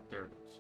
there it is.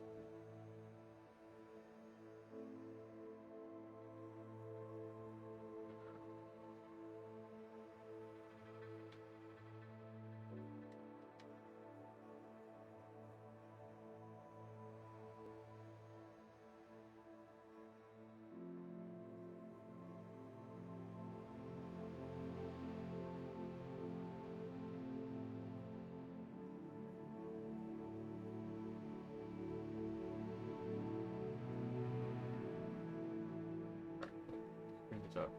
Bring this up.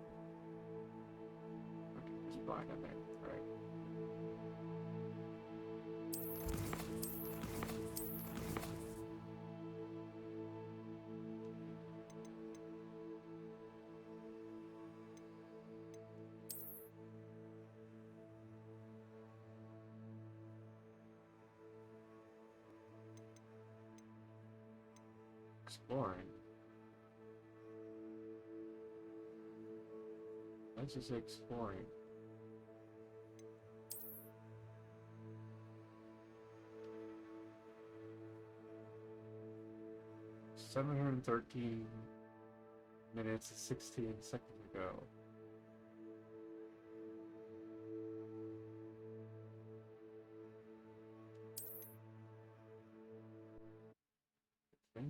Okay, there's a blind on there. Alright. Exploring. Let's just say exploring. $713 minutes and 16 seconds ago. Okay.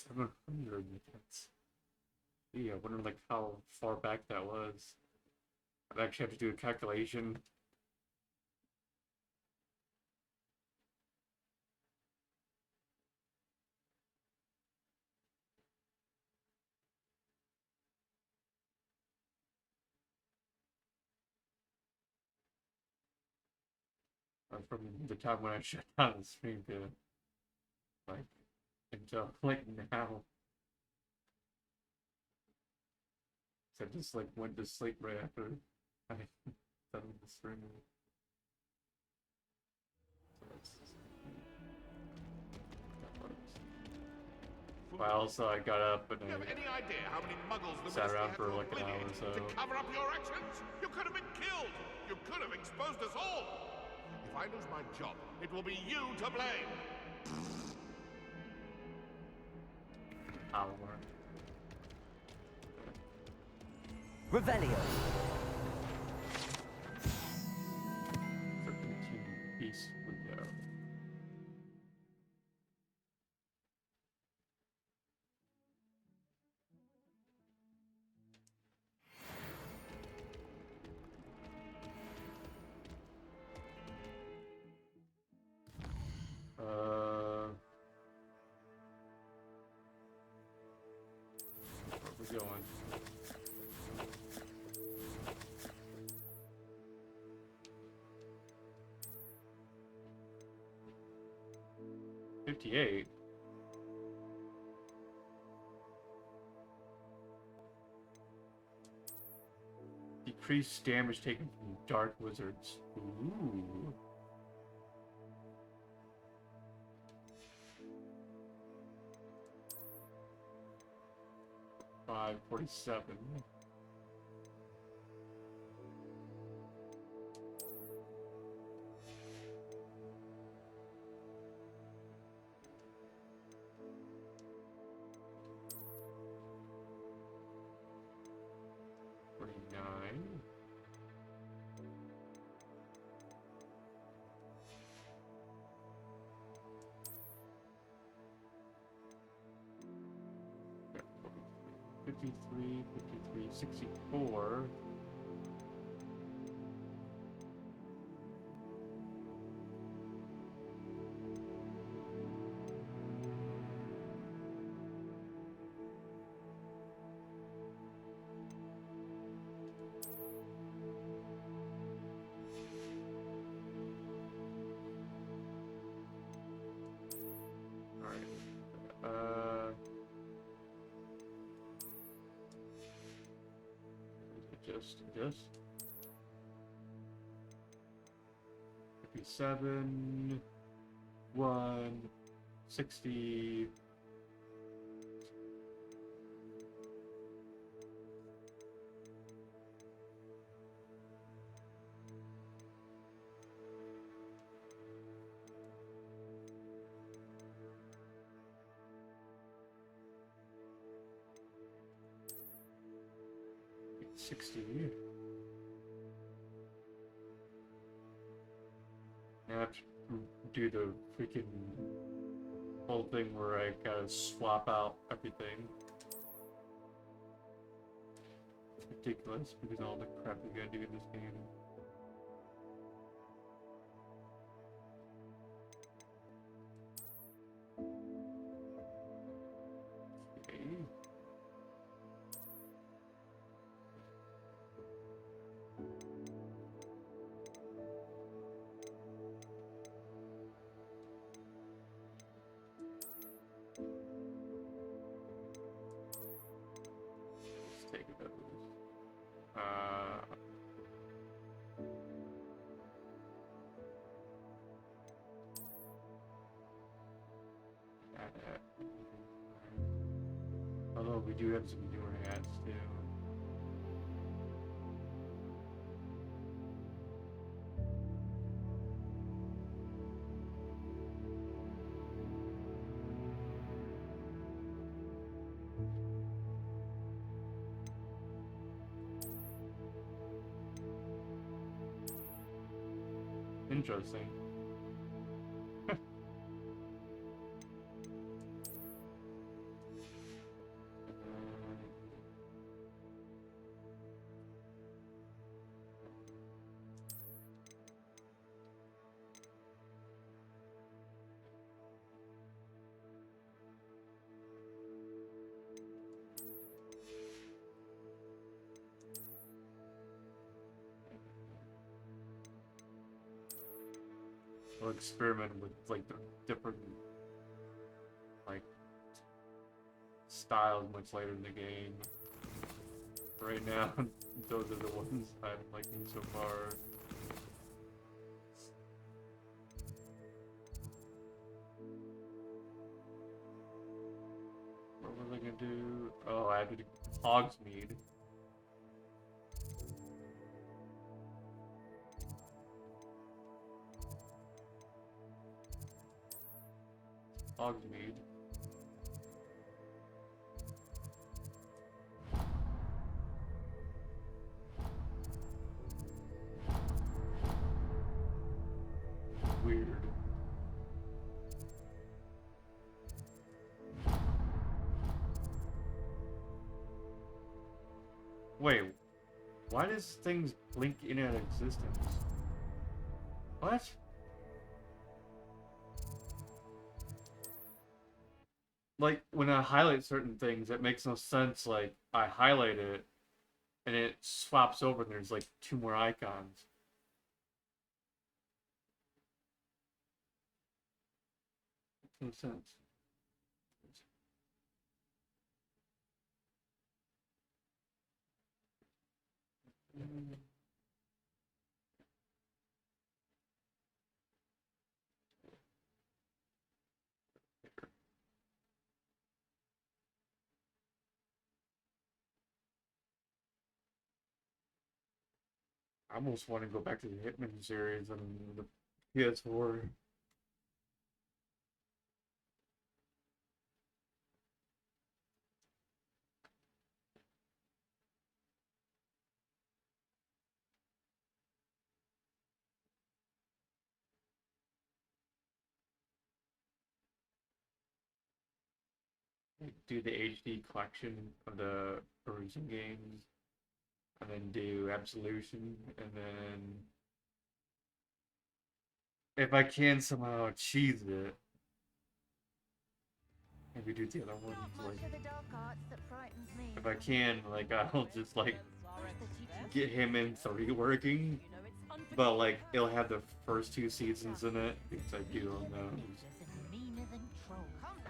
700 minutes. Yeah, I wonder like how far back that was. I'd actually have to do a calculation. From the time when I shut down the stream to like until like now. So I just like went to sleep right after I done with the stream. So that's well, so I got up and Do you have any idea how many muggles the sat ministry around had for to like an hour or obliviate so. to cover up your actions? You could have been killed. You could have exposed us all. If I lose my job, it will be you to blame. Hour. Revelio. Peace window. Where we going? $58. Decreased damage taken from dark wizards. Ooh. $547. $49. $53, 53, 64. Just 57, 1, 60, 60. Now I have to do the freaking whole thing where I gotta swap out everything. It's ridiculous because of all the crap you gotta do in this game. Okay. Let's take it out. Add that. Although we do have some newer hats too. Interesting. We'll experiment with like the different like styles much later in the game. Right now, those are the ones I'm liking so far. What was I gonna do? Oh, I have to do Hogsmeade. Hogsmeade. Weird. Wait, why does things blink in and out of existence? What? Like, when I highlight certain things, it makes no sense. Like, I highlight it, and it swaps over, and there's, like, 2 more icons. Makes no sense. I almost want to go back to the Hitman series on the PS4. Do the HD collection of the Parisian games, and then do Absolution, and then if I can somehow cheese it, maybe do the other ones. Like, if I can, like, I'll just like get him in 3 working, but like it'll have the first 2 seasons in it because I do own those.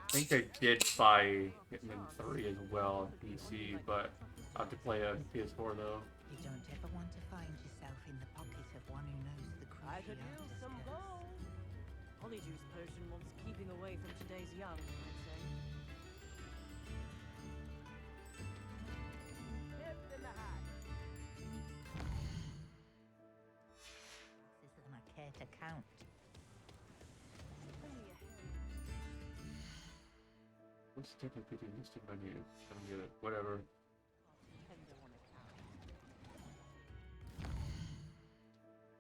I think I did buy Hitman 3 as well on PC, but I have to play it on PS4 though. You don't ever want to find yourself in the pocket of one who knows the I could crucial use some gold. Polyjuice potion wants keeping away from today's young, I'd say. Nip in the hat. This isn't a care to count. What's the difference between this two menus? I don't get it. Whatever. Tender on account.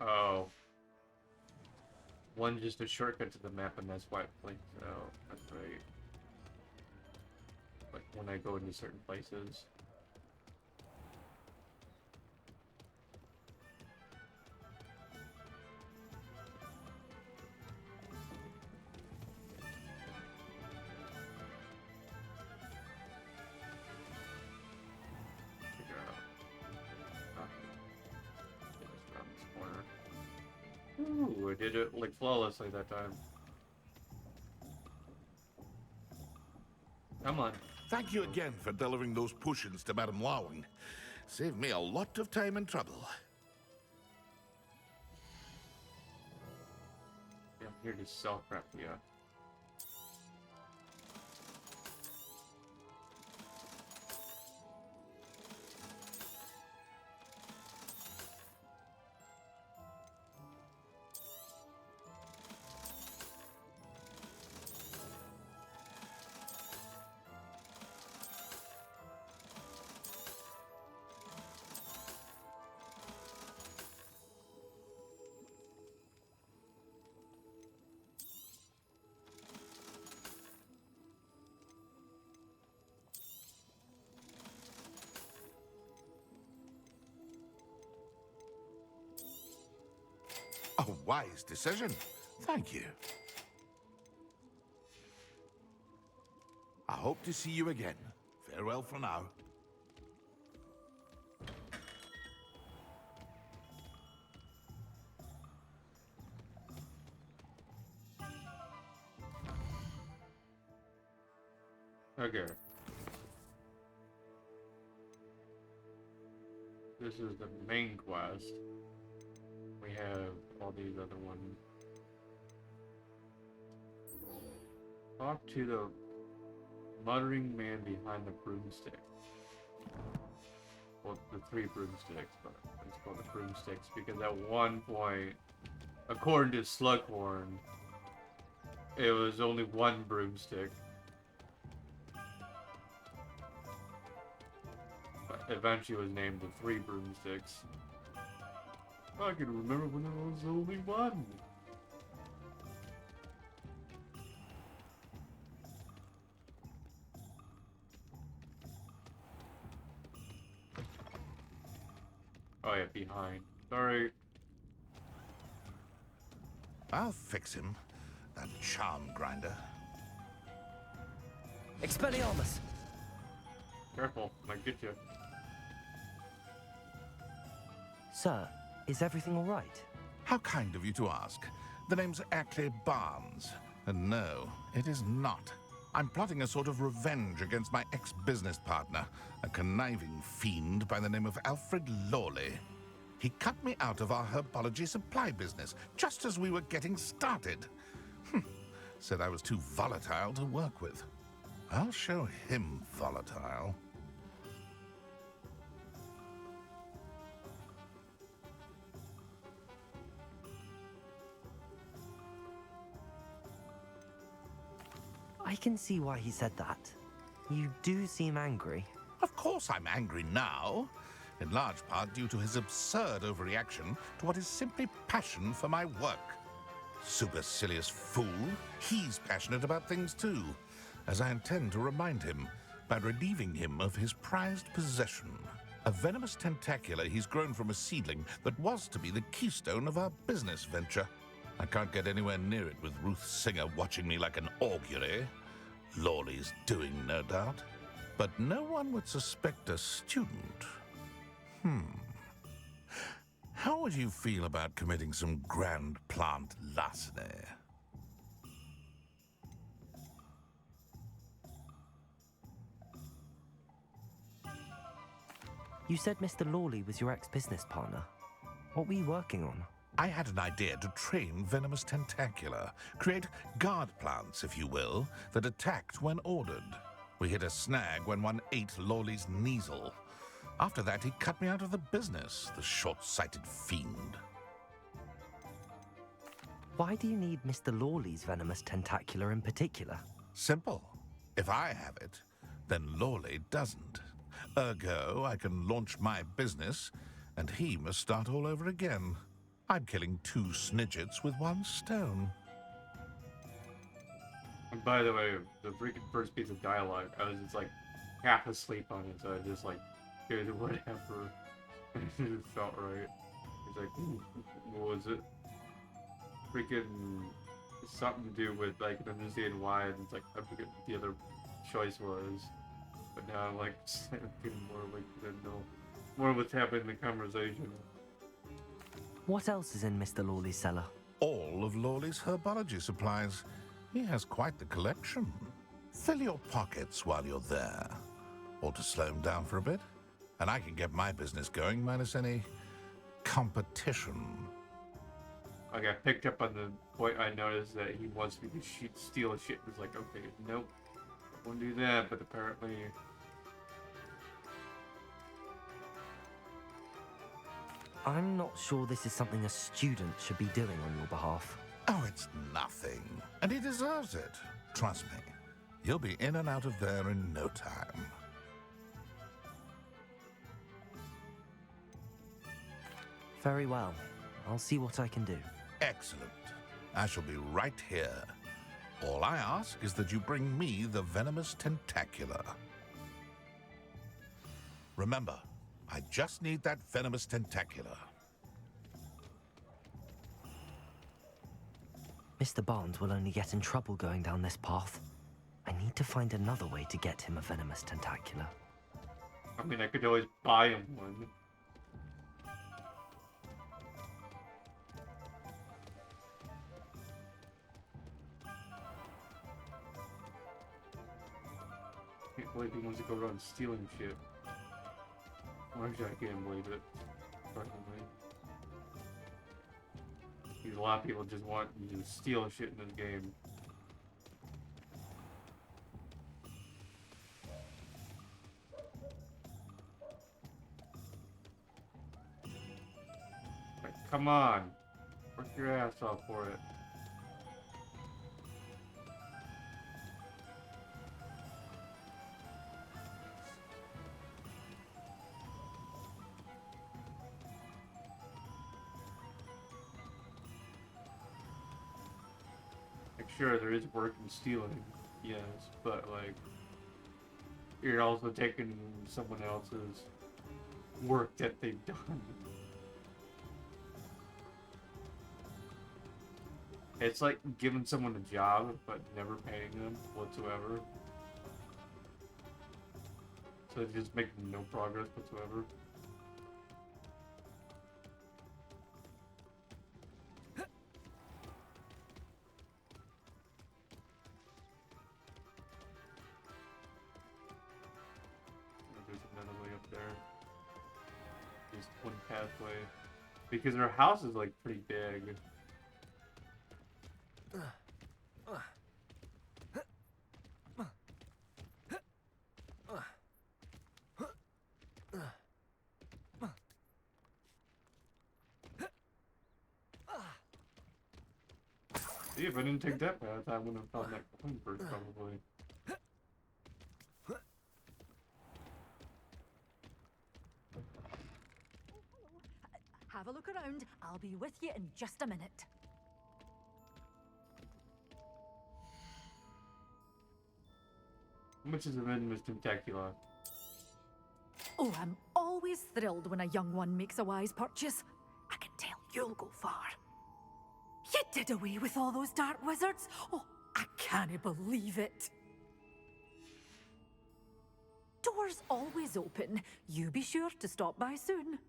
Oh. One just a shortcut to the map, and that's why it blinks out. That's right. Like when I go into certain places. Ooh, I did it like flawlessly that time. Come on. Thank you again for delivering those potions to Madame Lawing. Saved me a lot of time and trouble. Yeah, I'm here to sell crap, yeah. A wise decision. Thank you. I hope to see you again. Farewell for now. Okay. This is the main quest. We have all these other ones. Talk to the muttering man behind the broomstick. Well, the 3 broomsticks, but it's called the broomsticks because at one point, according to Slughorn, it was only 1 broomstick. But eventually it was named the 3 broomsticks. I can remember when there was only 1. Oh yeah, behind. Sorry. I'll fix him. That charm grinder. Expelliarmus! Careful, might get you. Sir, is everything all right? How kind of you to ask. The name's Ackley Barnes. And no, it is not. I'm plotting a sort of revenge against my ex-business partner, a conniving fiend by the name of Alfred Lawley. He cut me out of our herbology supply business just as we were getting started. Said I was too volatile to work with. I'll show him volatile. I can see why he said that. You do seem angry. Of course I'm angry now, in large part due to his absurd overreaction to what is simply passion for my work. Supercilious fool, he's passionate about things too, as I intend to remind him by relieving him of his prized possession, a venomous tentacula he's grown from a seedling that was to be the keystone of our business venture. I can't get anywhere near it with Ruth Singer watching me like an augury. Lawley's doing, no doubt. But no one would suspect a student. How would you feel about committing some grand plant larceny? You said Mr. Lawley was your ex-business partner. What were you working on? I had an idea to train venomous tentacula, create guard plants, if you will, that attacked when ordered. We hit a snag when one ate Lawley's Kneasel. After that, he cut me out of the business, the short-sighted fiend. Why do you need Mr. Lawley's venomous tentacula in particular? Simple. If I have it, then Lawley doesn't. Ergo, I can launch my business, and he must start all over again. I'm killing 2 snidgets with 1 stone. And by the way, the freaking first piece of dialogue, I was just like half asleep on it, so I just like did whatever. It just felt right. It's like, what was it? Freaking something to do with like understanding why, and it's like I forget what the other choice was. But now I'm like getting more like I don't know more of what's happening in the conversation. What else is in Mr. Lawley's cellar? All of Lawley's herbology supplies. He has quite the collection. Fill your pockets while you're there. Or to slow him down for a bit. And I can get my business going minus any competition. I got picked up on the point I noticed that he wants me to steal shit. It's like, okay, nope, I won't do that, but apparently... I'm not sure this is something a student should be doing on your behalf. Oh, it's nothing. And he deserves it. Trust me. You'll be in and out of there in no time. Very well. I'll see what I can do. Excellent. I shall be right here. All I ask is that you bring me the venomous tentacula. Remember, I just need that venomous tentacula. Mr. Barnes will only get in trouble going down this path. I need to find another way to get him a venomous tentacula. I mean, I could always buy him one. Can't believe he wants to go around stealing shit. Or actually, I can't believe it. Personally. Because a lot of people just want to just steal shit in this game. Like, come on! Work your ass off for it. Sure, there is work in stealing, yes, but like, you're also taking someone else's work that they've done. It's like giving someone a job, but never paying them whatsoever. So they just make no progress whatsoever. Pathway, because our house is like pretty big. See, if I didn't take that path, I wouldn't have found that coin first, probably. Have a look around. I'll be with you in just a minute. How much is a venomous tentacula? Oh, I'm always thrilled when a young one makes a wise purchase. I can tell you'll go far. You did away with all those dark wizards? Oh, I can't believe it. Doors always open. You be sure to stop by soon.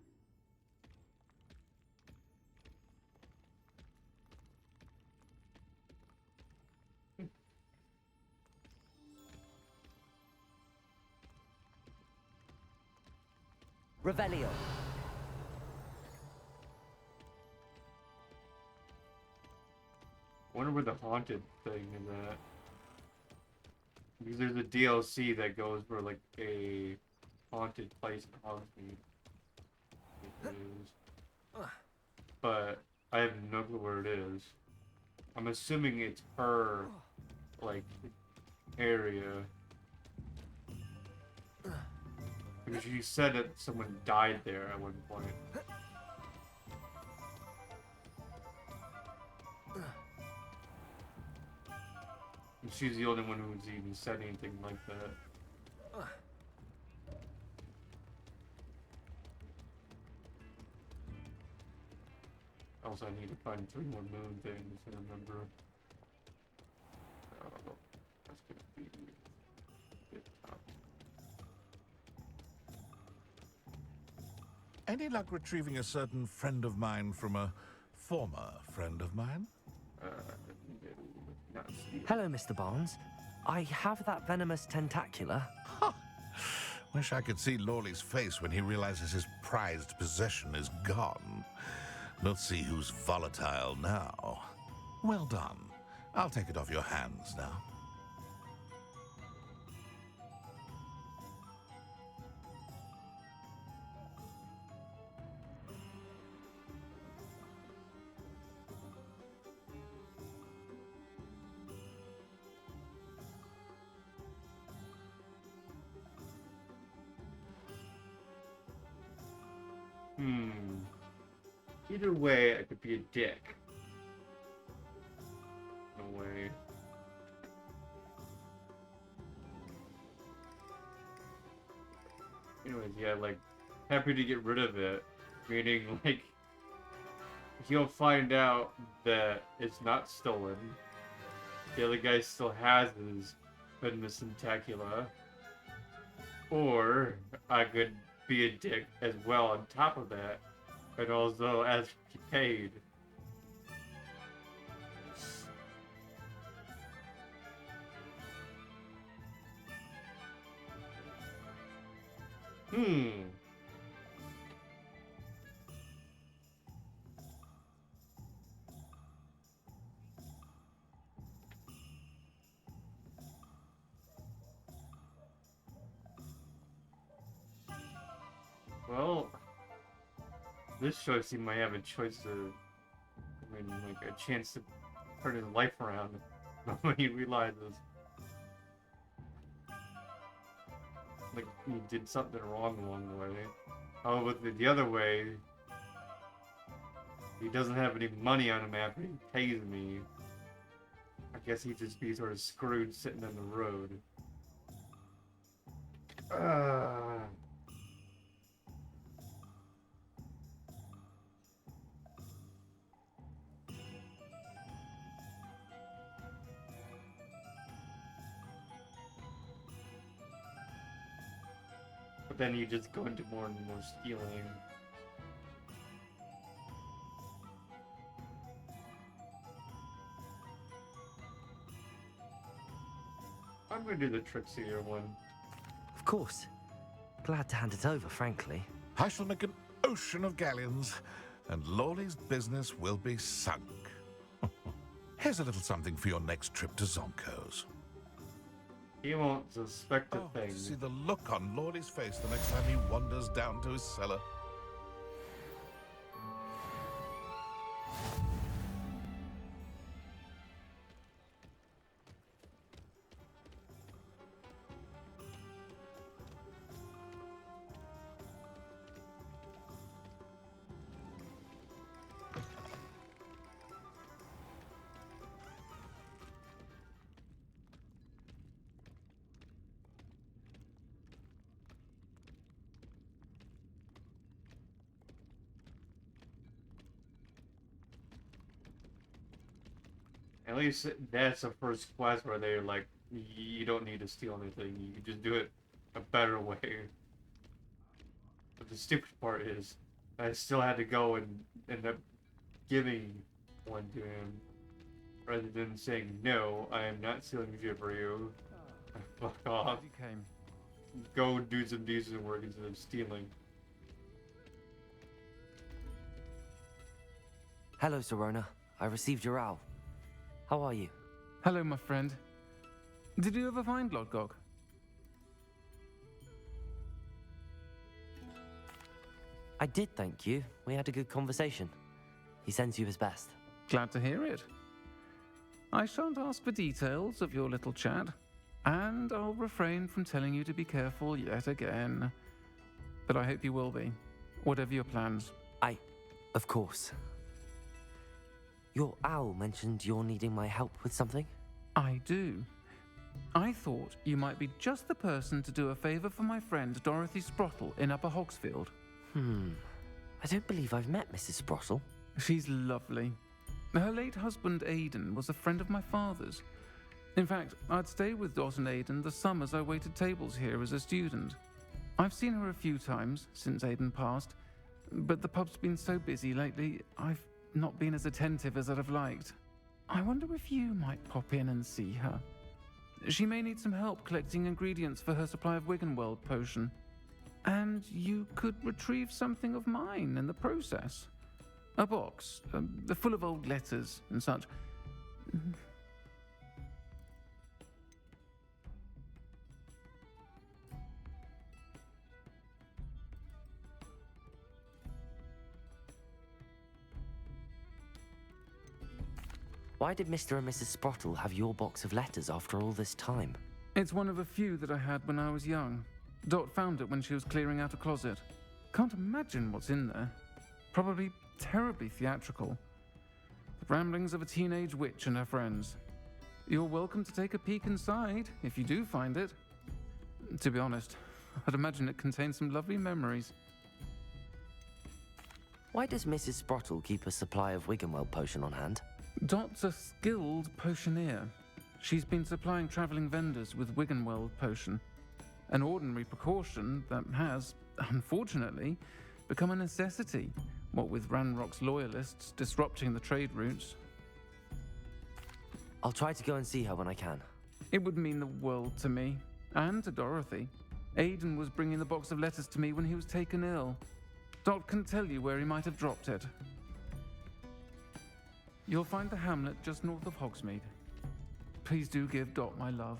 Revelio. I wonder where the haunted thing is at. Because there's a DLC that goes for like a haunted place in Hogsmeade. But I have no clue where it is. I'm assuming it's her like area. Because you said that someone died there at one point. She's the only one who's even said anything like that. Also, I need to find 3 more moon things to remember. Oh, that's gonna be a bit tough. Any luck retrieving a certain friend of mine from a former friend of mine? No, not steal. Hello, Mr. Barnes. I have that venomous tentacula. Wish I could see Lawley's face when he realizes his prized possession is gone. Let's see who's volatile now. Well done. I'll take it off your hands now. Either way, I could be a dick. No way. Anyways, yeah, like, happy to get rid of it. Meaning, like, he'll find out that it's not stolen. The other guy still has his venomous tentacula. Or, I could be a dick as well on top of that. And also ask to get paid. Well, this choice he might have a choice to, like a chance to turn his life around when he realizes, like, he did something wrong along the way. However, the other way, he doesn't have any money on him after he pays me. I guess he'd just be sort of screwed sitting on the road. But then you just go into more and more stealing. I'm gonna do the trixier one. Of course. Glad to hand it over, frankly. I shall make an ocean of galleons, and Lawley's business will be sunk. Here's a little something for your next trip to Zonko's. He won't suspect a thing. See the look on Lawley's face the next time he wanders down to his cellar. At least that's the first quest where they're like, you don't need to steal anything, you can just do it a better way. But the stupid part is, I still had to go and end up giving one to him, rather than saying, no, I am not stealing shit for you. Fuck off. Go do some decent work instead of stealing. Hello, Serona. I received your owl. How are you? Hello, my friend. Did you ever find Lodgok? I did, thank you. We had a good conversation. He sends you his best. Glad to hear it. I shan't ask for details of your little chat, and I'll refrain from telling you to be careful yet again. But I hope you will be, whatever your plans. Of course. Your owl mentioned you're needing my help with something? I do. I thought you might be just the person to do a favor for my friend Dorothy Sprottle in Upper Hogsfield. I don't believe I've met Mrs. Sprottle. She's lovely. Her late husband Aidan was a friend of my father's. In fact, I'd stay with Dot and Aidan the summers I waited tables here as a student. I've seen her a few times since Aidan passed, but the pub's been so busy lately, I've not been as attentive as I'd have liked. I wonder if you might pop in and see her. She may need some help collecting ingredients for her supply of Wiggenweld potion. And you could retrieve something of mine in the process. A box, full of old letters and such. Why did Mr. and Mrs. Sprottle have your box of letters after all this time? It's one of a few that I had when I was young. Dot found it when she was clearing out a closet. Can't imagine what's in there. Probably terribly theatrical. The ramblings of a teenage witch and her friends. You're welcome to take a peek inside, if you do find it. To be honest, I'd imagine it contains some lovely memories. Why does Mrs. Sprottle keep a supply of Wiggenweld potion on hand? Dot's a skilled potioneer. She's been supplying travelling vendors with Wiggenweld potion. An ordinary precaution that has, unfortunately, become a necessity, what with Ranrock's loyalists disrupting the trade routes. I'll try to go and see her when I can. It would mean the world to me, and to Dorothy. Aidan was bringing the box of letters to me when he was taken ill. Dot can tell you where he might have dropped it. You'll find the hamlet just north of Hogsmeade. Please do give Dot my love.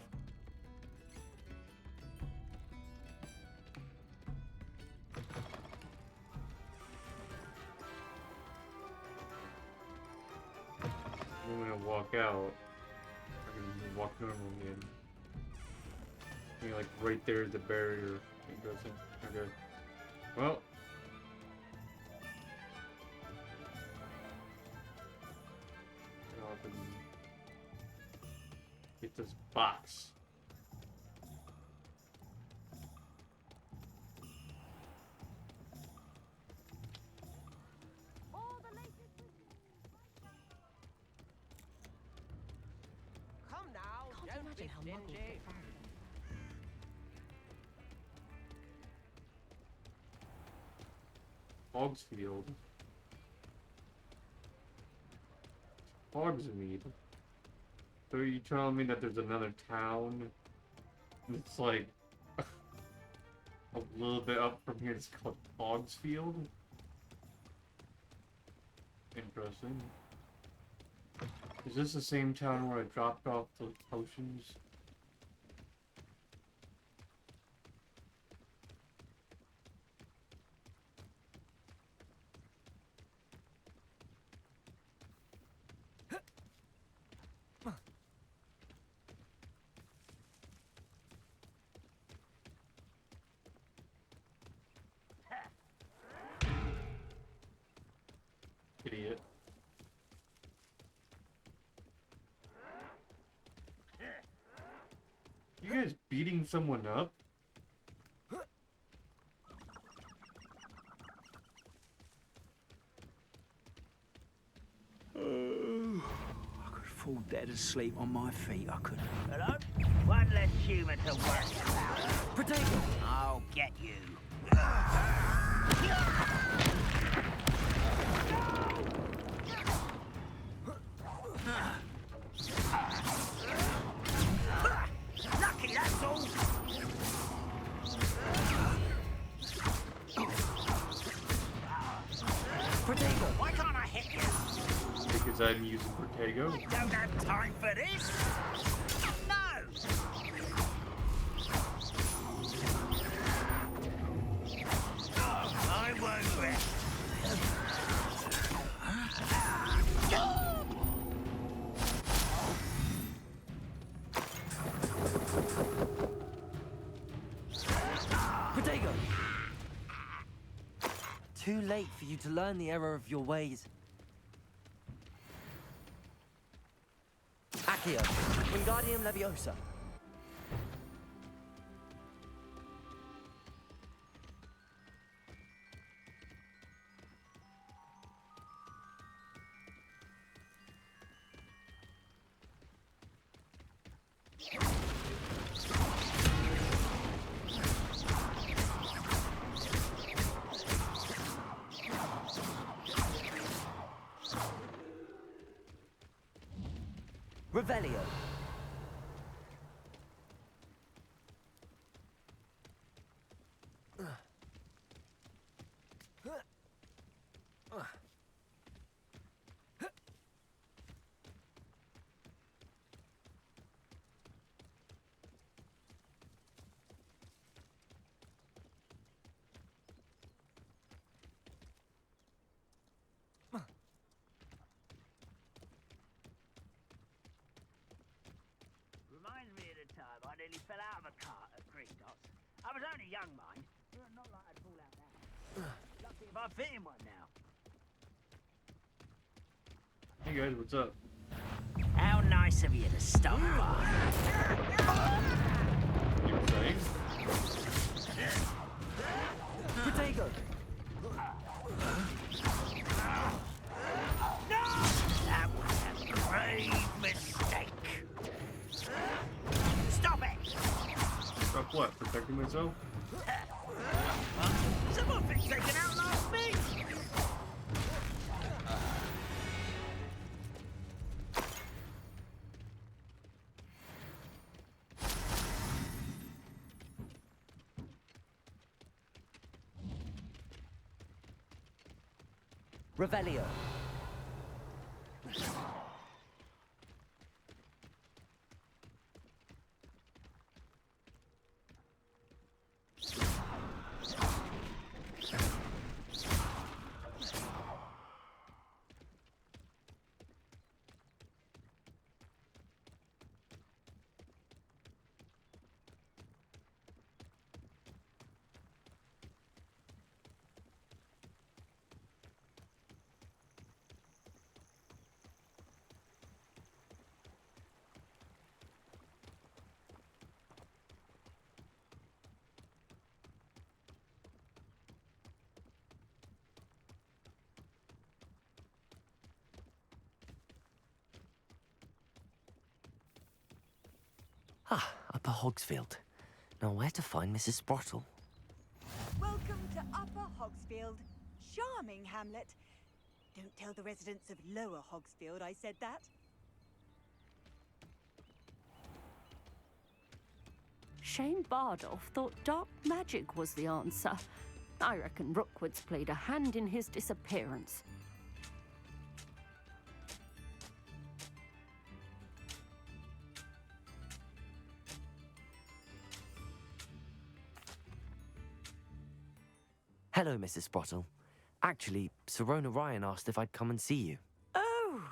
I'm gonna walk out. I can walk normal again. Like right there is the barrier. Interesting. Okay. Well. Get this box. Come now, Can't don't be imagine how muggles stingy. get found. Hogsfield. Hogsmeade. So are you telling me that there's another town? It's like a little bit up from here. It's called Hogsfield. Interesting. Is this the same town where I dropped off the potions? Idiot. You guys beating someone up? I could fall dead asleep on my feet, I could. Hello? One less human to work. Protego! I'll get you. Lucky, that's all. Protego! Why can't I hit you? Because I'm using Protego? I don't have time for this. No. I won't rest. Protego! Too late for you to learn the error of your ways. Accio, Wingardium Leviosa. Revelio. Reminds me of the time I nearly fell out of a cart at Green Dots. I was only young, mind. Not like I'd fall out now. Lucky if I fit in one now. Hey guys, what's up? How nice of you to stop by. You were saying? Potato. That was a grave mistake. Stop it! Stop what? Protecting myself? Someone been taken out last week! Revelio. Ah, Upper Hogsfield. Now where to find Mrs. Sprottle? Welcome to Upper Hogsfield. Charming hamlet. Don't tell the residents of Lower Hogsfield I said that. Shane Bardolph thought dark magic was the answer. I reckon Rookwood's played a hand in his disappearance. Hello, Mrs. Sprottle. Actually, Sirona Ryan asked if I'd come and see you. Oh,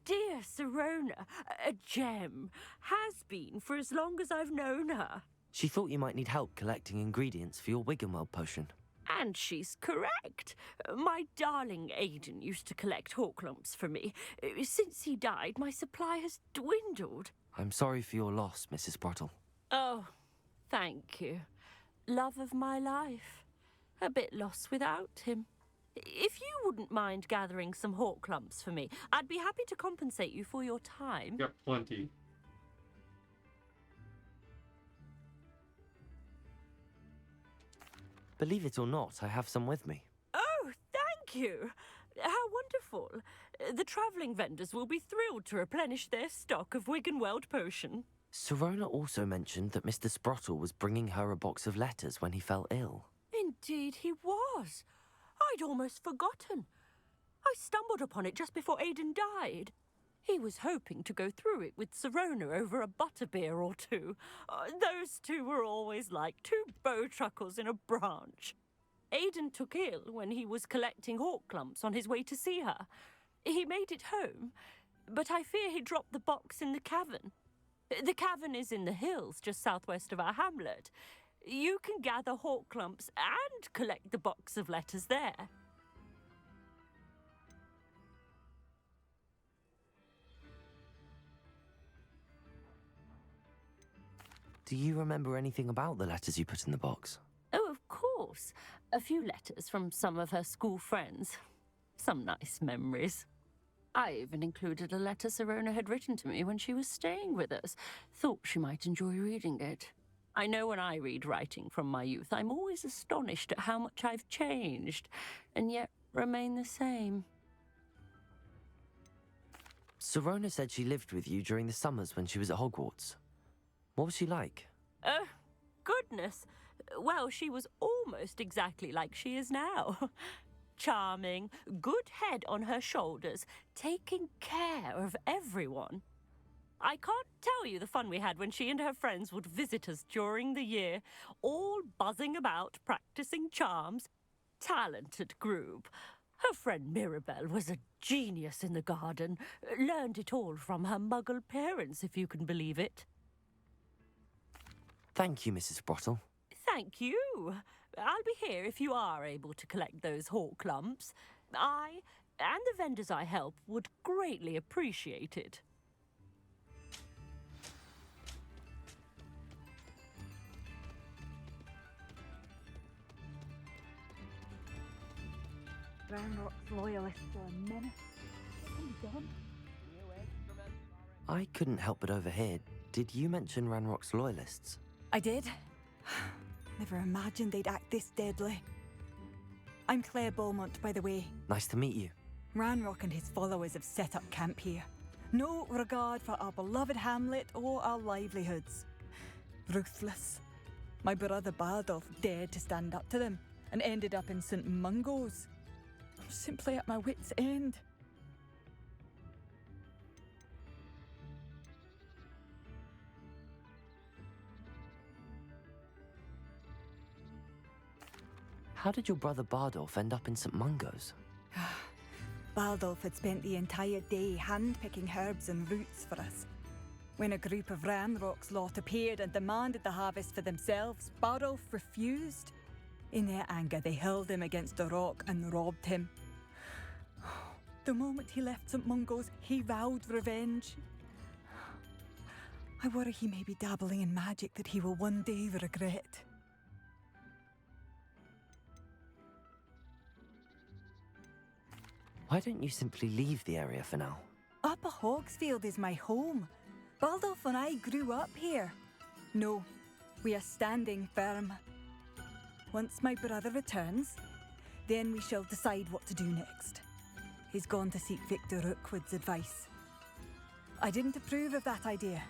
dear Sirona, a gem. Has been for as long as I've known her. She thought you might need help collecting ingredients for your Wiggenweld potion. And she's correct. My darling Aidan used to collect hawk lumps for me. Since he died, my supply has dwindled. I'm sorry for your loss, Mrs. Sprottle. Oh, thank you. Love of my life. A bit lost without him. If you wouldn't mind gathering some hawk lumps for me, I'd be happy to compensate you for your time. Got plenty. Believe it or not, I have some with me. Oh, thank you. How wonderful. The travelling vendors will be thrilled to replenish their stock of Wiggenweld potion. Sirona also mentioned that Mr. Sprottle was bringing her a box of letters when he fell ill. Indeed he was. I'd almost forgotten. I stumbled upon it just before Aidan died. He was hoping to go through it with Sirona over a butterbeer or two. Those two were always like two bowtruckles in a branch. Aidan took ill when he was collecting hawk lumps on his way to see her. He made it home, but I fear he dropped the box in the cavern. The cavern is in the hills just southwest of our hamlet. You can gather hawk lumps and collect the box of letters there. Do you remember anything about the letters you put in the box? Oh, of course. A few letters from some of her school friends. Some nice memories. I even included a letter Sirona had written to me when she was staying with us. Thought she might enjoy reading it. I know when I read writing from my youth, I'm always astonished at how much I've changed, and yet remain the same. Sirona said she lived with you during the summers when she was at Hogwarts. What was she like? Oh, goodness. Well, she was almost exactly like she is now. Charming, good head on her shoulders, taking care of everyone. I can't tell you the fun we had when she and her friends would visit us during the year, all buzzing about, practicing charms. Talented group. Her friend Mirabelle was a genius in the garden. Learned it all from her muggle parents, if you can believe it. Thank you, Mrs. Sprottle. Thank you. I'll be here if you are able to collect those hawk lumps. I, and the vendors I help, would greatly appreciate it. Ranrock's loyalists are a menace. What have you done? I couldn't help but overhear. Did you mention Ranrock's loyalists? I did. Never imagined they'd act this deadly. I'm Claire Beaumont, by the way. Nice to meet you. Ranrock and his followers have set up camp here. No regard for our beloved hamlet or our livelihoods. Ruthless. My brother Bardolph dared to stand up to them and ended up in St. Mungo's. I'm simply at my wit's end. How did your brother Bardolph end up in St. Mungo's? Bardolph had spent the entire day hand-picking herbs and roots for us. When a group of Ranrock's lot appeared and demanded the harvest for themselves, Bardolph refused. In their anger, they hurled him against a rock and robbed him. The moment he left St. Mungo's, he vowed revenge. I worry he may be dabbling in magic that he will one day regret. Why don't you simply leave the area for now? Upper Hogsfield is my home. Bardolph and I grew up here. No, we are standing firm. Once my brother returns, then we shall decide what to do next. He's gone to seek Victor Rookwood's advice. I didn't approve of that idea,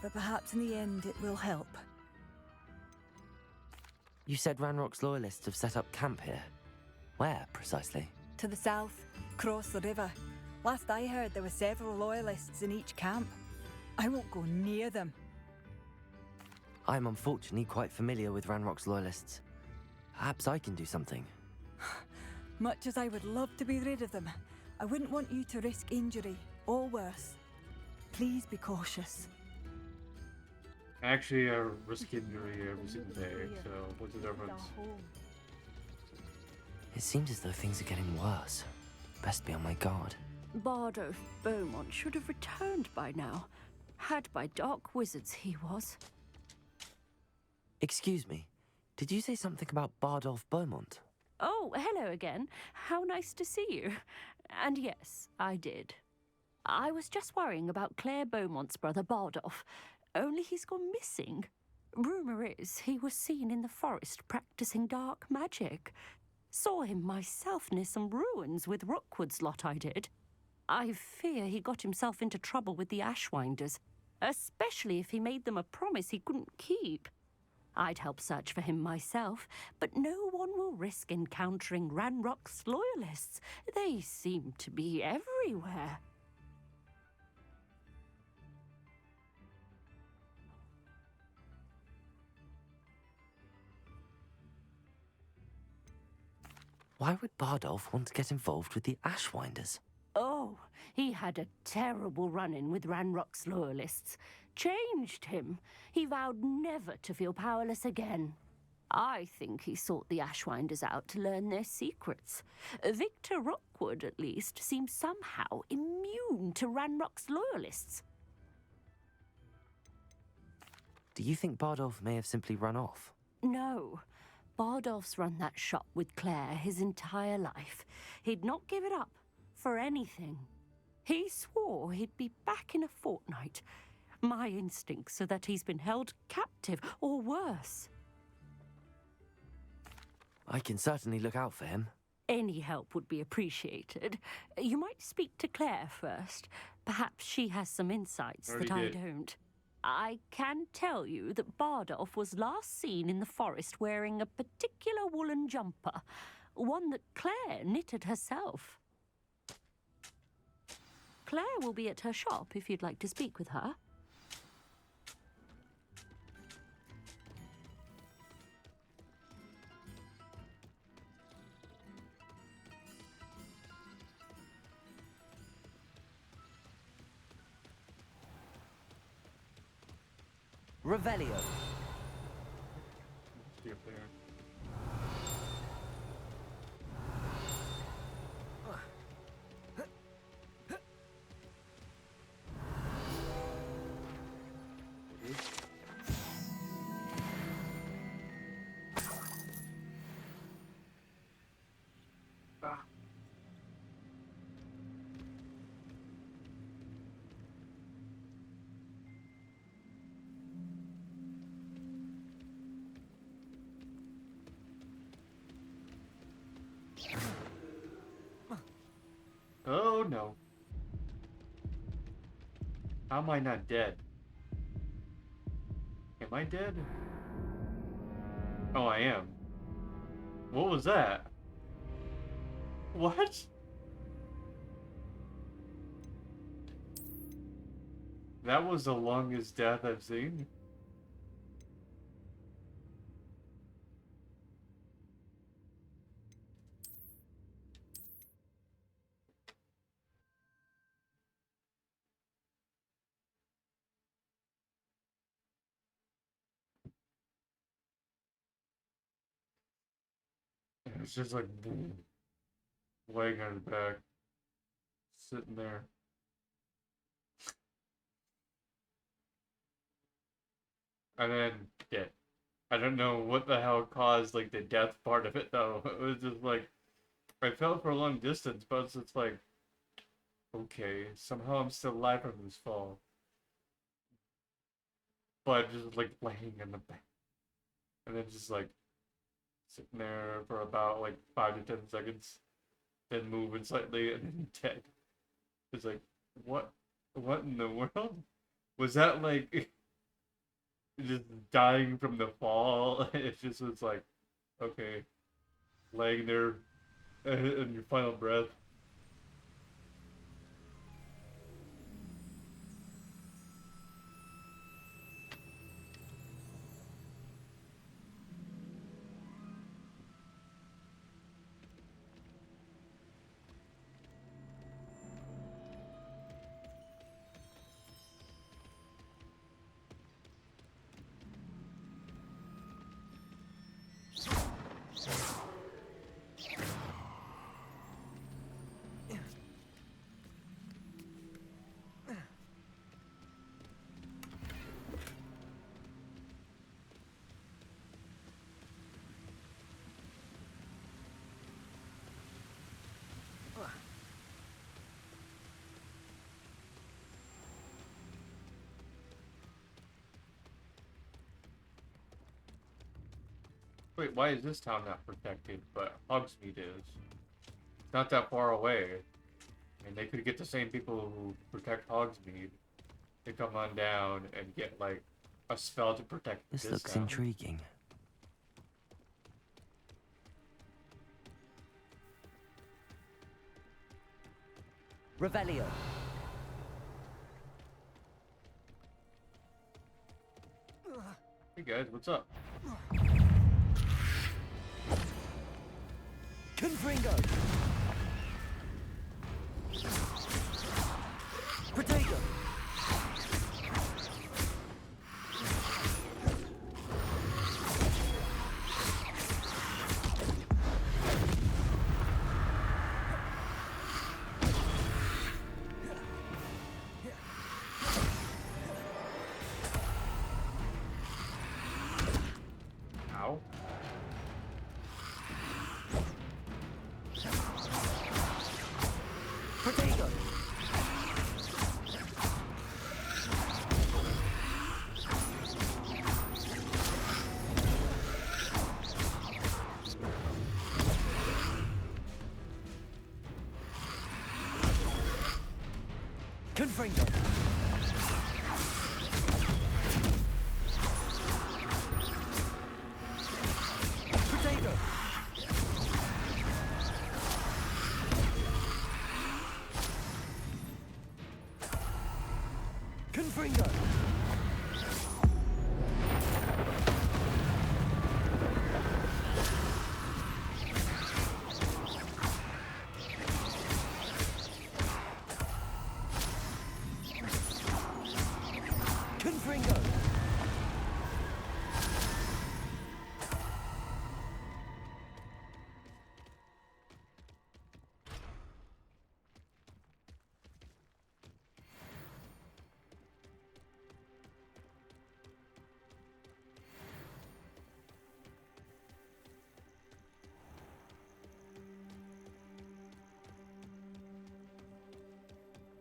but perhaps in the end it will help. You said Ranrock's loyalists have set up camp here. Where, precisely? To the south, across the river. Last I heard, there were several loyalists in each camp. I won't go near them. I'm unfortunately quite familiar with Ranrock's loyalists. Perhaps I can do something. Much as I would love to be rid of them, I wouldn't want you to risk injury, or worse. Please be cautious. Actually, I risk injury every single day, so what's the difference? It seems as though things are getting worse. Best be on my guard. Bardolph Beaumont should have returned by now. Had by dark wizards he was. Excuse me, did you say something about Bardolph Beaumont? Oh, hello again. How nice to see you. And yes, I did. I was just worrying about Claire Beaumont's brother Bardolph. Only he's gone missing. Rumour is he was seen in the forest practicing dark magic. Saw him myself near some ruins with Rookwood's lot I did. I fear he got himself into trouble with the Ashwinders, especially if he made them a promise he couldn't keep. I'd help search for him myself, but no one will risk encountering Ranrock's loyalists. They seem to be everywhere. Why would Bardolph want to get involved with the Ashwinders? Oh, he had a terrible run-in with Ranrock's loyalists. Changed him. He vowed never to feel powerless again. I think he sought the Ashwinders out to learn their secrets. Victor Rookwood, at least, seems somehow immune to Ranrock's loyalists. Do you think Bardolph may have simply run off? No. Bardolph's run that shop with Claire his entire life. He'd not give it up for anything. He swore he'd be back in a fortnight. My instincts are that he's been held captive, or worse. I can certainly look out for him. Any help would be appreciated. You might speak to Claire first. Perhaps she has some insights that I don't. I can tell you that Bardolph was last seen in the forest wearing a particular woolen jumper, one that Claire knitted herself. Claire will be at her shop if you'd like to speak with her. Revelio. See up there. Oh no. How am I not dead? Am I dead? Oh, I am. What was that? What? That was the longest death I've seen. It's just like laying on his back, sitting there. And then dead. I don't know what the hell caused like the death part of it though. It was just like I fell for a long distance, but it's just like okay, somehow I'm still alive from this fall. But just like laying in the back. And then just like sitting there for about like 5 to 10 seconds, then moving slightly, and then dead. It's like, what in the world? Was that like just dying from the fall? It just was like, okay, laying there in your final breath. Wait, why is this town not protected, but Hogsmeade is? It's not that far away. I mean, they could get the same people who protect Hogsmeade to come on down and get, like, a spell to protect this looks town. intriguing. Revelio. Hey guys, what's up? Confringo. Protego. Ow. Confringo. Potato. Confringo. Confringo.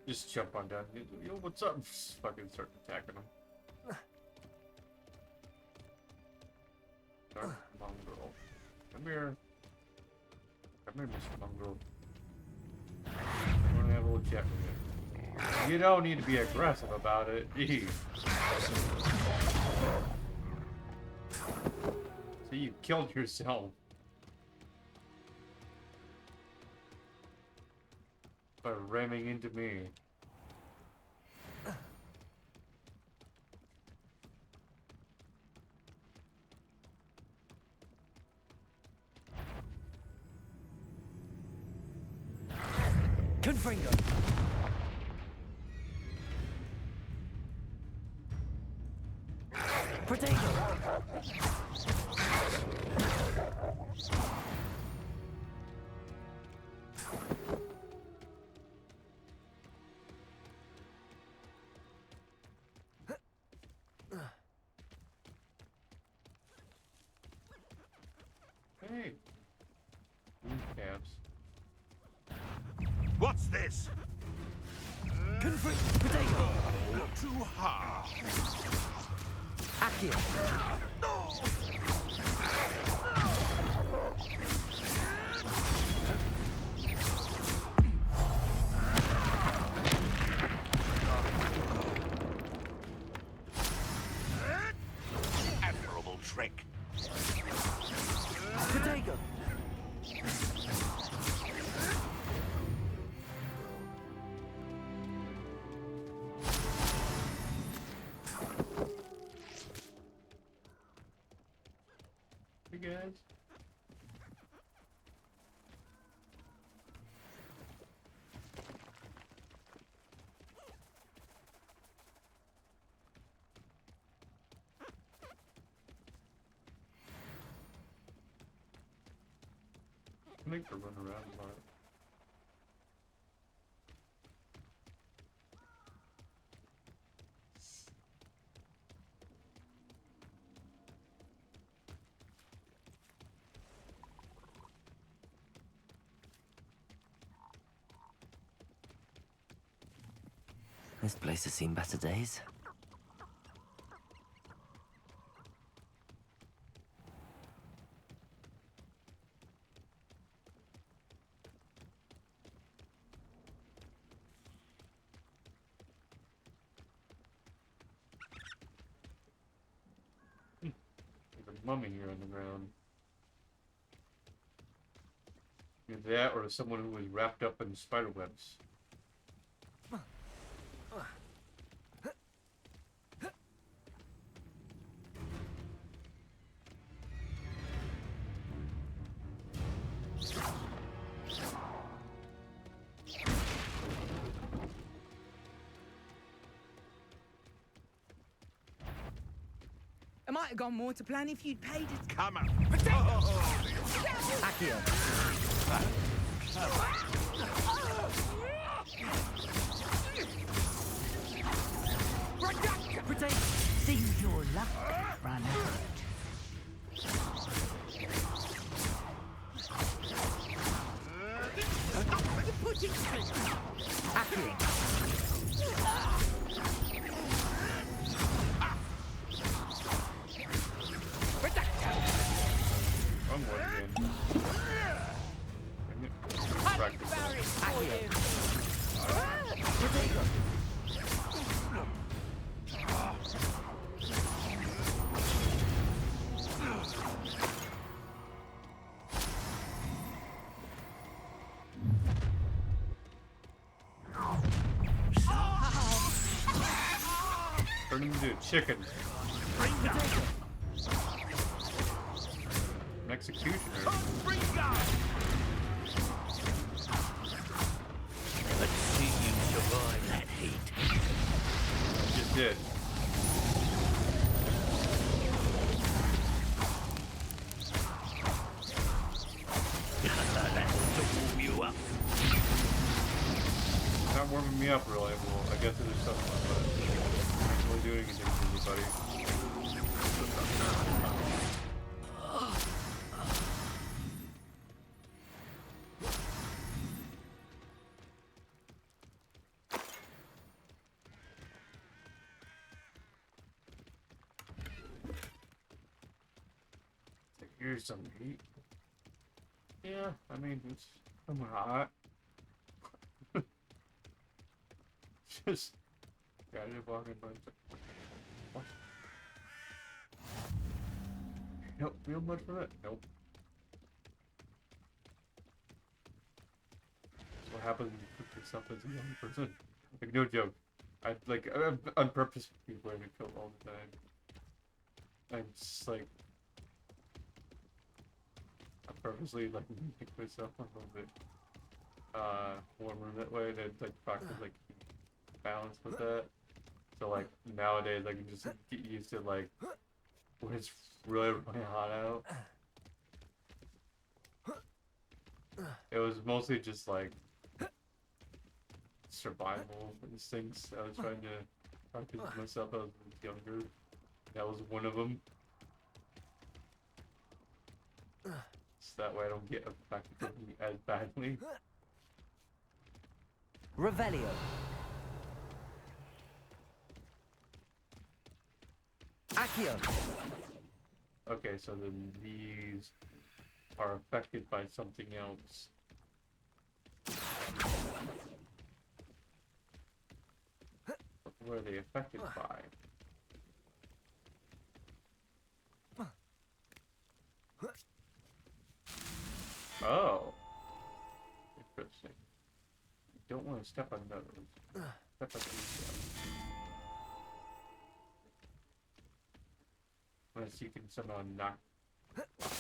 Just jump on down. Yo, what's up? Just fucking start attacking him. Dark mongrel. Come here. Come here, Mr. Mongrel. I want to have a little chat with you. You don't need to be aggressive about it. Jeez. So you killed yourself. By ramming into me. Confringo. Potato. Hey. Calves. What's this? Confringo. Potato. Too hard. Accio. Admirable trick. Potato. Hey guys. Make her run around more. This place has seen better days. There's a mummy here on the ground. Either that or someone who was wrapped up in spider webs. It might have gone more to plan if you'd paid it. Come on. Accio. Potato. Seems your luck ran out. Accio. Wrong one again. Dang it. Practice. Turn him into a chicken. An executioner. Let's see you survive that heat. I just did. That's to warm you up. It's not warming me up really. Well, I guess it is something, but I'm not really doing anything for anybody. Here's some heat. Yeah, I mean, it's somewhat hot. Just got it walking by. What? You don't feel much from it? Nope. That's what happens when you cook yourself as a young person. Like, no joke. I like on purpose people are killed all the time. I'm just like I purposely like make myself a little bit warmer that way to like practice like balance with that. So like nowadays I can just get used to like when it's really hot out. It was mostly just like survival instincts. I was trying to practice with myself as I was younger. That was one of them. So that way I don't get affected as badly. Revelio. Accio. Okay, so then these are affected by something else. What are they affected by? Oh. Interesting. You don't want to step on those. Step on these. Unless you can somehow knock off.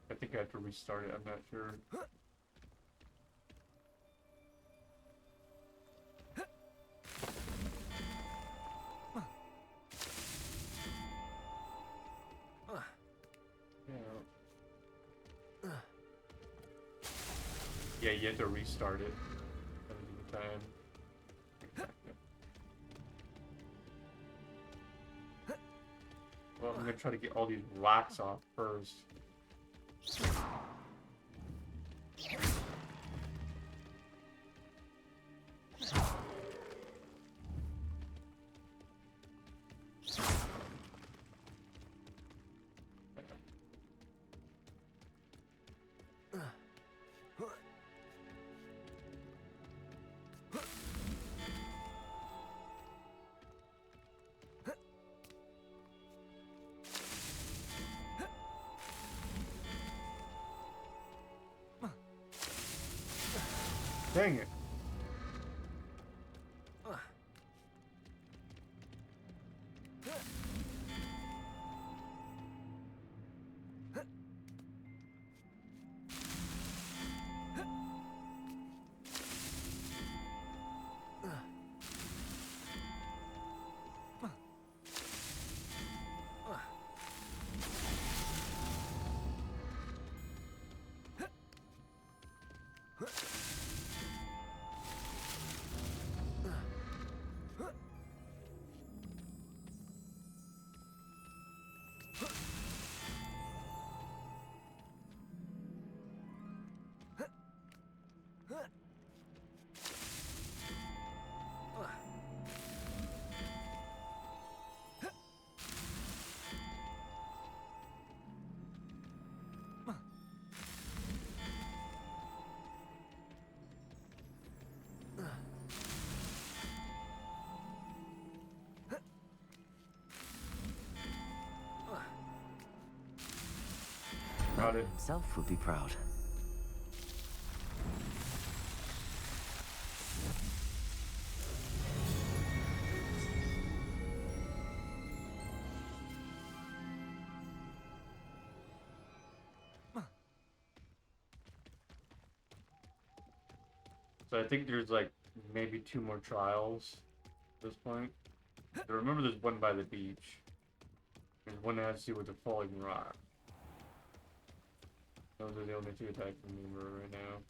I think I have to restart it, I'm not sure. Yeah, you have to restart it every time. Well, I'm gonna try to get all these rocks off first. Dang it. He himself would be proud. So I think there's like maybe 2 more trials at this point. I remember there's one by the beach. There's one that has to do with the falling rock. Those are the only 2 attacks I remember right now.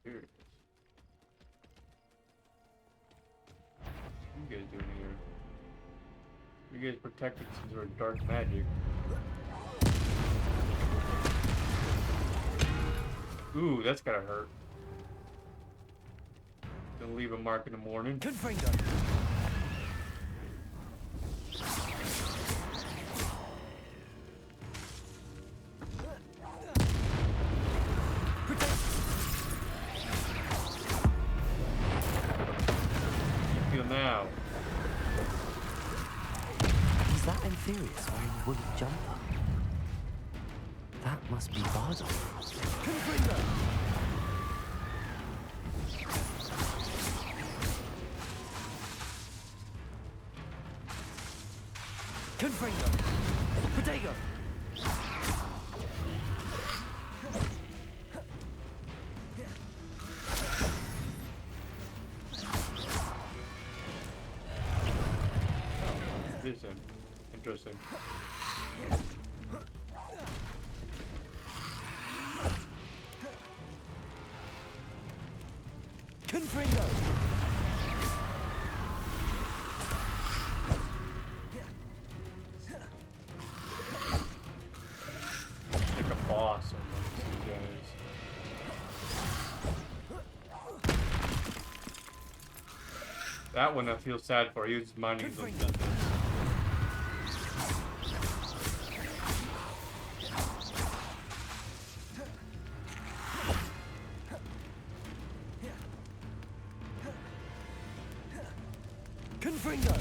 Here it is. What are you guys doing here? You guys protected since you're dark magic. Ooh, that's gotta hurt. Gonna leave a mark in the morning. Good finger. You feel now? Is that Inferius wearing a woolly jumper? That must be Bardo. Confringo! Confringo! Protego! Interesting. Confringo! Like a boss amongst you guys. That one I feel sad for. He was minding his own business. Confringo!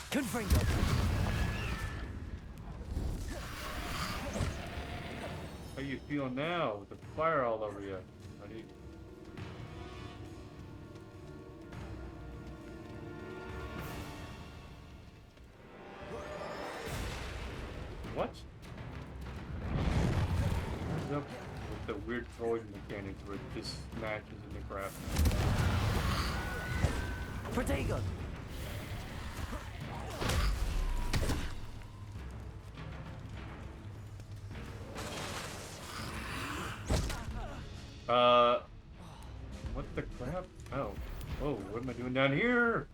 Confringo! How you feel now with the fire all over you? Buddy? What? What's up with the weird throwing mechanics where it just smashes into crap? Protego! What the crap? Oh. Oh, what am I doing down here?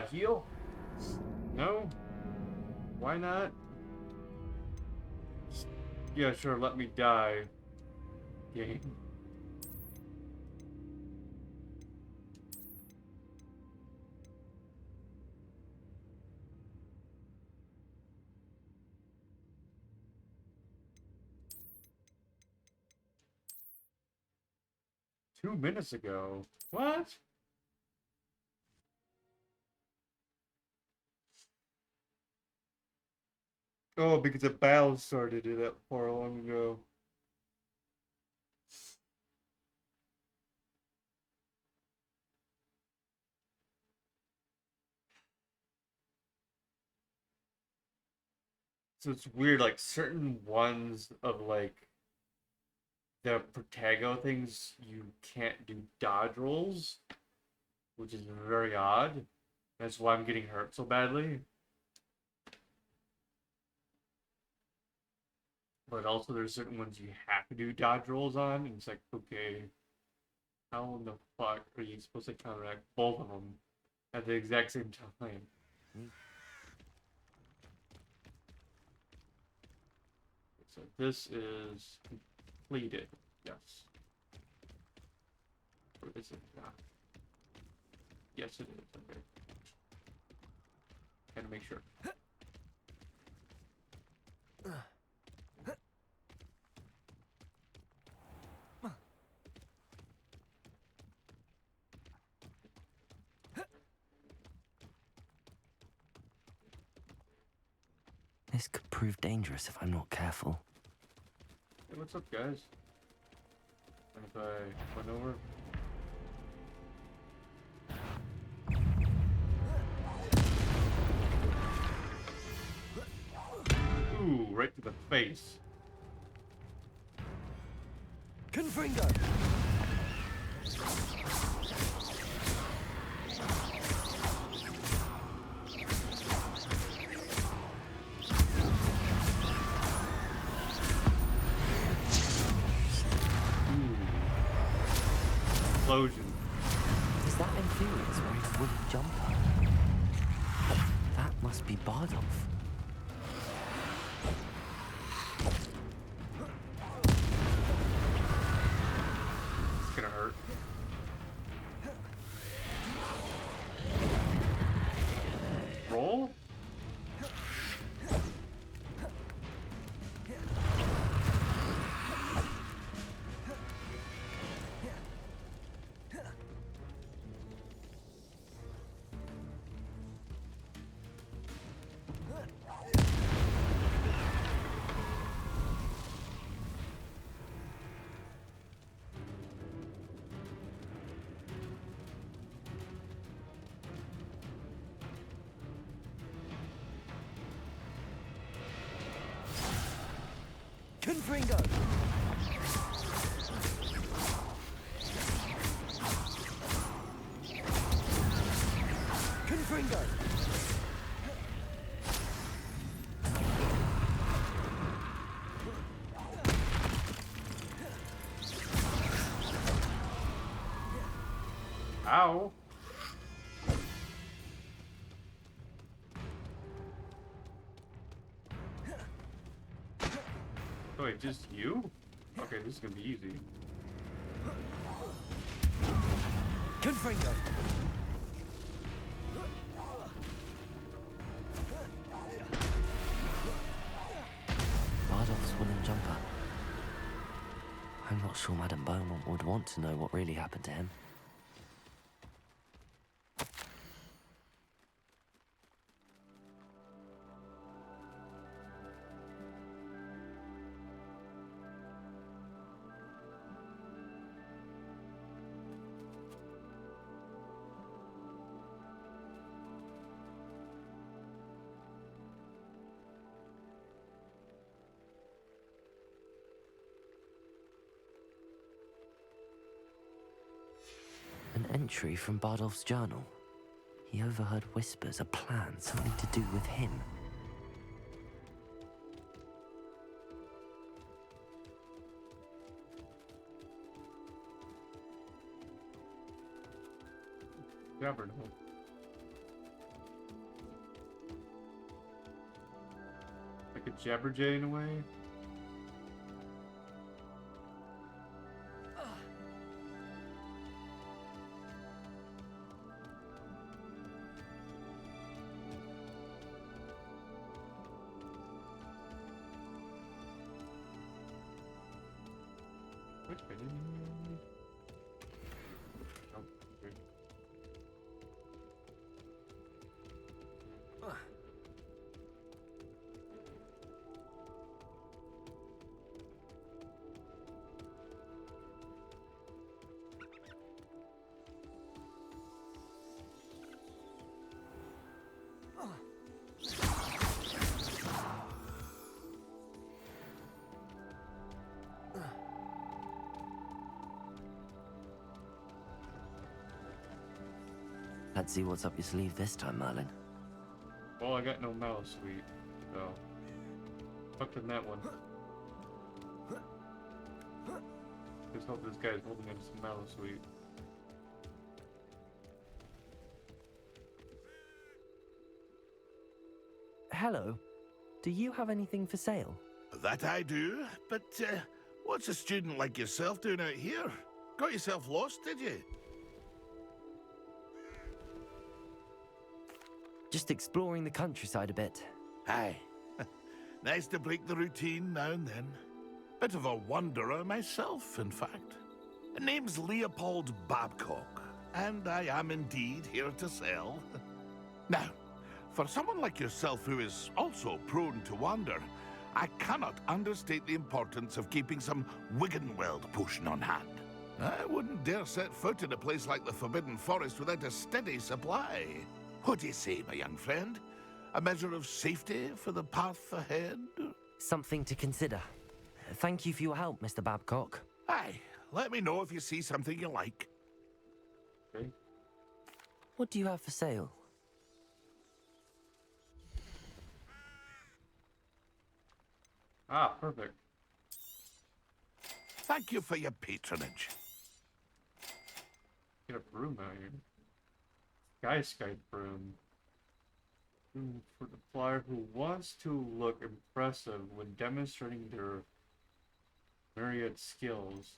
Heal? No? Why not? Yeah, sure, let me die. Game. Two minutes ago. What? Oh, because the battle started that far long ago. So it's weird, like certain ones of like the Protego things, you can't do dodge rolls, which is very odd. That's why I'm getting hurt so badly. But also there's certain ones you have to do dodge rolls on, and it's like, okay, how in the fuck are you supposed to counteract both of them at the exact same time? So this is completed, yes. Or is it not? Yes, it is, okay. Gotta make sure. This could prove dangerous if I'm not careful. Hey, what's up, guys? So I went over. Ooh, right to the face. Confringo. Explosion. Is that Inferior's wearing a wooden jumper? That must be Bardolph. It's gonna hurt. Roll? Confringo. Confringo. Ow. Oh, wait, just you? Okay, this is gonna be easy. Confringo. Bardolph's wooden jumper. I'm not sure Madame Beaumont would want to know what really happened to him. An entry from Bardolph's journal. He overheard whispers, a plan, something to do with him. Never know. Like a Jabberjay in a way. Which way did he go? Oh, okay. Let's see what's up your sleeve this time, Merlin. Well, I got no mouse sweet, so fuck in that one. Just hope this guy's holding him some mouse sweet. Hello. Do you have anything for sale? That I do, but what's a student like yourself doing out here? Got yourself lost, did you? Just exploring the countryside a bit. Aye. Nice to break the routine now and then. Bit of a wanderer myself, in fact. Name's Leopold Babcock, and I am indeed here to sell. Now, for someone like yourself who is also prone to wander, I cannot understate the importance of keeping some Wiggenweld potion on hand. I wouldn't dare set foot in a place like the Forbidden Forest without a steady supply. What do you say, my young friend? A measure of safety for the path ahead? Something to consider. Thank you for your help, Mr. Babcock. Aye, let me know if you see something you like. Okay. What do you have for sale? Ah, perfect. Thank you for your patronage. Get a broom out here. Sky broom. For the flyer who wants to look impressive when demonstrating their myriad skills.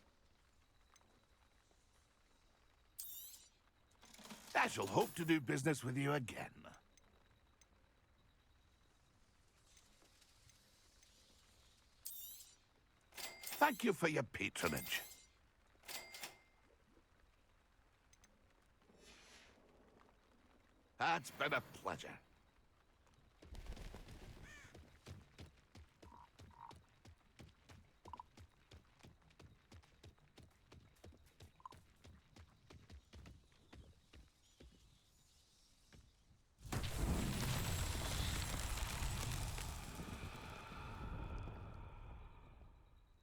I shall hope to do business with you again. Thank you for your patronage. It's been a pleasure.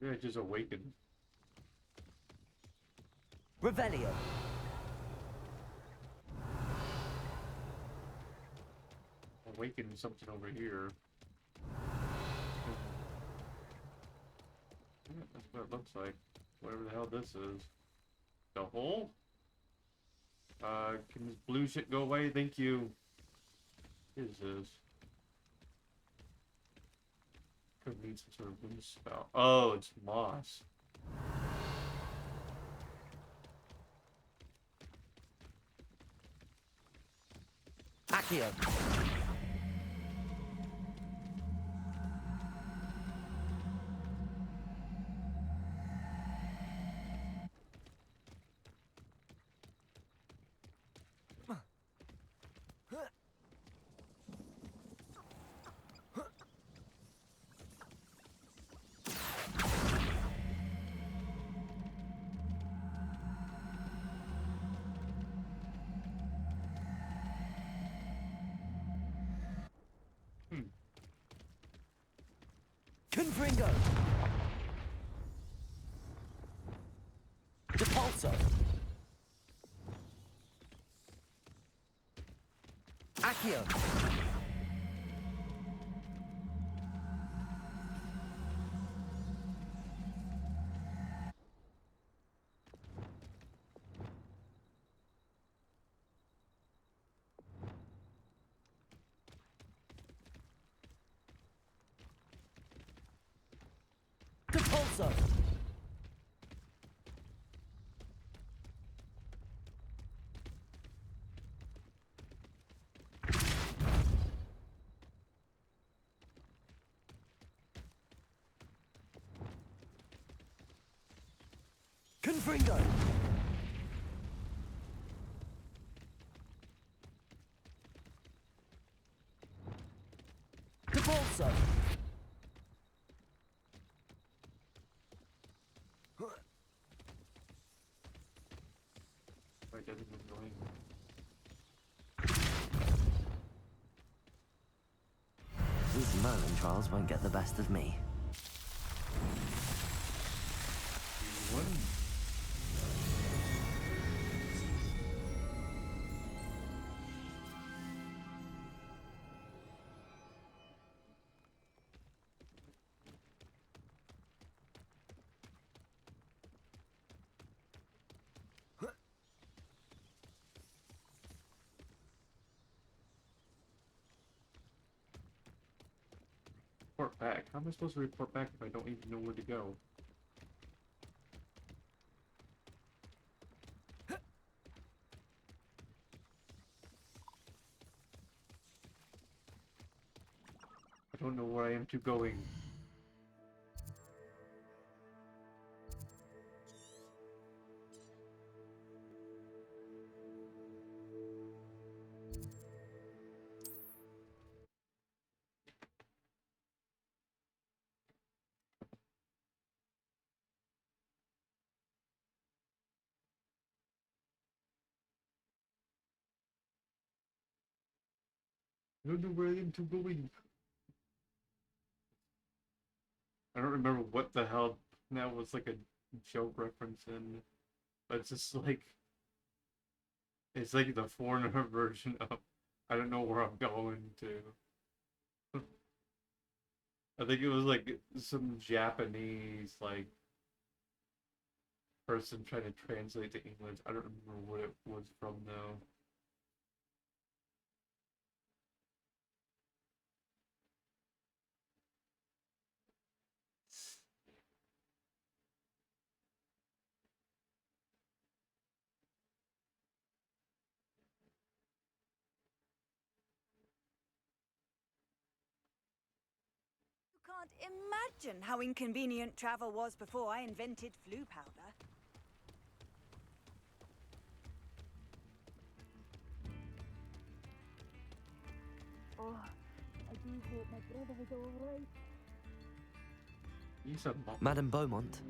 Yeah, it just awakened. Revelio. Awakened something over here. Yeah, that's what it looks like. Whatever the hell this is. The hole? Can this blue shit go away? Thank you. What is this? Could need some sort of wind spout. Oh, it's moss. Accio. Confringo. Depulso. Accio. Depulso. Confringo. Depulso. Wait, that isn't going. These Merlin trials won't get the best of me. What? Report back. How am I supposed to report back if I don't even know where to go? I don't know where I am to going. I don't know where I am to going. I don't remember what the hell that was like a joke reference in, but it's just like it's like the foreigner version of I don't know where I'm going to. I think it was like some Japanese like person trying to translate to English. I don't remember what it was from though. You can't imagine how inconvenient travel was before I invented flu powder. Oh, I do hope my brother is all right. Madame Beaumont,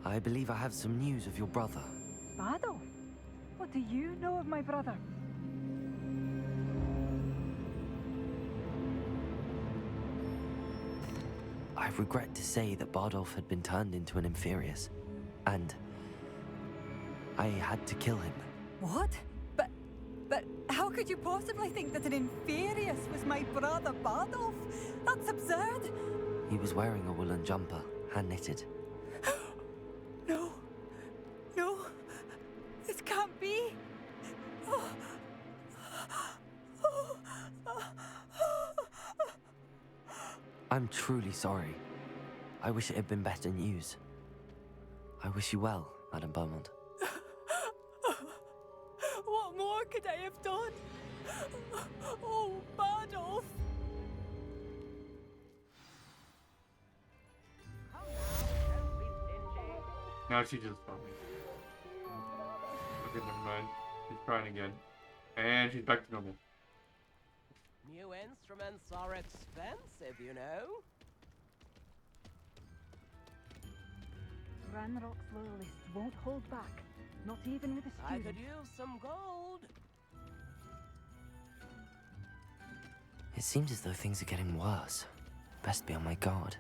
I believe I have some news of your brother. Adolf, what do you know of my brother? I regret to say that Bardolph had been turned into an Inferius, and I had to kill him. What? But how could you possibly think that an Inferius was my brother Bardolph? That's absurd. He was wearing a woolen jumper, hand-knitted. No. No. This can't be. Oh. I'm truly sorry. I wish it had been better news. I wish you well, Madame Beaumont. What more could I have done? Oh, Bardolph. Now she just found me. Okay, never mind. She's crying again. And she's back to normal. New instruments are expensive, you know. Ranrock's loyalists won't hold back, not even with a I student. could use some gold. It seems as though things are getting worse. Best be on my guard.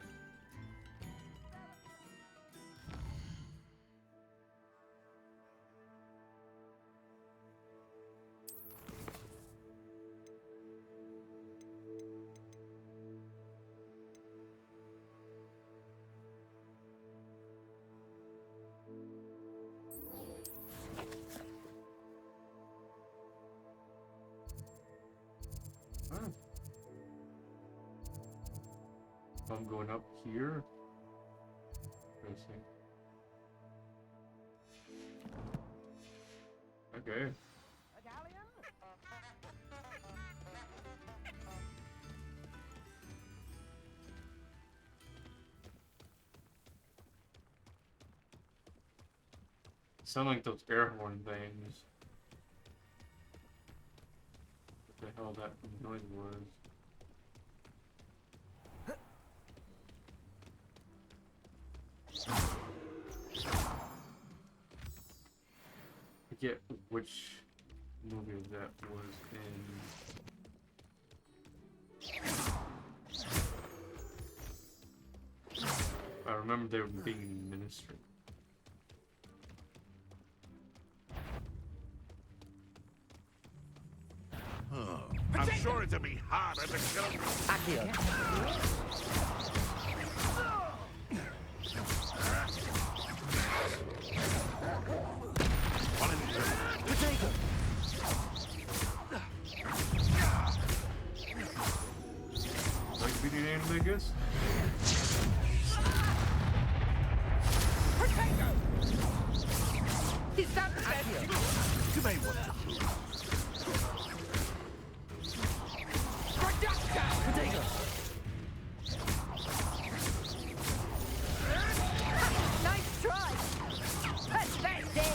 I'm going up here. Interesting. Okay. Sound like those air horn things. What the hell that noise was. I forget which movie that was in. I remember they were being in Ministry. I'm sure it'll be harder to kill him. Accio. Potato. Like video game, I guess? Is that the best? You may want to. Potato. Nice try. Pathetic.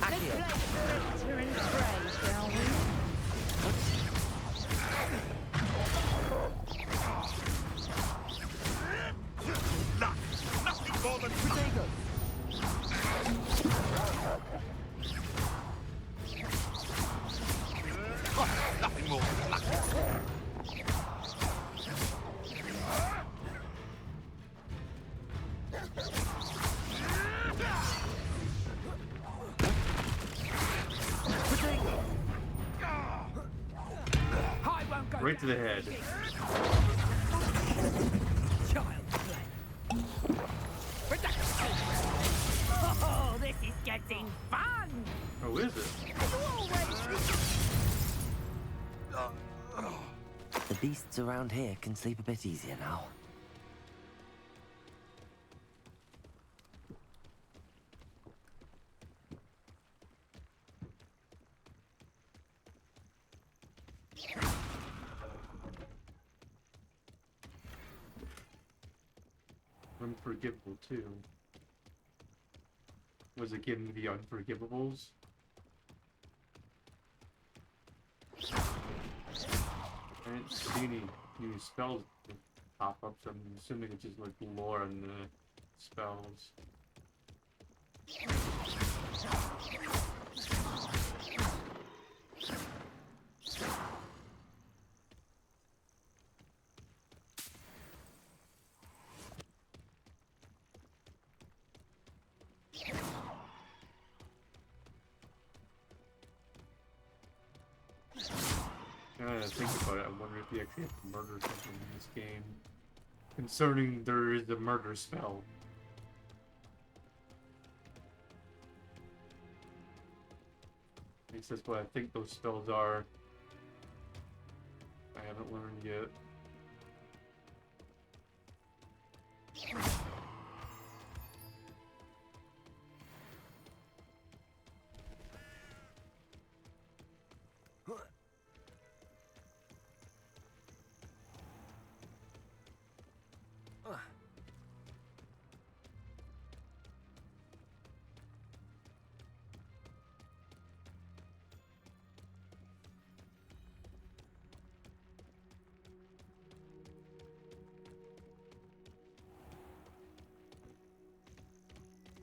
Accio. Let's play Victor and Prey, shall we? Nothing more than Potato. nothing more than luck. Right to the head. Oh, this is getting fun! Oh, is it? The beasts around here can sleep a bit easier now. Unforgivable too. Was it giving me the unforgivables? I didn't see any new spells pop up, so I'm assuming it's just like lore and the spells. Now that I think about it, I wonder if you actually have to murder something in this game. Concerning there is a murder spell. At least that's what I think those spells are. I haven't learned yet.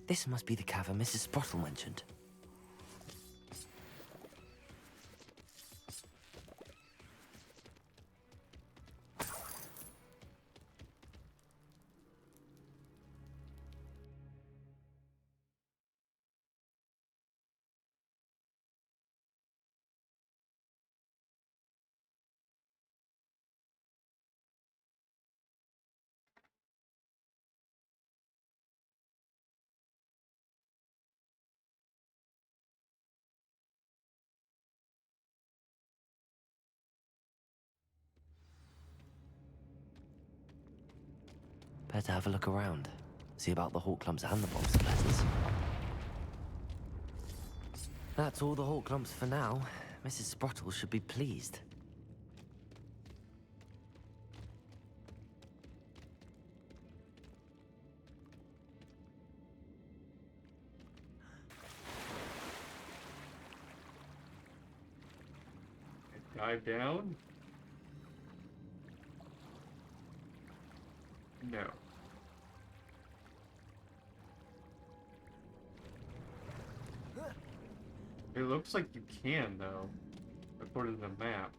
This must be the cavern Mrs. Sprottle mentioned. Better have a look around. See about the hawk clumps and the box of letters. That's all the hawk clumps for now. Mrs. Sprottle should be pleased. Dive down? No. It looks like you can, though, according to the map.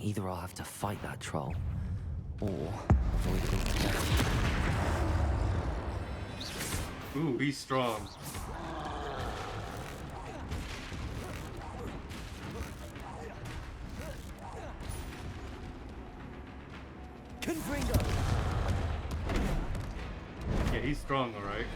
Either I'll have to fight that troll, or avoid it altogether. Ooh, he's strong. Confringo! Yeah, he's strong, alright.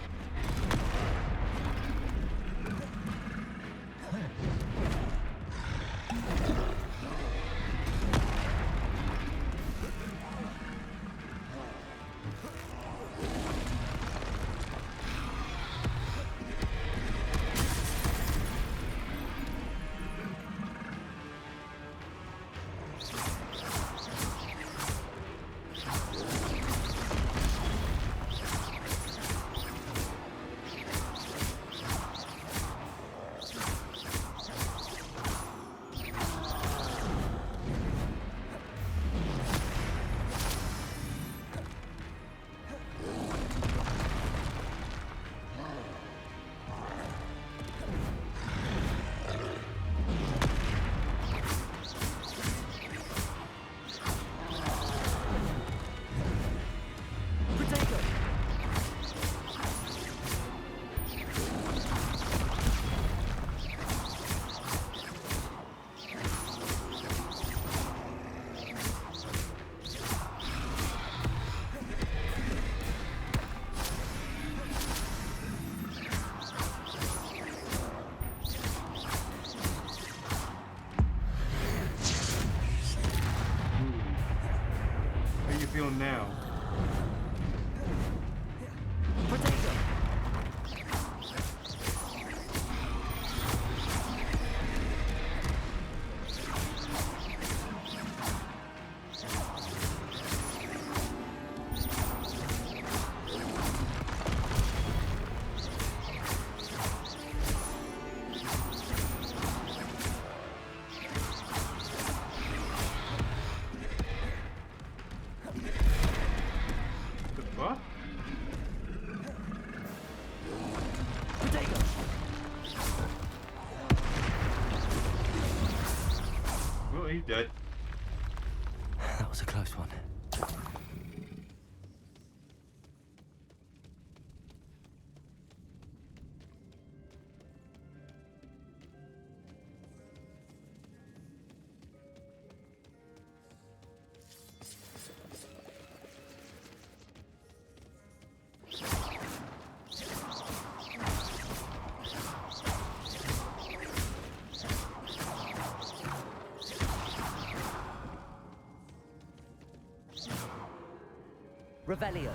dead. That was a close one. Revelio.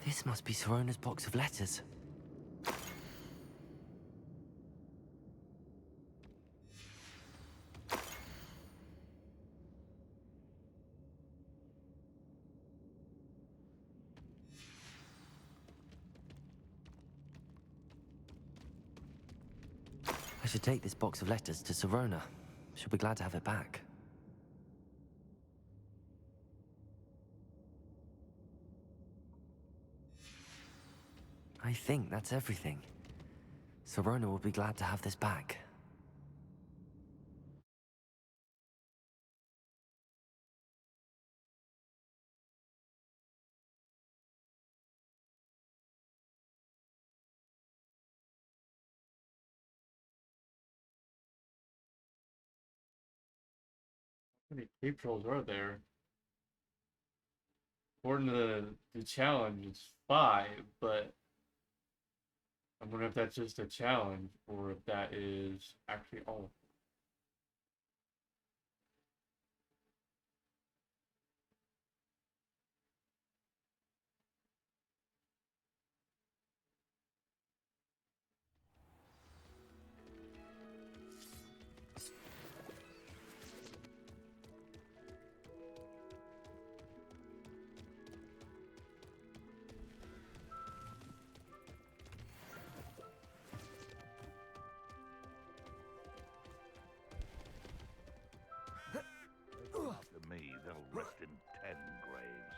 This must be Sirona's box of letters. I should take this box of letters to Sirona. She'll be glad to have it back. I think that's everything. Sirona will be glad to have this back. How many cave trolls are there? According to the challenge, it's 5, but I wonder if that's just a challenge or if that is actually all. After me, they'll rest in 10 graves.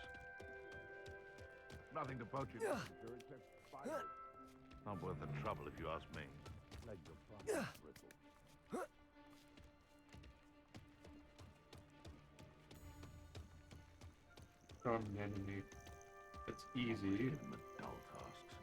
Nothing to poach in nature except spiders. Not worth the trouble if you ask me. Legs are far brittle. From an enemy. It's easy. Dull tasks.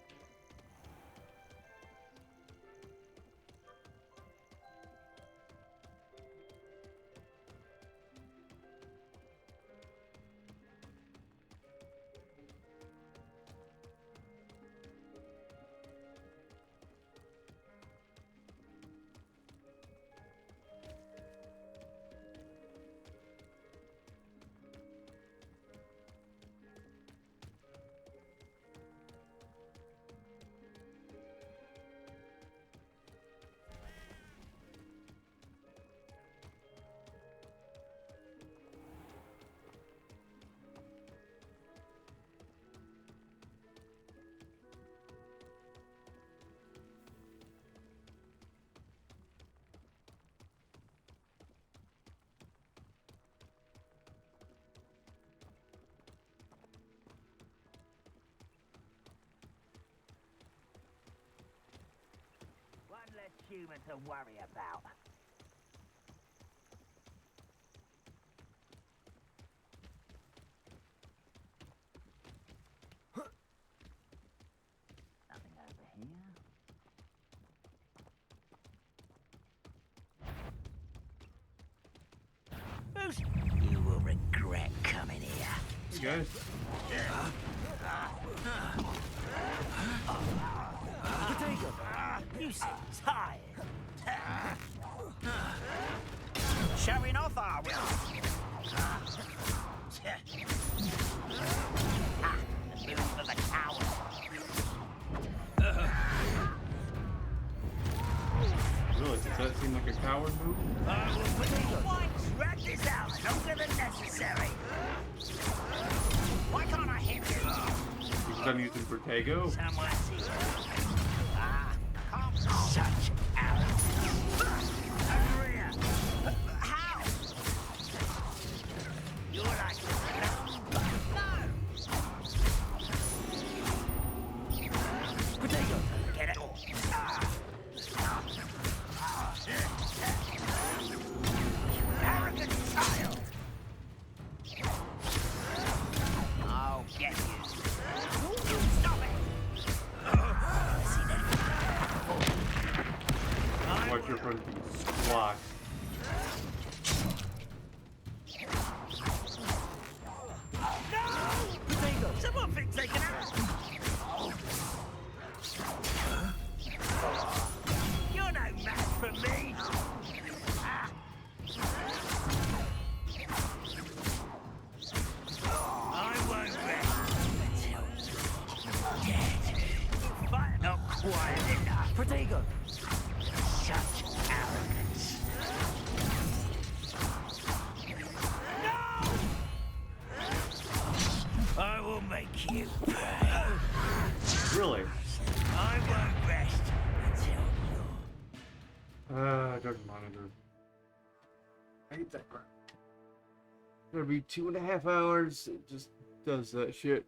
human to worry about. Nothing over here. You will regret coming here. Hey guys. Potato, you seem tired. Showing off, are we? The move of a coward. Really, does that seem like a coward move? Drag this out longer than necessary. Why can't I hit you? Because I'm using Protego? Someone see such arrogance. Maria. How? You're like no. Potato. Get it. Arrogant child. I'll get you. Stop it. Watch your front feet squawk. No! Potato! Someone been taken out! You're no match for me! I won't rest until you're dead. But not quite enough. Potato! Such arrogance. No! I will make you pay. Really? I won't rest until Drug monitor. I hate that crap. Every 2.5 hours, it just does that shit.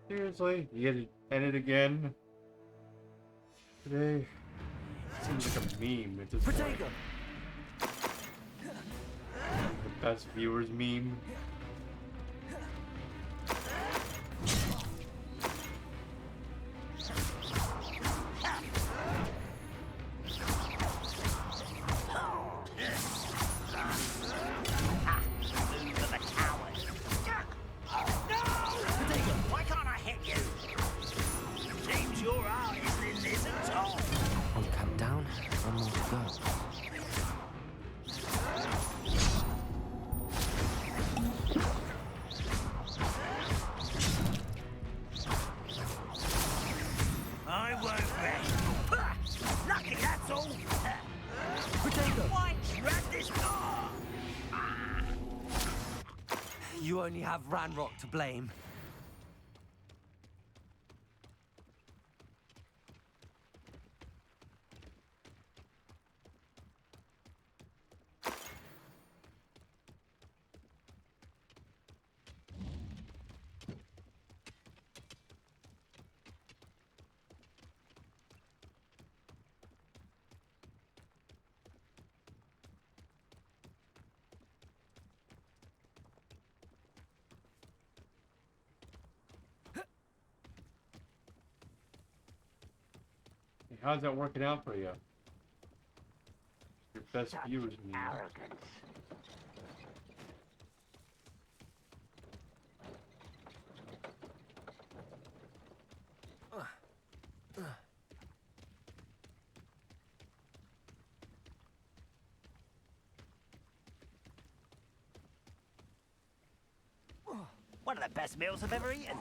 Seriously? You get to edit again? Today? Seems like a meme at this point. The best viewers meme. You only have Ranrock to blame. How's that working out for you? Your best viewers meme. arrogance. One of the best meals I've ever eaten.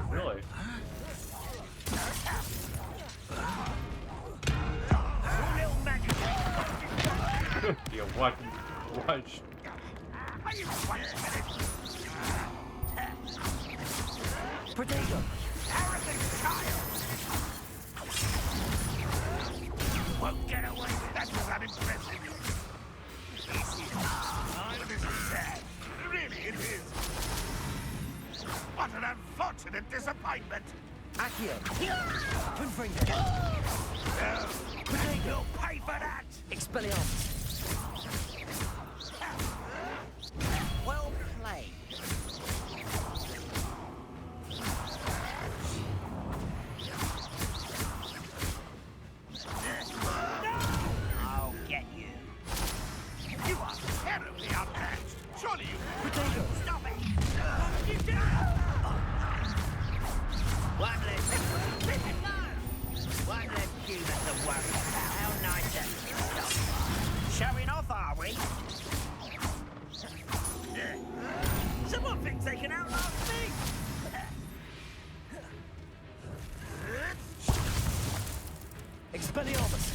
Really? Yeah, watch. Potato! Arrogant child! Won't get away with that because I'm impressive. This is sad. Really, it is. What an unfortunate disappointment. Accio! Twin finger! Potato! You'll pay for that! Expelliarmus! Well played. I'll get you. You are terribly outmatched. Surely you... Potato! Stop it! One less... One less human to worry about. How nice that stop. Showing off, are we? Someone thinks they can outlast me! Expelliarmus!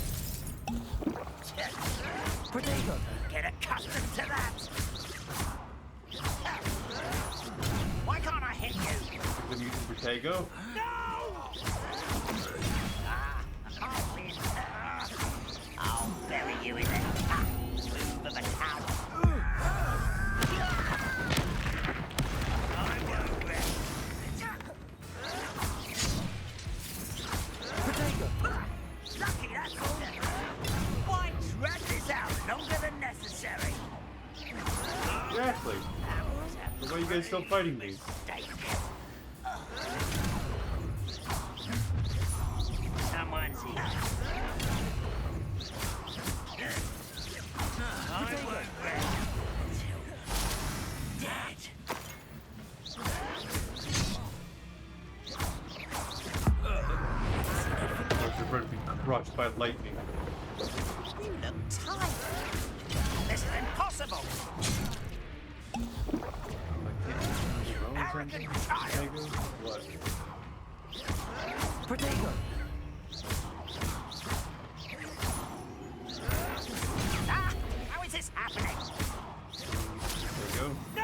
Potato! Get accustomed to that! Why can't I hit you? The mutant Protego? No! I'll win. I'll bury you in that move of a tower. I won't rest. Potato! Lucky that's all. Why drag this out longer than necessary? Exactly. So why are you guys still fighting me? Someone's here. I won't rest until dead. You're going to be crushed by lightning. You look tired. This is impossible. Arrogant child. What? Potato! Ah! How is this happening? There you go. No!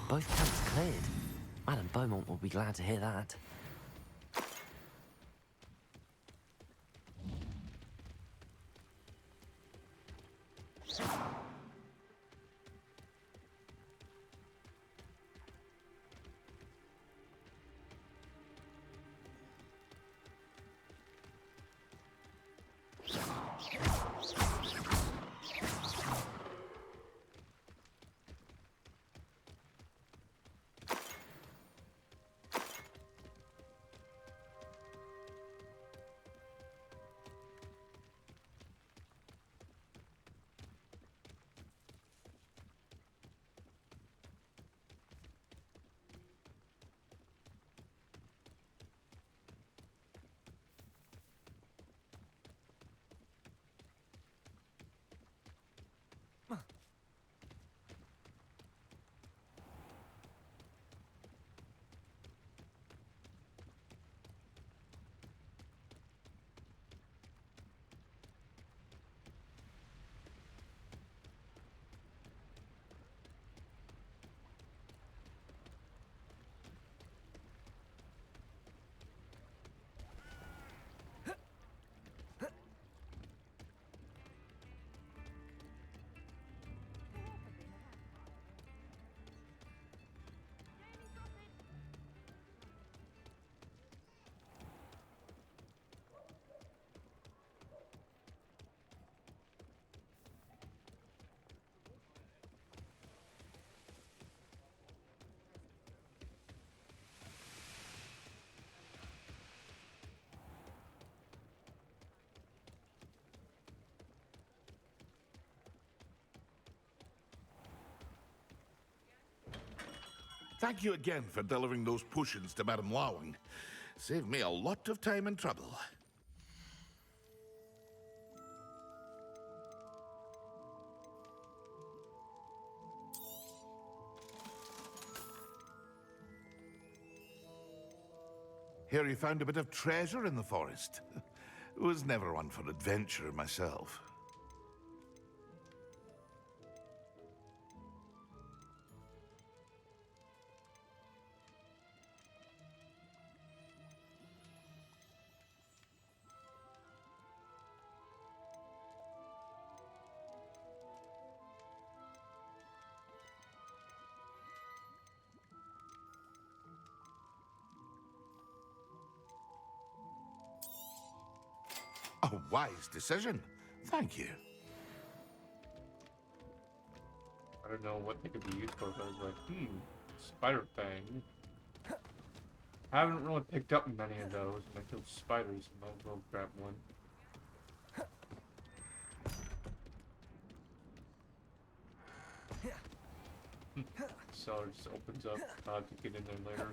Both camps cleared. Madame Beaumont will be glad to hear that. Thank you again for delivering those potions to Madame Lawing. Saved me a lot of time and trouble. Hear you found a bit of treasure in the forest. Was never one for adventure myself. A wise decision. Thank you. I don't know what they could be used for, but I was like, spider fang. I haven't really picked up many of those, and I killed spiders, and might as well grab one. Cellar just opens up, I'll have to get in there later.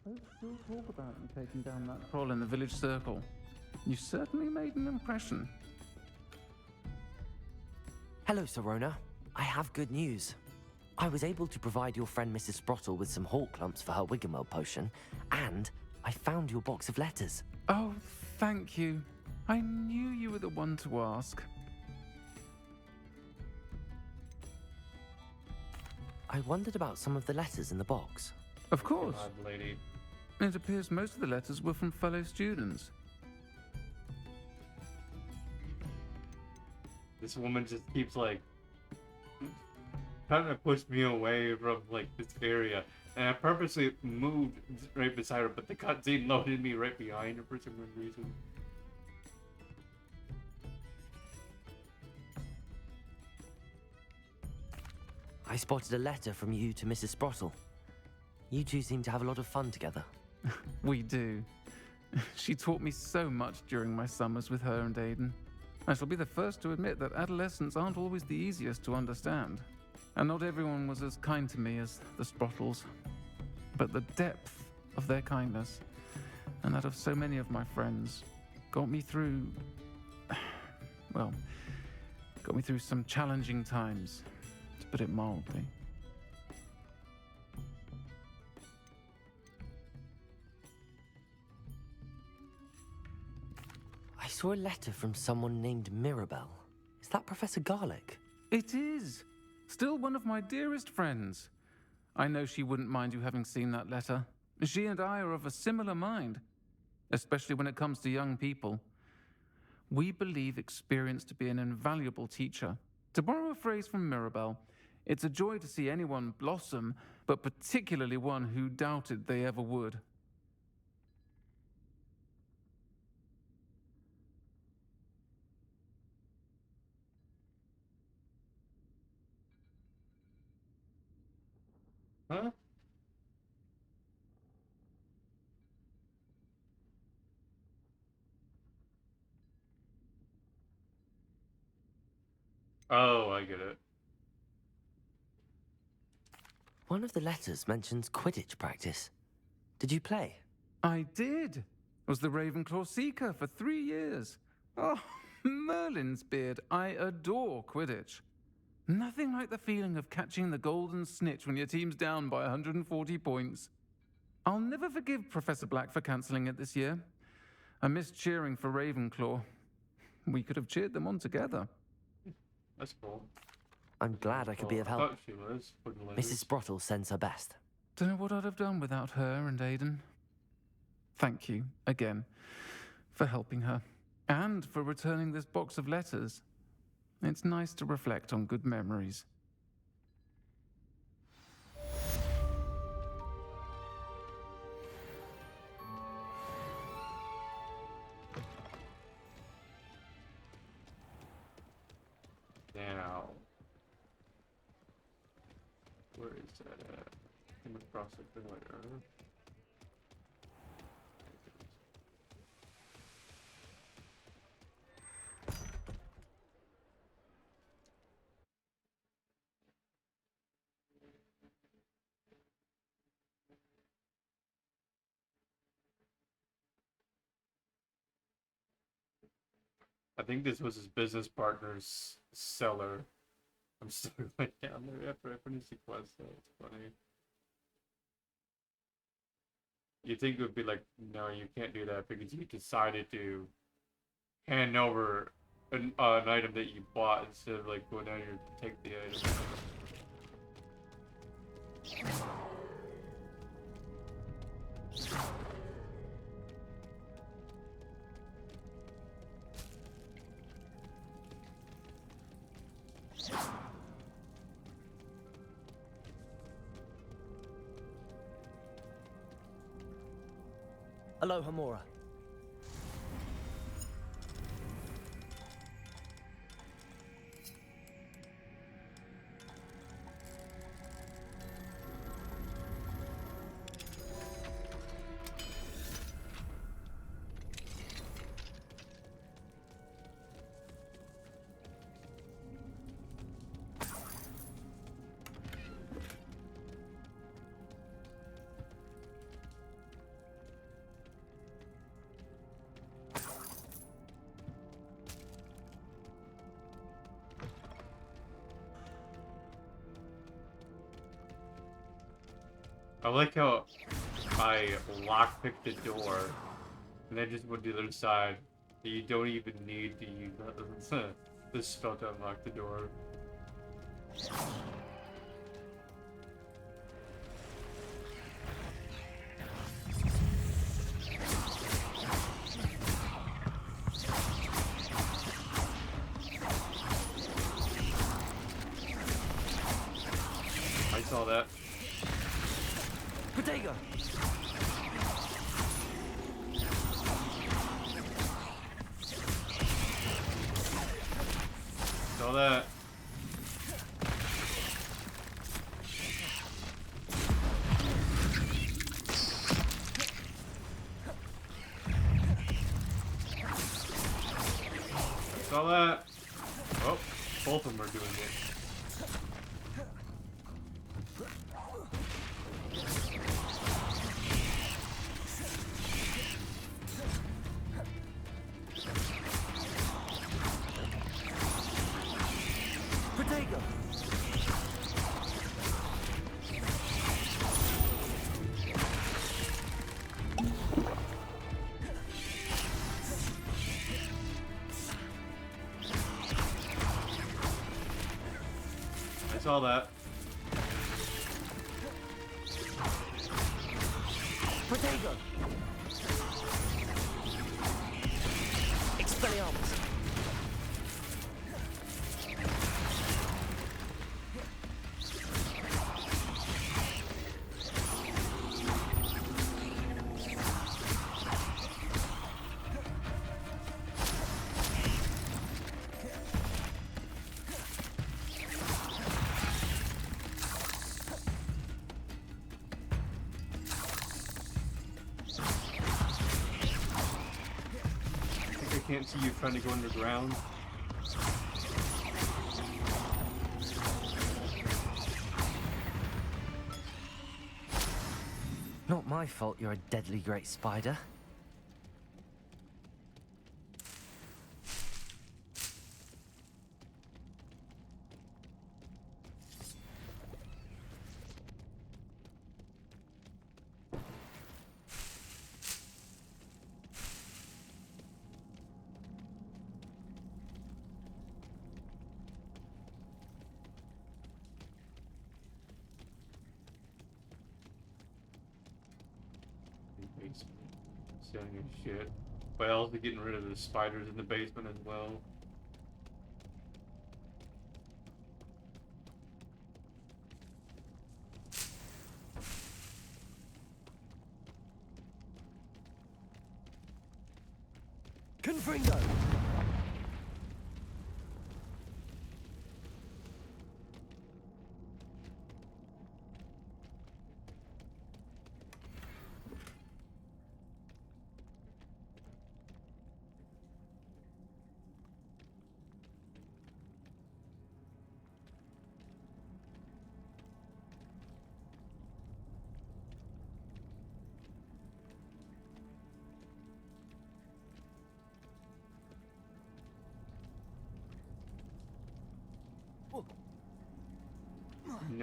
Folks still talk about you taking down that troll in the village circle. You certainly made an impression. Hello, Serona. I have good news. I was able to provide your friend Mrs. Sprottle with some hawk clumps for her Wiggamel potion, and I found your box of letters. Oh, thank you. I knew you were the one to ask. I wondered about some of the letters in the box. Of course. God, lady. It appears most of the letters were from fellow students. This woman just keeps like trying to push me away from like this area, and I purposely moved right beside her, but the cutscene loaded me right behind her for some weird reason. I spotted a letter from you to Mrs. Sprottle. You two seem to have a lot of fun together. We do. She taught me so much during my summers with her and Aiden. I shall be the first to admit that adolescents aren't always the easiest to understand. And not everyone was as kind to me as the Sprottles. But the depth of their kindness, and that of so many of my friends, got me through... well, got me through some challenging times, to put it mildly. I saw a letter from someone named Mirabelle. Is that Professor Garlic? It is. Still one of my dearest friends. I know she wouldn't mind you having seen that letter. She and I are of a similar mind, especially when it comes to young people. We believe experience to be an invaluable teacher. To borrow a phrase from Mirabelle, it's a joy to see anyone blossom, but particularly one who doubted they ever would. Huh? Oh, I get it. One of the letters mentions Quidditch practice. Did you play? I did. Was the Ravenclaw Seeker for 3 years. Oh, Merlin's beard. I adore Quidditch. Nothing like the feeling of catching the golden snitch when your team's down by 140 points. I'll never forgive Professor Black for cancelling it this year. I missed cheering for Ravenclaw. We could have cheered them on together. That's cool. I'm glad I could be of I help. thought she was. Mrs. Sprottle sends her best. Don't know what I'd have done without her and Aiden. Thank you, again, for helping her, and for returning this box of letters. It's nice to reflect on good memories. Now, where is that at? Came across it earlier. I think this was his business partner's cellar. I'm still going down there after I finish the quest, though. It's funny. You think it would be like, no, you can't do that because you decided to hand over an item that you bought instead of like going down here to take the item. Aloha, Mora. I like how I lockpick the door and then just went to the other side. You don't even need to use the spell to unlock the door. I saw that. Protego! Saw that. Saw that. Oh, both of them are doing it. Protego! I saw that. Protego! Expelliarmus! I can't see you trying to go underground. Not my fault you're a deadly great spider. Selling his shit. But also getting rid of the spiders in the basement as well. Confringo!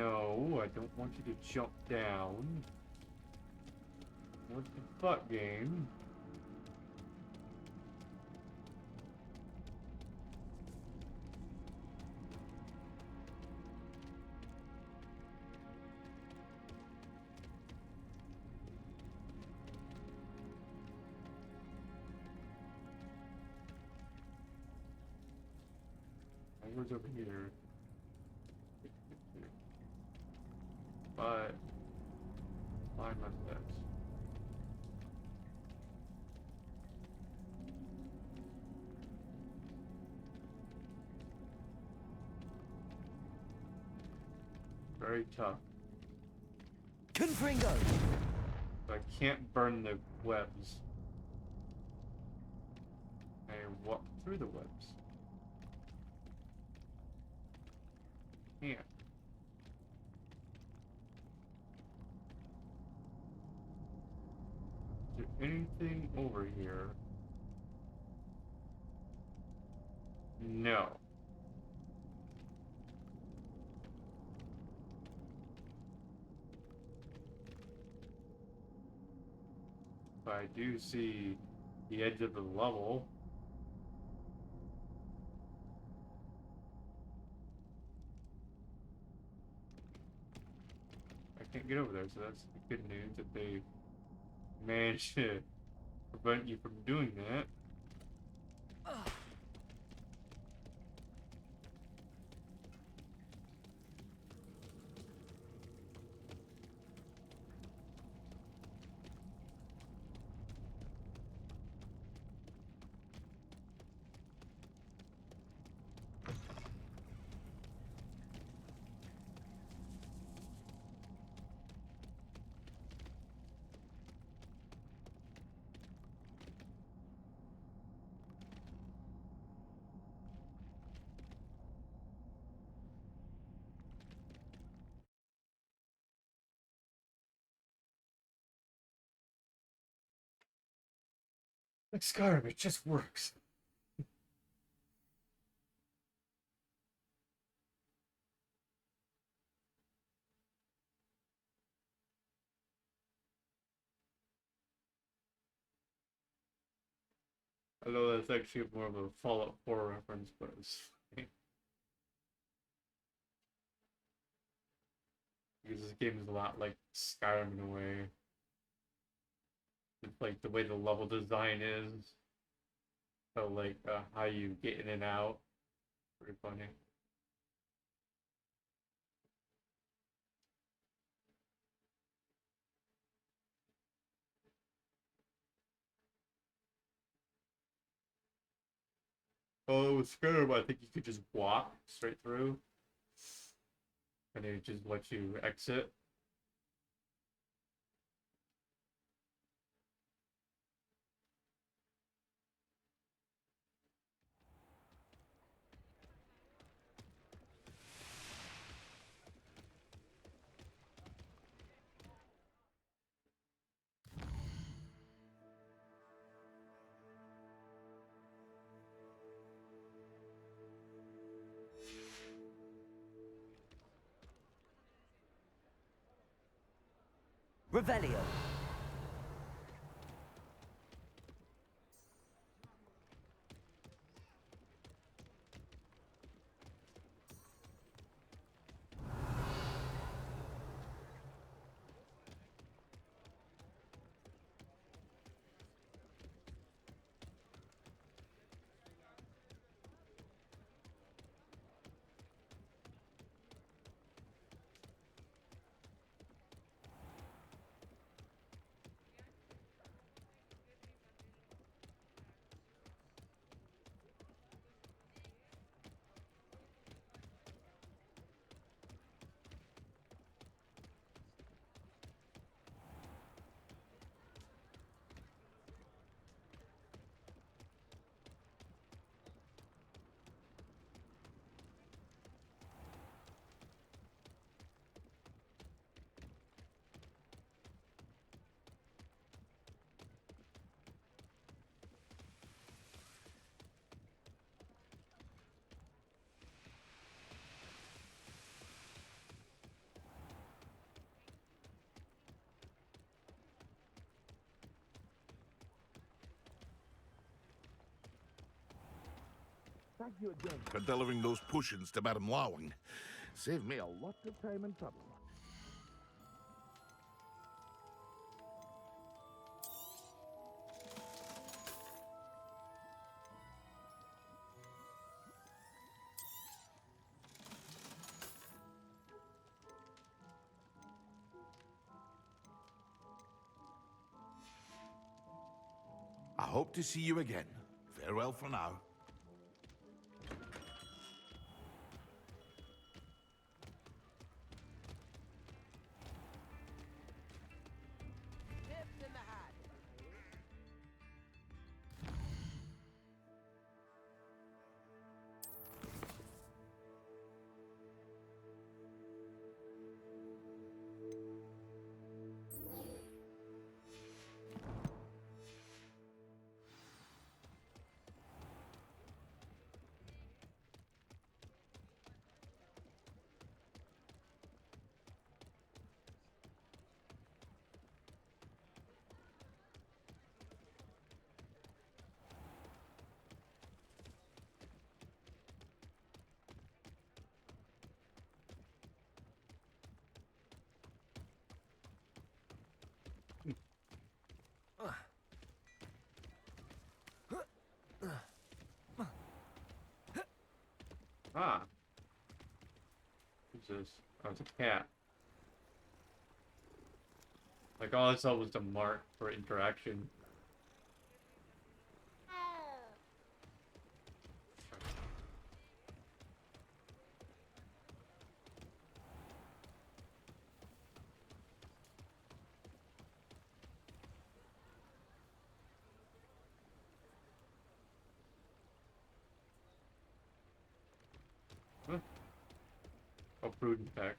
No, I don't want you to jump down. What the fuck, game? Where's over here? But find my steps. Very tough. Confringo! I can't burn the webs. I walk through the webs. Can't. Is there anything over here? No. But I do see the edge of the level. I can't get over there, so that's the good news that they managed to prevent you from doing that. Like Skyrim, it just works. I know that's actually more of a Fallout 4 reference, but it's funny. Because this game is a lot like Skyrim in a way. It's like the way the level design is. So like how you get in and out. Pretty funny. Oh, with Skyrim, I think you could just walk straight through. And it just lets you exit. Revelio. Thank you again for delivering those potions to Madame Lawing. Saved me a lot of time and trouble. I hope to see you again. Farewell for now. Nipped in the hat. Ah. Who's this? Oh, it's a cat. Like, all I saw was the mark for interaction. Huh. Oh, prudent pack.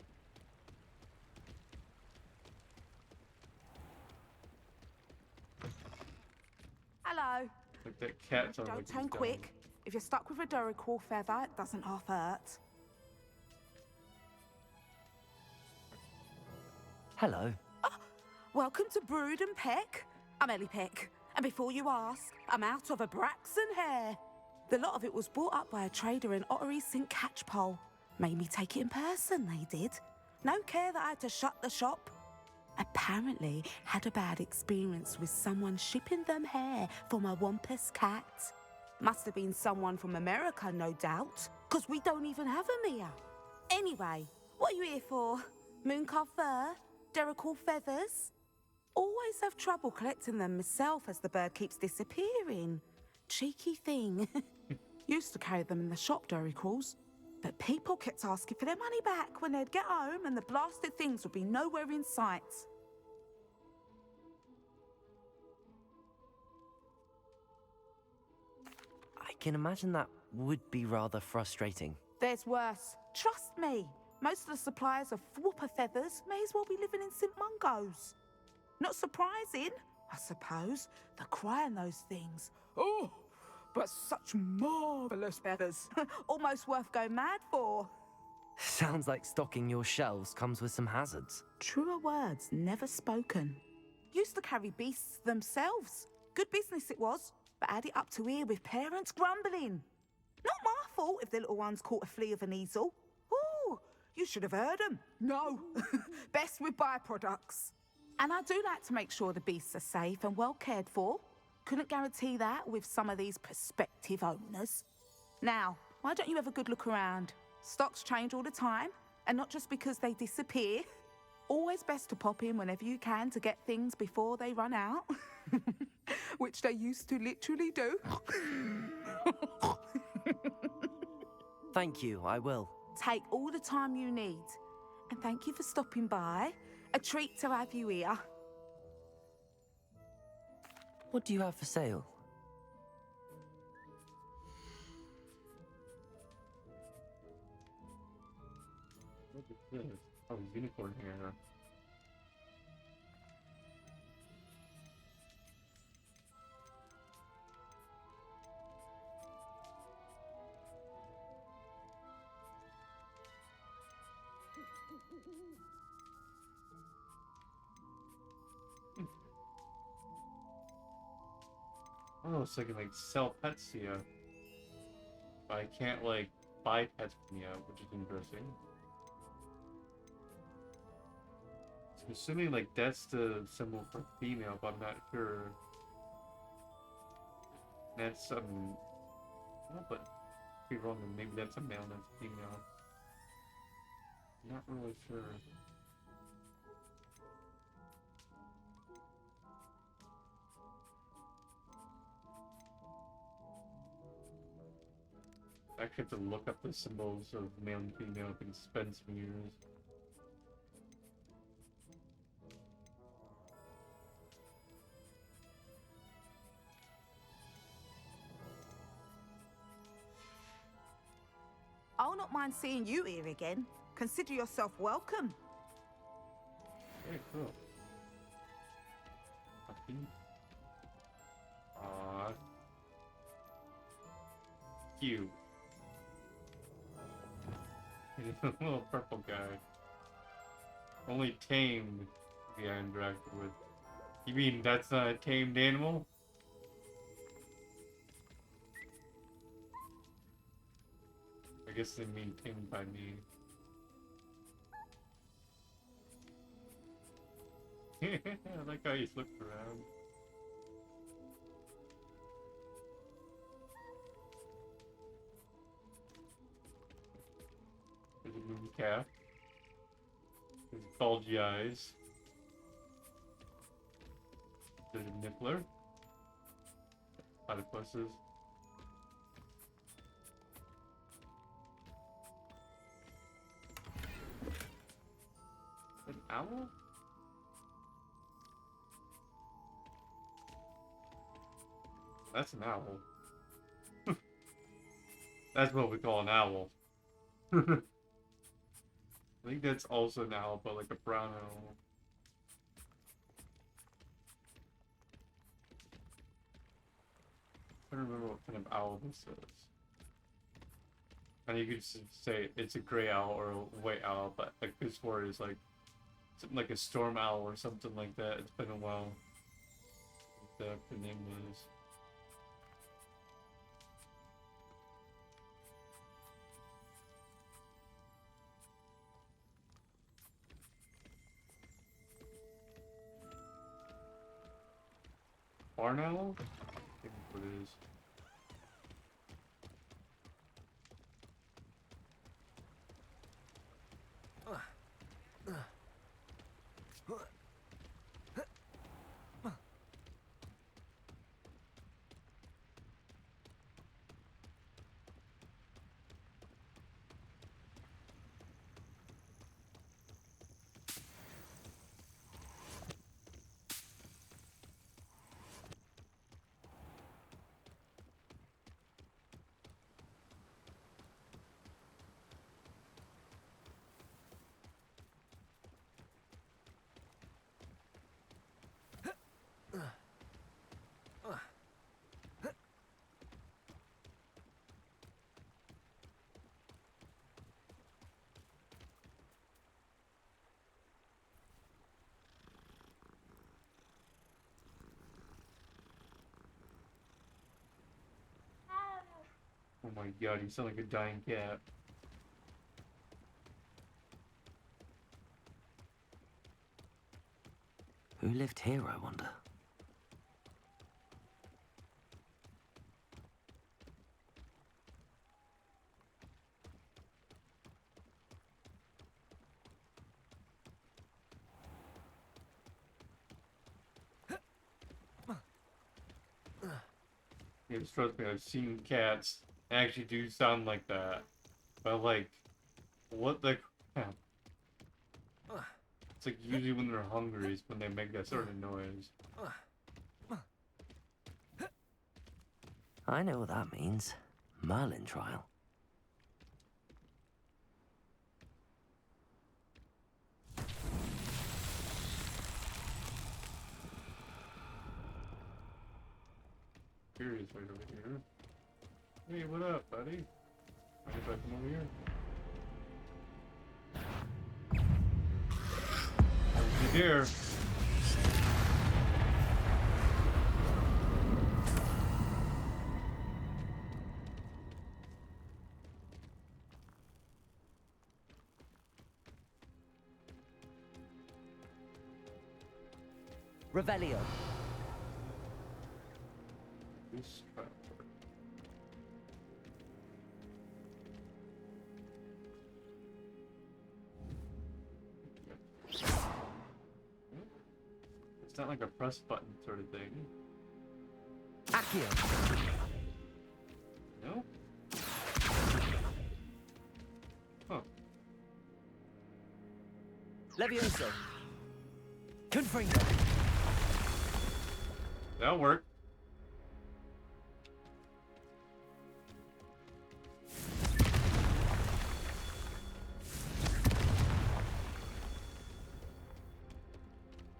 Hello. Like that cat sounds like Don't he's turn down. quick. If you're stuck with a Duracell feather, it doesn't half hurt. Hello. Welcome to Brood and Peck. I'm Ellie Peck. And before you ask, I'm out of a Braxton hair. The lot of it was bought up by a trader in Ottery St. Catchpole. Made me take it in person, they did. No care that I had to shut the shop. Apparently had a bad experience with someone shipping them hair for my Wampus cat. Must have been someone from America, no doubt, because we don't even have them here. Anyway, what are you here for? Mooncarved fur? Duracell feathers? Always have trouble collecting them myself as the bird keeps disappearing. Cheeky thing. Used to carry them in the shop, Duracalls. But people kept asking for their money back when they'd get home and the blasted things would be nowhere in sight. I can imagine that would be rather frustrating. There's worse. Trust me. Most of the suppliers of whooper feathers may as well be living in St. Mungo's. Not surprising, I suppose, the cry in those things. Oh, but such marvellous feathers. Almost worth going mad for. Sounds like stocking your shelves comes with some hazards. Truer words never spoken. Used to carry beasts themselves. Good business it was, but had it up to here with parents grumbling. Not my fault if the little ones caught a flea of an easel. Ooh, you should have heard them. No, best with byproducts. And I do like to make sure the beasts are safe and well cared for. Couldn't guarantee that with some of these prospective owners. Now, why don't you have a good look around? Stocks change all the time, and not just because they disappear. Always best to pop in whenever you can to get things before they run out. Which they used to literally do. Thank you, I will. Take all the time you need. And thank you for stopping by. A treat to have you here. What do you have for sale? What is this? Oh, unicorn hair. Oh, so I can like sell pets here. But I can't like buy pets from you, which is interesting. So assuming like that's the symbol for female, but I'm not sure. That's well, but be wrong, then maybe that's a male, that's a female. Not really sure. I actually have to look up the symbols of male and female. I can spend some years. I'll not mind seeing you here again. Consider yourself welcome. Very cool. Puppy. Aww. Cute. He's a little purple guy. Only tamed the I interacted with. You mean that's not a tamed animal? I guess they mean tamed by me. I like how he's looked around. There's a moon calf. There's bulgy eyes. There's a nippler. Platypuses. An owl? That's an owl. That's what we call an owl. I think that's also an owl, but like a brown owl. I don't remember what kind of owl this is. And you could say it's a gray owl or a white owl, but like this word is like something like a storm owl or something like that. It's been a while. The name was. Barn owl? I think that's what it is. Oh my god, you sound like a dying cat. Who lived here, I wonder? Yeah, trust me, I've seen cats actually do sound like that. But like, what the crap? It's like usually when they're hungry is when they make that sort of noise. I know what that means. Merlin trial. Curious right over here. Hey, what up, buddy? Mind if I come over here? Over here. Revelio. It's not like a press button sort of thing. Accio. No? Huh. Levioso. Confringo. That'll work.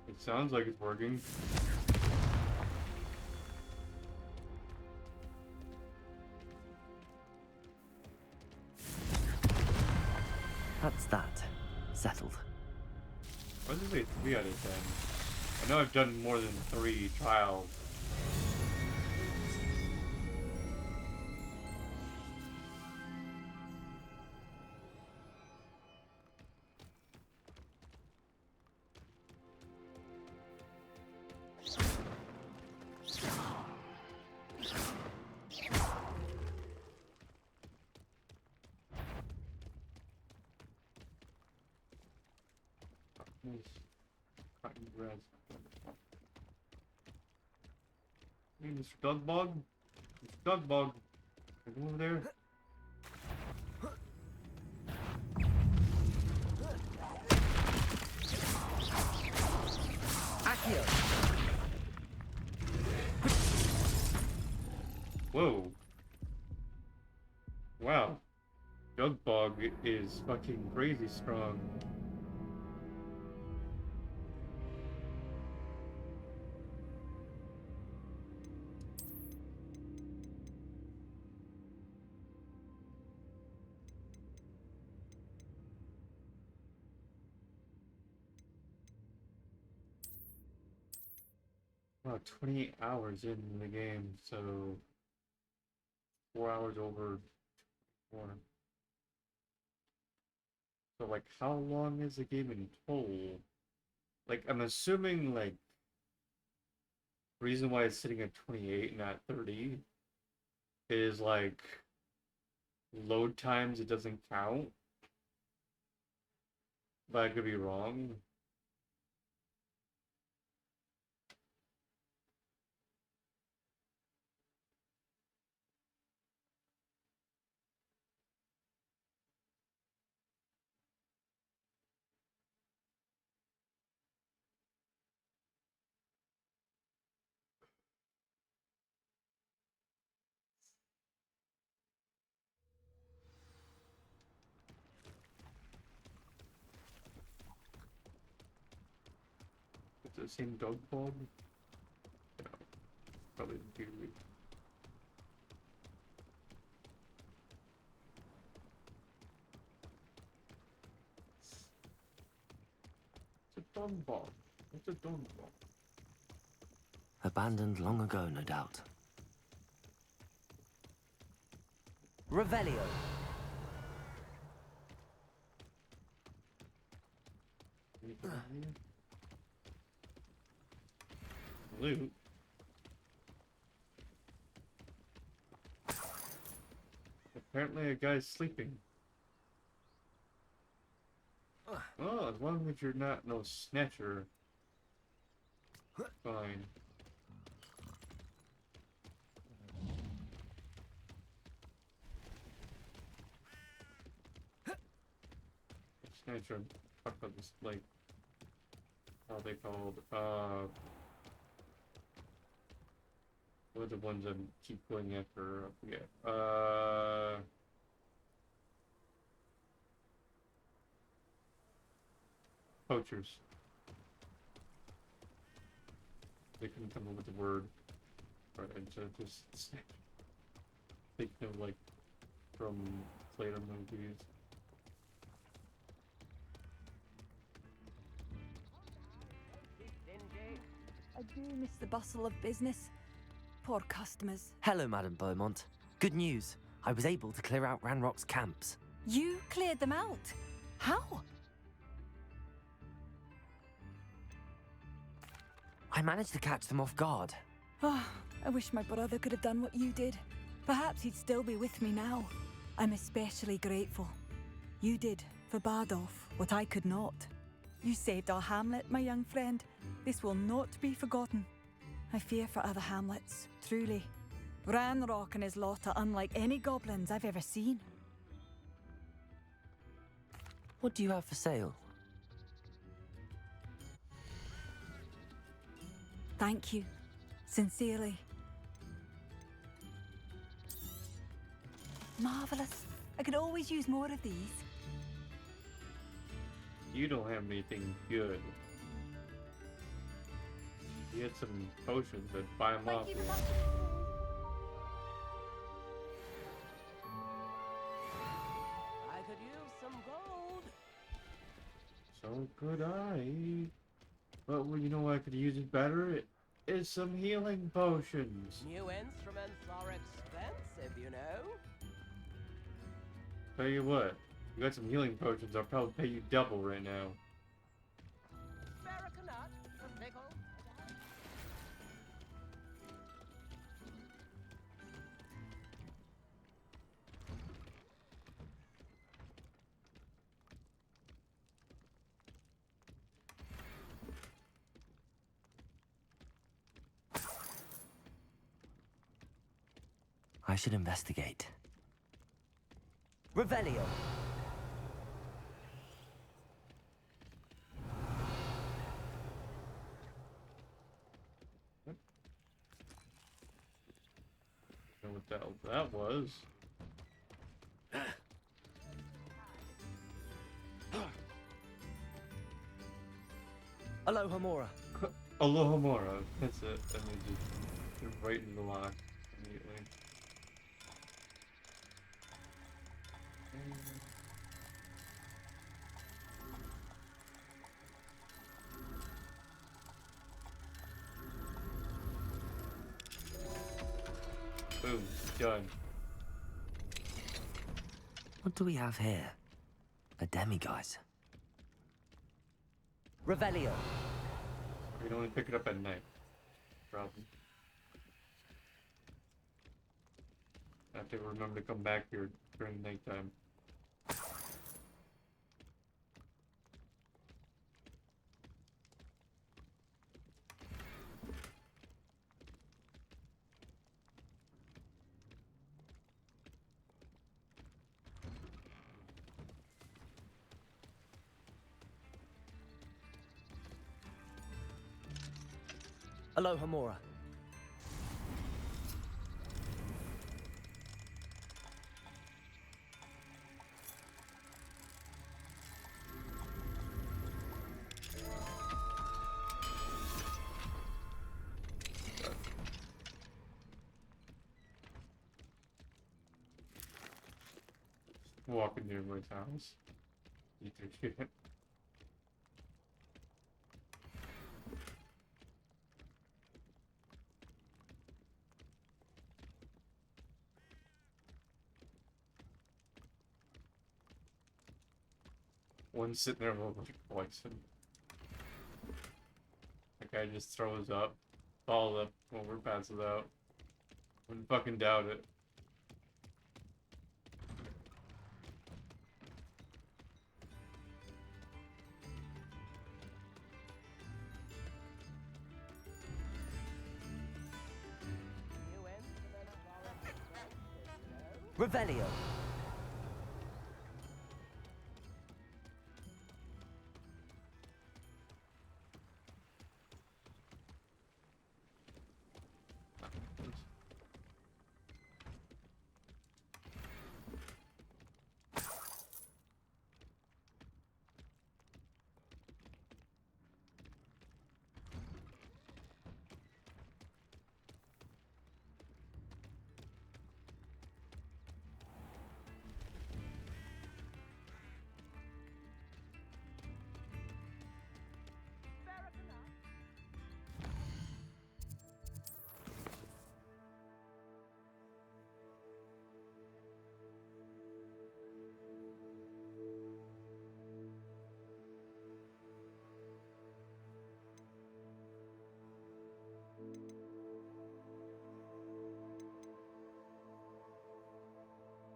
It sounds like it's working. That's that. Settled. I was gonna say 3 out of 10. I know I've done more than 3 trials. Cotton grass. Hey, Mr. Dugbog? Mr. Dugbog. Can you go over there? Accio. Whoa. Wow. Dugbog is fucking crazy strong. Wow, 28 hours in the game, so 4 hours over 4. So like how long is the game in total? Like I'm assuming like the reason why it's sitting at 28 not 30 is like load times it doesn't count. But I could be wrong. It's the same dog bog? No, probably the dude. It's a dog bog. It's a dog bog. Abandoned long ago, no doubt. Revelio. Loot. Apparently a guy's sleeping. Oh, as long as you're not no snatcher. Fine. Snatcher, talk about this, like, how they called, what are the ones I keep going after? I forget. Poachers. They couldn't come up with the word. Right, and so just think of like from later movies. I do miss the bustle of business. Poor customers. Hello, Madame Beaumont. Good news. I was able to clear out Ranrock's camps. You cleared them out? How? I managed to catch them off guard. Oh, I wish my brother could have done what you did. Perhaps he'd still be with me now. I'm especially grateful. You did, for Bardolph, what I could not. You saved our hamlet, my young friend. This will not be forgotten. I fear for other hamlets, truly. Ranrock and his lot are unlike any goblins I've ever seen. What do you have for sale? Thank you. Sincerely. Marvellous. I could always use more of these. You don't have anything good. You had some potions that buy them off. I could use some gold. So could I. But well, you know what I could use it better? It is some healing potions. New instruments are expensive, you know. Tell you what, you got some healing potions, I'll probably pay you double right now. Spare a nut, a pickle. I should investigate. Revelio! I don't know what the hell that was. Aloha Mora. Aloha Mora. That's it. And then just right in the lock immediately. Boom. Done. What do we have here? A demiguise. Revelio. You can only pick it up at night. Problem. I have to remember to come back here during nighttime. Aloha Mora. Walking near my house. Eat their shit. One's sitting there like poison. That guy just throws up, falls up over, passes out. Wouldn't fucking doubt it. Revelio.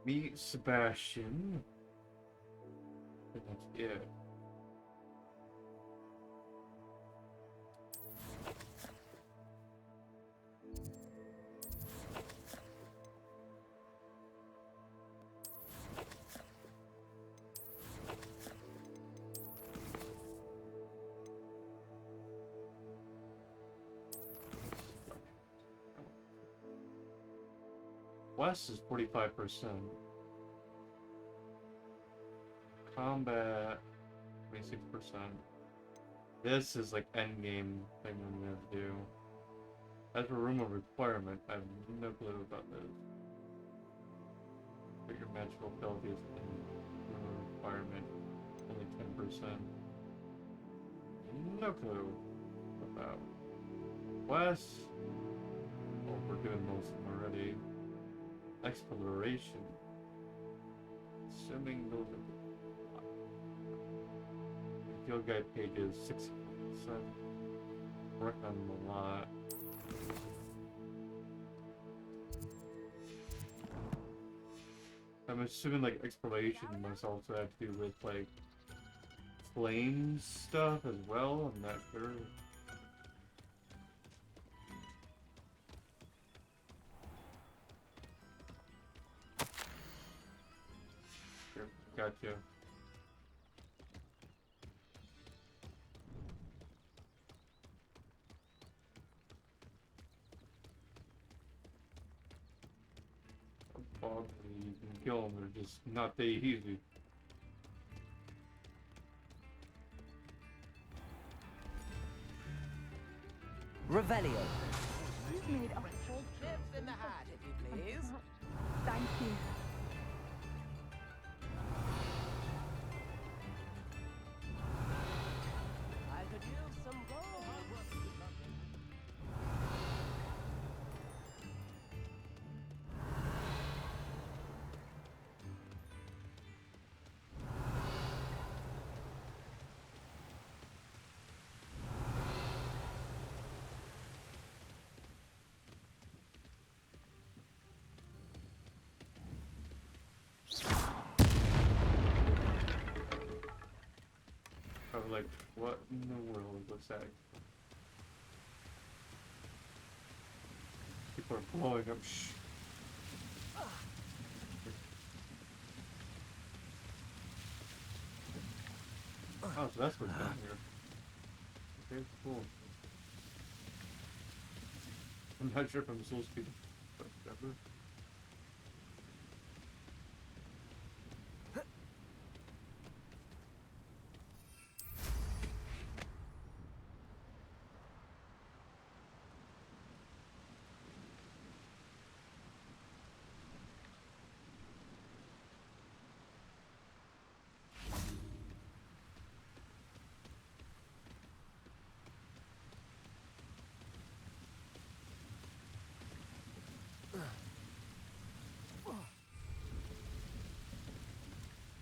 Meet Sebastian. And that's it. West is 45%. Combat, 26%. This is like endgame thing I'm gonna do. As for room of requirement, I have no clue about this. But your magical abilities in room of requirement, only 10%. No clue about West. Oh, we're doing most of them already. Exploration. Assuming those are the field guide pages 60%. Work on them a lot. I'm assuming like exploration must also have to do with like flame stuff as well. I'm not sure. Gotcha. Probably you can kill them, they're just not that easy. Revelio. You've made a Chips in the hat, if you please. Thank you. I could use some gold. I was like, what in the world was that? People are blowing up. Shh. Oh, so that's what's down here. Okay, cool. I'm not sure if I'm supposed to be, but whatever.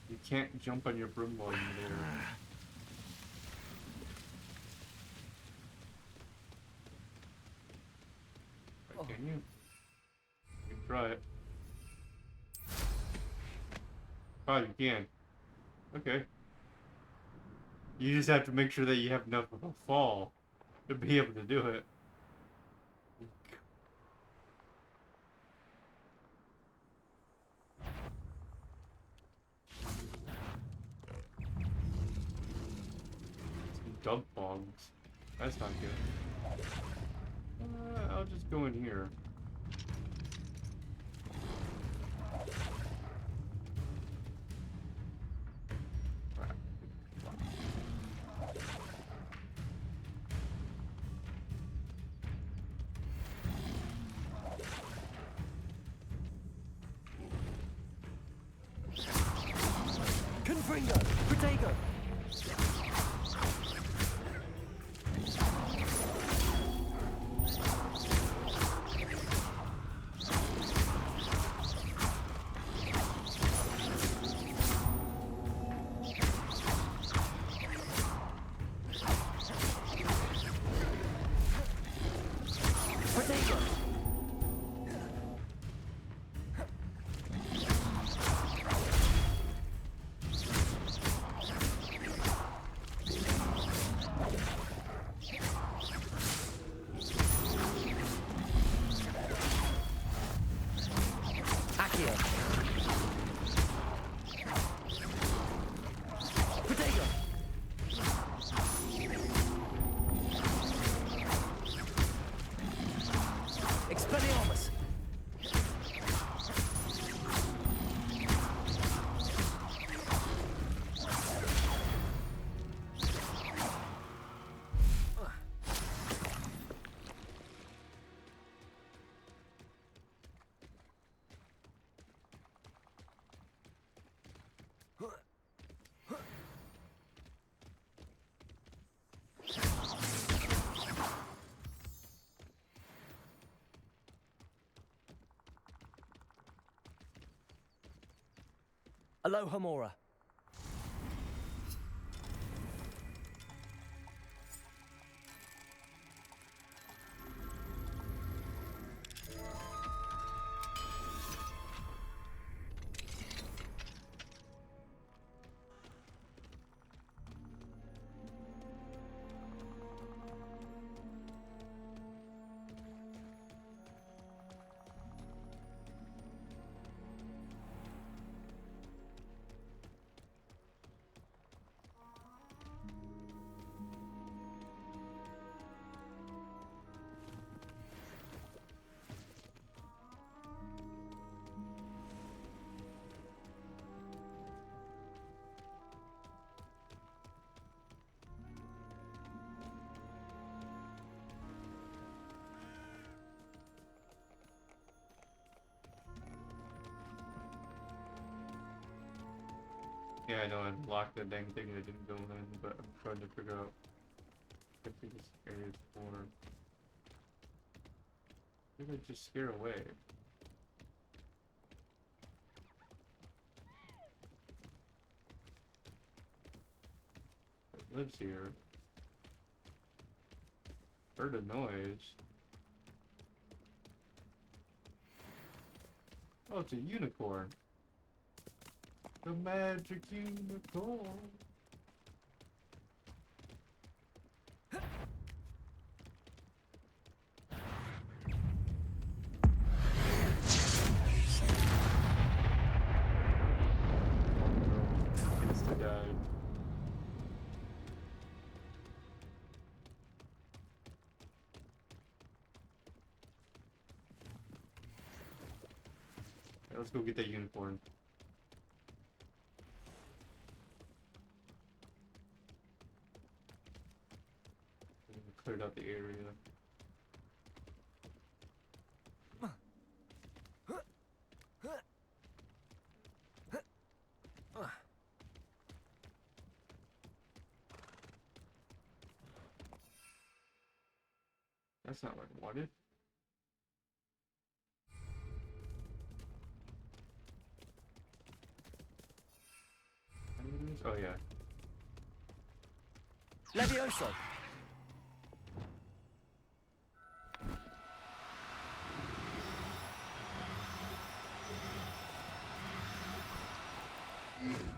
You can't jump on your broom while you're there. Right, can you? You can try it. Oh, you can. Okay. You just have to make sure that you have enough of a fall to be able to do it. Dump bombs. That's not good. I'll just go in here. Confringo! Protego! Accio. Protego. Expelliarmus. Aloha Mora. Yeah, I know I locked the dang thing that didn't go in, but I'm trying to figure out if this area is for. Maybe I just scare away. It lives here. Heard a noise. Oh, it's a unicorn. The magic unicorn. Insta died. Okay, let's go get that unicorn. Cleared out the area. That's not what I wanted. Oh yeah. Levioso.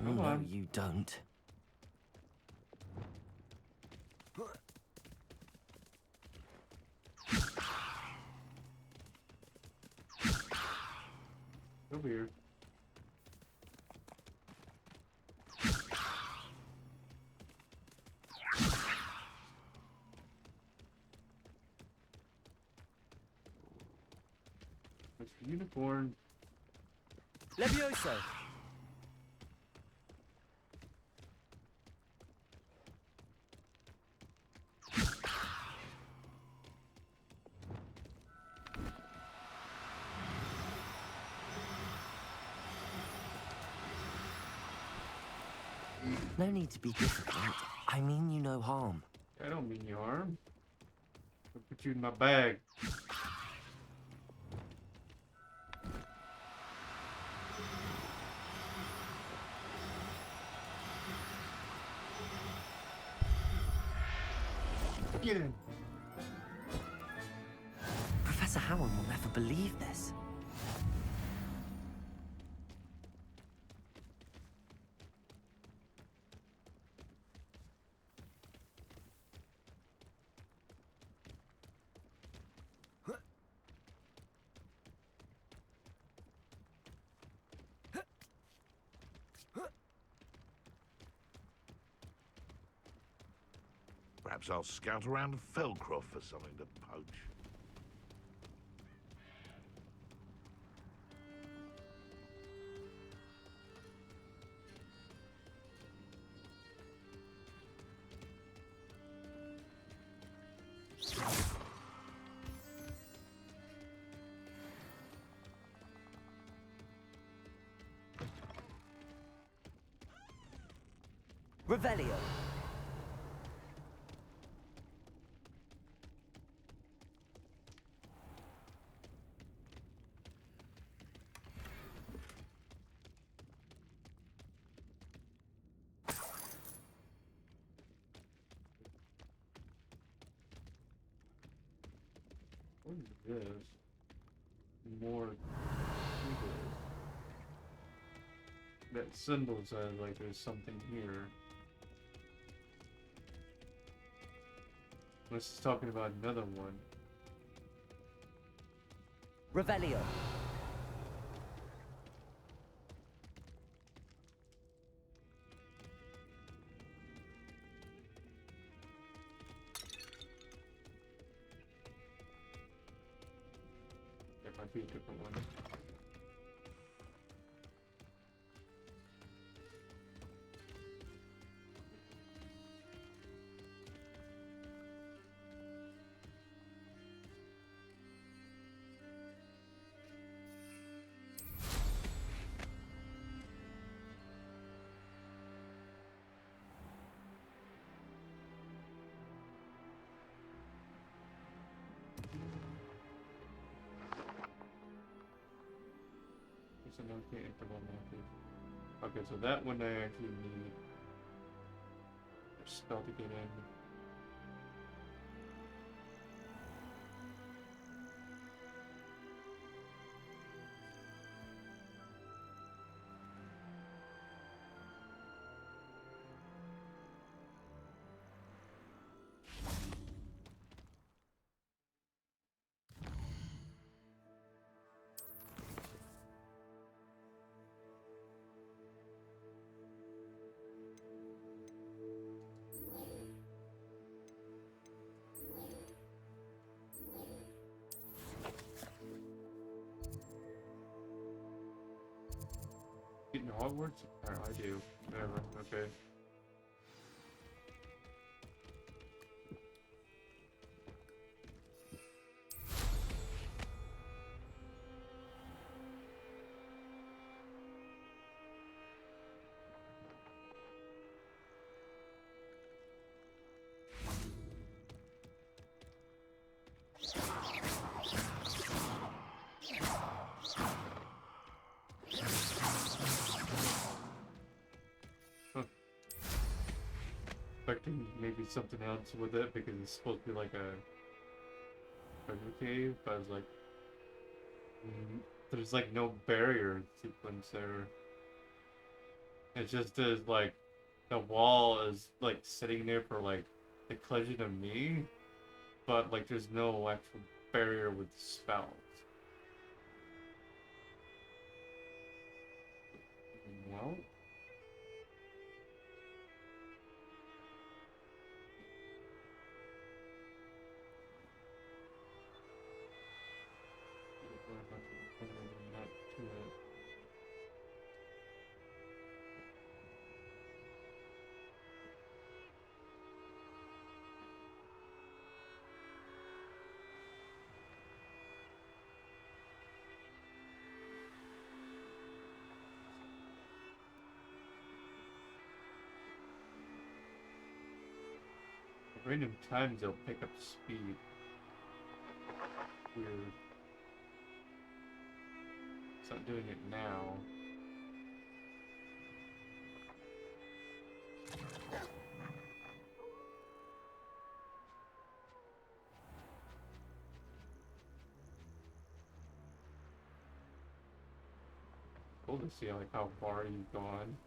Come no, on. you don't. Over here. It's the unicorn. Levioso. No need to be difficult. I mean you no harm. I don't mean you harm. I'll put you in my bag. Get in. Professor Howard will never believe this. Perhaps I'll scout around Felcroft for something to poach. Revelio. What is this? More keyboard. That symbol says like there's something here. This is talking about another one. Revelio. That might be a different one. Okay, interval method. Okay, so that one I actually need a spell to get in. Getting hogwarts? Oh, I do. Whatever. Okay. Expecting maybe something else with it because it's supposed to be like a treasure cave, but I was like, there's like no barrier sequence there. It just is like the wall is like sitting there for like the collision of me, but like there's no actual barrier with spells. Well. Not to it. At random times they'll pick up speed. Weird. It's not doing it now. Cool to see like how far you've gone.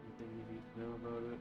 Anything you need to know about it?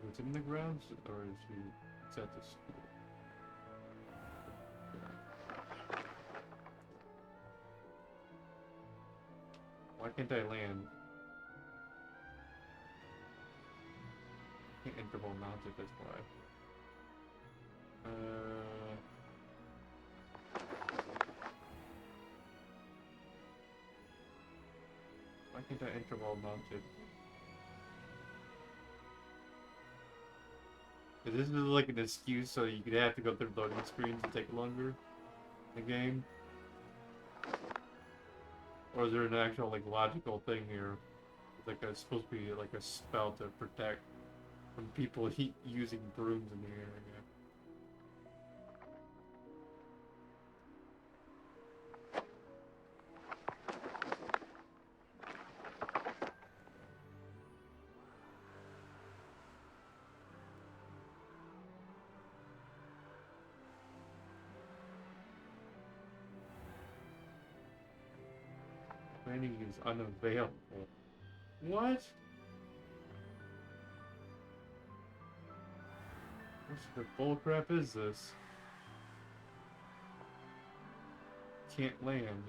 who's in the grounds, or is he at the school? Why can't I land? Can't interval mounted, that's why. Why can't I interval mounted? Is this like an excuse so you could have to go through loading screens and take longer in the game? Or is there an actual like logical thing here? Like it's supposed to be like a spell to protect from people using brooms in the area. Training is unavailable. What? What the bullcrap is this? Can't land.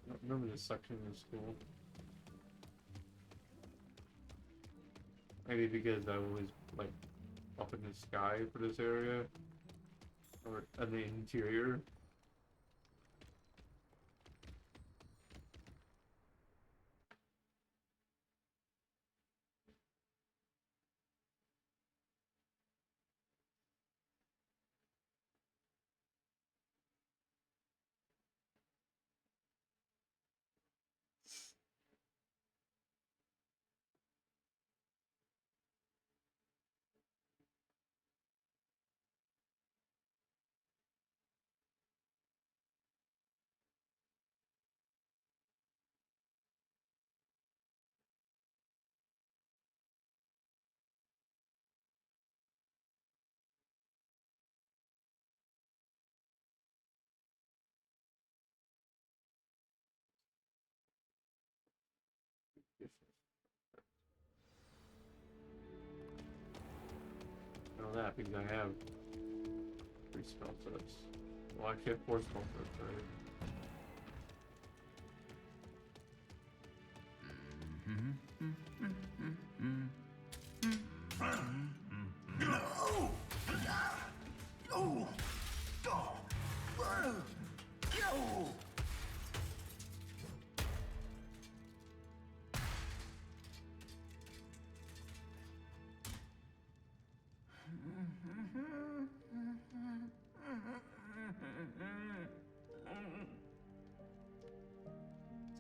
I don't remember this section in school. Maybe because I was like up in the sky for this area, or in the interior. I know that because I have 3 spell sets. Well, actually I have 4 spell sets, right?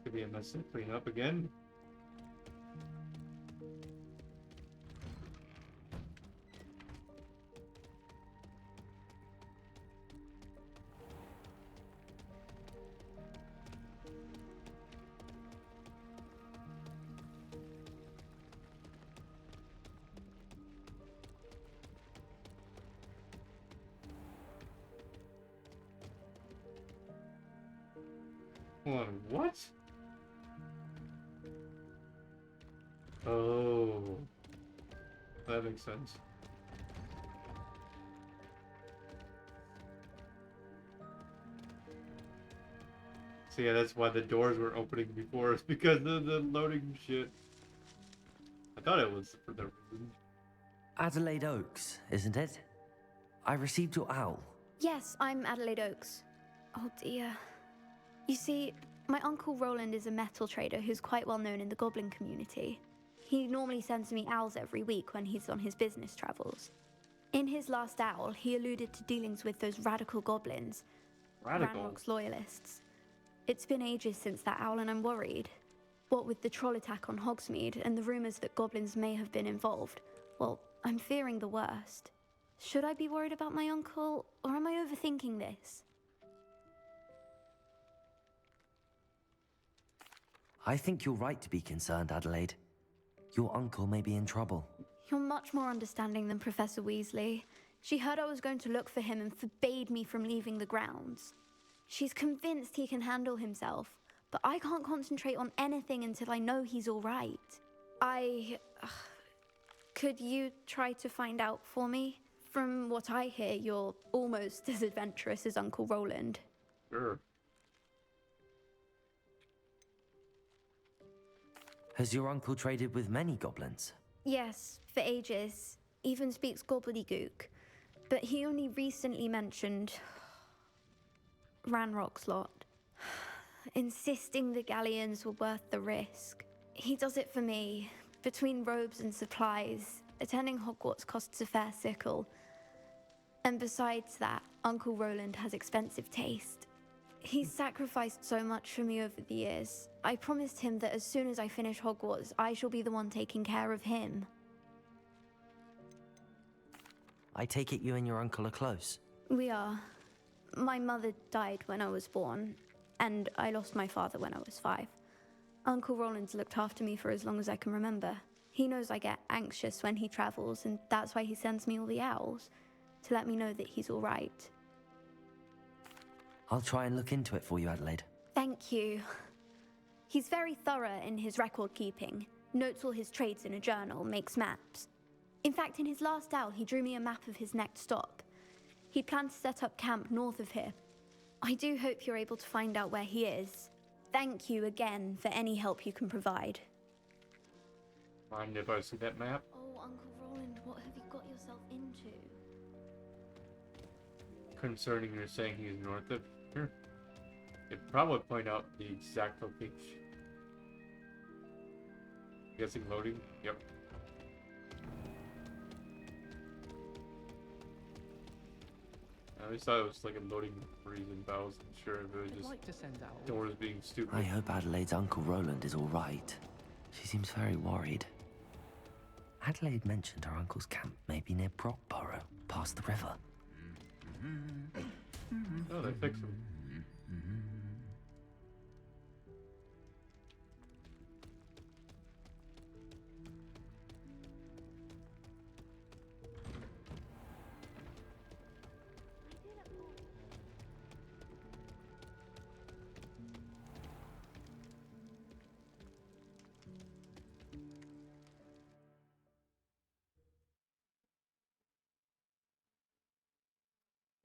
It's gonna be a mess to clean up again. Hold on, what? Oh, that makes sense. So yeah, that's why the doors were opening before. It's because of the loading shit. I thought it was for the reason. Adelaide Oaks, isn't it? I received your owl. Yes, I'm Adelaide Oaks. Oh dear. You see, My Uncle Roland is a metal trader who's quite well known in the goblin community. He normally sends me owls every week when he's on his business travels. In his last owl, he alluded to dealings with those radical goblins. Radical? Ranrock's loyalists. It's been ages since that owl and I'm worried. What with the troll attack on Hogsmeade and the rumours that goblins may have been involved, well, I'm fearing the worst. Should I be worried about my uncle, or am I overthinking this? I think you're right to be concerned, Adelaide. Your uncle may be in trouble. You're much more understanding than Professor Weasley. She heard I was going to look for him and forbade me from leaving the grounds. She's convinced he can handle himself, but I can't concentrate on anything until I know he's all right. Could you try to find out for me? From what I hear, you're almost as adventurous as Uncle Roland. Sure. Has your uncle traded with many goblins? Yes, for ages. Even speaks gobbledygook. But he only recently mentioned Ranrock's lot, insisting the galleons were worth the risk. He does it for me. Between robes and supplies, attending Hogwarts costs a fair sickle. And besides that, Uncle Roland has expensive taste. He's sacrificed so much for me over the years. I promised him that as soon as I finish Hogwarts, I shall be the one taking care of him. I take it you and your uncle are close. We are. My mother died when I was born, and I lost my father when I was 5. Uncle Roland's looked after me for as long as I can remember. He knows I get anxious when he travels, and that's why he sends me all the owls, to let me know that he's all right. I'll try and look into it for you, Adelaide. Thank you. He's very thorough in his record keeping, notes all his trades in a journal, makes maps. In fact, in his last owl, he drew me a map of his next stop. He planned to set up camp north of here. I do hope you're able to find out where he is. Thank you again for any help you can provide. Mind if I see that map? Oh, Uncle Roland, what have you got yourself into? Concerning you're saying he's north of here? It'd probably point out the exact location. Guessing loading? Yep. I always thought it was like a loading reason, but I wasn't sure if it was just like to send out. doors being stupid. I hope Adelaide's Uncle Roland is all right. She seems very worried. Adelaide mentioned her uncle's camp may be near Brockborough, past the river. Oh, they fixed him.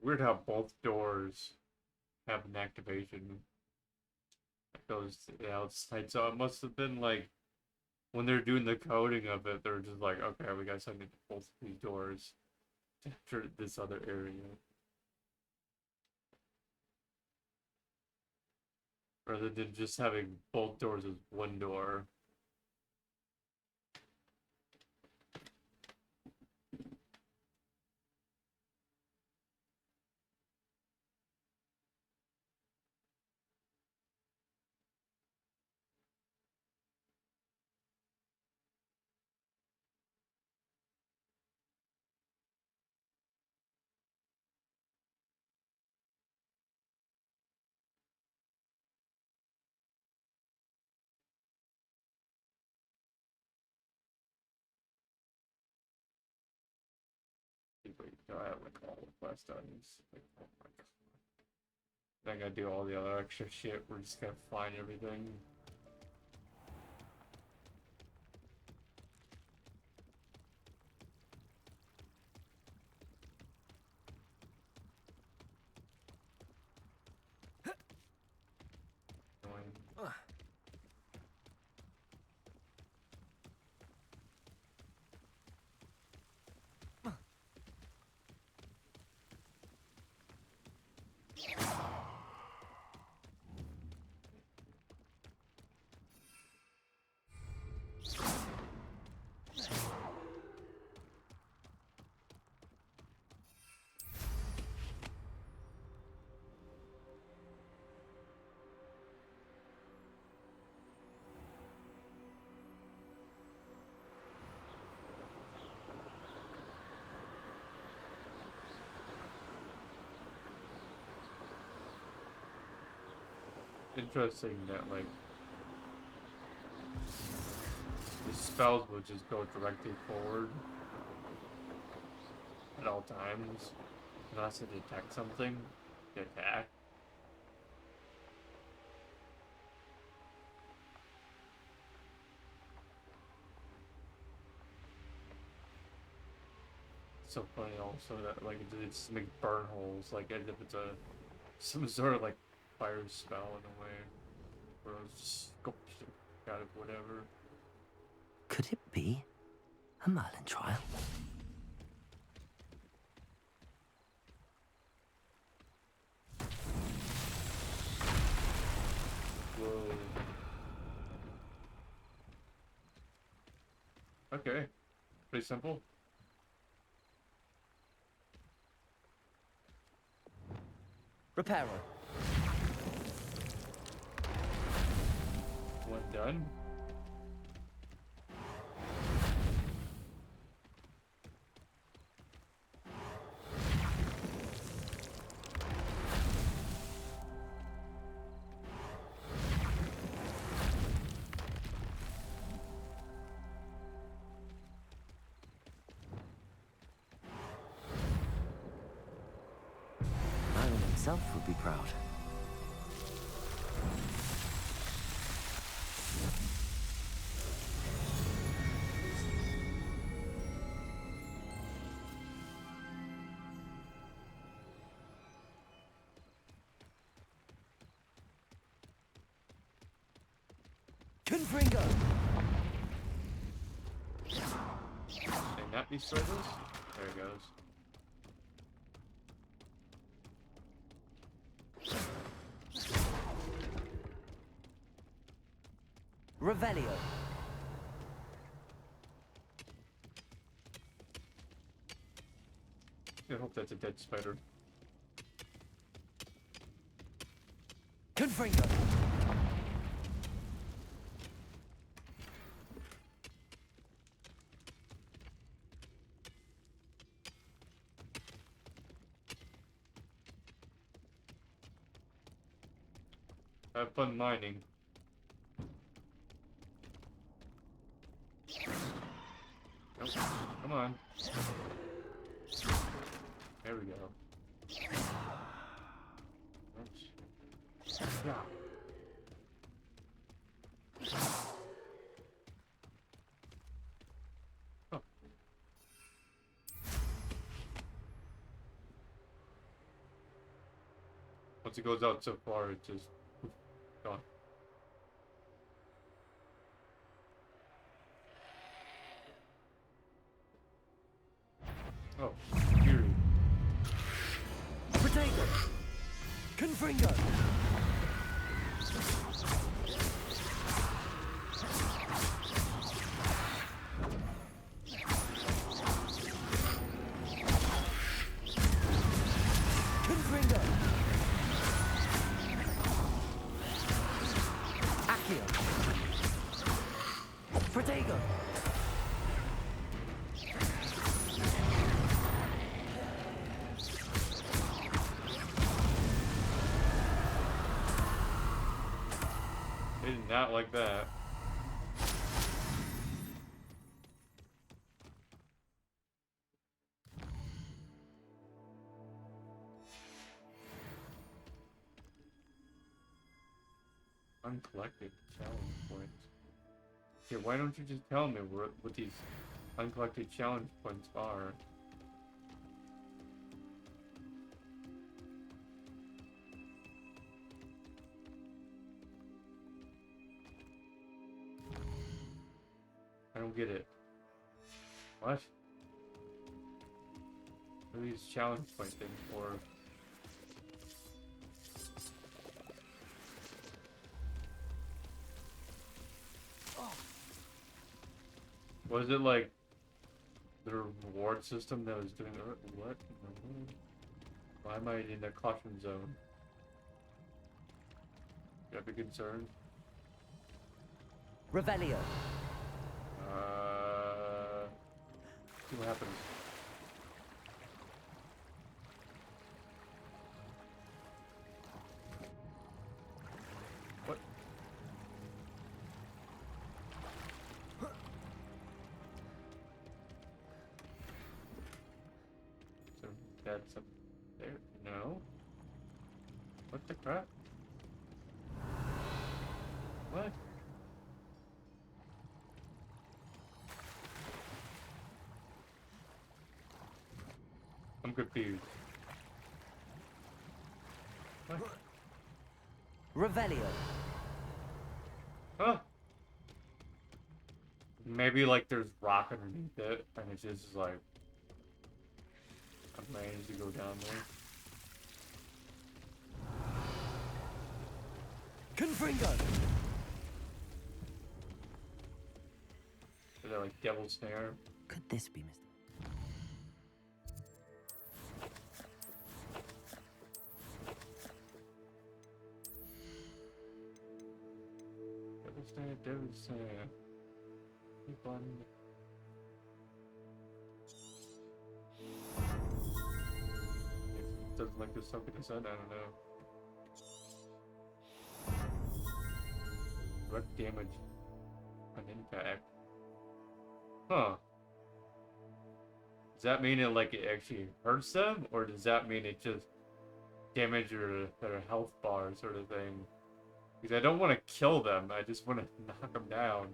Weird how both doors have an activation that goes to the outside. So it must have been like when they're doing the coding of it, they're just like, okay, we gotta send it to both of these doors to enter this other area. Rather than just having both doors as one door. I have like all the quest items. Like, oh my god. Then I gotta do all the other extra shit. We're just gonna find everything. interesting that like the spells will just go directly forward at all times unless they detect something, they attack. So funny also that like it just makes burn holes like as if it's some sort of like fire spell in a way, where it's just out of whatever. Could it be a Merlin trial? Whoa. Okay, pretty simple. Reparo. One done. Merlin himself would be proud. Confringo! Can that be struggles? There it goes. Revelio. I hope that's a dead spider. Confringo. Have fun mining. Nope. Come on. There we go. Oops. Yeah. Oh. Once it goes out so far, it just gone. Oh, Fury. Potato. Confringo. Confringo. Accio. Protego. They did not like that. Uncollected challenge points. Okay, why don't you just tell me what these uncollected challenge points are? I don't get it. What? What are these challenge point things for? Was it like the reward system that was doing what? Why am I in the caution zone? You have a concern? Revelio. See what happens. that's up there. No. What the crap? What? I'm confused. What? Revelio. Huh? Maybe like there's rock underneath it, and it's just like I managed to go down there. Confringo. Is that like devil snare? Could this be Mr. Devil snare. Keep on. It doesn't like there's something in the sun. I don't know. Direct damage on impact. Huh. Does that mean it like it actually hurts them, or does that mean it just damage their health bar sort of thing? Because I don't want to kill them. I just want to knock them down.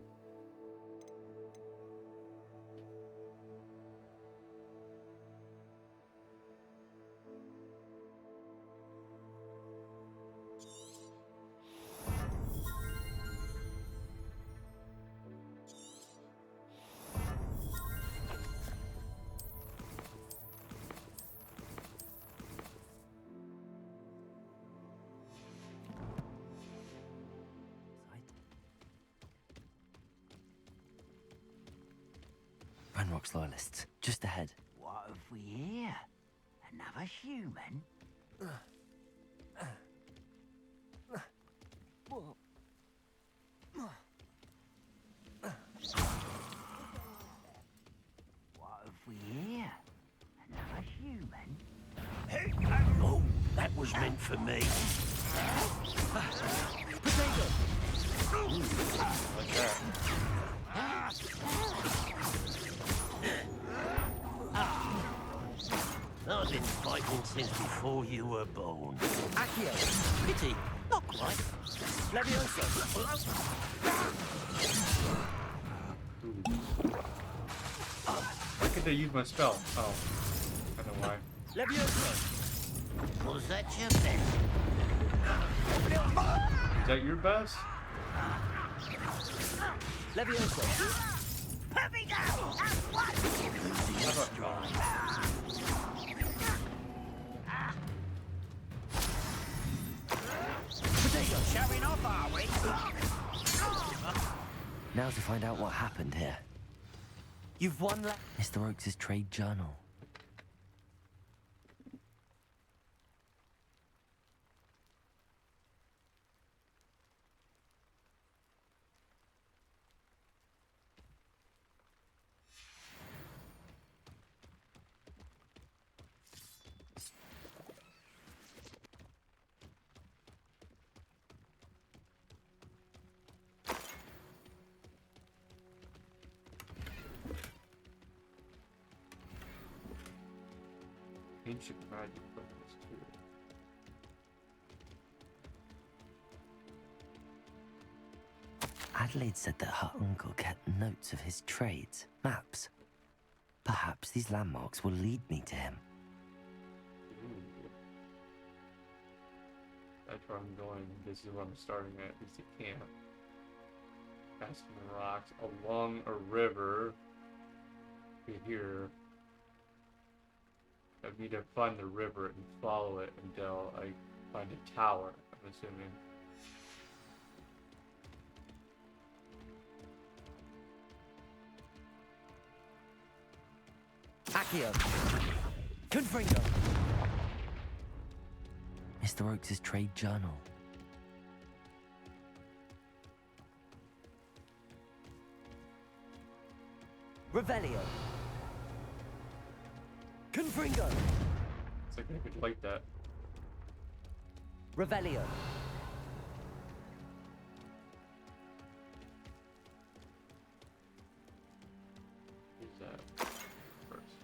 Ranrock's loyalists, just ahead. What have we here? Another human? What have we here? Another human? Hey, oh, that was meant for me. Potato! Like that. I've been fighting since before you were born. Accio! Pity! Not quite. Levioso! Why can't they use my spell? Oh. I know why. Levioso! Was that your best? Is that your best? Levioso! Put me down! That's what! How about Potato! Showing off, are we? Now to find out what happened here. You've won Mr. Oakes' trade journal. Ancient magic weapons too. Adelaide said that her uncle kept notes of his trades, maps. Perhaps these landmarks will lead me to him. Ooh. That's where I'm going. This is where I'm starting at. Is the camp. Past the rocks along a river. Here. I need to find the river and follow it until I find a tower, I'm assuming. Accio! Confringo! Mr. Oakes' trade journal. Revelio! Confringo! It's like I could like that. Revelio! Who's that first?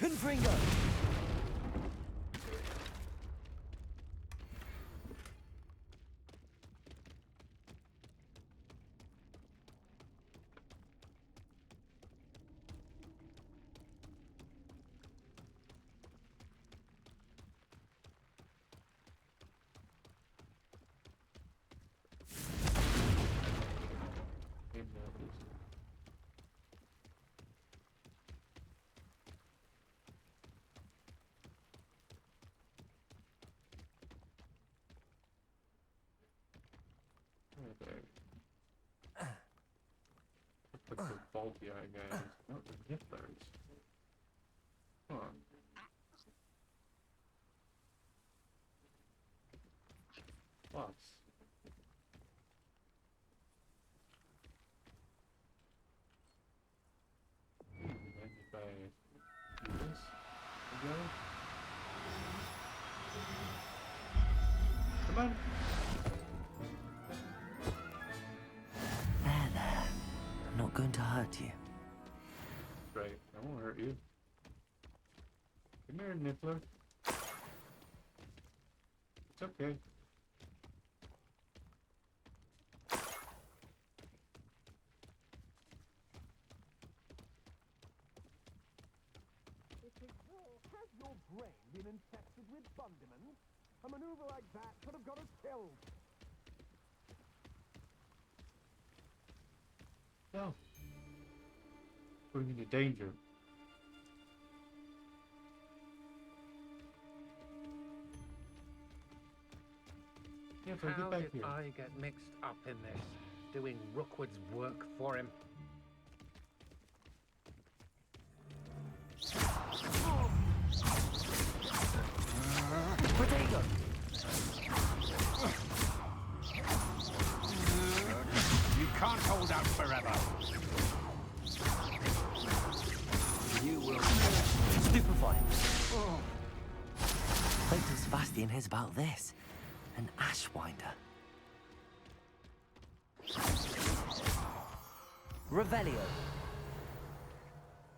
Confringo! Put the faulty eye guys, not the niflers. Come on. Plus. Maybe if I do this again. Come on. There. I'm not going to hurt you. Right, I won't hurt you. Come here, Niffler. It's okay. Has your brain been infected with fundament? A maneuver like that could have got us killed. No. Putting you in danger. Yeah, so How get back did here. I get mixed up in this, doing Rookwood's work for him? Potato! You can't hold out forever. You will. Stupefying. Wait till Sebastian hears about this. An Ashwinder. Revelio.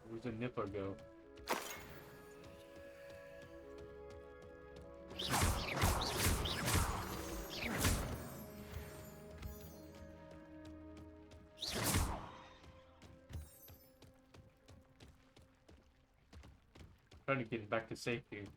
Where's the Niffler go? Trying to get back to safety.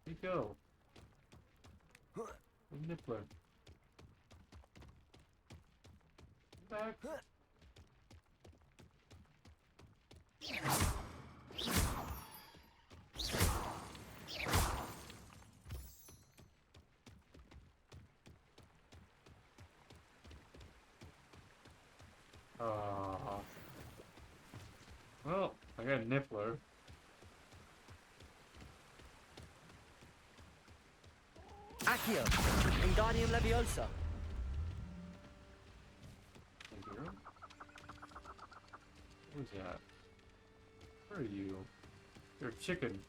Where'd he go? The Niffler. Back. Well, I got a Niffler. Accio! Wingardium Leviosa! Who's that? Where are you? You're a chicken.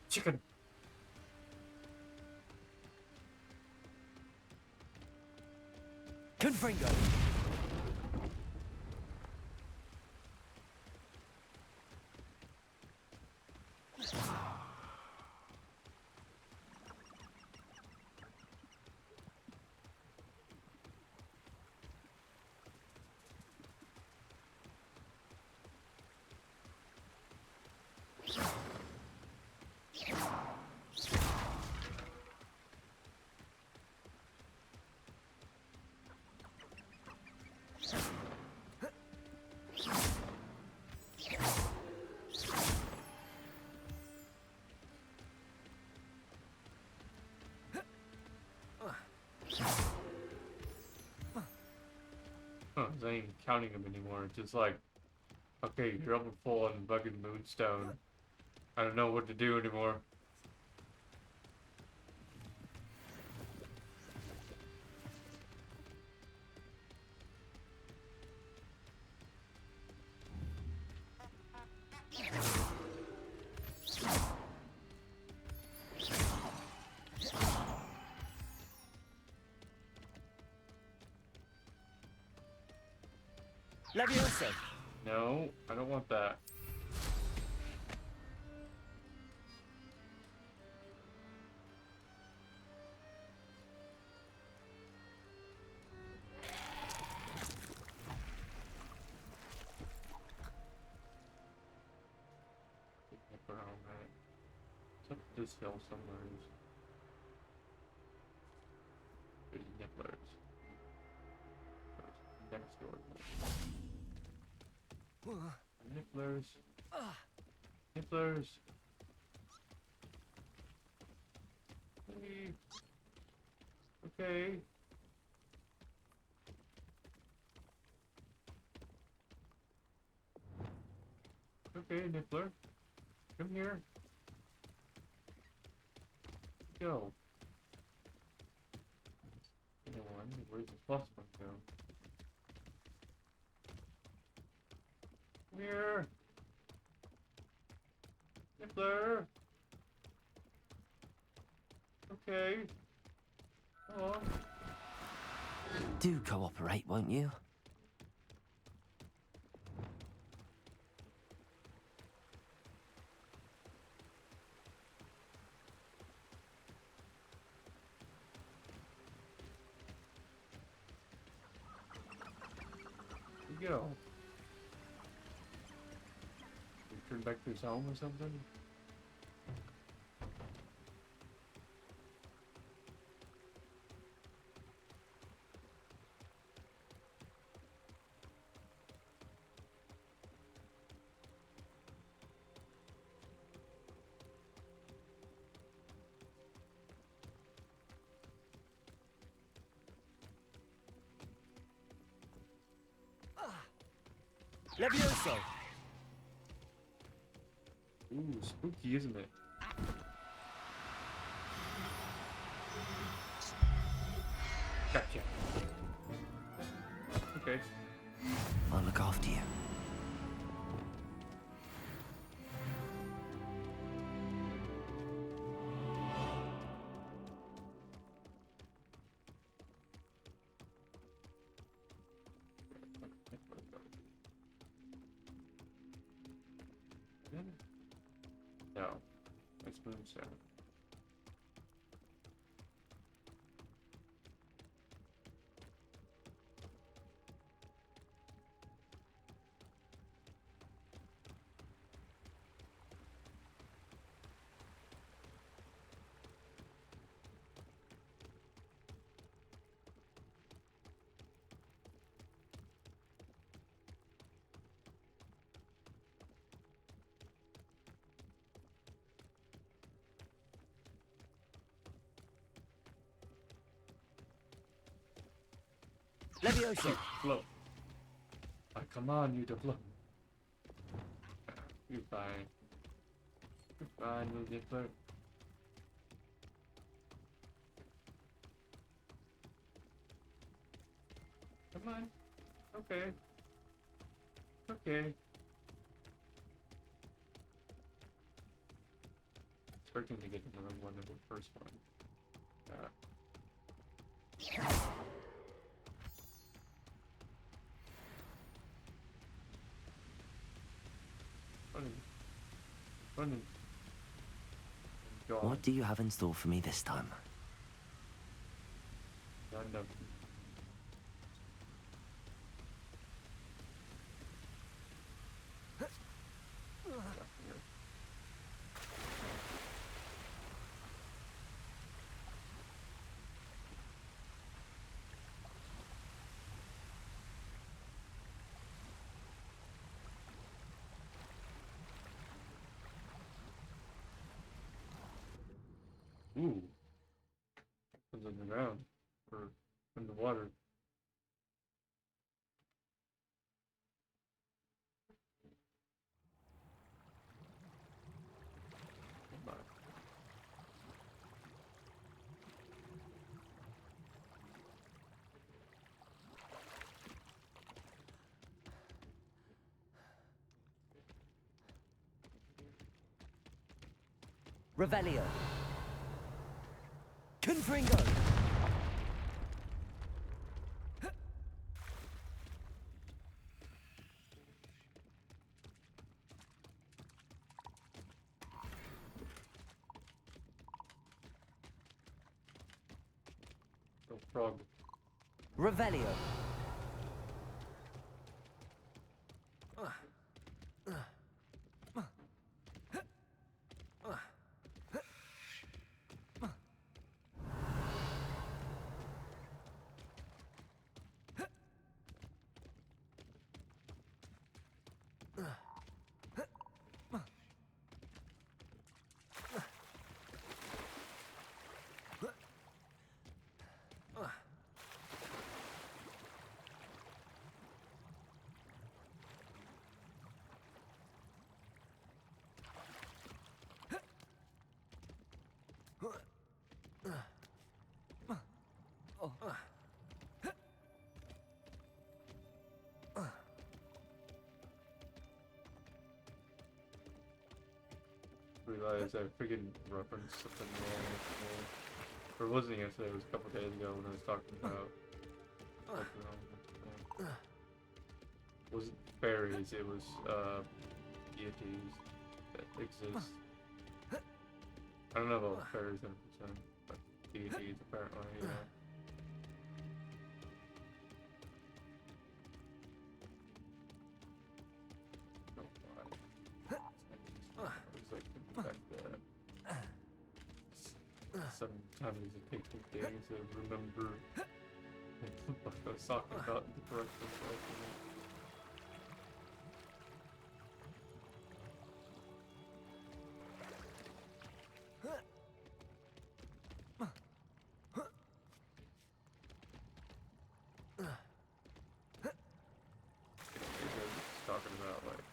Chicken! Confringo! I ain't counting them anymore. It's just like, okay, you're up and full on fucking Moonstone. I don't know what to do anymore. Leviosa. No, I don't want that. It's up this hill somewhere. There's nibblers. Next door. Nibblers. Nibblers. Hey. Okay. Okay, Nibbler. Come here. Go. Where's the plus one go? Come here. Nibbler. Okay. Come on. Do cooperate, won't you? Go. Turn back to his home or something? Levioso. Ooh, spooky, isn't it? Gotcha. Okay. I'll look after you. No. It's Moonstone. Leviosa. Float. Oh, come on, you to float. You're fine. You're fine, you'll get float. Come on. Okay. Okay. Expecting to get another one in the first one. Funny. What do you have in store for me this time? Nothing. Ooh. It's on the ground. Or in the water. Revelio. Confringo. Oh, frog. Revelio. Realized I freaking referenced something wrong. Or it wasn't yesterday, it was a couple days ago when I was talking about it wasn't fairies, it was deities that exist. I don't know about fairies 100%, but deities apparently, yeah. Sometimes it takes me days to remember what I was talking about in the correct information. Talking about like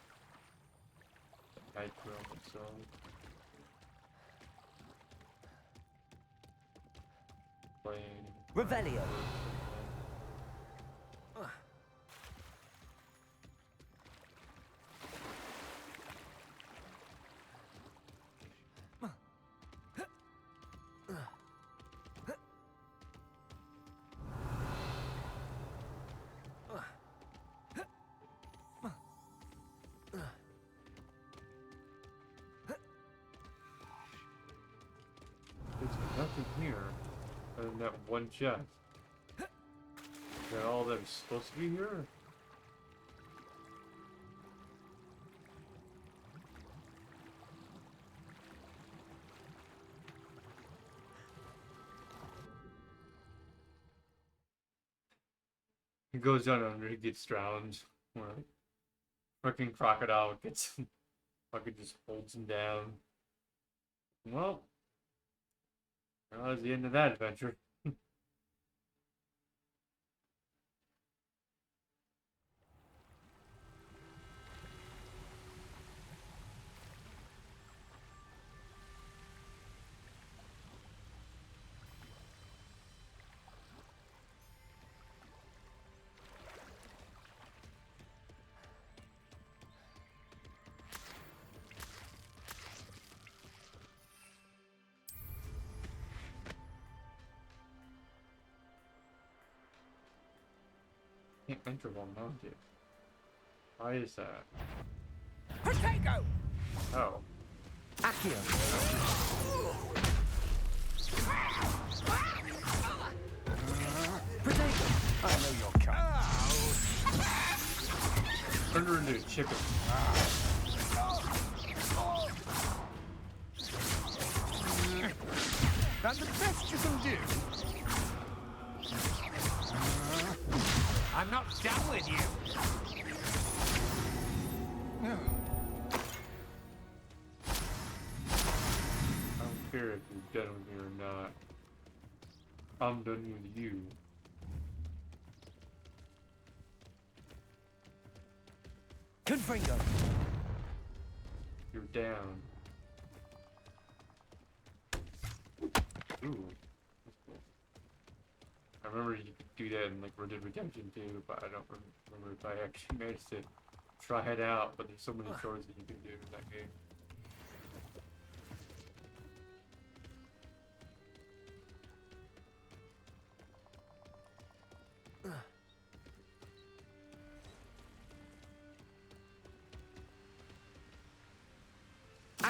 the night realm itself. Revelio. There's nothing here other than that one chest. Is that all that's supposed to be here? He goes down under, he gets drowned. Or freaking crocodile gets him, fucking just holds him down. Well, that was the end of that adventure. Can't enter while mounted. Why is that? Potato! Oh. Accio. Potato! I know you're coming. Turn her into a chicken. That's the best you can do. I'm not done with you. I don't care if you're done with me or not. I'm done with you. Confringo. You're down. Ooh. That's cool. I remember you could do that in like Red Dead Redemption 2, but I don't remember if I actually managed to try it out, but there's so many chores that you can do in that game.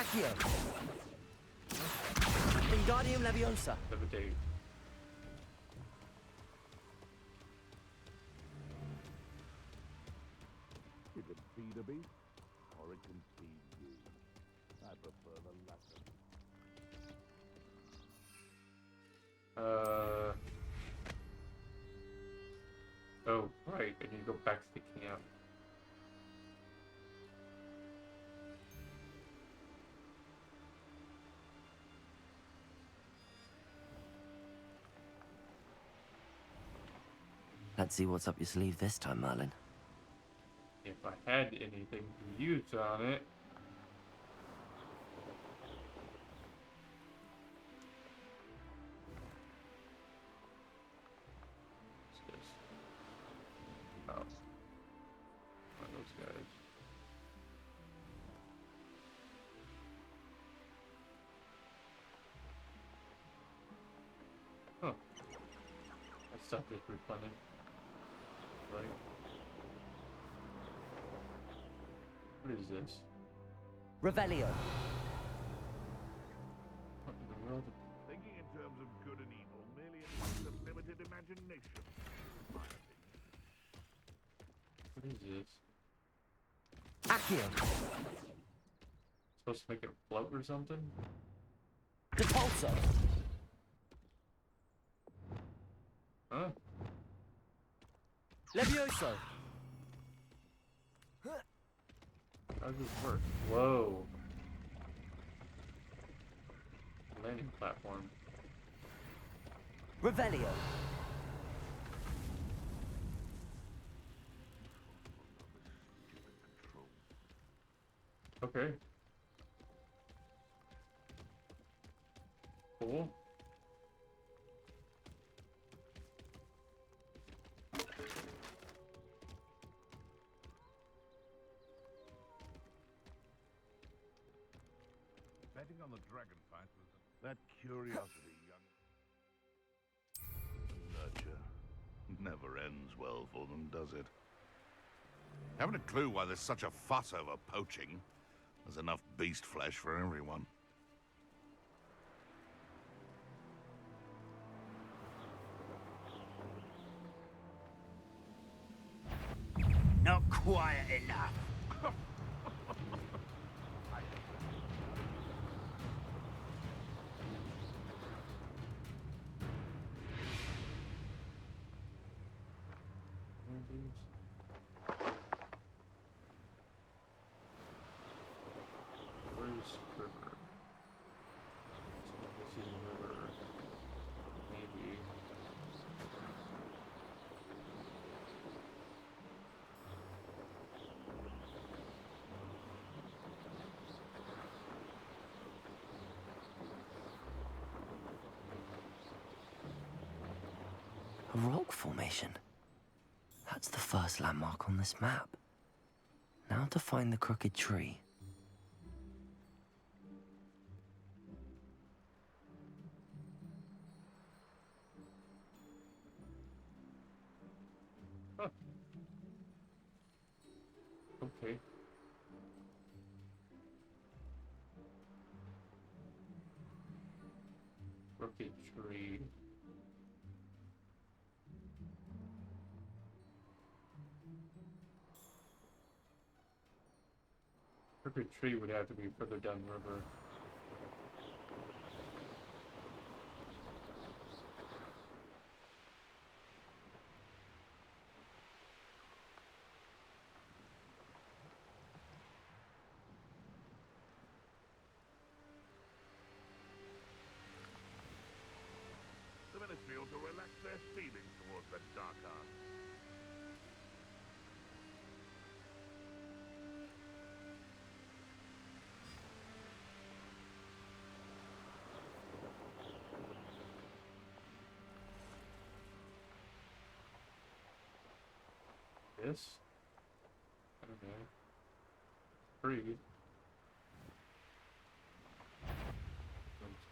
Accio! Wingardium Leviosa! Levitate. It can feed a beast, or it can feed you. I prefer the latter. Oh, right. I need to go back to the camp. Let's see what's up your sleeve this time, Merlin. If I had anything to use on it. What's this? Oh. One of those guys. Huh. That stuff is replenished. Right. What is this? Revelio. What in the world? Thinking in terms of good and evil merely involves a limited imagination. What is this? Accio. Supposed to make it float or something? Depulso. Huh? Levioso. How does this work? Whoa. Landing platform. Revelio. Okay. Cool. Betting on the dragon fight was that curiosity, young. Nurture never ends well for them, does it? Haven't a clue why there's such a fuss over poaching. There's enough beast flesh for everyone. Not quiet enough. Where's river? So this is river. Maybe. A rock formation. That's the first landmark on this map. Now to find the crooked tree. Huh. Okay. Crooked tree. Crooked tree would have to be further down the river. The Ministry ought to relax their feelings towards the dark arts. This? I don't know. Breathe. Let's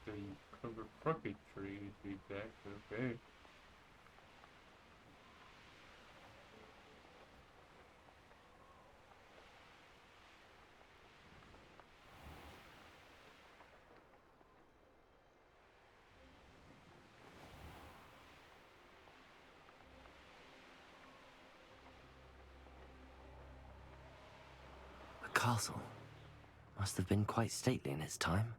the crooked tree to be exact. Okay. castle must have been quite stately in its time.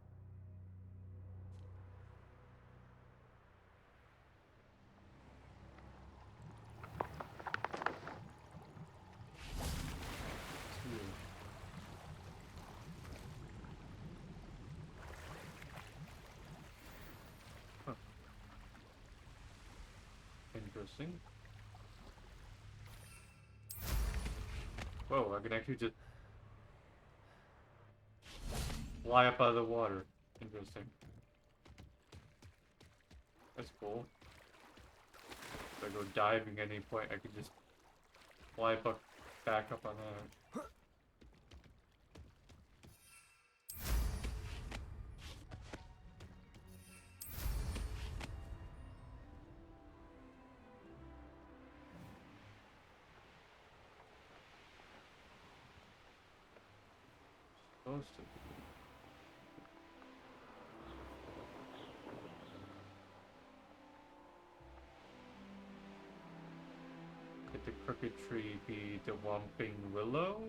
Interesting. Whoa, I can actually just fly up out of the water. Interesting. That's cool. If I go diving at any point, I could just fly back up on that. Supposed to be. Could the crooked tree be the Whomping Willow?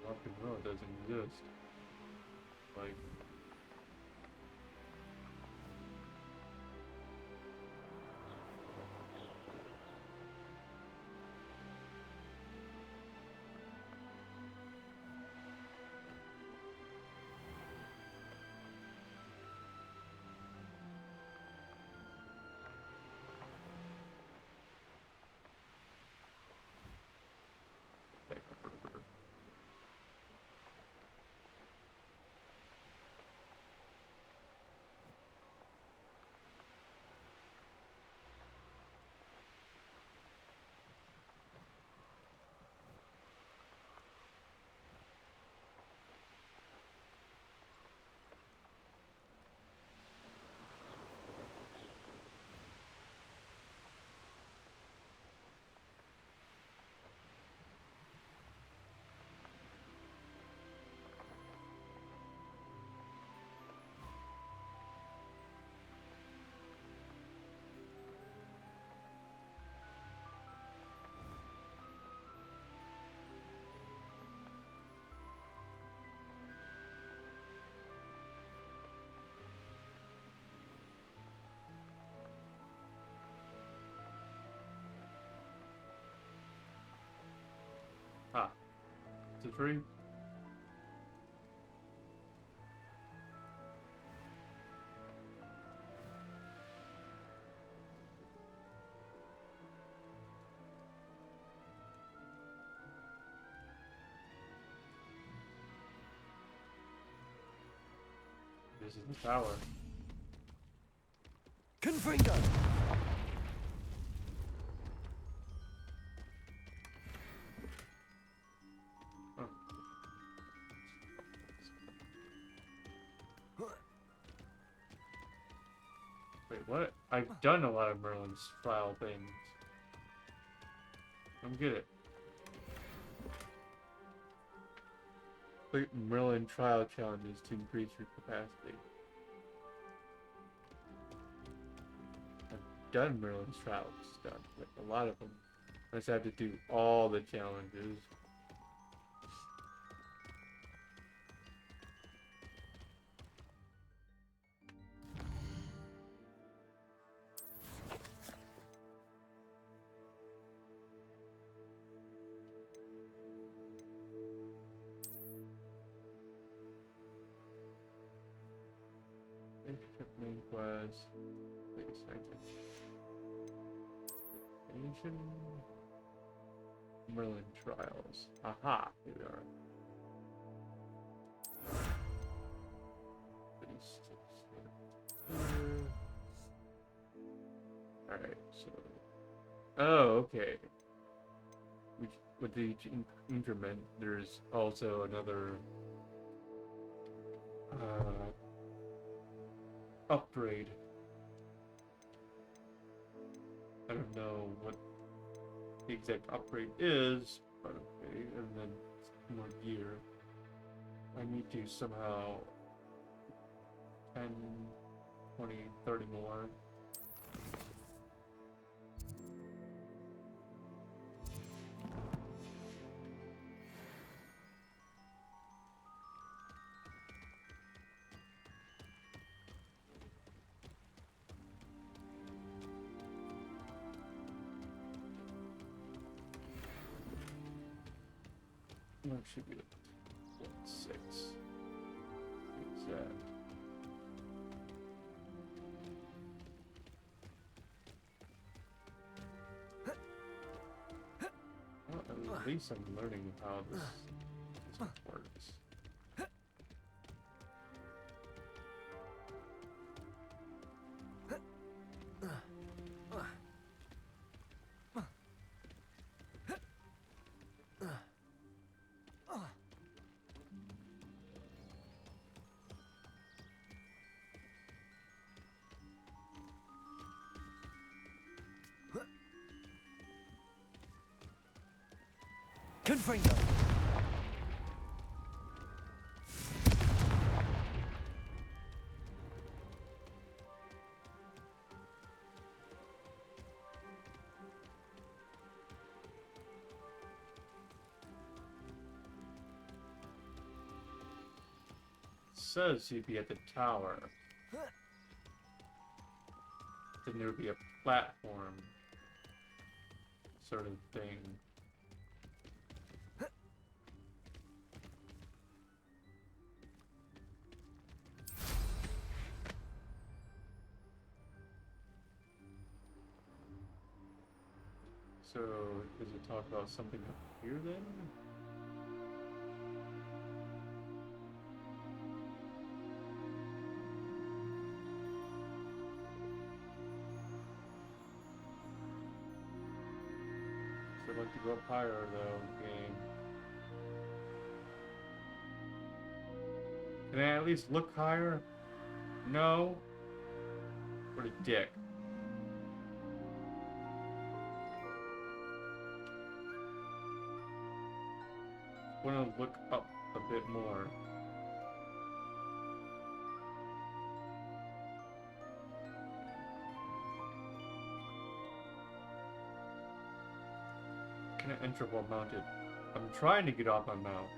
Whomping Willow doesn't exist. Like, ah, it's a tree. This is the tower. Confringo! Wait, what? I've done a lot of Merlin's trial things. I don't get it. Complete Merlin trial challenges to increase your capacity. I've done Merlin's trial stuff, like a lot of them. I just have to do all the challenges. Main quest. Wait a second. Asian Merlin trials. Aha! Here we are. Alright, so. Oh, okay. With each increment, there's also another upgrade. I don't know what the exact upgrade is, but okay, and then more gear. I need to somehow 10, 20, 30 more. That should be 6. Exact. Well, at least I'm learning how this works. Confringo. Says you'd be at the tower. Then there would be a platform sort of thing. So, does it talk about something up here then? So I'd like to go up higher though, game. Can I at least look higher? No? What a dick. I want to look up a bit more. Can I enter while mounted? I'm trying to get off my mount.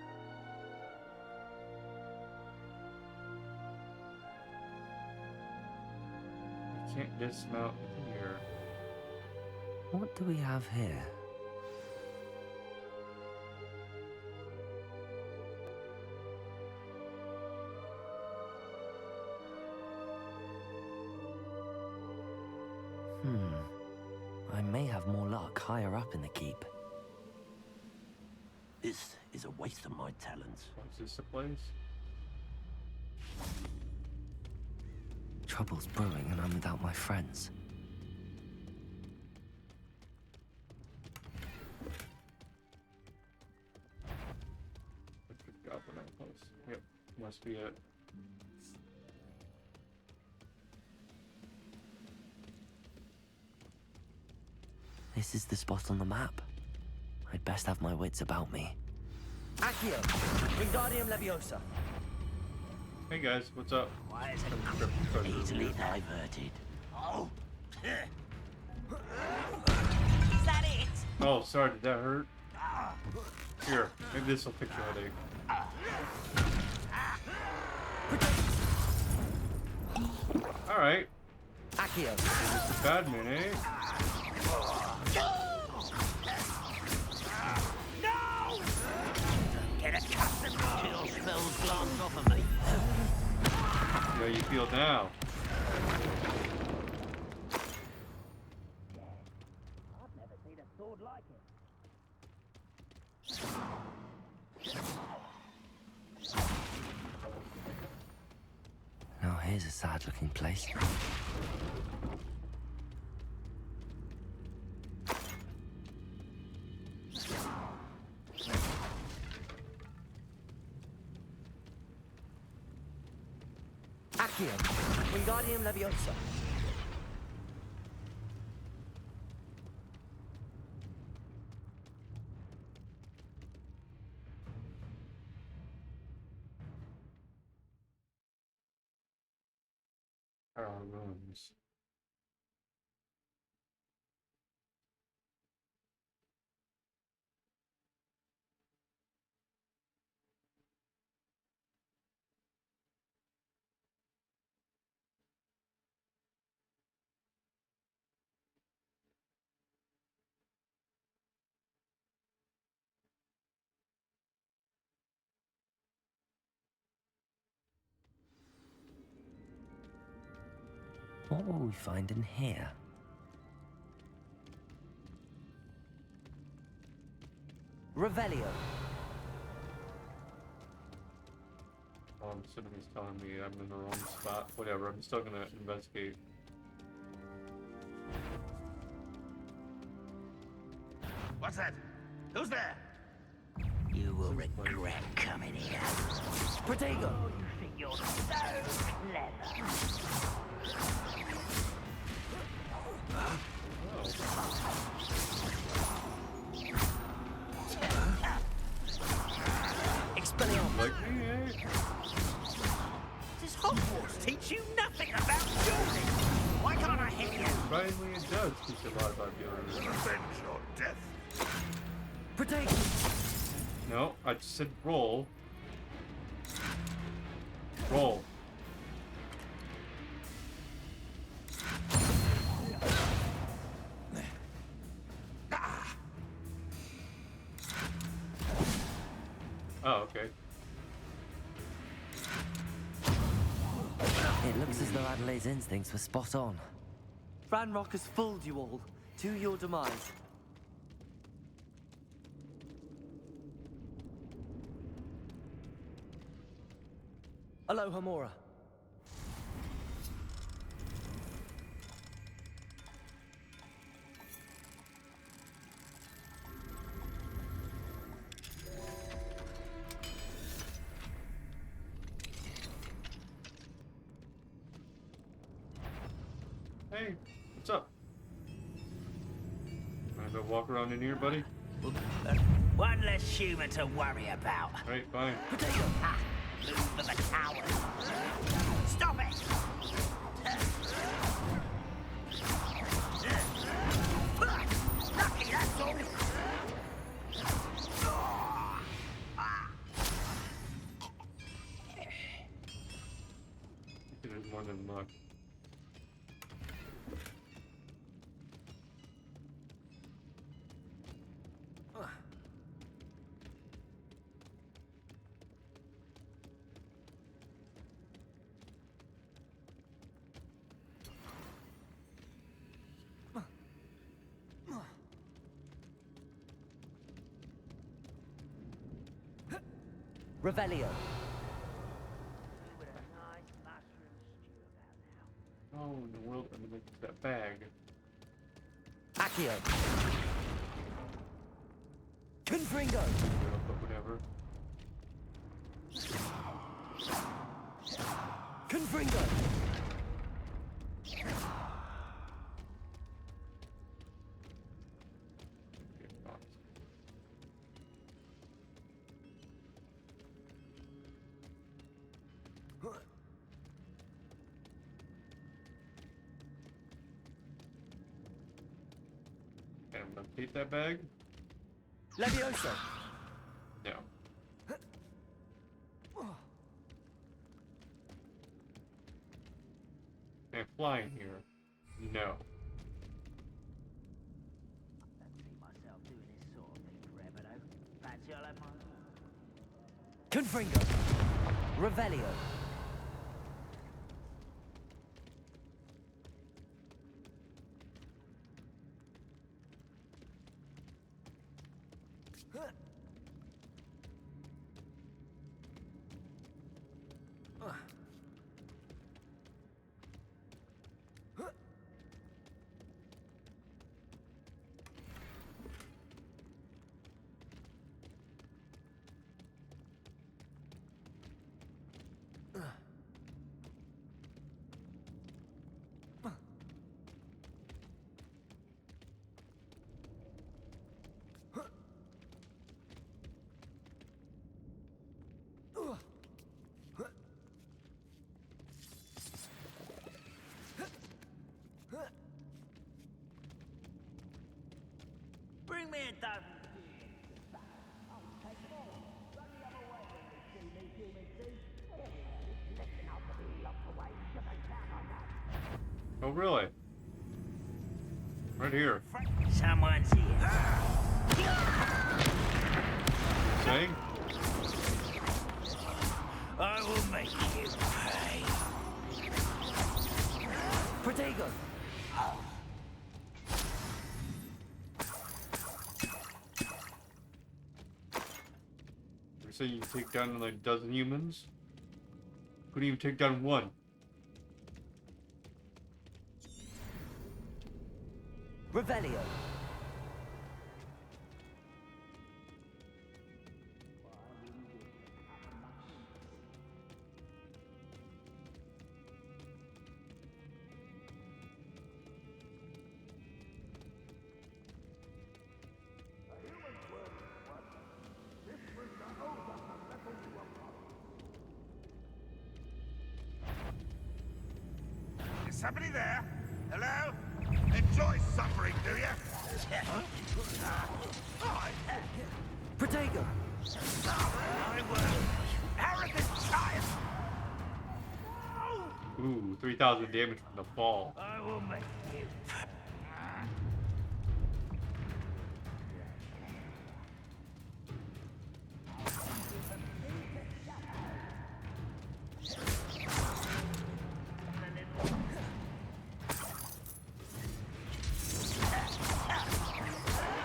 I can't dismount here. What do we have here? I may have more luck higher up in the keep. This is a waste of my talents. Is this a place? Trouble's brewing and I'm without my friends. Goblin outpost. Yep, must be it. This is the spot on the map. I'd best have my wits about me. Accio, Wingardium Leviosa. Hey guys, what's up? Why is it easily diverted? Oh! Is that it? Oh, sorry, did that hurt? Here, maybe this will fix your headache. Alright. Accio. Mr. Badman, eh? No! Get accustomed to Kill spells glance off of me. See how you feel now. I've never seen a sword like it. Now here's a sad-looking place. Accio, Wingardium Leviosa. our rooms. What will we find in here? Revelio. Oh, somebody's telling me I'm in the wrong spot. Whatever, I'm still gonna investigate. What's that? Who's there? You will regret coming here. Protego! Oh, you think you're so clever. Expelliarmus! Like me, eh? Does Hogwarts teach you nothing about building? Why can't I hit you? Surprisingly, it does teach a lot about building. Revenge or death. Protego! No, I just said roll. Roll. Oh, okay. It looks as though Adelaide's instincts were spot on. Ranrock has fooled you all, to your demise. Aloha Mora. Hey, what's up? Wanna go walk around in here, buddy? One less human to worry about. Right, fine. Ha! Move for the coward. Stop it! Lucky, that's all. There's more than luck. Revelio. Oh, in the world, I'm gonna get that bag. Accio. Confringo. But whatever. Confringo. Okay, I'm gonna keep that bag. Levioso. No. Can I fly in here? No. Don't see myself doing this sort of thing forever, though. Fancy I'll have my... Confringo. Revelio. Bring me a dozen. Oh, really? Right here. Someone's here. Saying? I will make you pay. Protego! You're saying you can take down like a dozen humans? Couldn't even take down one. Revelio. Is somebody there? Hello? Enjoy suffering, do you? Protego! I will. Arrogant child! Ooh, 3,000 damage from the fall. I will make you pay.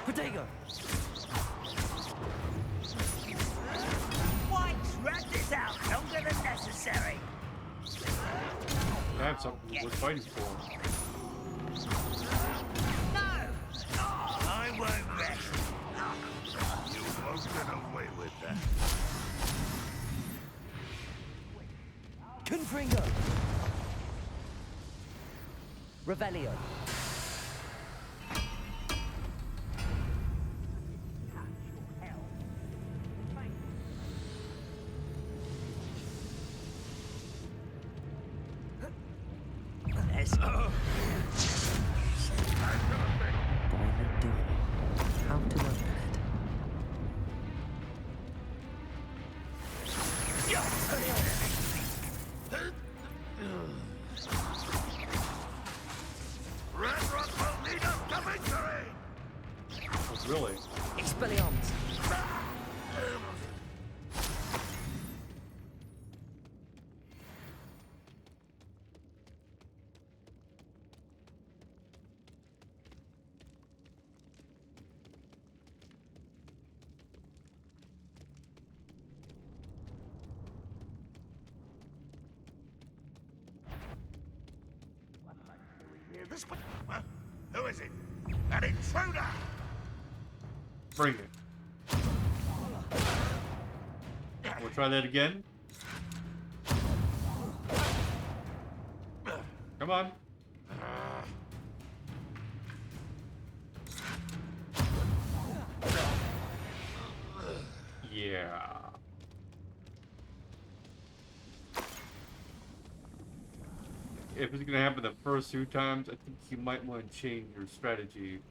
Protego! White's dragged this out longer than necessary. That's something we're fighting for. No! I won't rest. You won't get away with that. Confringo! Revelio. Let's go. Boiler door. How to open it? Red Rock will lead us to victory! Oh, really? Expelliarmus. This one. Huh? Who is it? An intruder! Bring it. We'll try that again. Come on. Yeah. If it's gonna happen the first 2 times, I think you might want to change your strategy.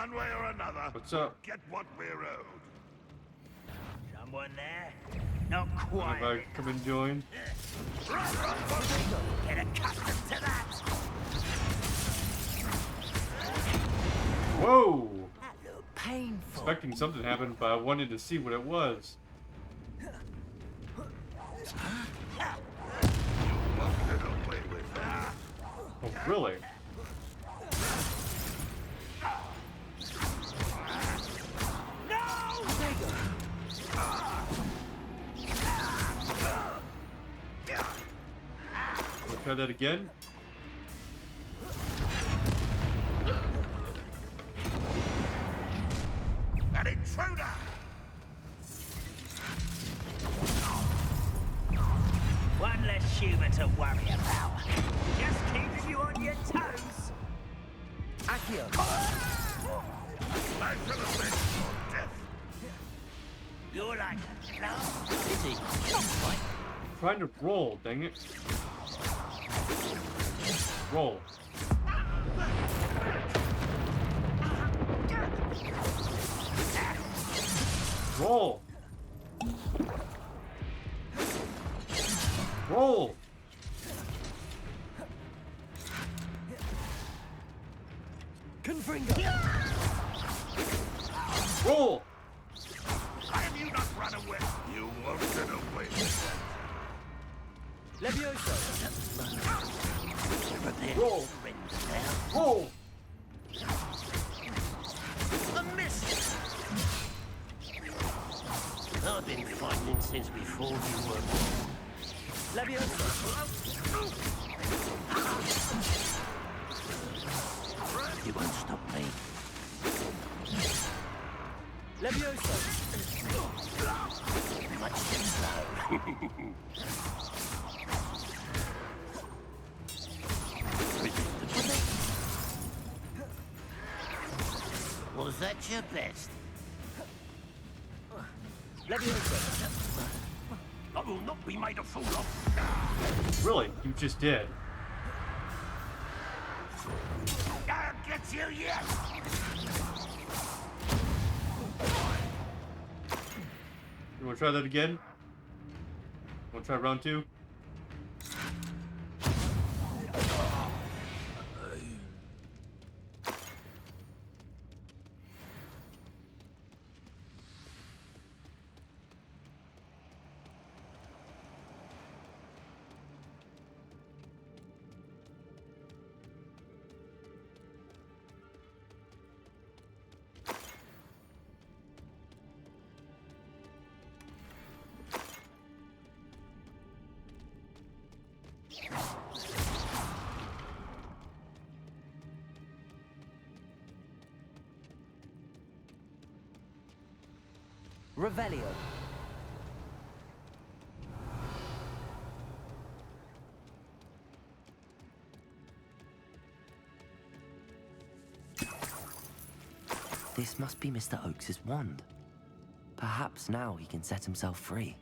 One way or another, What's up? get what we're owed. Someone there? Not Have quite. I come and join? Get accustomed to that. Whoa! That looked painful. Expecting something to happen, but I wanted to see what it was. Oh, really? We'll try that again. An intruder! One less human to worry about. Just keeping you on your toes. Accio. I feel a bit for death. You're like no. Pity. Right. I'm trying to roll, dang it. Roll. Roll. Roll. Confringo. Roll. Why have you not run away? You won't get away with Levioso. Roll. Roll. A miss! I've been fighting since before you were born. Levioso. You won't stop me. Levioso. Much too slow. Was that your best? Levioso. I will not be made a fool of. Really? You just did. I'll get you yet! You wanna try that again? Wanna try round two? Revelio. This must be Mr. Oakes's wand. Perhaps now he can set himself free.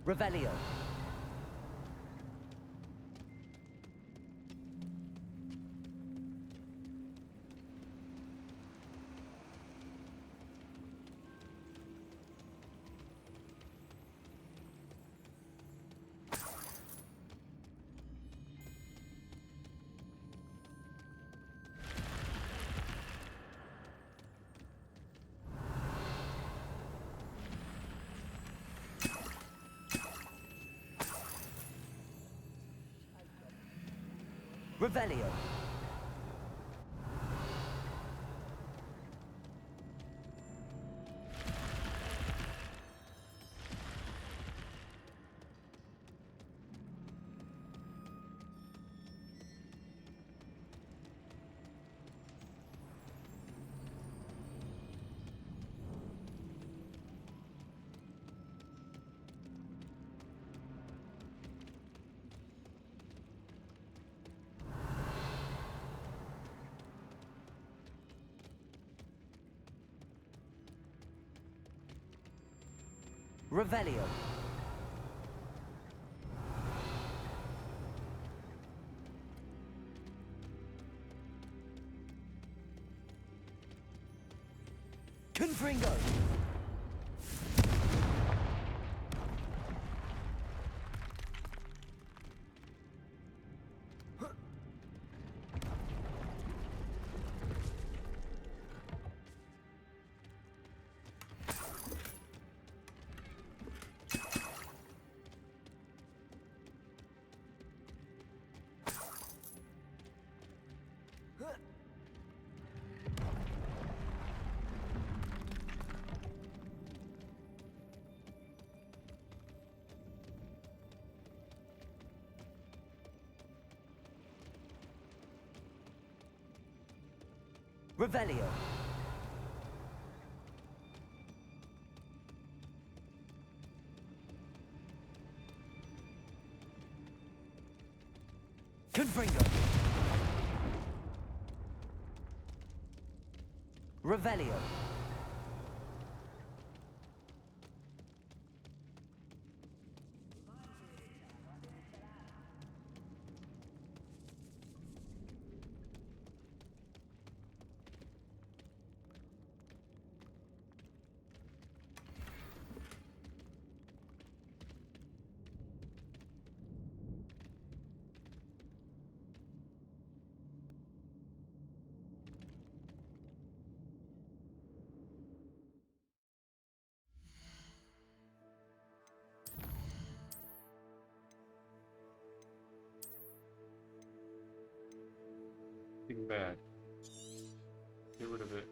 Revelio. Revelio. Revelio. Confringo. Revelio. Confringo. Revelio. Nothing bad. Get rid of it.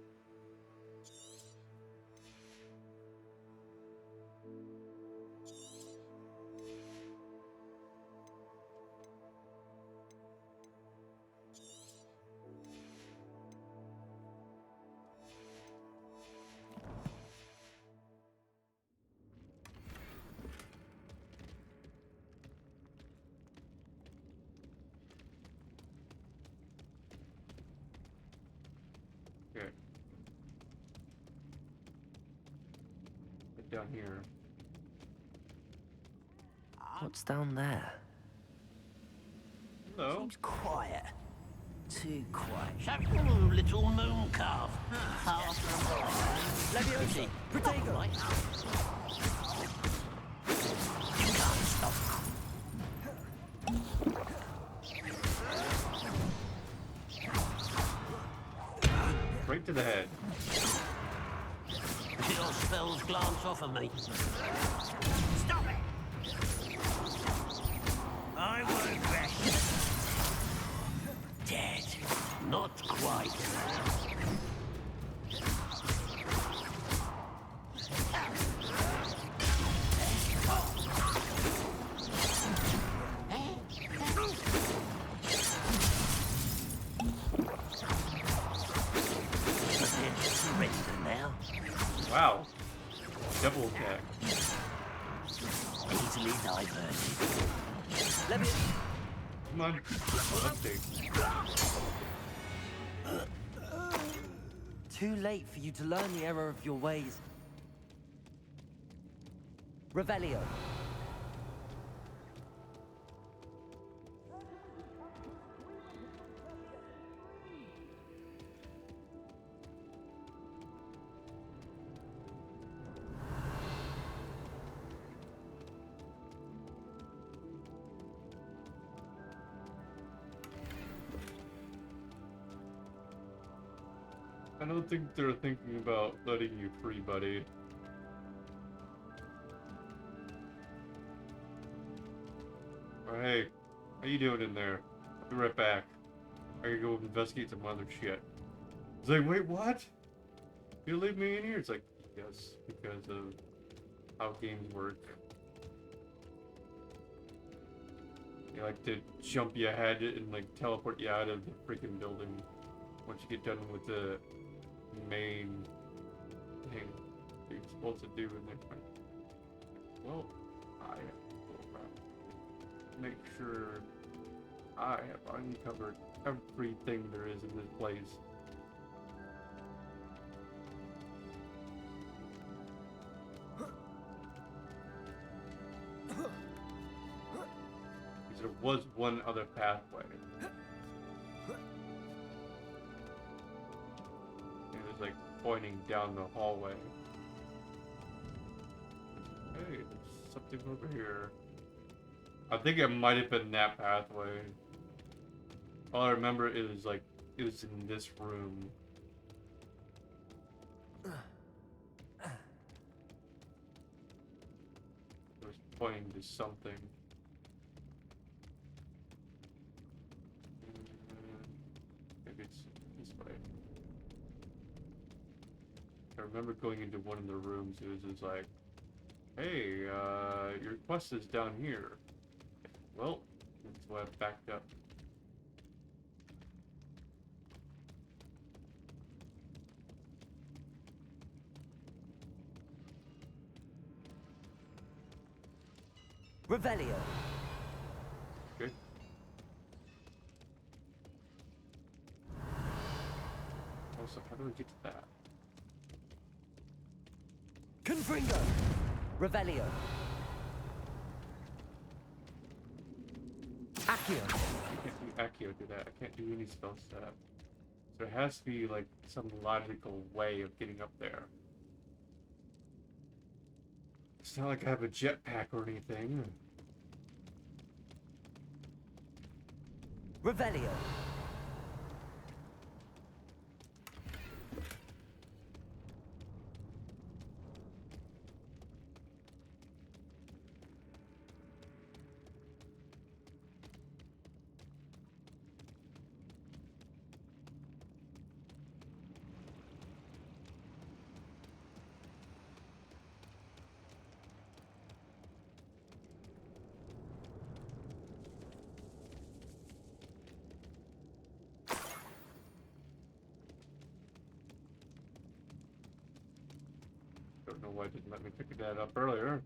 Okay. Get down here. What's down there? Hello. Seems quiet. Too quiet. Shut your little moon calf. Leviosi, Protego. Right. You can't stop. Right to the head. Your spells glance off of me. Stop it! I won't rest. Dead. Not quite. Wow. Double attack. Easily diverted. Let me. Come on. Update. Too late for you to learn the error of your ways. Revelio. I don't think they're thinking about letting you free, buddy. Oh, hey, how you doing in there? I'll be right back. I gotta go investigate some other shit. It's like, wait, what? You leave me in here? It's like, yes, because of how games work. They like to jump you ahead and like teleport you out of the freaking building once you get done with the main thing you're supposed to do in there. Well, I have to go back. Make sure I have uncovered everything there is in this place. was one other pathway. It was like pointing down the hallway. Hey, there's something over here. I think it might have been that pathway. All I remember is like it was in this room. It was pointing to something. Maybe it's this way. I remember going into one of the rooms. It was just like, "Hey, your quest is down here." Well, that's why I backed up. Revelio. Good. Also, how do we get to that? Confringo. Revelio. Accio. I can't do Accio do that. I can't do any spell set. So there has to be like some logical way of getting up there. It's not like I have a jetpack or anything. Revelio. Don't know why it didn't let me pick that up earlier.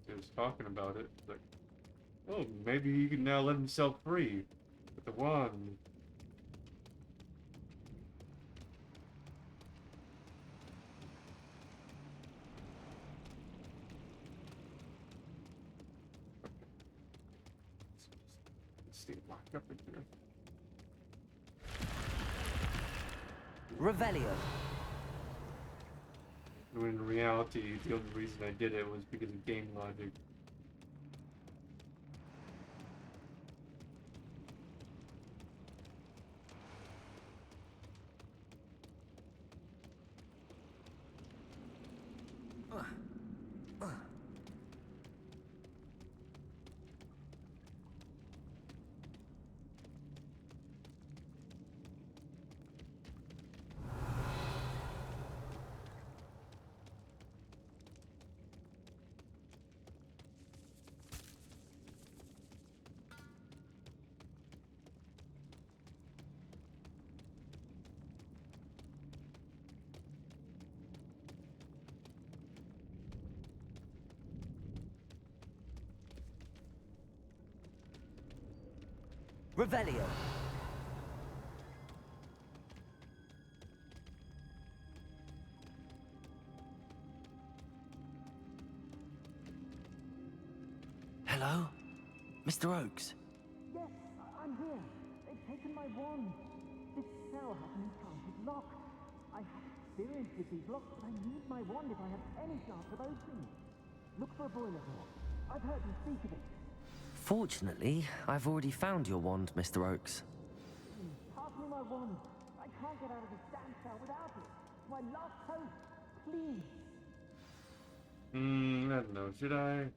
He was talking about it. It's like, oh, maybe he can now let himself free with the wand. Let's stay locked up in here. Revelio. When in reality, the only reason I did it was because of game logic. Revelio. Hello? Mr. Oakes? Yes, I'm here. They've taken my wand. This cell has an enchanted lock. I have experience with these locks, but I need my wand if I have any chance of opening it. Look for a boiler door. I've heard you speak of it. Fortunately, I've already found your wand, Mr. Oakes. Pass me my wand. I can't get out of this damn cell without it. It's my last hope. Please. I don't know. Should I?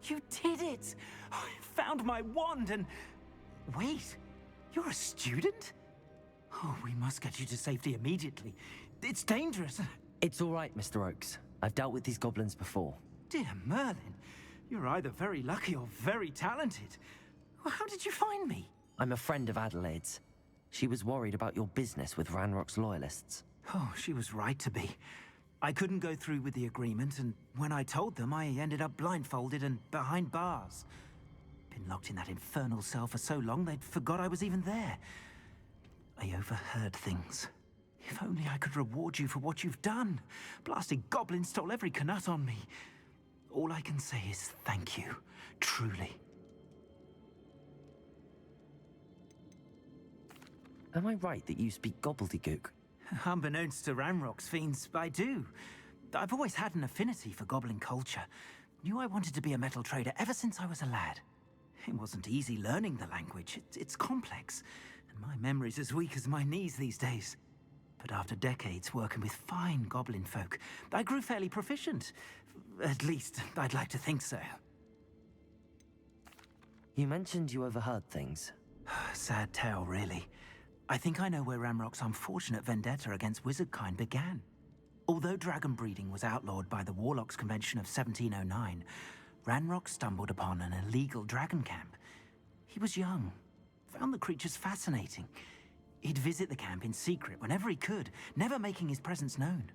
You did it! I found my wand and... Wait, you're a student? Oh, we must get you to safety immediately. It's dangerous. It's all right, Mr. Oakes. I've dealt with these goblins before. Dear Merlin, you're either very lucky or very talented. Well, how did you find me? I'm a friend of Adelaide's. She was worried about your business with Ranrock's loyalists. Oh, she was right to be. I couldn't go through with the agreement, and when I told them, I ended up blindfolded and behind bars. Been locked in that infernal cell for so long, they'd forgot I was even there. I overheard things. If only I could reward you for what you've done. Blasted goblins stole every knut on me. All I can say is thank you, truly. Am I right that you speak gobbledygook? Unbeknownst to Ranrock's fiends, I do. I've always had an affinity for goblin culture. Knew I wanted to be a metal trader ever since I was a lad. It wasn't easy learning the language. It's complex, and my memory's as weak as my knees these days. But after decades working with fine goblin folk, I grew fairly proficient. At least, I'd like to think so. You mentioned you overheard things. Sad tale, really. I think I know where Ranrock's unfortunate vendetta against wizardkind began. Although dragon breeding was outlawed by the Warlocks Convention of 1709, Ranrock stumbled upon an illegal dragon camp. He was young, found the creatures fascinating. He'd visit the camp in secret whenever he could, never making his presence known.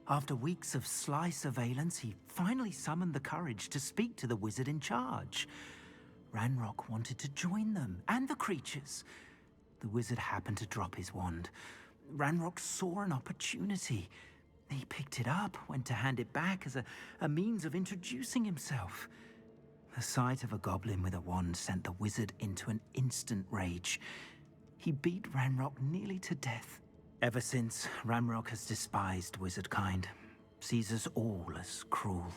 After weeks of sly surveillance, he finally summoned the courage to speak to the wizard in charge. Ranrock wanted to join them, and the creatures. The wizard happened to drop his wand. Ranrock saw an opportunity. He picked it up, went to hand it back as a means of introducing himself. The sight of a goblin with a wand sent the wizard into an instant rage. He beat Ranrock nearly to death. Ever since, Ranrock has despised wizardkind, sees us all as cruel.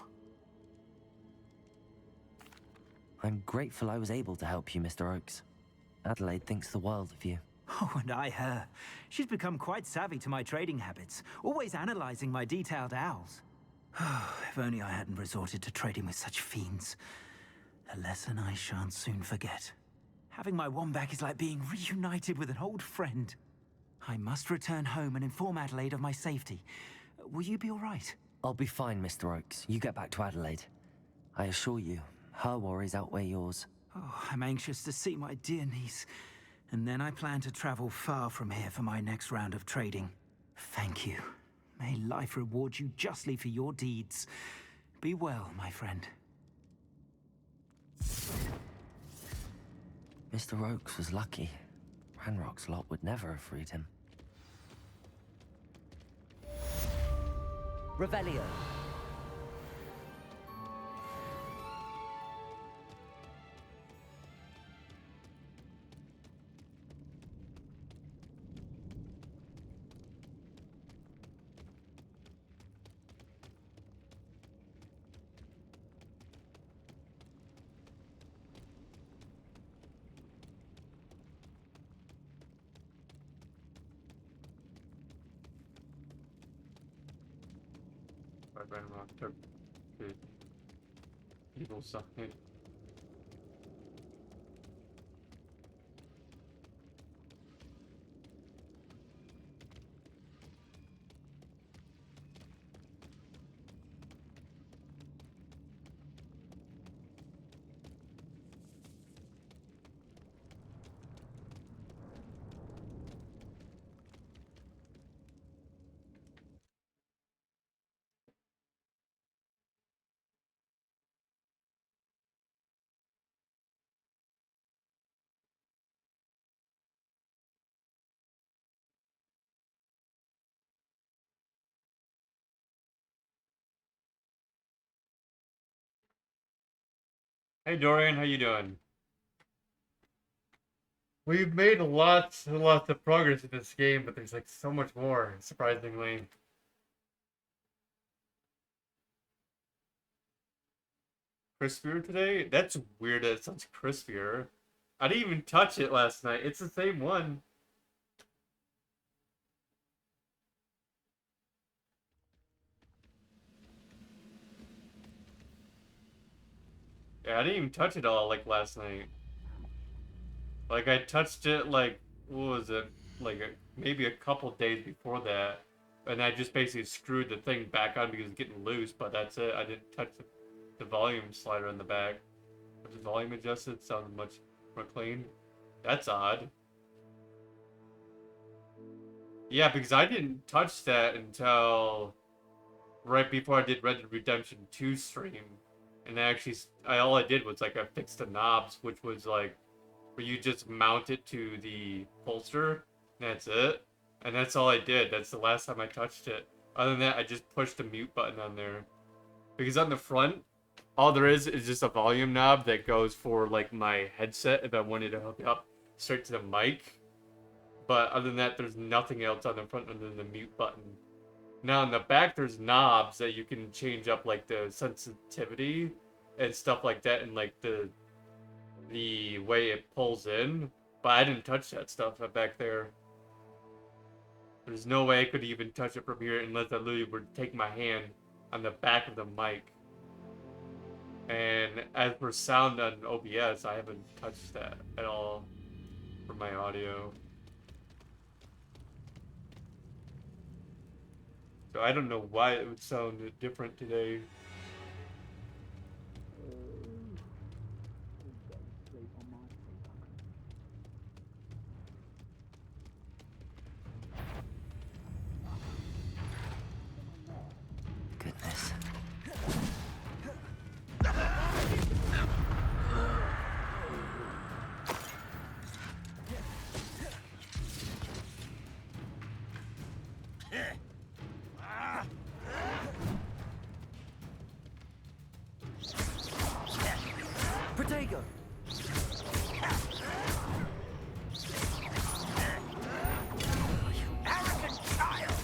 I'm grateful I was able to help you, Mr. Oakes. Adelaide thinks the world of you. Oh, and I her. She's become quite savvy to my trading habits, always analyzing my detailed owls. If only I hadn't resorted to trading with such fiends. A lesson I shan't soon forget. Having my wand back is like being reunited with an old friend. I must return home and inform Adelaide of my safety. Will you be all right? I'll be fine, Mr. Oakes. You get back to Adelaide. I assure you, her worries outweigh yours. Oh, I'm anxious to see my dear niece. And then I plan to travel far from here for my next round of trading. Thank you. May life reward you justly for your deeds. Be well, my friend. Mr. Oakes was lucky. Ranrock's lot would never have freed him. Revelio. Ranrock took the evil side. Hey Dorian, how you doing? We've made lots and lots of progress in this game, but there's like so much more, surprisingly. Crispier today? That's weird that it sounds crispier. I didn't even touch it last night. It's the same one. Yeah, I didn't even touch it all like last night. Like I touched it like, what was it? Like maybe a couple days before that. And I just basically screwed the thing back on because it's getting loose, but that's it. I didn't touch the volume slider in the back. Which is volume adjusted, sounds much more clean. That's odd. Yeah, because I didn't touch that until right before I did Red Dead Redemption 2 stream, and all I did was like I fixed the knobs, which was like where you just mount it to the holster, and that's it. And that's all I did. That's the last time I touched it. Other than that, I just pushed the mute button on there. Because on the front, all there is just a volume knob that goes for like my headset if I wanted to hook it up straight to the mic. But other than that, there's nothing else on the front other than the mute button. Now in the back, there's knobs that you can change up like the sensitivity and stuff like that, and like the way it pulls in. But I didn't touch that stuff back there. There's no way I could even touch it from here unless I literally would take my hand on the back of the mic. And as for sound on OBS, I haven't touched that at all for my audio. So I don't know why it would sound different today. Goodness. Protego! Arrogant child!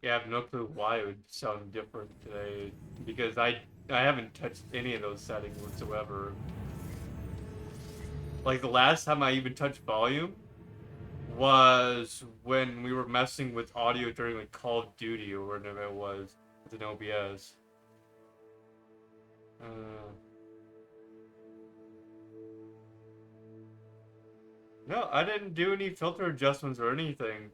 Yeah, I have no clue why it would sound different today, because I haven't touched any of those settings whatsoever. Like the last time I even touched volume was when we were messing with audio during like Call of Duty or whatever it was with an OBS. No, I didn't do any filter adjustments or anything.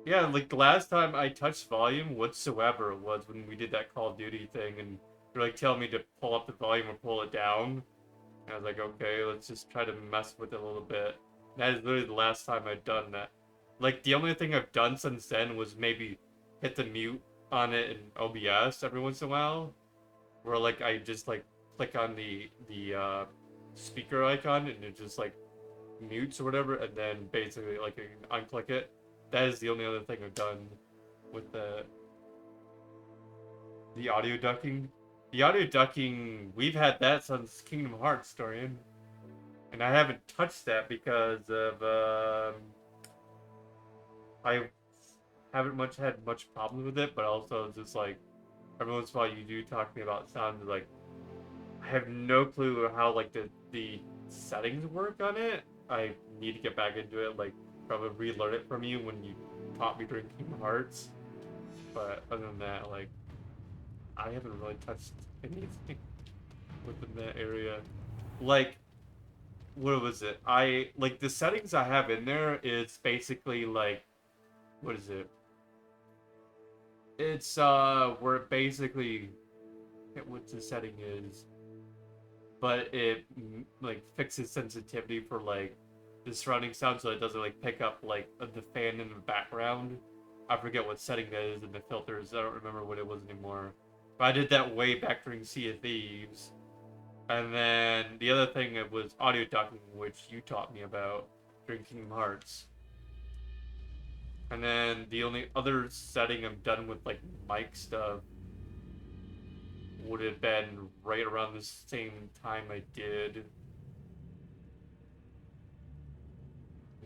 Yeah, like the last time I touched volume whatsoever was when we did that Call of Duty thing, and you're like telling me to pull up the volume or pull it down. And I was like, okay, let's just try to mess with it a little bit. And that is literally the last time I've done that. Like the only thing I've done since then was maybe hit the mute on it in OBS every once in a while, where like I just like click on the speaker icon and it just like mutes or whatever, and then basically like I can unclick it. That is the only other thing I've done with the audio ducking. The audio ducking, we've had that since Kingdom Hearts, Dorian. And I haven't touched that because of, I haven't had much problems with it, but also it's just like, every once in a while you do talk to me about sound, like, I have no clue how, like, the settings work on it. I need to get back into it, like, probably relearn it from you when you taught me during Kingdom Hearts. But other than that, like, I haven't really touched anything within that area. Like, what was it? Like, the settings I have in there is basically, like, what is it? It's, where it basically, what the setting is, but it, like, fixes sensitivity for, like, the surrounding sound so it doesn't, like, pick up, like, the fan in the background. I forget what setting that is in the filters. I don't remember what it was anymore. But I did that way back during Sea of Thieves. And then the other thing was audio ducking, which you taught me about during Kingdom Hearts. And then the only other setting I'm done with, like, mic stuff would have been right around the same time I did.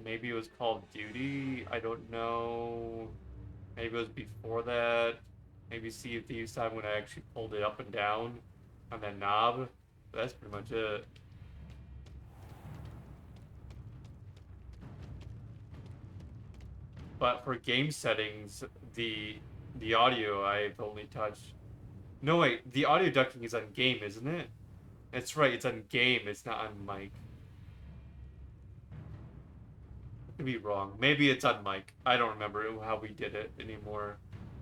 Maybe it was Call of Duty, I don't know. Maybe it was before that. Maybe Sea of Thieves time when I actually pulled it up and down on that knob. But that's pretty much it. But for game settings, the audio I've only touched. No wait, the audio ducking is on game, isn't it? That's right, it's on game, it's not on mic. I could be wrong. Maybe it's on mic. I don't remember how we did it anymore.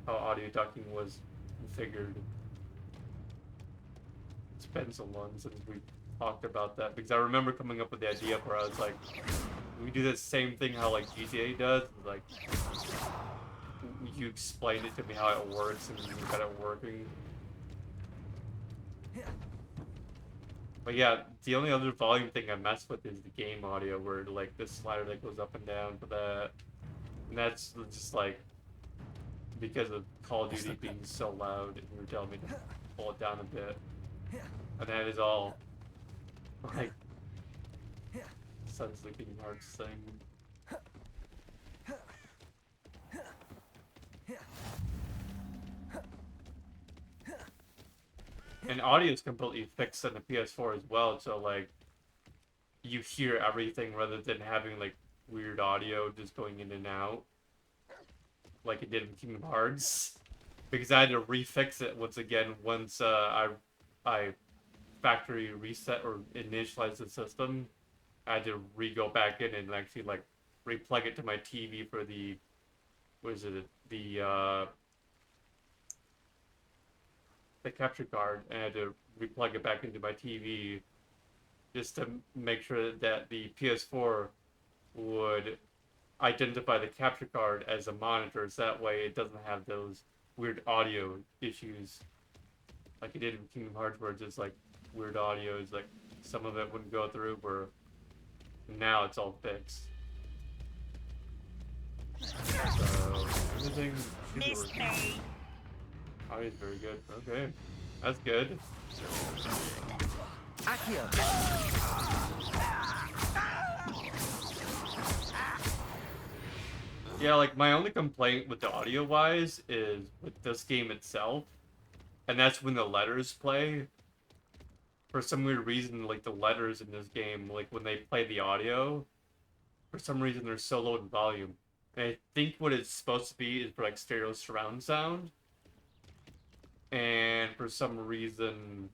How audio ducking was configured. It's been so long since we talked about that, because I remember coming up with the idea where I was like, we do the same thing how like GTA does, like you explain it to me how it works and you got it working. But yeah, the only other volume thing I mess with is the game audio, where like this slider that goes up and down for that, and that's just like because of Call of Duty being so loud, and you were telling me to pull it down a bit, and that is all. Like, Sun's Sleeping Hearts thing. And audio is completely fixed on the PS4 as well, so like you hear everything rather than having like weird audio just going in and out, like it did in Kingdom Hearts. Because I had to refix it once again once I factory reset or initialize the system. I had to go back in and actually like replug it to my TV for the the capture card, and I had to replug it back into my TV just to make sure that the PS4 would identify the capture card as a monitor, so that way it doesn't have those weird audio issues like it did in Kingdom Hearts, where it's just like weird audio is like some of it wouldn't go through, where now it's all fixed. So everything should work. Audio's very good. Okay, that's good. Yeah, like my only complaint with the audio wise is with this game itself, and that's when the letters play. For some weird reason, like the letters in this game, like when they play the audio, for some reason they're so low in volume. And I think what it's supposed to be is for like stereo surround sound, and for some reason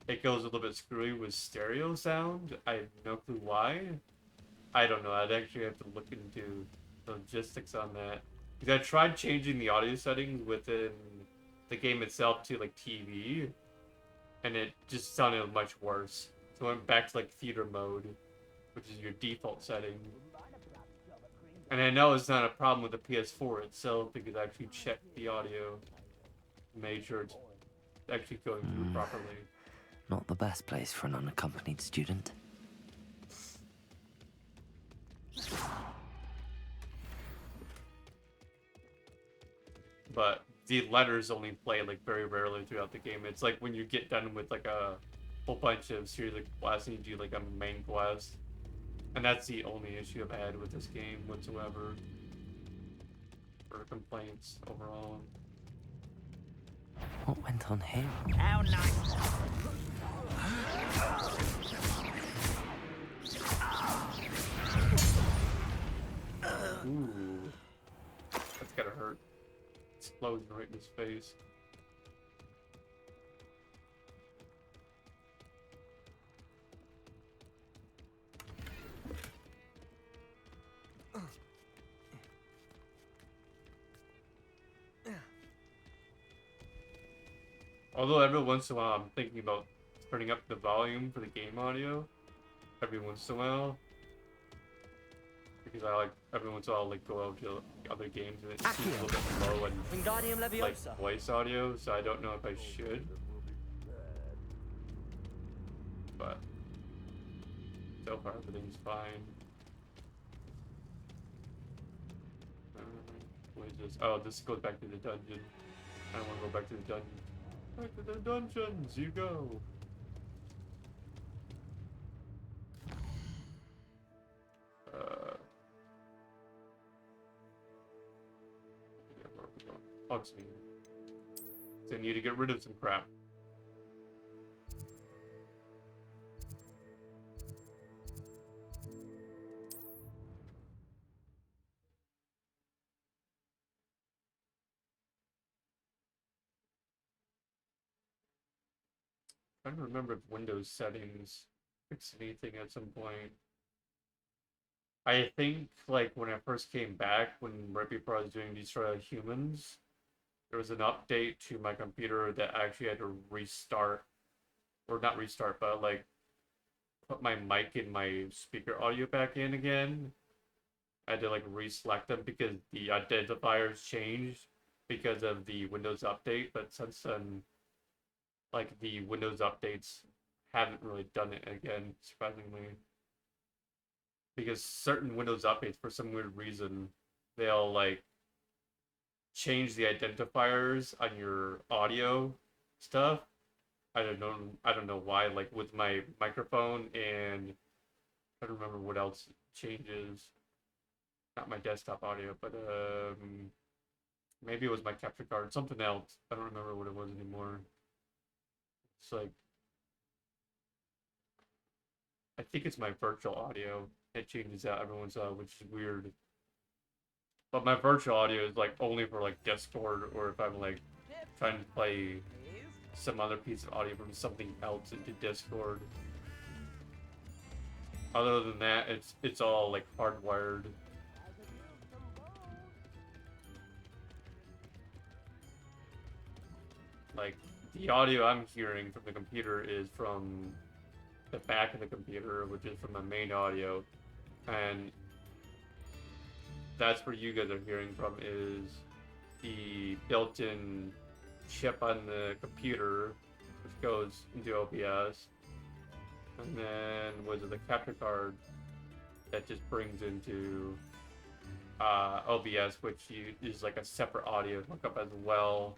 it goes a little bit screwy with stereo sound. I have no clue why. I don't know. I'd actually have to look into the logistics on that. Because I tried changing the audio settings within the game itself to like TV, and it just sounded much worse. So I went back to like theater mode, which is your default setting. And I know it's not a problem with the PS4 itself, because I actually checked the audio, made sure it's actually going through properly. Not the best place for an unaccompanied student. But the letters only play like very rarely throughout the game. It's like when you get done with like a whole bunch of series of quests and you do like a main quest. And that's the only issue I've had with this game whatsoever. For complaints overall. What went on here? How nice. Ooh. That's gotta hurt. Explosion right in his face. Although every once in a while I'm thinking about turning up the volume for the game audio. Every once in a while. Because I like, every once in a while, like, go out to other games and it seems a little bit low and like voice audio, so I don't know if I should. But so far everything's fine. What is this? Oh, this goes back to the dungeon. I don't want to go back to the dungeon. Back to the dungeons, you go. Hogsmeade. So I need to get rid of some crap. I don't remember if Windows settings fixed anything at some point. I think, like, when I first came back, right before I was doing Destroy All Humans, there was an update to my computer that I actually had to restart, or not restart, but like put my mic and my speaker audio back in again. I had to like reselect them because the identifiers changed because of the Windows update, but since then, like the Windows updates haven't really done it again, surprisingly. Because certain Windows updates, for some weird reason, they'll like change the identifiers on your audio stuff. I don't know why. Like with my microphone, and I don't remember what else changes. Not my desktop audio, but maybe it was my capture card, something else. I don't remember what it was anymore. It's like, I think it's my virtual audio. It changes out every once in a while, which is weird. But my virtual audio is like only for like Discord, or if I'm like trying to play some other piece of audio from something else into Discord. Other than that, it's all like hardwired. Like the audio I'm hearing from the computer is from the back of the computer, which is from the main audio, and that's where you guys are hearing from is the built-in chip on the computer, which goes into OBS, and then was it the capture card that just brings into OBS, which is like a separate audio hookup as well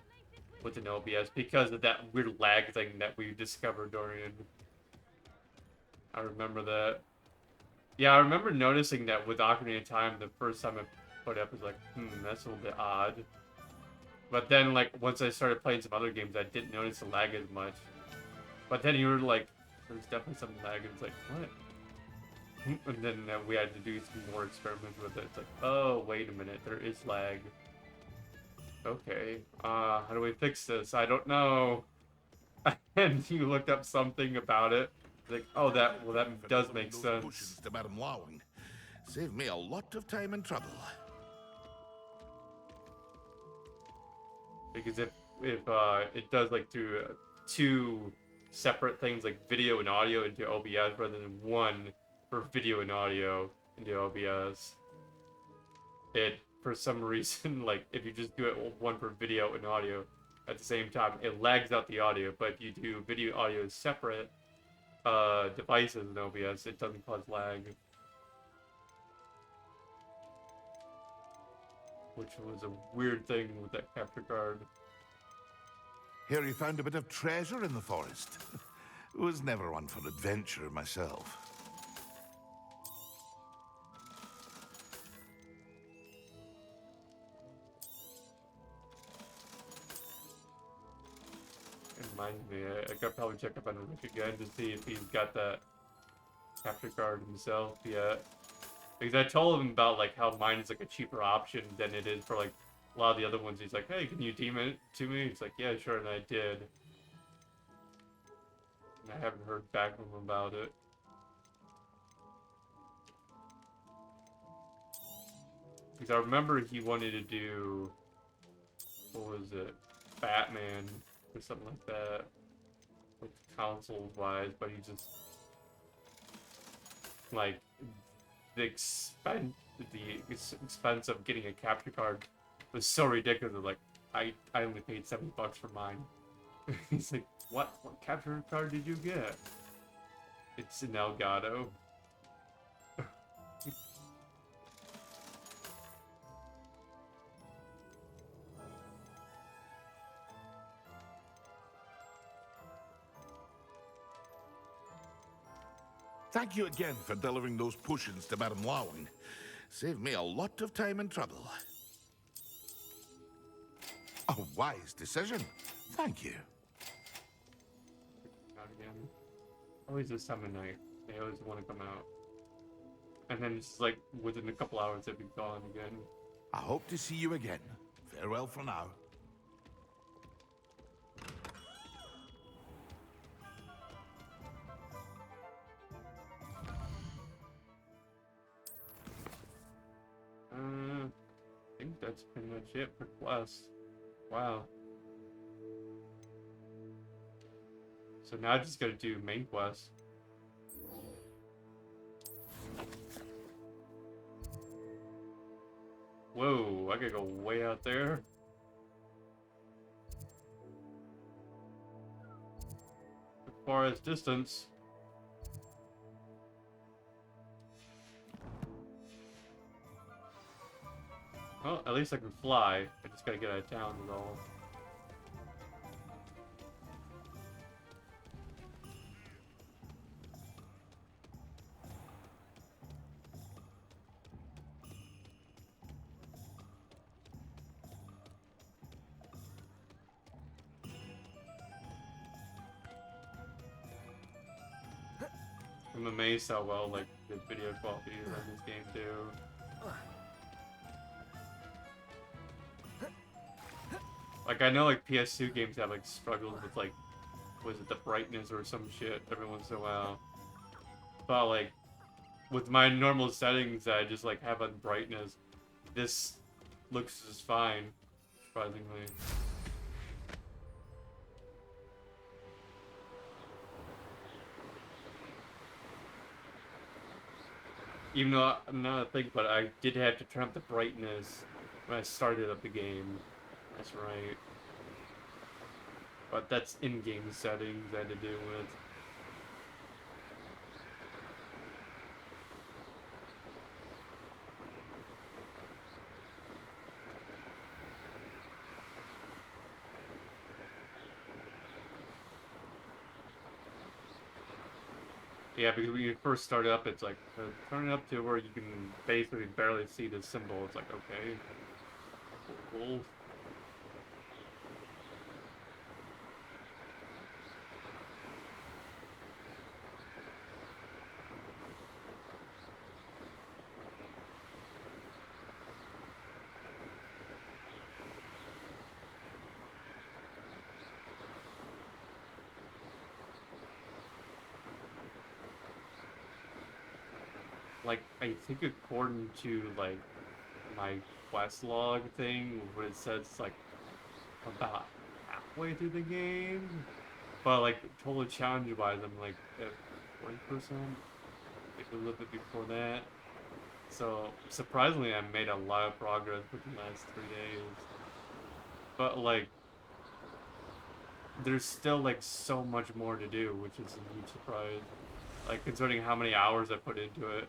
within OBS because of that weird lag thing that we discovered, Dorian. I remember that. Yeah, I remember noticing that with Ocarina of Time, the first time I put it up, was like, that's a little bit odd. But then, like, once I started playing some other games, I didn't notice the lag as much. But then you were like, there's definitely some lag, and it's like, what? And then we had to do some more experiments with it. It's like, oh, wait a minute, there is lag. Okay, how do we fix this? I don't know. And you looked up something about it. Like, oh, that does make sense. Pushes to Madame Lawing. Saved me a lot of time and trouble. Because if it does like do two separate things like video and audio into OBS rather than one for video and audio into OBS, it for some reason, like if you just do it one for video and audio at the same time, it lags out the audio. But if you do video audio separate devices in OBS, it doesn't cause lag. Which was a weird thing with that capture card. Here he found a bit of treasure in the forest. Was never one for adventure myself. It reminds me, I could probably check up on Rick again to see if he's got that capture card himself yet. Because I told him about like how mine is like a cheaper option than it is for like a lot of the other ones. He's like, hey, can you deem it to me? He's like, yeah, sure, and I did. And I haven't heard back from him about it. Because I remember he wanted to do, what was it, Batman or something like that, with consoles wise, but he just like the expense of getting a capture card was so ridiculous. Like I only paid $70 for mine. He's like, what capture card did you get? It's an Elgato. Thank you again for delivering those potions to Madame Lawing. Saved me a lot of time and trouble. A wise decision. Thank you. Not again. Always this time of night. They always want to come out. And then it's like within a couple hours they'll be gone again. I hope to see you again. Farewell for now. I think that's pretty much it for quests. Wow. So now I just gotta do main quests. Whoa, I gotta go way out there. As far as distance. Well, at least I can fly. I just gotta get out of town is all. I'm amazed how well like the video quality is on this game too. Like I know like PS2 games have like struggles with like, was it the brightness or some shit every once in a while. But like with my normal settings that I just like have on brightness, this looks just fine, surprisingly. Even though I'm not a thing, but I did have to turn up the brightness when I started up the game. That's right. But that's in-game settings I had to deal with. Yeah, because when you first start up, it's like, turn it up to where you can basically barely see the symbol. It's like, okay, cool. Like, I think according to, like, my quest log thing, where it says, like, about halfway through the game. But, like, total challenge-wise, I'm, like, at 40%. Maybe a little bit before that. So, surprisingly, I made a lot of progress within the last 3 days. But, like, there's still, like, so much more to do, which is a huge surprise. Like, considering how many hours I put into it.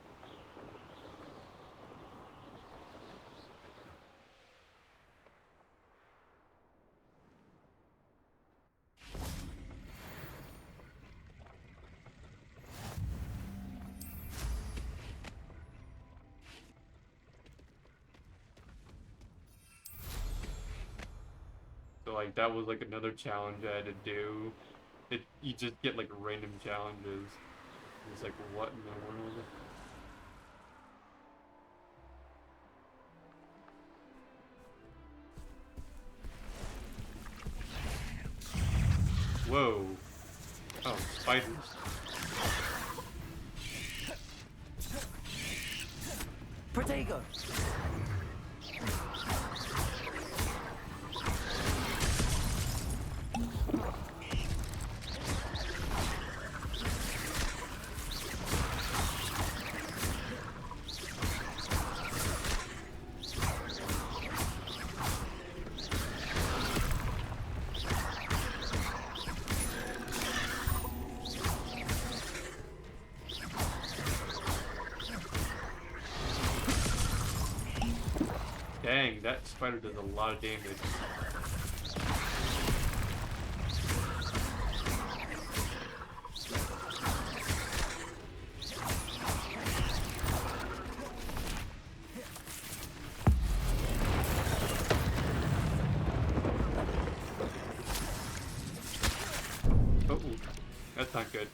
So like that was like another challenge I had to do. You just get like random challenges. It's like, what in the world? Whoa. Oh, spiders. Protego! Dang, that spider does a lot of damage. Oh, that's not good.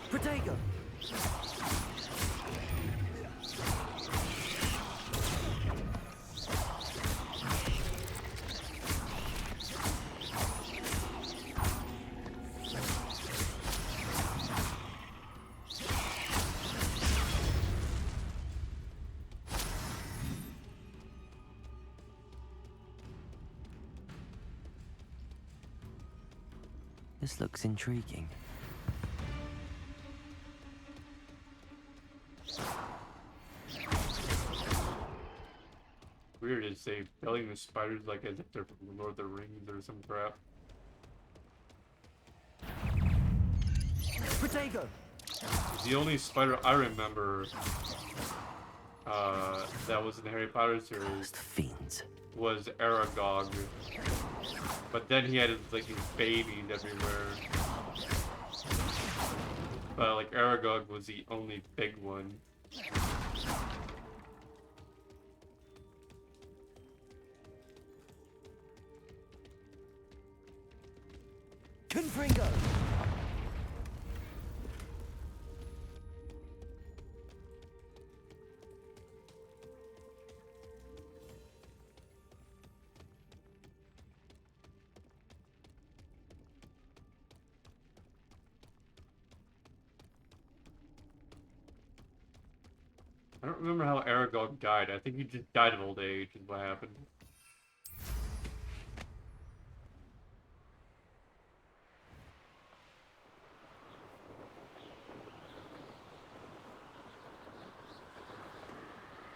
Protego! This looks intriguing. Weird is they killing the spiders like as if they're from Lord of the Rings or some crap. Protego! The only spider I remember that was in the Harry Potter series was Aragog. But then he had like his babies everywhere. But like Aragog was the only big one. Confringo! I don't remember how Aragog died. I think he just died of old age is what happened.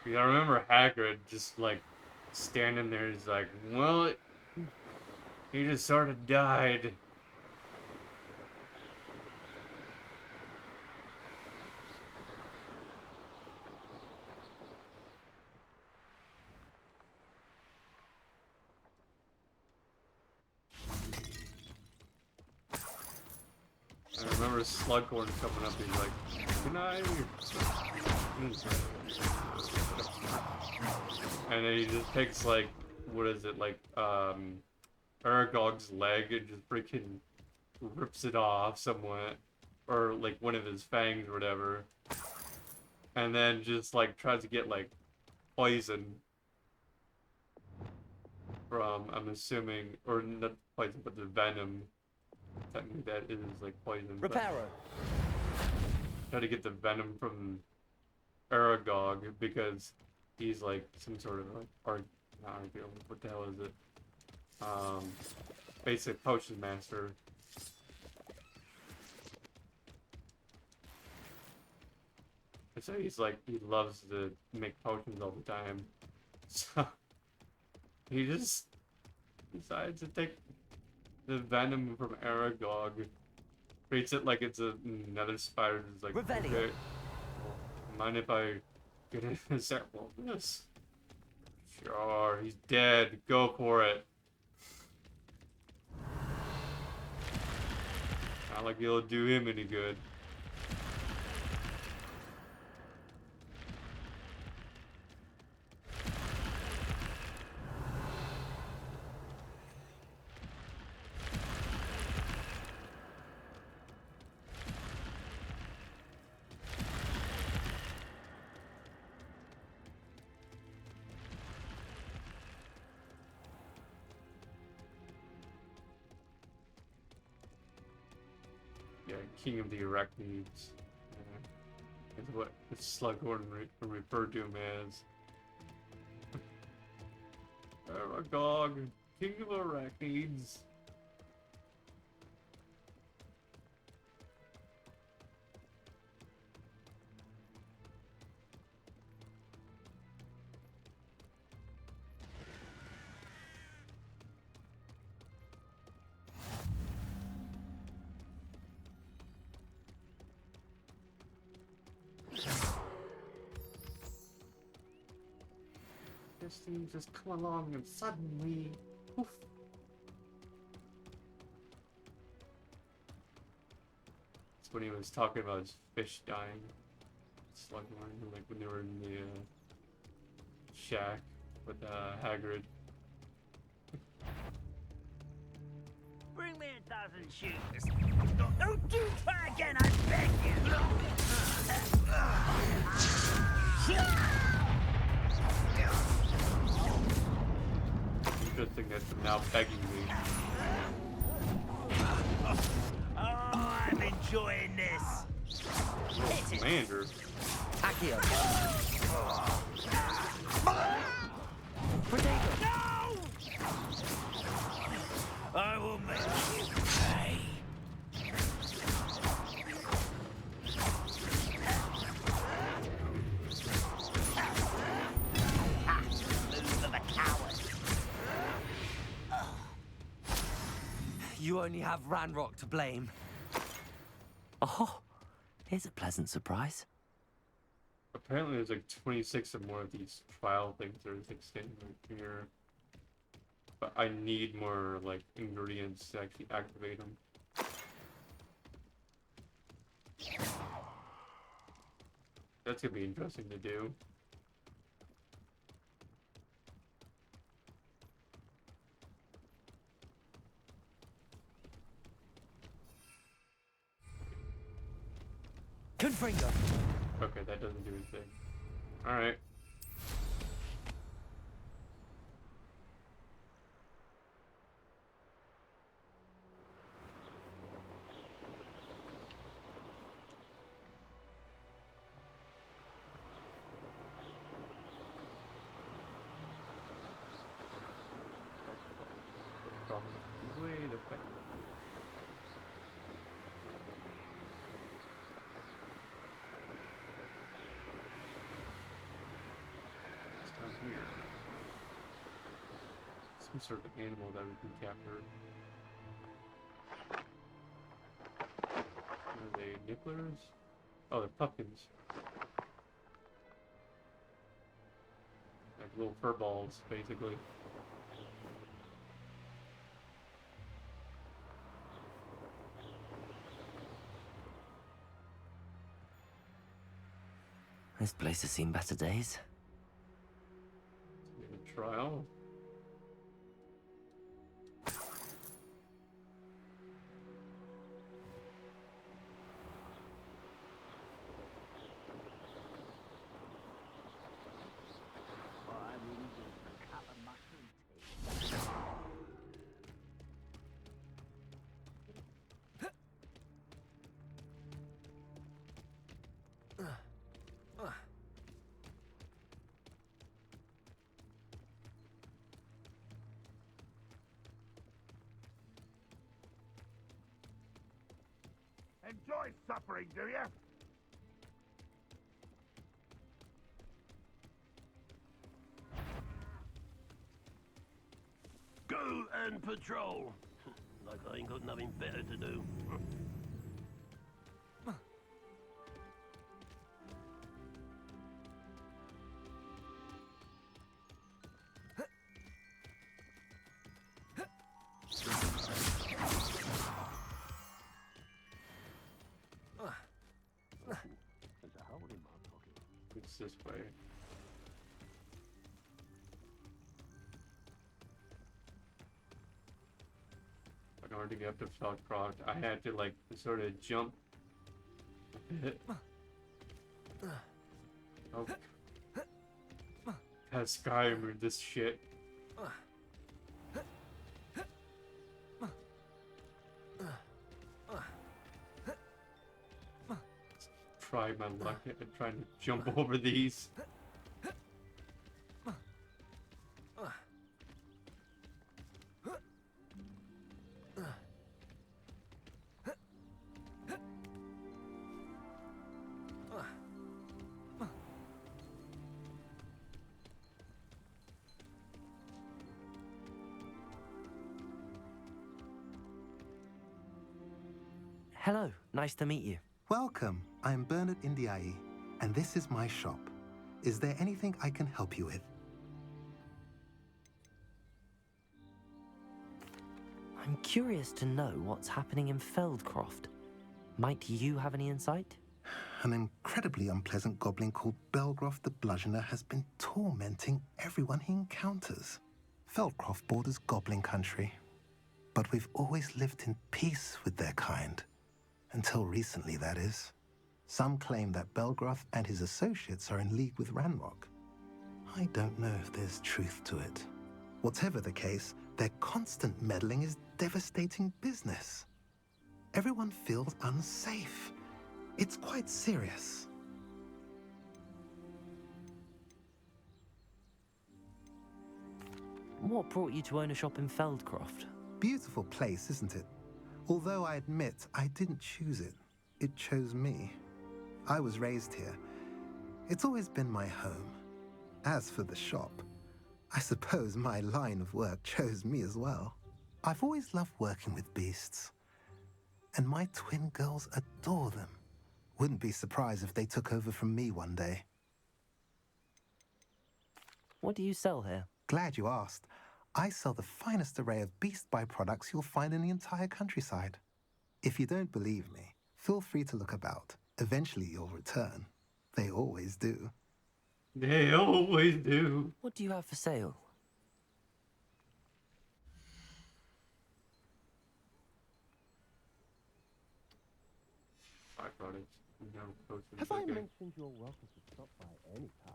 Yeah, I remember Hagrid just like standing there. He's like, well, he just sort of died. I remember Slughorn coming up. He's like, "Good night." And then he just takes like, what is it, like Aragog's leg and just freaking rips it off somewhat, or like one of his fangs or whatever, and then just like tries to get like poison from, I'm assuming, or not poison, but the venom. Technically that is like poison. Reparo. Try to get the venom from Aragog because he's like some sort of like what the hell is it? Basic potion master. So he's like, he loves to make potions all the time. So he just decides to take the venom from Aragog, treats it like it's another spider. It's like, okay, well, mind if I get a sample of this? Sure, he's dead. Go for it. Not like it'll do him any good. Yeah, King of the Arachnids. Is what Slughorn referred to him as. Aragog, King of Arachnids. This thing just come along and suddenly, poof. That's when he was talking about his fish dying. Slughorn, like when they were in the shack with Hagrid. Bring me 1,000 shooters. Don't do try again, I beg you. Interesting that they're now begging me. Oh, I'm enjoying this. Oh, Commander. Accio. No! I will make you pay. You only have Ranrock to blame. Oh, here's a pleasant surprise. Apparently there's like 26 or more of these trial things that are like standing right here. But I need more like ingredients to actually activate them. That's gonna be interesting to do. Confringo. Okay, that doesn't do anything. Alright. Way the fuck. It's down here. Some sort of animal that we can capture. Are they nibblers? Oh, they're pumpkins. Like little fur balls, basically. This place has seen better days. A trial. Enjoy suffering, do you? Go and patrol. Like I ain't got nothing better to do. There's a hole in my pocket. It's this way. In order to get up to Feldcroft, I had to like sort of jump a bit. Oh. Has Skyrim this shit. Try my luck at trying to jump over these. Hello, nice to meet you. Welcome. I'm Bernard Indiai, and this is my shop. Is there anything I can help you with? I'm curious to know what's happening in Feldcroft. Might you have any insight? An incredibly unpleasant goblin called Belgroth the Bludgeoner has been tormenting everyone he encounters. Feldcroft borders goblin country, but we've always lived in peace with their kind. Until recently, that is. Some claim that Belgroth and his associates are in league with Ranrock. I don't know if there's truth to it. Whatever the case, their constant meddling is devastating business. Everyone feels unsafe. It's quite serious. What brought you to own a shop in Feldcroft? Beautiful place, isn't it? Although I admit I didn't choose it. It chose me. I was raised here. It's always been my home. As for the shop, I suppose my line of work chose me as well. I've always loved working with beasts, and my twin girls adore them. Wouldn't be surprised if they took over from me one day. What do you sell here? Glad you asked. I sell the finest array of beast byproducts you'll find in the entire countryside. If you don't believe me, feel free to look about. Eventually you'll return. They always do. They always do. What do you have for sale? Byproducts. Have I mentioned you're welcome to stop by any time?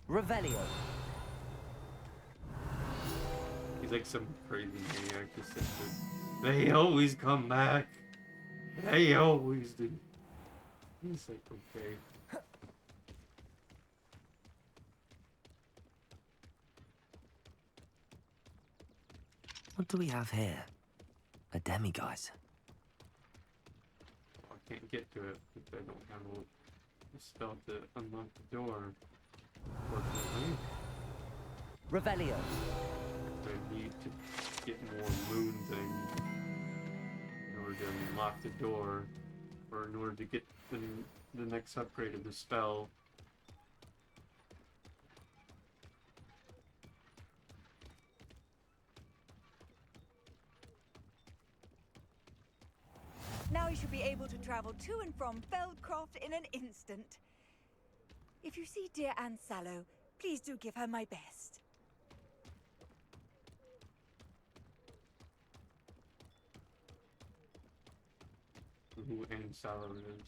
Revelio. He's like some crazy maniac just said that they always come back. They always do. He's like, okay. What do we have here? A demiguise. I can't get to it if I don't have a spell to unlock the door. Fortunately. Revelio. I need to get more moon things in order to unlock the door, or in order to get the next upgrade of the spell. Now you should be able to travel to and from Feldcroft in an instant. If you see dear Anne Sallow, please do give her my best. Who Anne Sallow is.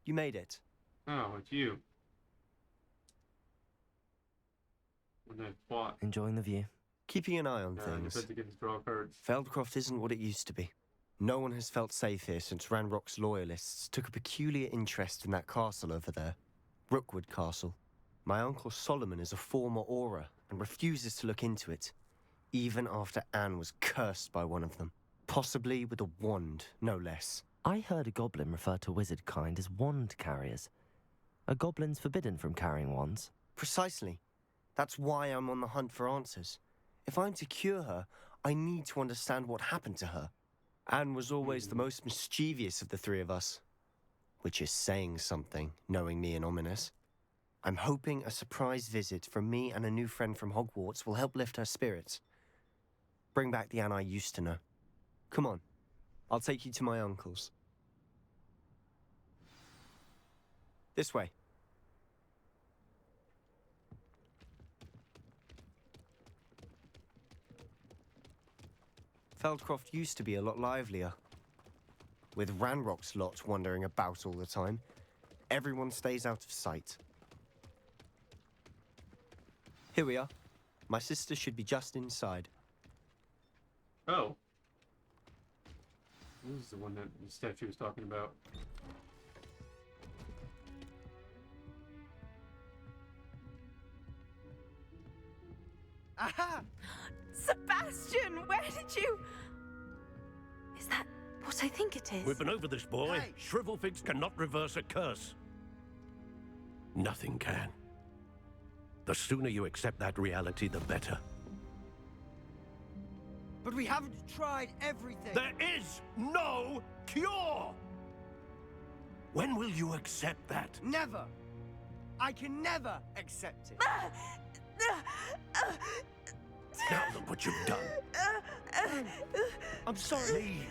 You made it. Oh, it's you. When I fought. Enjoying the view. Keeping an eye on things. Feldcroft isn't what it used to be. No one has felt safe here since Ranrock's loyalists took a peculiar interest in that castle over there. Rookwood Castle. My uncle Solomon is a former Auror and refuses to look into it, even after Anne was cursed by one of them. Possibly with a wand, no less. I heard a goblin refer to wizard kind as wand carriers. Are goblins forbidden from carrying wands? Precisely. That's why I'm on the hunt for answers. If I'm to cure her, I need to understand what happened to her. Anne was always the most mischievous of the three of us. Which is saying something, knowing me and Ominous. I'm hoping a surprise visit from me and a new friend from Hogwarts will help lift her spirits. Bring back the Anne I used to know. Come on. I'll take you to my uncle's. This way. Feldcroft used to be a lot livelier. With Ranrock's lot wandering about all the time, everyone stays out of sight. Here we are. My sister should be just inside. Oh. This is the one that the statue was talking about. Aha! Sebastian, where did you... Is that what I think it is? We've been over this, boy. Hey. Shrivelfigs cannot reverse a curse. Nothing can. The sooner you accept that reality, the better. But we haven't tried everything. There is no cure! When will you accept that? Never. I can never accept it. Now look what you've done. I'm sorry.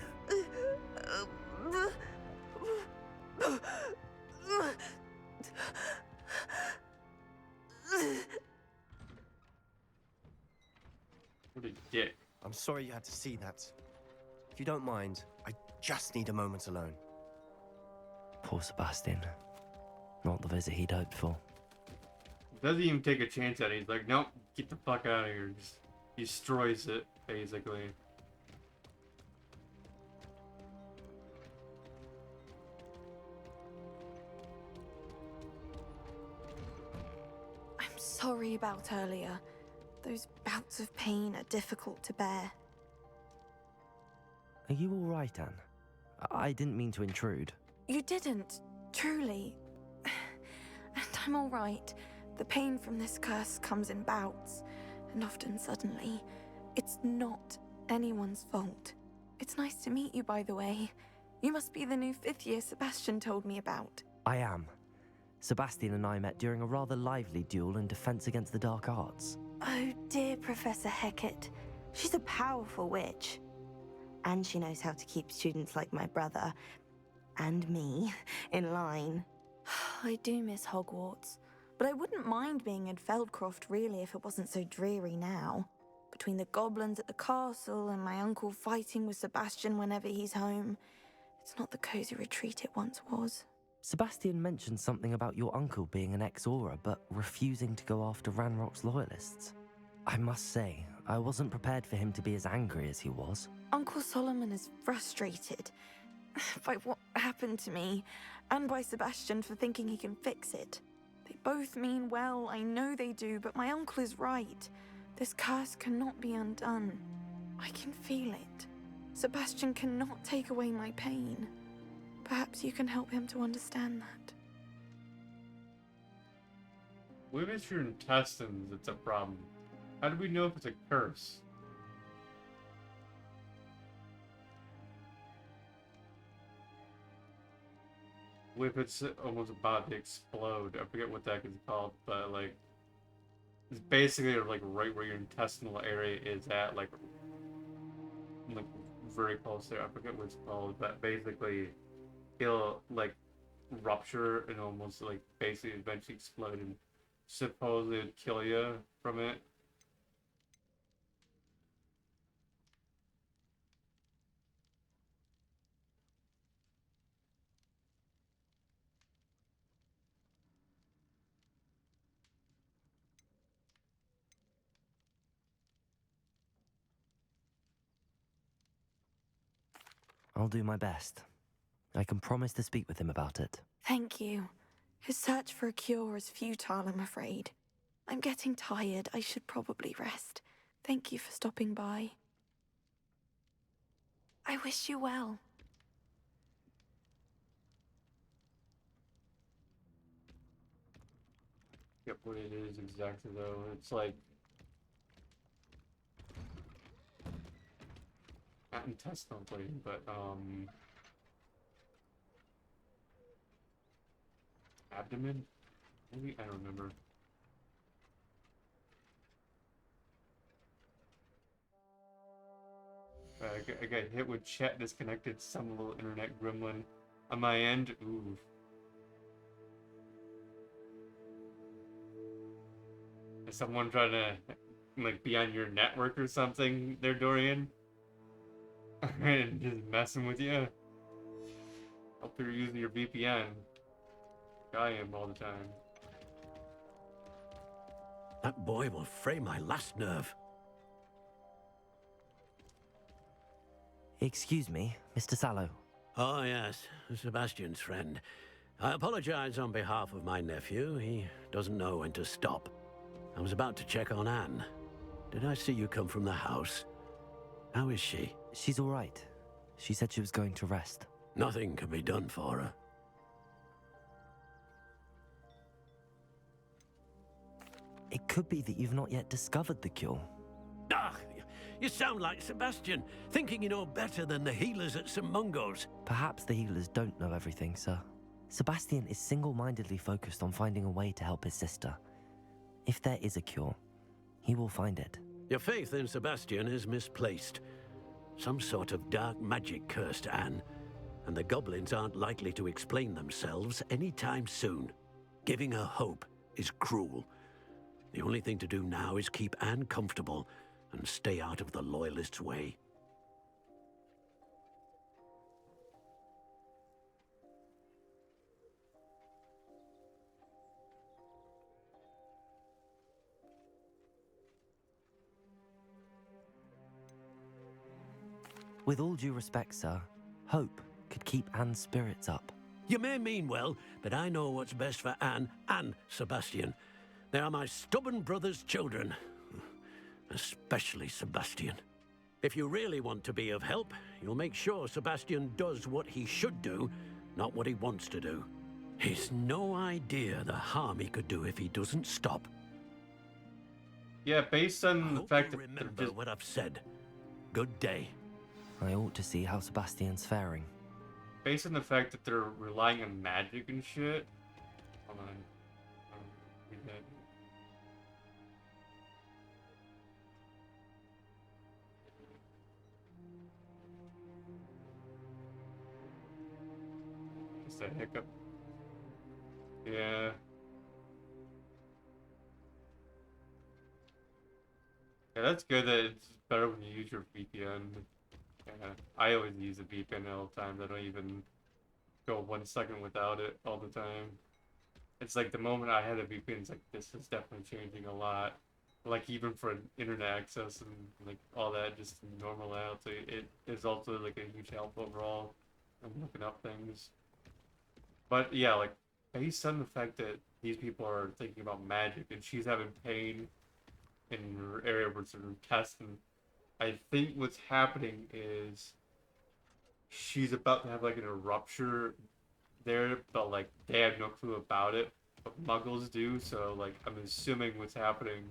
What a dick. I'm sorry you had to see that. If you don't mind, I just need a moment alone. Poor Sebastian. Not the visit he'd hoped for. Doesn't even take a chance at it. He's like, nope, get the fuck out of here. Just destroys it, basically. I'm sorry about earlier. Those bouts of pain are difficult to bear. Are you all right, Anne? I didn't mean to intrude. You didn't, truly. And I'm all right. The pain from this curse comes in bouts, and often suddenly. It's not anyone's fault. It's nice to meet you, by the way. You must be the new 5th year Sebastian told me about. I am. Sebastian and I met during a rather lively duel in defense against the dark arts. Oh, dear Professor Hecat. She's a powerful witch. And she knows how to keep students like my brother, and me, in line. I do miss Hogwarts, but I wouldn't mind being in Feldcroft really if it wasn't so dreary now. Between the goblins at the castle and my uncle fighting with Sebastian whenever he's home, it's not the cozy retreat it once was. Sebastian mentioned something about your uncle being an ex-Auror, but refusing to go after Ranrock's loyalists. I must say, I wasn't prepared for him to be as angry as he was. Uncle Solomon is frustrated by what happened to me, and by Sebastian for thinking he can fix it. They both mean well, I know they do, but my uncle is right. This curse cannot be undone. I can feel it. Sebastian cannot take away my pain. Perhaps you can help him to understand that. What if it's your intestines that's a problem? How do we know if it's a curse? What if it's almost about to explode? I forget what that is called, but like, it's basically like right where your intestinal area is at, like very close there. I forget what it's called, but basically, it'll like rupture and almost like basically eventually explode and supposedly it'd kill you from it. I'll do my best. I can promise to speak with him about it. Thank you. His search for a cure is futile, I'm afraid. I'm getting tired. I should probably rest. Thank you for stopping by. I wish you well. Yep, what it is exactly though. It's like not intestinal bleeding, but abdomen? Maybe? I don't remember. I got hit with chat disconnected, some little internet gremlin on my end. Ooh. Is someone trying to like be on your network or something there, Dorian? And just messing with you? Hope you're using your VPN. I am all the time. That boy will fray my last nerve. Excuse me, Mr. Sallow. Oh, yes, Sebastian's friend. I apologize on behalf of my nephew. He doesn't know when to stop. I was about to check on Anne. Did I see you come from the house? How is she? She's all right. She said she was going to rest. Nothing can be done for her. It could be that you've not yet discovered the cure. Ah, you sound like Sebastian, thinking you know better than the healers at St. Mungo's. Perhaps the healers don't know everything, sir. Sebastian is single-mindedly focused on finding a way to help his sister. If there is a cure, he will find it. Your faith in Sebastian is misplaced. Some sort of dark magic cursed Anne, and the goblins aren't likely to explain themselves anytime soon. Giving her hope is cruel. The only thing to do now is keep Anne comfortable and stay out of the Loyalists' way. With all due respect, sir, hope could keep Anne's spirits up. You may mean well, but I know what's best for Anne and Sebastian. They are my stubborn brother's children. Especially Sebastian. If you really want to be of help, you'll make sure Sebastian does what he should do, not what he wants to do. He's no idea the harm he could do if he doesn't stop. Yeah, based on the fact that remember what I've said. Good day. I ought to see how Sebastian's faring. Based on the fact that they're relying on magic and shit. Hold on. Read that. Just a hiccup. Yeah. Yeah, that's good that it's better when you use your VPN. Yeah, I always use a VPN all the time. I don't even go 1 second without it all the time. It's like the moment I had a VPN, it's like, this is definitely changing a lot. Like even for internet access and like all that, just normal out. So it is also like a huge help overall in looking up things. But yeah, like based on the fact that these people are thinking about magic and she's having pain in her area where it's her intestine, I think what's happening is she's about to have like a rupture there, but like they have no clue about it, but Muggles do. So like I'm assuming what's happening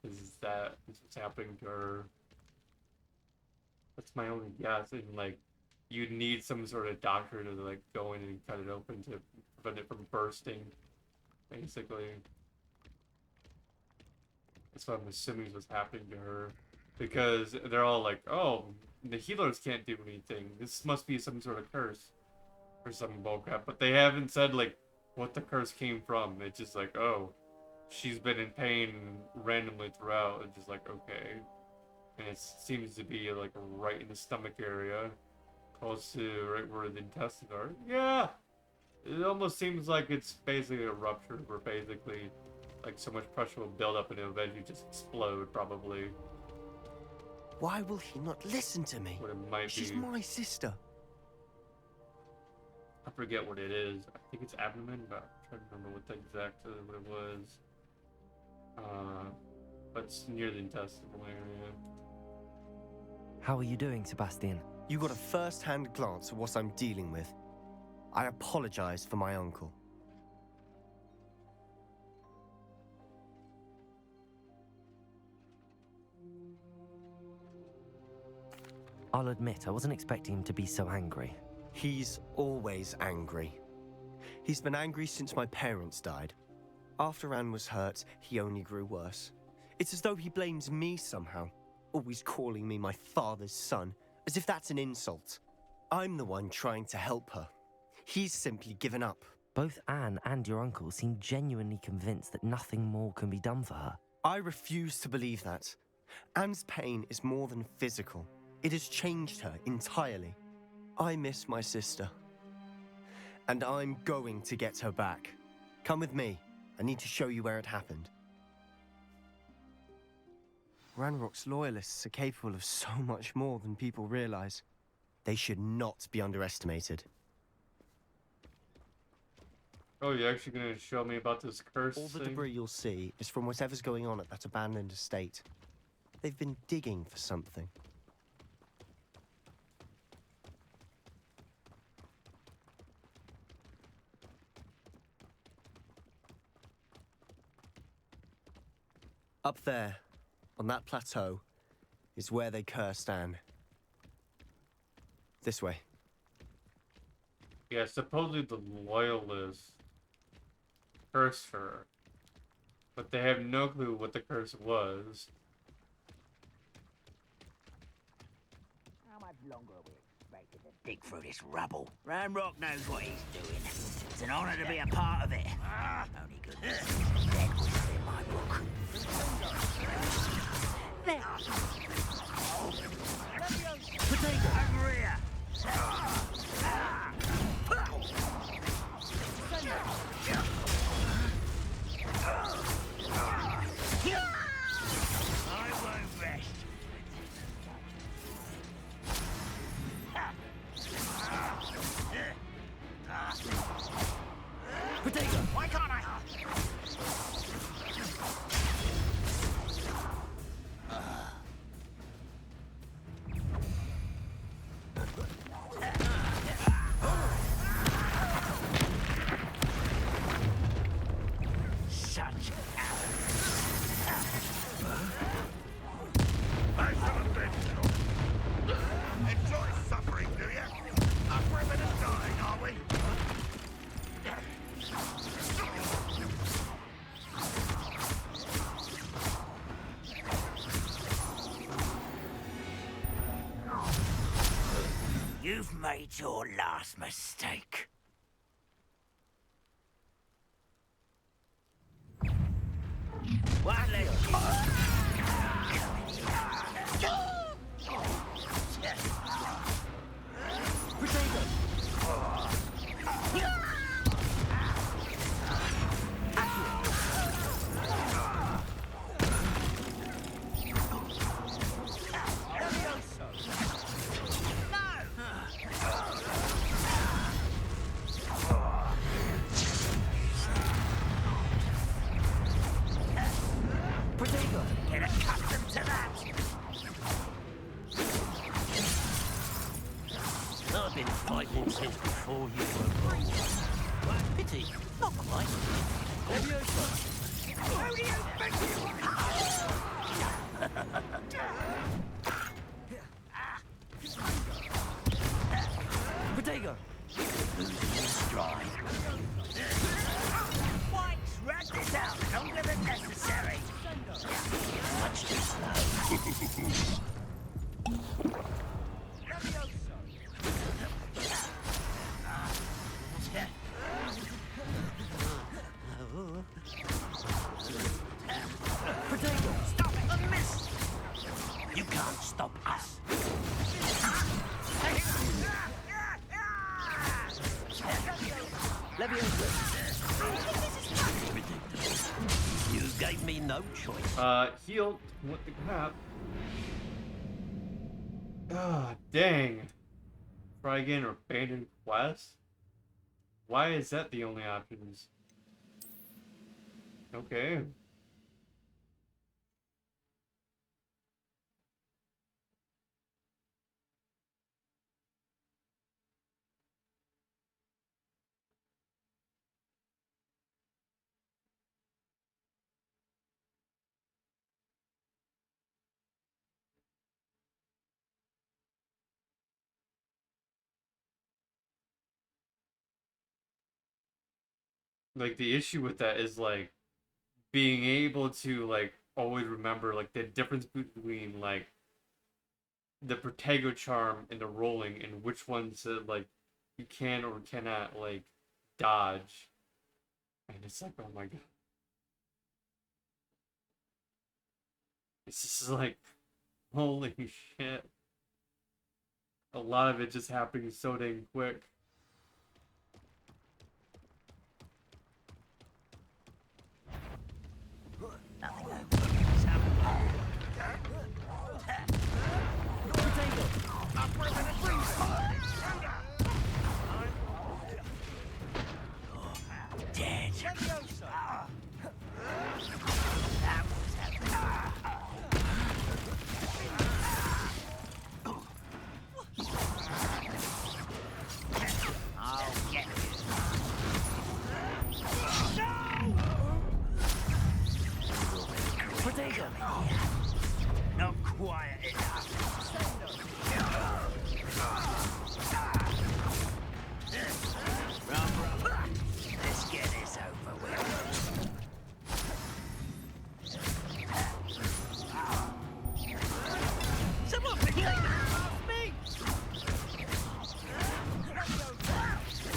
is that this is happening to her. That's my only guess. And like you'd need some sort of doctor to like go in and cut it open to prevent it from bursting, basically. That's what I'm assuming is what's happening to her. Because they're all like, oh, the healers can't do anything. This must be some sort of curse. Or some bullcrap. But they haven't said, like, what the curse came from. It's just like, oh, she's been in pain randomly throughout. It's just like, okay. And it seems to be, like, right in the stomach area. Close to right where the intestines are. Yeah! It almost seems like it's basically a rupture. Where basically, like, so much pressure will build up and it'll eventually just explode, probably. Why will he not listen to me? What it might She's be. my sister. I forget what it is. I think it's abdomen, but I'm trying to remember what it was. But it's near the intestinal area. How are you doing, Sebastian? You got a first-hand glance at what I'm dealing with. I apologize for my uncle. I'll admit, I wasn't expecting him to be so angry. He's always angry. He's been angry since my parents died. After Anne was hurt, he only grew worse. It's as though he blames me somehow, always calling me my father's son, as if that's an insult. I'm the one trying to help her. He's simply given up. Both Anne and your uncle seem genuinely convinced that nothing more can be done for her. I refuse to believe that. Anne's pain is more than physical. It has changed her entirely. I miss my sister. And I'm going to get her back. Come with me. I need to show you where it happened. Ranrock's loyalists are capable of so much more than people realize. They should not be underestimated. Oh, you're actually going to show me about this curse All the thing? debris you'll see is from whatever's going on at that abandoned estate. They've been digging for something. Up there, on that plateau, is where they cursed Anne. This way. Yeah, supposedly the loyalists cursed her. But they have no clue what the curse was. How much longer are we expected to dig through this rubble? Ranrock knows what he's doing. It's an honor to be a part of it. Only goodness is dead was in my book. There. Potato over here. I won't rest. You've made your last mistake. One Get accustomed to that! I've been fighting since before you were born. Pity, not quite. Who do you think you are? Protego! Losing stride. Whites, run this out longer than necessary. Much too slow. Protego, stop it! A miss! You can't stop us. You gave me no choice. Healed. What the crap? Ah, dang. Try again or abandon quest? Why is that the only options? Okay. Like, the issue with that is, like, being able to, like, always remember, like, the difference between, like, the Protego charm and the rolling and which ones, like, you can or cannot, like, dodge. And it's like, oh my god. It's just like, holy shit. A lot of it just happening so dang quick. Dead. I'll get you. Protego! Not quiet enough. Let's get this over with. Someone pick that off me!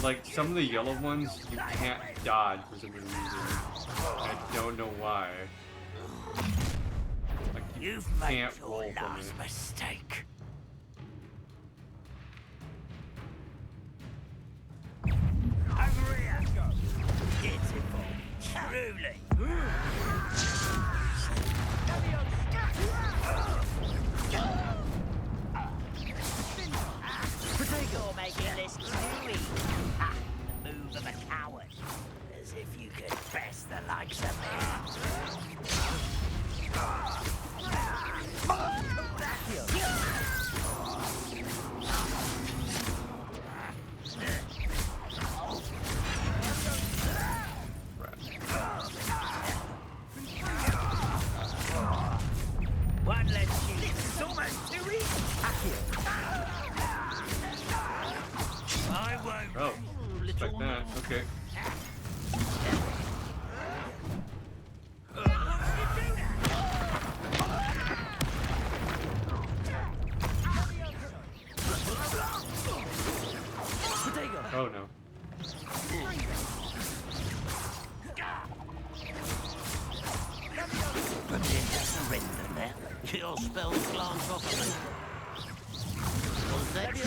Like, some of the yellow ones, you can't dodge for some reason. I don't know why. Like, you can't roll from it. Mistake. Over here. Pitiful. Truly. You're making this too easy. Ha! The move of a coward. As if you could best the likes of me. One less kill. This is almost too easy. I won't. Oh, like that. Okay. Cure spells glance off of me. Was that your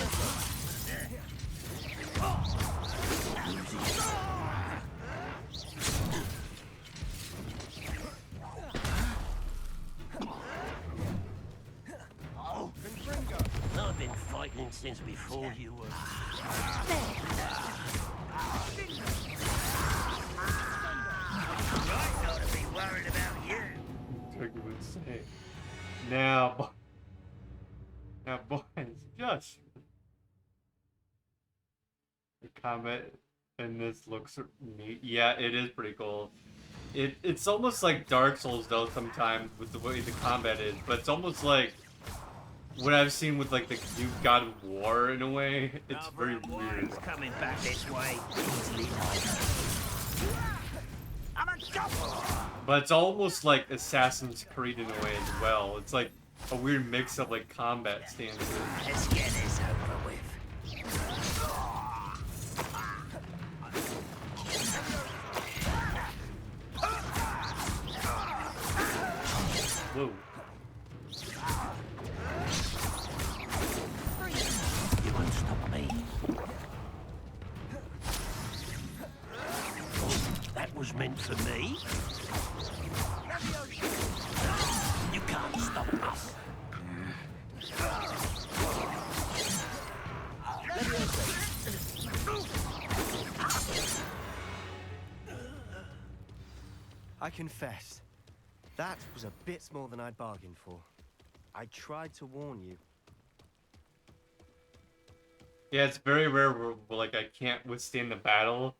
I've been fighting since before you were. Right, not to be worried about you. Turkey would say. Now, boys, just the comment in this looks neat. Yeah, it is pretty cool. It's almost like Dark Souls though sometimes with the way the combat is, but it's almost like what I've seen with like the new God of War in a way. It's very weird. Coming back this way. But it's almost like Assassin's Creed in a way as well. It's like a weird mix of like combat stances. Let's get this over with. Whoa. You won't stop me. That was meant for me. You can't stop us. I confess, that was a bit more than I'd bargained for. I tried to warn you. Yeah, it's very rare where like I can't withstand the battle,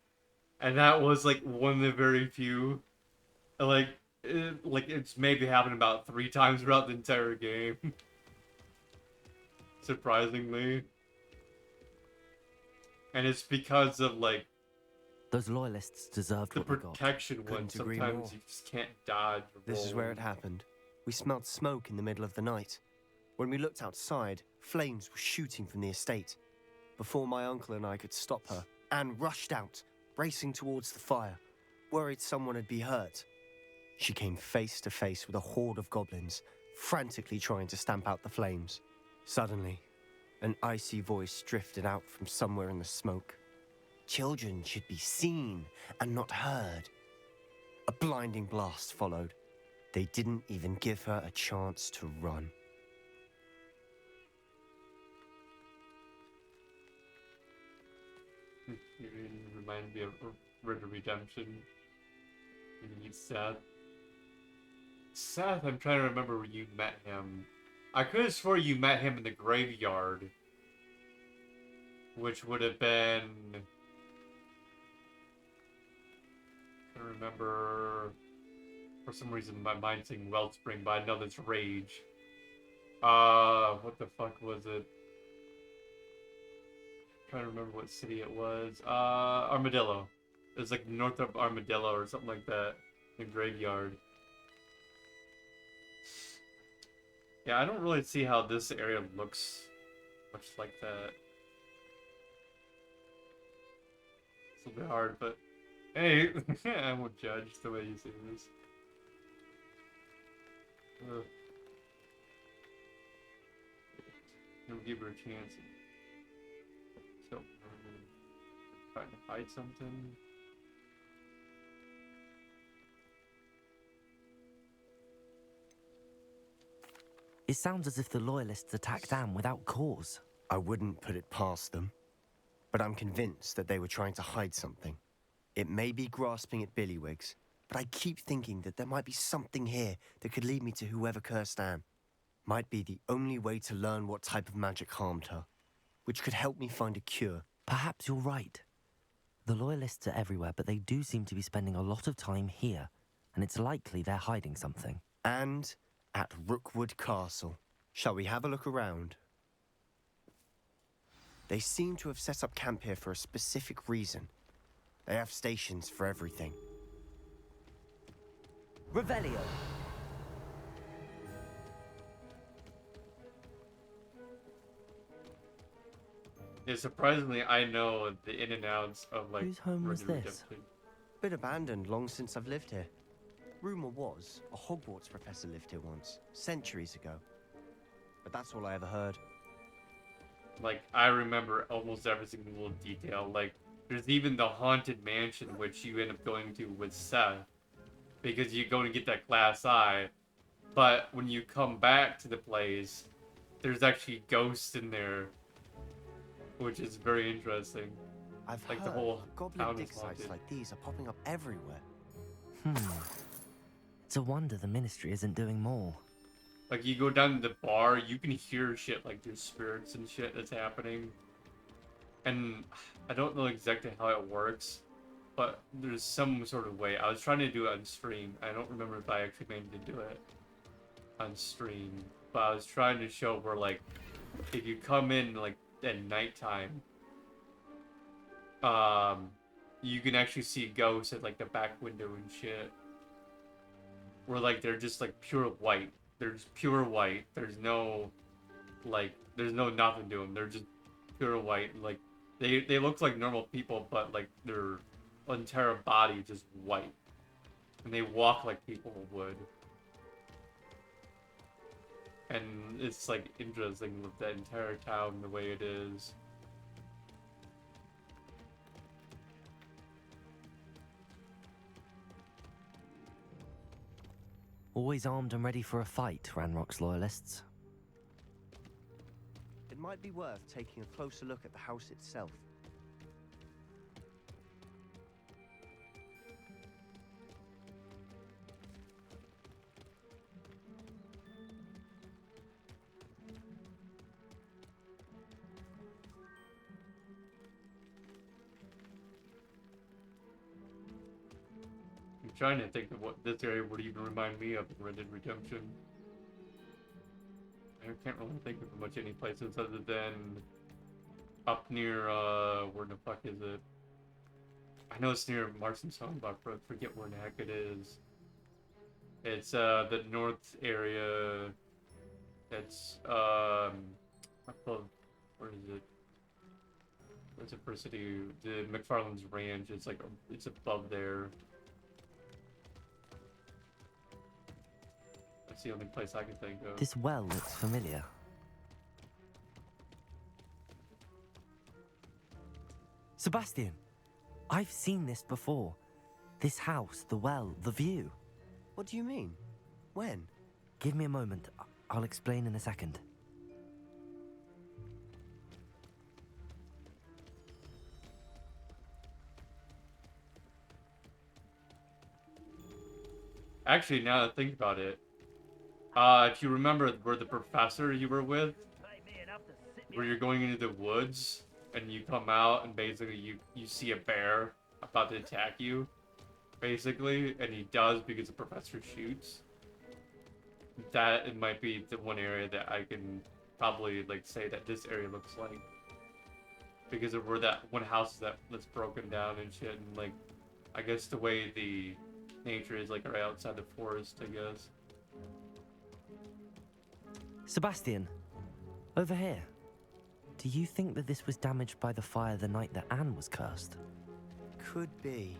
and that was like one of the very few. Like it's maybe happened about 3 times throughout the entire game. Surprisingly. And it's because of like those loyalists deserved the what they got. protection one. Couldn't agree Sometimes more. you just can't dodge. or This is where roll. it happened. We smelled smoke in the middle of the night. When we looked outside, flames were shooting from the estate. Before my uncle and I could stop her, Anne rushed out, racing towards the fire, worried someone had been hurt. She came face to face with a horde of goblins, frantically trying to stamp out the flames. Suddenly, an icy voice drifted out from somewhere in the smoke. Children should be seen and not heard. A blinding blast followed. They didn't even give her a chance to run. You remind me of Red Dead Redemption. You meet Seth. Seth, I'm trying to remember where you met him. I could have swore you met him in the graveyard. Which would have been... I remember... For some reason my mind's saying Wellspring, but I know that's Rage. What the fuck was it? Trying to remember what city it was. Armadillo. It was like north of Armadillo or something like that. The graveyard. Yeah, I don't really see how this area looks much like that. It's a bit hard, but hey, I won't judge the way you see this. Don't give her a chance. So, trying to hide something. It sounds as if the loyalists attacked Anne without cause. I wouldn't put it past them, but I'm convinced that they were trying to hide something. It may be grasping at Billywigs, but I keep thinking that there might be something here that could lead me to whoever cursed Anne. Might be the only way to learn what type of magic harmed her, which could help me find a cure. Perhaps you're right. The loyalists are everywhere, but they do seem to be spending a lot of time here, and it's likely they're hiding something. And at Rookwood Castle. Shall we have a look around? They seem to have set up camp here for a specific reason. They have stations for everything. Revelio. Yeah, surprisingly, I know the in and outs of like. Whose home was Red Dead this? Redemption. Been abandoned long since I've lived here. Rumor was, a Hogwarts professor lived here once, centuries ago. But that's all I ever heard. Like, I remember almost every single little detail. Like, there's even the haunted mansion which you end up going to with Seth. Because you go to get that Class I. But when you come back to the place, there's actually ghosts in there. Which is very interesting. I've like heard the whole goblin town dig is sites haunted. like these are popping up everywhere. It's a wonder the Ministry isn't doing more. Like, you go down to the bar, you can hear shit like there's spirits and shit that's happening. And I don't know exactly how it works, but there's some sort of way. I was trying to do it on stream. I don't remember if I actually managed to do it on stream. But I was trying to show where, like, if you come in, like, at nighttime, you can actually see ghosts at, like, the back window and shit. Where, like, they're just, like, pure white. They're just pure white. There's no, like, there's no nothing to them. They're just pure white. Like, they look like normal people, but, like, their entire body just white. And they walk like people would. And it's, like, interesting with that entire town the way it is. Always armed and ready for a fight, Ranrock's loyalists. It might be worth taking a closer look at the house itself. I'm trying to think of what this area would even remind me of in Red Dead Redemption. I can't really think of much any places other than up near, where the fuck is it? I know it's near Marston's home, but I forget where the heck it is. It's, the north area. It's, above, where is it? What's it for city? The McFarland's Ranch. It's like, it's above there. That's the only place I can think of. This well looks familiar. Sebastian, I've seen this before. This house, the well, the view. What do you mean? When? Give me a moment. I'll explain in a second. Actually, now that I think about it, if you remember where the professor you were with, where you're going into the woods, and you come out, and basically you see a bear about to attack you, basically, and he does because the professor shoots. That it might be the one area that I can probably, like, say that this area looks like. Because of where that one house that's broken down and shit, and, like, I guess the way the nature is, like, right outside the forest, I guess. Sebastian, over here. Do you think that this was damaged by the fire the night that Anne was cursed? Could be.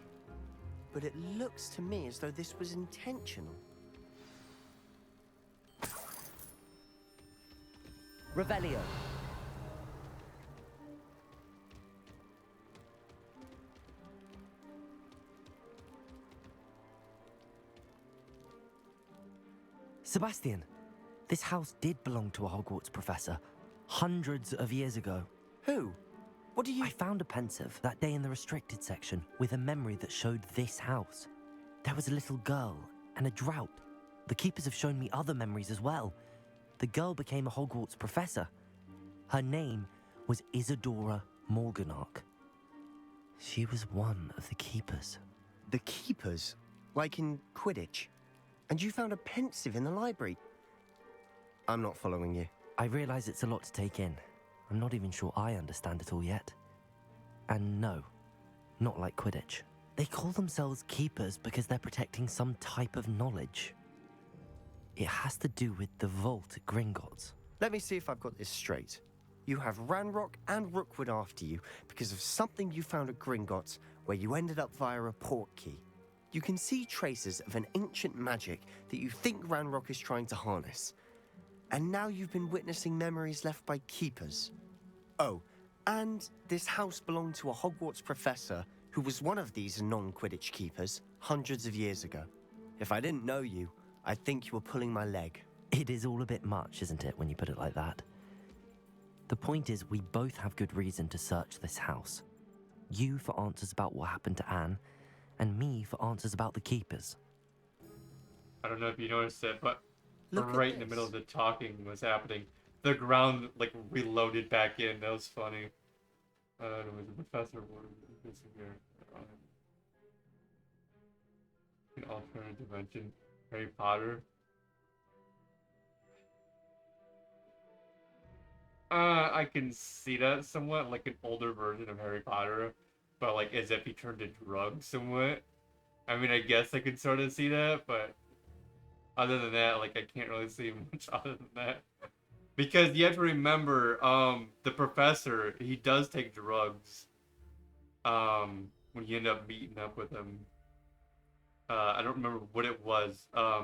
But it looks to me as though this was intentional. Revelio. Sebastian, this house did belong to a Hogwarts professor, hundreds of years ago. Who? What do you... I found a pensive that day in the restricted section with a memory that showed this house. There was a little girl and a drought. The keepers have shown me other memories as well. The girl became a Hogwarts professor. Her name was Isadora Morganach. She was one of the keepers. The keepers? Like in Quidditch? And you found a pensive in the library? I'm not following you. I realize it's a lot to take in. I'm not even sure I understand it all yet. And no, not like Quidditch. They call themselves keepers because they're protecting some type of knowledge. It has to do with the vault at Gringotts. Let me see if I've got this straight. You have Ranrock and Rookwood after you because of something you found at Gringotts where you ended up via a port key. You can see traces of an ancient magic that you think Ranrock is trying to harness. And now you've been witnessing memories left by keepers. Oh, and this house belonged to a Hogwarts professor who was one of these non-Quidditch keepers hundreds of years ago. If I didn't know you, I'd think you were pulling my leg. It is all a bit much, isn't it, when you put it like that? The point is, we both have good reason to search this house. You for answers about what happened to Anne, and me for answers about the keepers. I don't know if you noticed it, but Look right at in the middle of this. the talking was happening, the ground like reloaded back in. That was funny. It was a professor here. An alternate dimension. Harry Potter. I can see that somewhat, like an older version of Harry Potter, but like as if he turned to drugs somewhat. I mean, I guess I could sort of see that, but other than that, like I can't really see much other than that. Because you have to remember, the professor, he does take drugs. When you end up meeting up with him. I don't remember what it was. I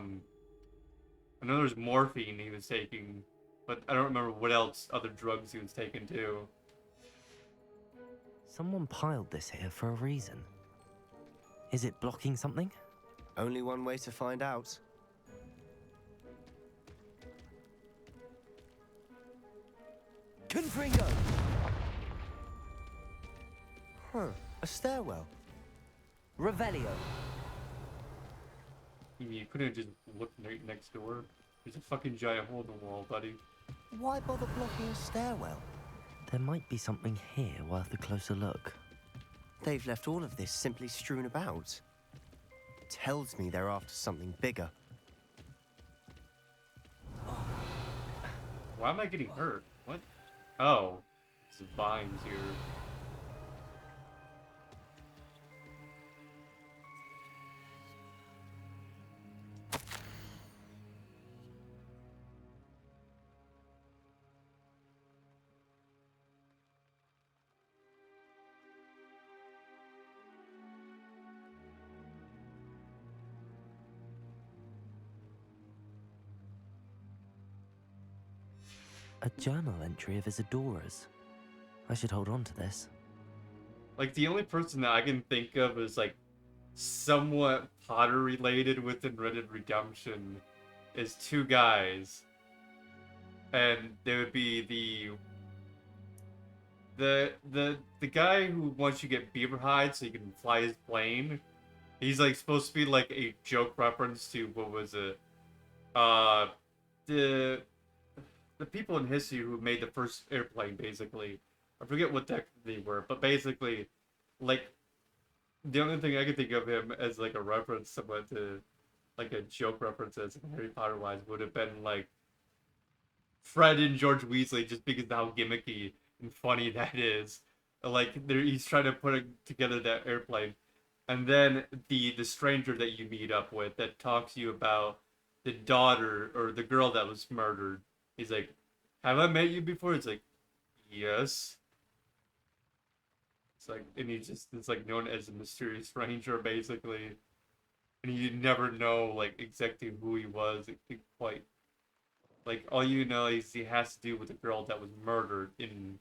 know there's morphine he was taking, but I don't remember what else other drugs he was taking too. Someone piled this here for a reason. Is it blocking something? Only one way to find out. Confringo! Huh, a stairwell. Revelio. You couldn't have just looked right next door. There's a fucking giant hole in the wall, buddy. Why bother blocking a stairwell? There might be something here worth a closer look. They've left all of this simply strewn about. Tells me they're after something bigger. Why am I getting hurt? What? Oh, there's vines here. A journal entry of Isadora's. I should hold on to this. Like, the only person that I can think of is, like, somewhat Potter related within Red Dead Redemption is two guys. And they would be the guy who wants you to get beaver hide so you can fly his plane. He's, like, supposed to be, like, a joke reference to, what was it? The people in history who made the first airplane, basically. I forget what tech they were, but basically, like, the only thing I could think of him as, like, a reference somewhat to, like, a joke reference as Harry Potter-wise would have been, like, Fred and George Weasley, just because of how gimmicky and funny that is. Like, he's trying to put together that airplane. And then the stranger that you meet up with that talks to you about the daughter, or the girl that was murdered. He's like, have I met you before? It's like, yes. It's like, and it's like known as a mysterious stranger, basically. And you never know, like, exactly who he was. Quite. Like, all you know is he has to do with a girl that was murdered in,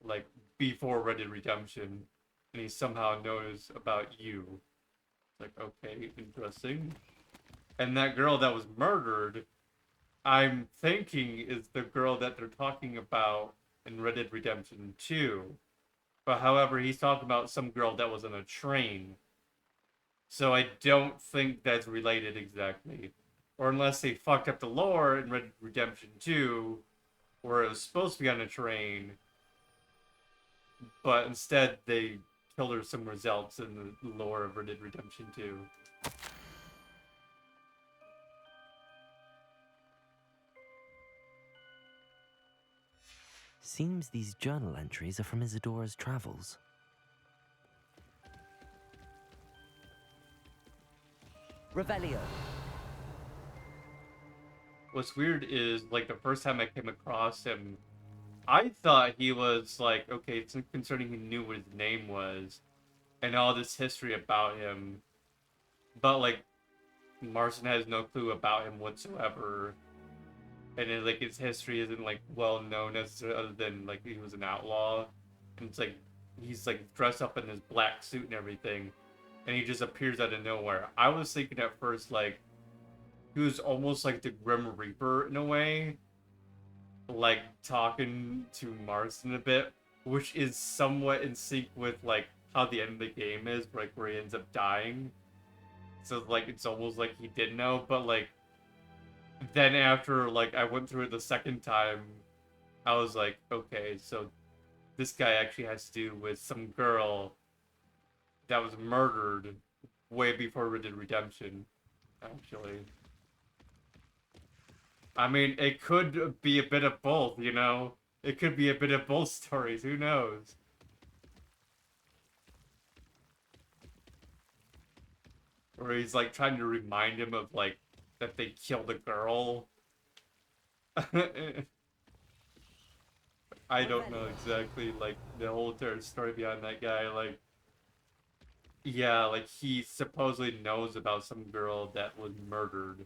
like, before Red Dead Redemption. And he somehow knows about you. It's like, okay, interesting. And that girl that was murdered, I'm thinking is the girl that they're talking about in Red Dead Redemption 2. But however, he's talking about some girl that was on a train. So I don't think that's related exactly. Or unless they fucked up the lore in Red Dead Redemption 2, where it was supposed to be on a train, but instead they killed her some results in the lore of Red Dead Redemption 2. Seems these journal entries are from Isadora's travels. Revelio. What's weird is, like, the first time I came across him, I thought he was, like, okay, it's concerning he knew what his name was, and all this history about him. but like Marston has no clue about him whatsoever, and then, like his history isn't like well known necessarily, other than like he was an outlaw, and it's like he's like dressed up in his black suit and everything, and he just appears out of nowhere. I was thinking at first like he was almost like the Grim Reaper in a way, like talking to Marston a bit, which is somewhat in sync with like how the end of the game is, like where he ends up dying. So like it's almost like he did know, but like then after like I went through it the second time, I was like, okay, so this guy actually has to do with some girl that was murdered way before Red Dead Redemption, actually. I mean, it could be a bit of both, you know? It could be a bit of both stories, who knows? Or he's like trying to remind him of like that they killed a girl. I don't know exactly like the whole entire story behind that guy. Like, yeah, like he supposedly knows about some girl that was murdered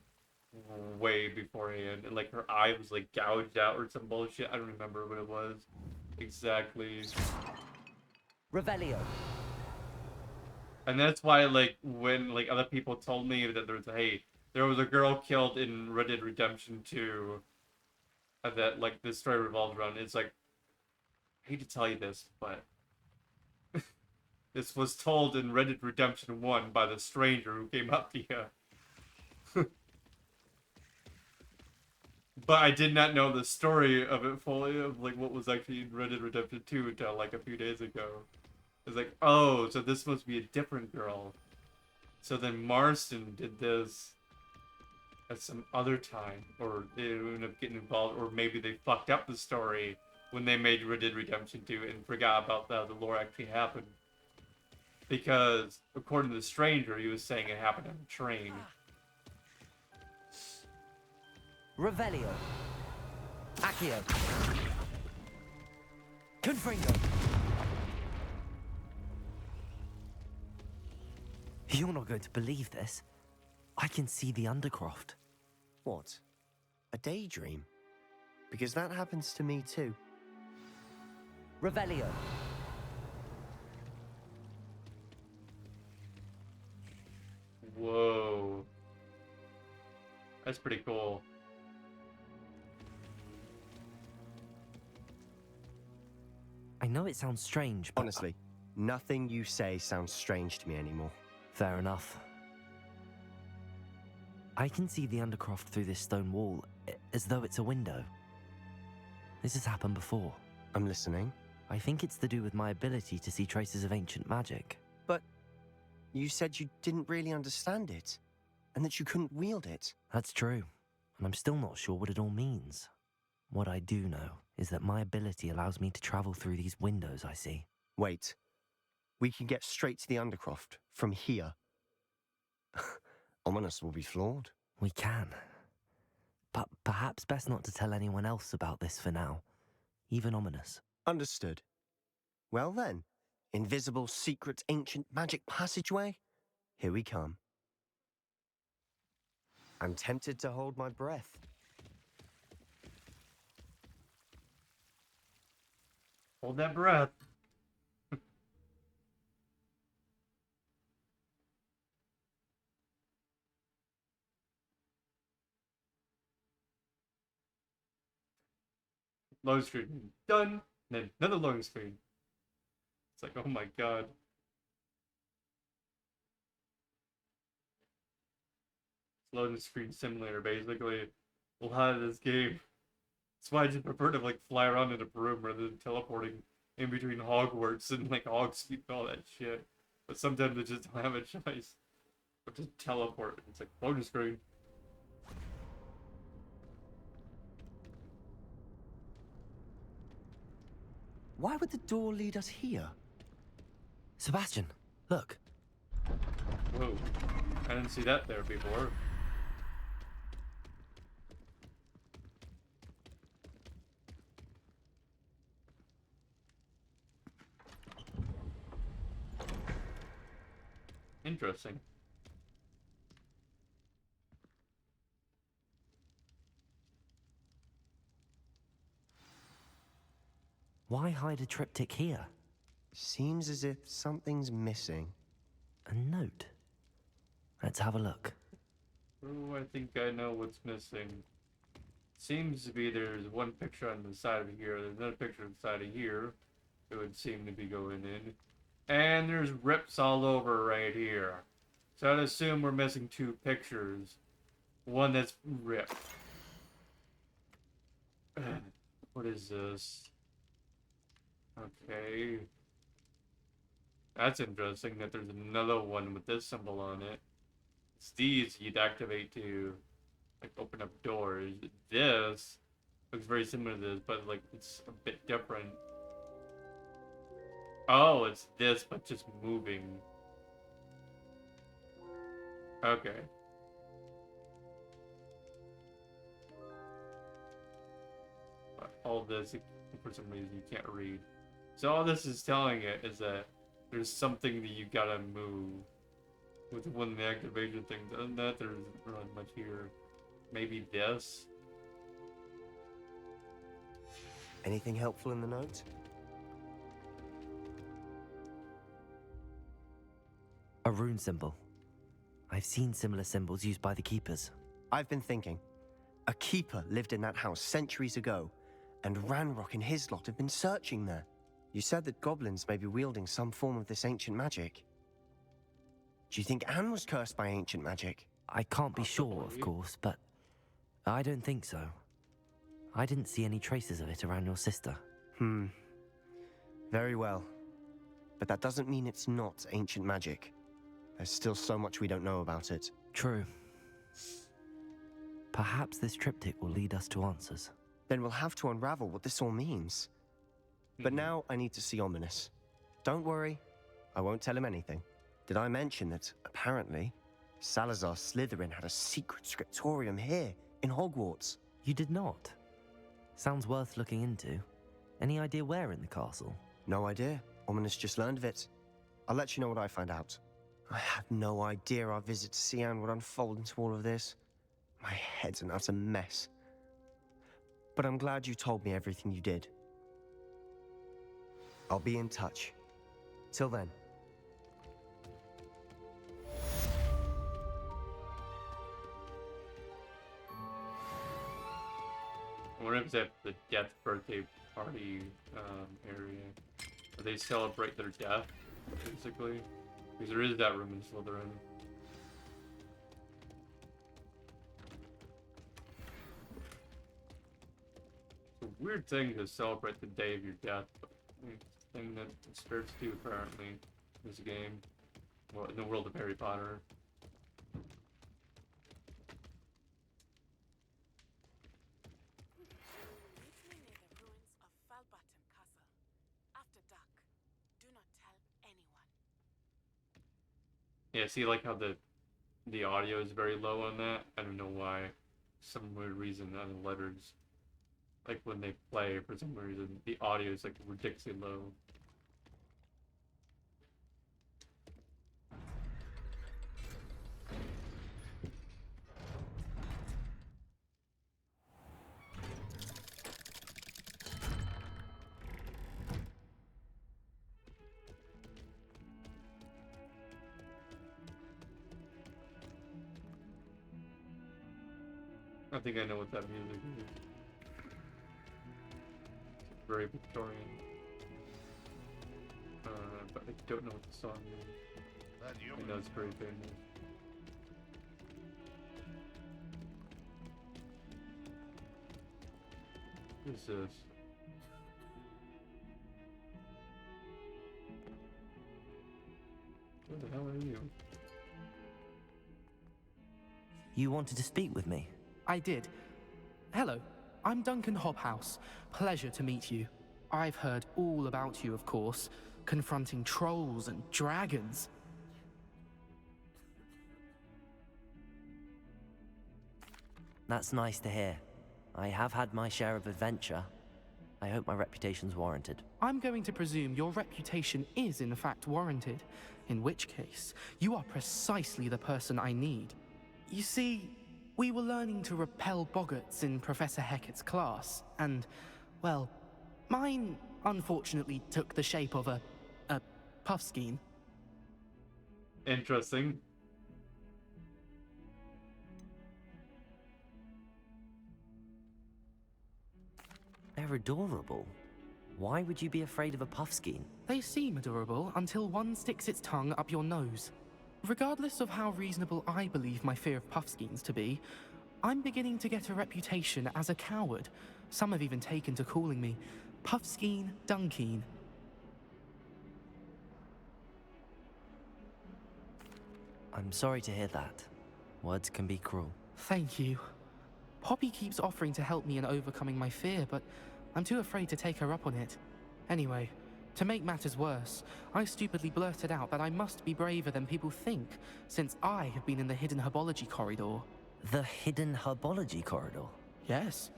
way beforehand, and like her eye was like gouged out or some bullshit. I don't remember what it was exactly. Revelio. And that's why like when like other people told me that there was a girl killed in Red Dead Redemption 2 that like this story revolves around. It's like, I hate to tell you this, but this was told in Red Dead Redemption 1 by the stranger who came up to you. But I did not know the story of it fully, of like what was actually in Red Dead Redemption 2 until like a few days ago. It's like, oh, so this must be a different girl. So then Marston did this at some other time, or they ended up getting involved, or maybe they fucked up the story when they made Red Dead Redemption 2 and forgot about how the lore actually happened. Because, according to the stranger, he was saying it happened on a train. Revelio. Accio. Confringo. You're not going to believe this. I can see the Undercroft. What? A daydream? Because that happens to me too. Revelio. Whoa. That's pretty cool. I know it sounds strange, but... Honestly, nothing you say sounds strange to me anymore. Fair enough. I can see the Undercroft through this stone wall, as though it's a window. This has happened before. I'm listening. I think it's to do with my ability to see traces of ancient magic. But you said you didn't really understand it, and that you couldn't wield it. That's true, and I'm still not sure what it all means. What I do know is that my ability allows me to travel through these windows I see. Wait. We can get straight to the Undercroft from here. Ominous will be floored. We can. But perhaps best not to tell anyone else about this for now. Even Ominous. Understood. Well then, invisible, secret, ancient magic passageway? Here we come. I'm tempted to hold my breath. Hold that breath. Loading screen. Done. Then another loading screen. It's like, oh my god. Loading screen simulator, basically. A lot of this game. That's why I just prefer to like fly around in a broom rather than teleporting in between Hogwarts and like Hogsmeade and all that shit. But sometimes I just don't have a choice. But just teleport. It's like loading screen. Why would the door lead us here? Sebastian, look. Whoa. I didn't see that there before. Interesting. Why hide a triptych here? Seems as if something's missing. A note? Let's have a look. Oh, I think I know what's missing. Seems to be there's one picture on the side of here, there's another picture on the side of here. It would seem to be going in. And there's rips all over right here. So I'd assume we're missing 2 pictures. One that's ripped. What is this? Okay. That's interesting that there's another one with this symbol on it. It's these you'd activate to like open up doors. This looks very similar to this, but like it's a bit different. Oh, it's this, but just moving. Okay. But all this, for some reason, you can't read. So all this is telling it is that there's something that you gotta move. With one of the activation things. Other than that, there isn't really much here. Maybe this? Anything helpful in the note? A rune symbol. I've seen similar symbols used by the keepers. I've been thinking. A keeper lived in that house centuries ago, and Ranrock and his lot have been searching there. You said that goblins may be wielding some form of this ancient magic. Do you think Anne was cursed by ancient magic? I can't be sure, of course, but I don't think so. I didn't see any traces of it around your sister. Very well. But that doesn't mean it's not ancient magic. There's still so much we don't know about it. True. Perhaps this triptych will lead us to answers. Then we'll have to unravel what this all means. But now I need to see Ominous. Don't worry, I won't tell him anything. Did I mention that, apparently, Salazar Slytherin had a secret scriptorium here, in Hogwarts? You did not? Sounds worth looking into. Any idea where in the castle? No idea. Ominous just learned of it. I'll let you know what I find out. I had no idea our visit to Cian would unfold into all of this. My head's an utter mess. But I'm glad you told me everything you did. I'll be in touch. Till then. I wonder if it's at the death birthday party area. Where they celebrate their death, basically. Because there is that room in Slytherin. It's a weird thing to celebrate the day of your death, but it's a thing that spirits do apparently in this game. Well, in the world of Harry Potter. Yeah, see, like how the audio is very low on that? I don't know why. Some weird reason on the letters. Like when they play, for some reason, the audio is like ridiculously low. I think I know what that music is. It's very Victorian. But I don't know what the song is. I know it's very famous. What is this? What the hell are you? You wanted to speak with me? I did. Hello, I'm Duncan Hobhouse. Pleasure to meet you. I've heard all about you, of course, confronting trolls and dragons. That's nice to hear. I have had my share of adventure. I hope my reputation's warranted. I'm going to presume your reputation is in fact warranted, in which case, you are precisely the person I need. You see, we were learning to repel boggarts in Professor Hecat's class, and, well, Mine, unfortunately, took the shape of a puffskein. Interesting. They're adorable. Why would you be afraid of a puffskein? They seem adorable until one sticks its tongue up your nose. Regardless of how reasonable I believe my fear of puffskeins to be, I'm beginning to get a reputation as a coward. Some have even taken to calling me Puffskein Dunkeen. I'm sorry to hear that. Words can be cruel. Thank you. Poppy keeps offering to help me in overcoming my fear, but I'm too afraid to take her up on it. Anyway, to make matters worse, I stupidly blurted out that I must be braver than people think, since I have been in the hidden herbology corridor. The hidden herbology corridor? Yes.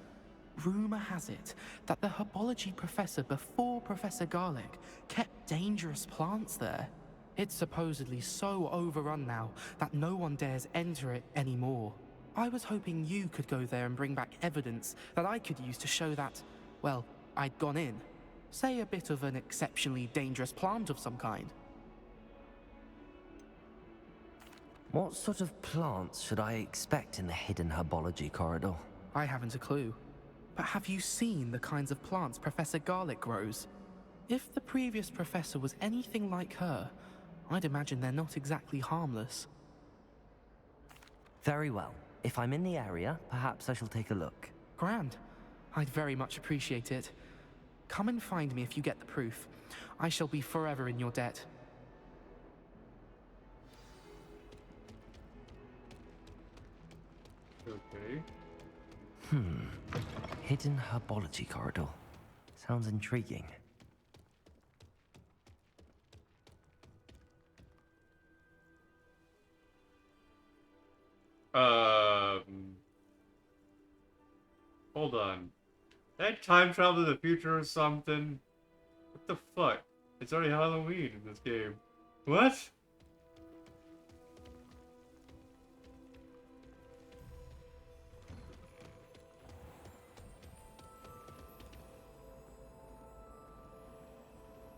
Rumor has it that the herbology professor before Professor Garlic kept dangerous plants there. It's supposedly so overrun now that no one dares enter it anymore. I was hoping you could go there and bring back evidence that I could use to show that, well, I'd gone in. Say a bit of an exceptionally dangerous plant of some kind. What sort of plants should I expect in the hidden herbology corridor? I haven't a clue. But have you seen the kinds of plants Professor Garlic grows? If the previous professor was anything like her, I'd imagine they're not exactly harmless. Very well. If I'm in the area, perhaps I shall take a look. Grand. I'd very much appreciate it. Come and find me if you get the proof. I shall be forever in your debt. Okay. Hidden herbology corridor. Sounds intriguing. Hold on. That time travel to the future or something? What the fuck? It's already Halloween in this game. What?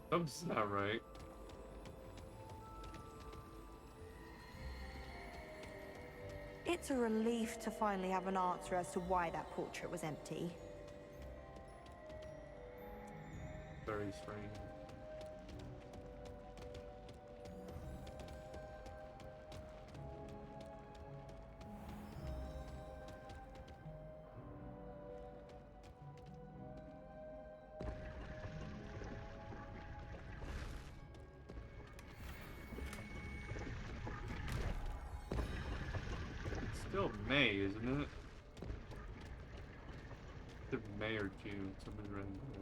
Something's not right. It's a relief to finally have an answer as to why that portrait was empty. Very strange. Still May, isn't it? It's May or June, something around there.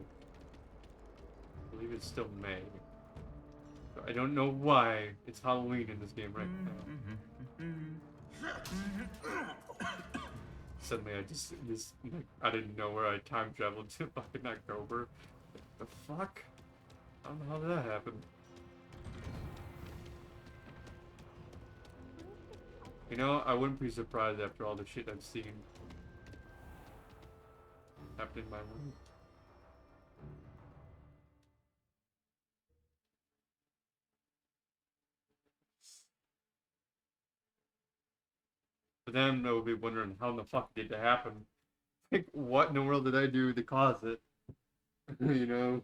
I believe it's still May. But I don't know why it's Halloween in this game right now. Suddenly I just like, I didn't know where I time traveled to fucking October. What the fuck? I don't know how that happened. You know, I wouldn't be surprised after all the shit I've seen happen in my life. But then I would be wondering how in the fuck did that happen? Like, what in the world did I do to cause it? You know?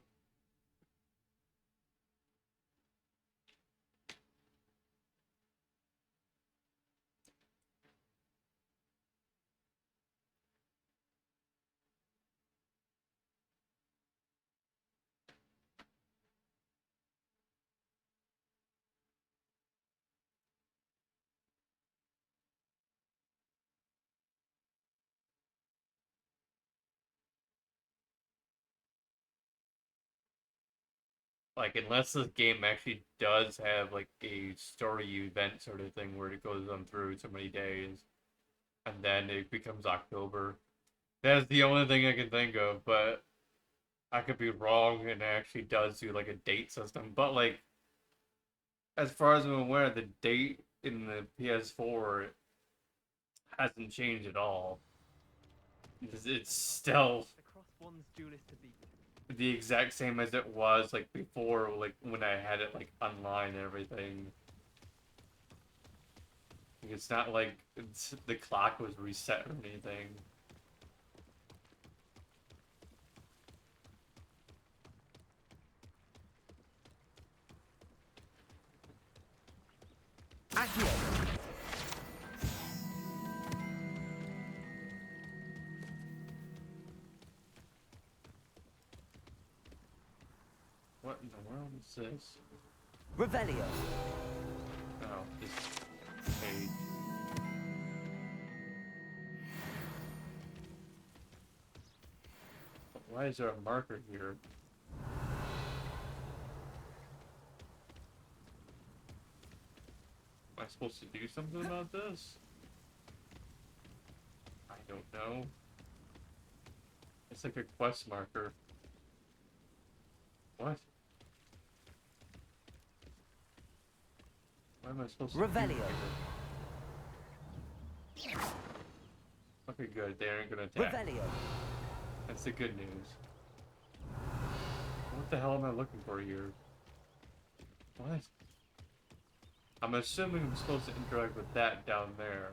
Like, unless this game actually does have, like, a story event sort of thing where it goes on through so many days, and then it becomes October. That's the only thing I can think of, but I could be wrong and it actually does do, like, a date system. But, like, as far as I'm aware, the date in the PS4 hasn't changed at all. It's still the exact same as it was like before, like when I had it like online and everything. It's not like the clock was reset or anything. What in the world is this? Revelio. Oh, this page. Why is there a marker here? Am I supposed to do something about this? I don't know. It's like a quest marker. What? What am I supposed to Revelio. do here? Okay, good. They aren't gonna attack. Revelio. That's the good news. What the hell am I looking for here? What? I'm assuming I'm supposed to interact with that down there.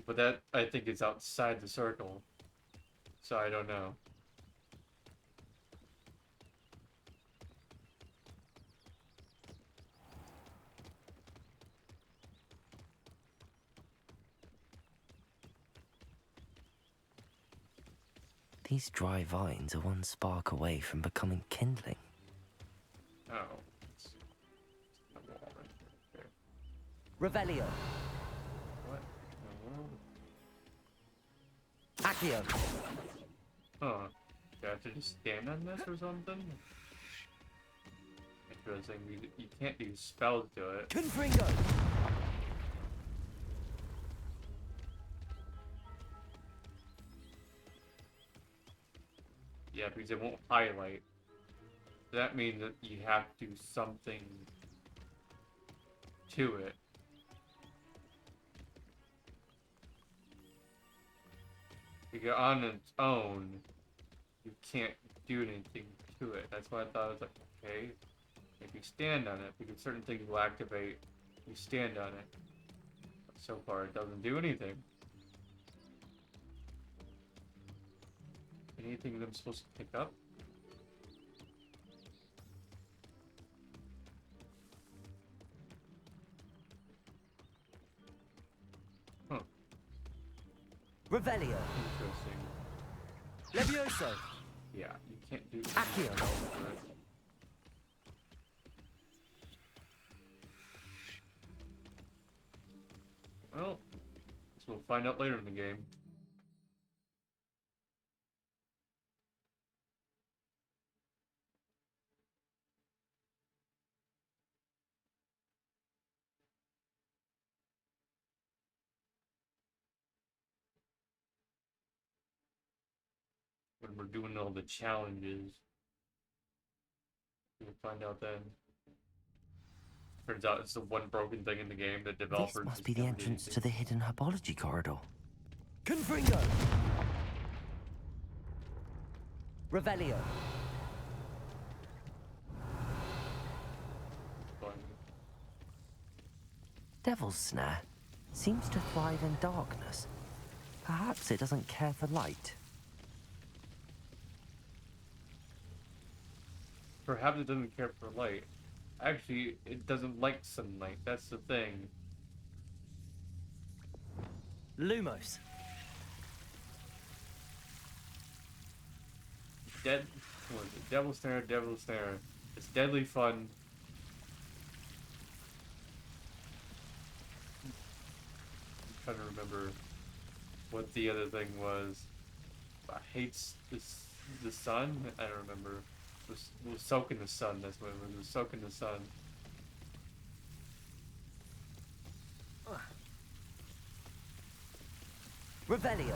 But that, I think, is outside the circle. So I don't know. These dry vines are one spark away from becoming kindling. Oh. It's a wall right there. Revelio. What in the world? Accio. Huh. Do I have to just stand on this or something? Interesting. You can't use spells to it. Confringo. Yeah, because it won't highlight. That means that you have to do something to it. Because on its own, you can't do anything to it. That's why I thought it was like, okay, if you stand on it, because certain things will activate, you stand on it. But so far, it doesn't do anything. Anything that I'm supposed to pick up? Huh. Revelio. Interesting. Levioso. Yeah, you can't do Accio. Well, guess we'll find out later in the game. When we're doing all the challenges. We'll find out then. Turns out it's the one broken thing in the game that developers This must just be the never did entrance to anything. the hidden herbology corridor. Confringo. Revelio. Fun. Devil's Snare seems to thrive in darkness. Perhaps it doesn't care for light. Perhaps it doesn't care for light. Actually, it doesn't like sunlight. That's the thing. Lumos. What is it? Devil's Snare, Devil's Snare. It's deadly fun. I'm trying to remember what the other thing was. Hates the sun? I don't remember. Was soak in the sun, that's what it was. It was soak in the sun. Revelio.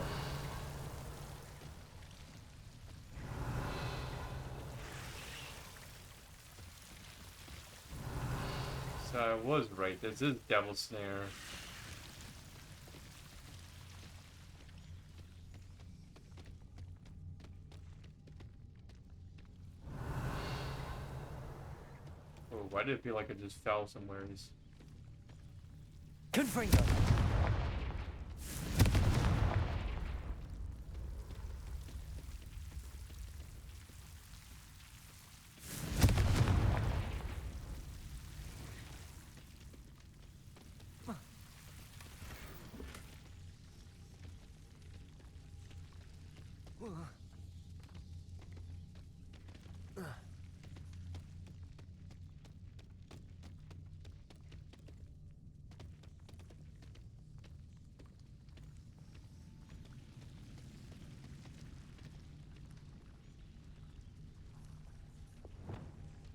So I was right. This is Devil's Snare. Why did it feel like it just fell somewhere? Confringo.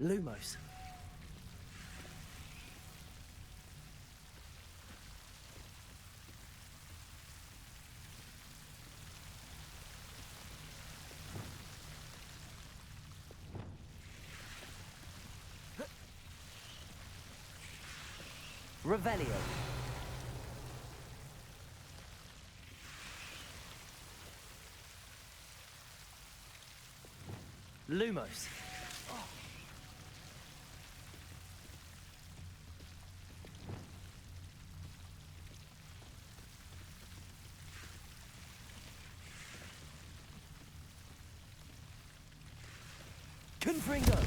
Lumos. Revelio. Lumos. Confringo.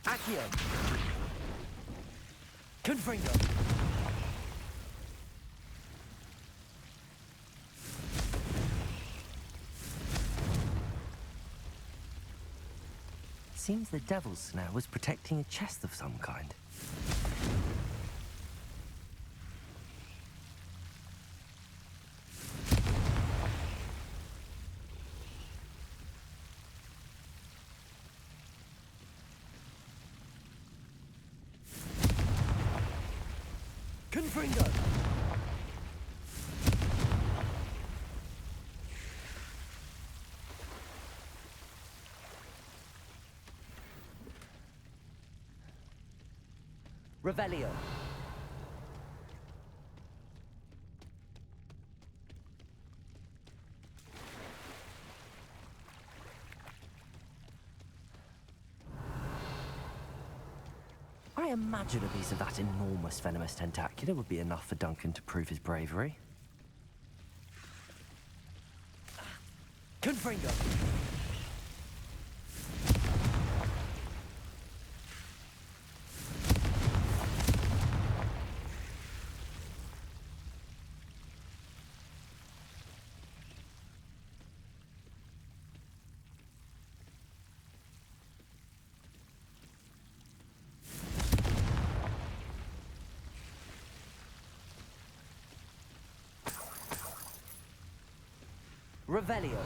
Accio. Confringo. Seems the devil's snare was protecting a chest of some kind. Confringo. Revelio. I imagine a piece of that enormous venomous tentacula would be enough for Duncan to prove his bravery. Confringo. Revelio.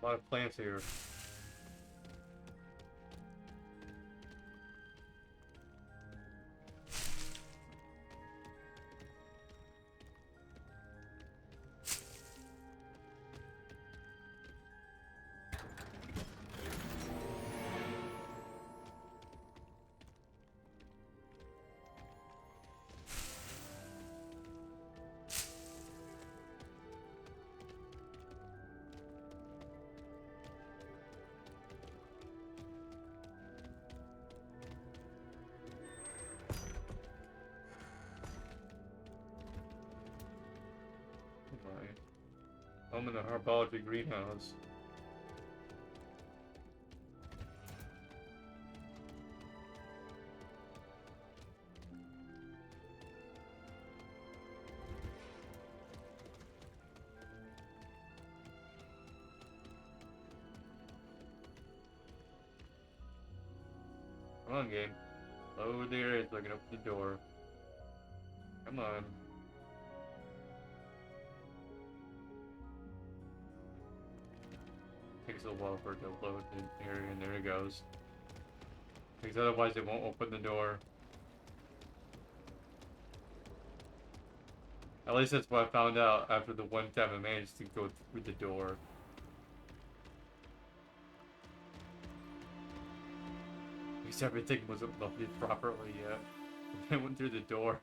A lot of plants here. I'm in the herbology greenhouse. Come on, game. Over there is looking up the door. Come on. Takes a while for it to load in here, and there it goes. Because otherwise it won't open the door. At least that's what I found out after the one time I managed to go through the door. At least everything wasn't loaded properly yet. I went through the door.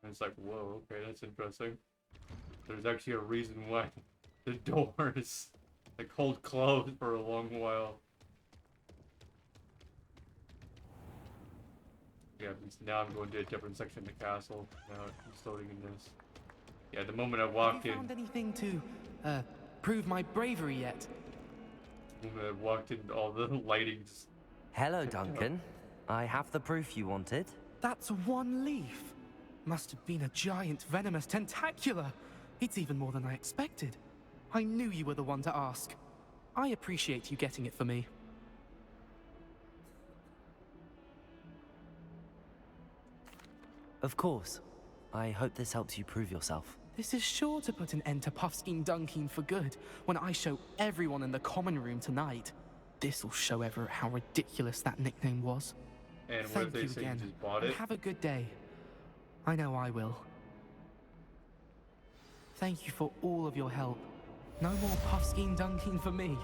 And it's like, whoa, okay, that's interesting. There's actually a reason why the door is like hold closed for a long while. Yeah, now I'm going to a different section of the castle. Now it's loading in this. Yeah, the moment I walked in. Have you found anything to prove my bravery yet? The moment I walked in, all the lightings. Hello, Duncan. I have the proof you wanted. That's one leaf. Must have been a giant venomous tentacula. It's even more than I expected. I knew you were the one to ask. I appreciate you getting it for me. Of course. I hope this helps you prove yourself. This is sure to put an end to Puffskein Dunkeen for good when I show everyone in the common room tonight. This'll show Everett how ridiculous that nickname was. And Thank what if they you say again. you just bought And it? have a good day. I know I will. Thank you for all of your help. No more Puffskein Dunkeen for me.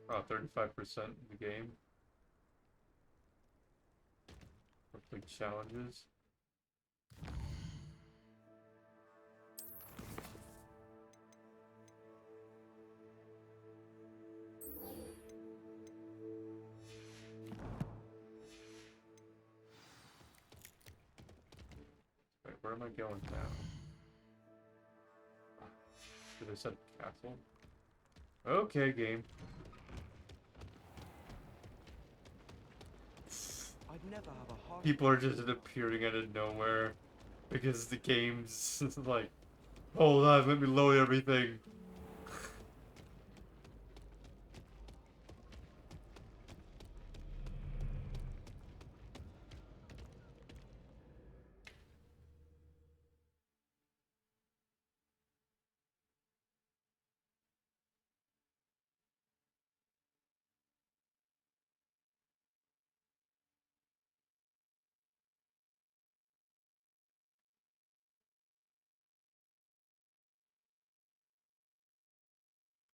Oh, 35% of the game. Complete challenges. Wait, where am I going now? Did I set castle? Okay, game. People are just appearing out of nowhere because the game's like, hold on, let me load everything.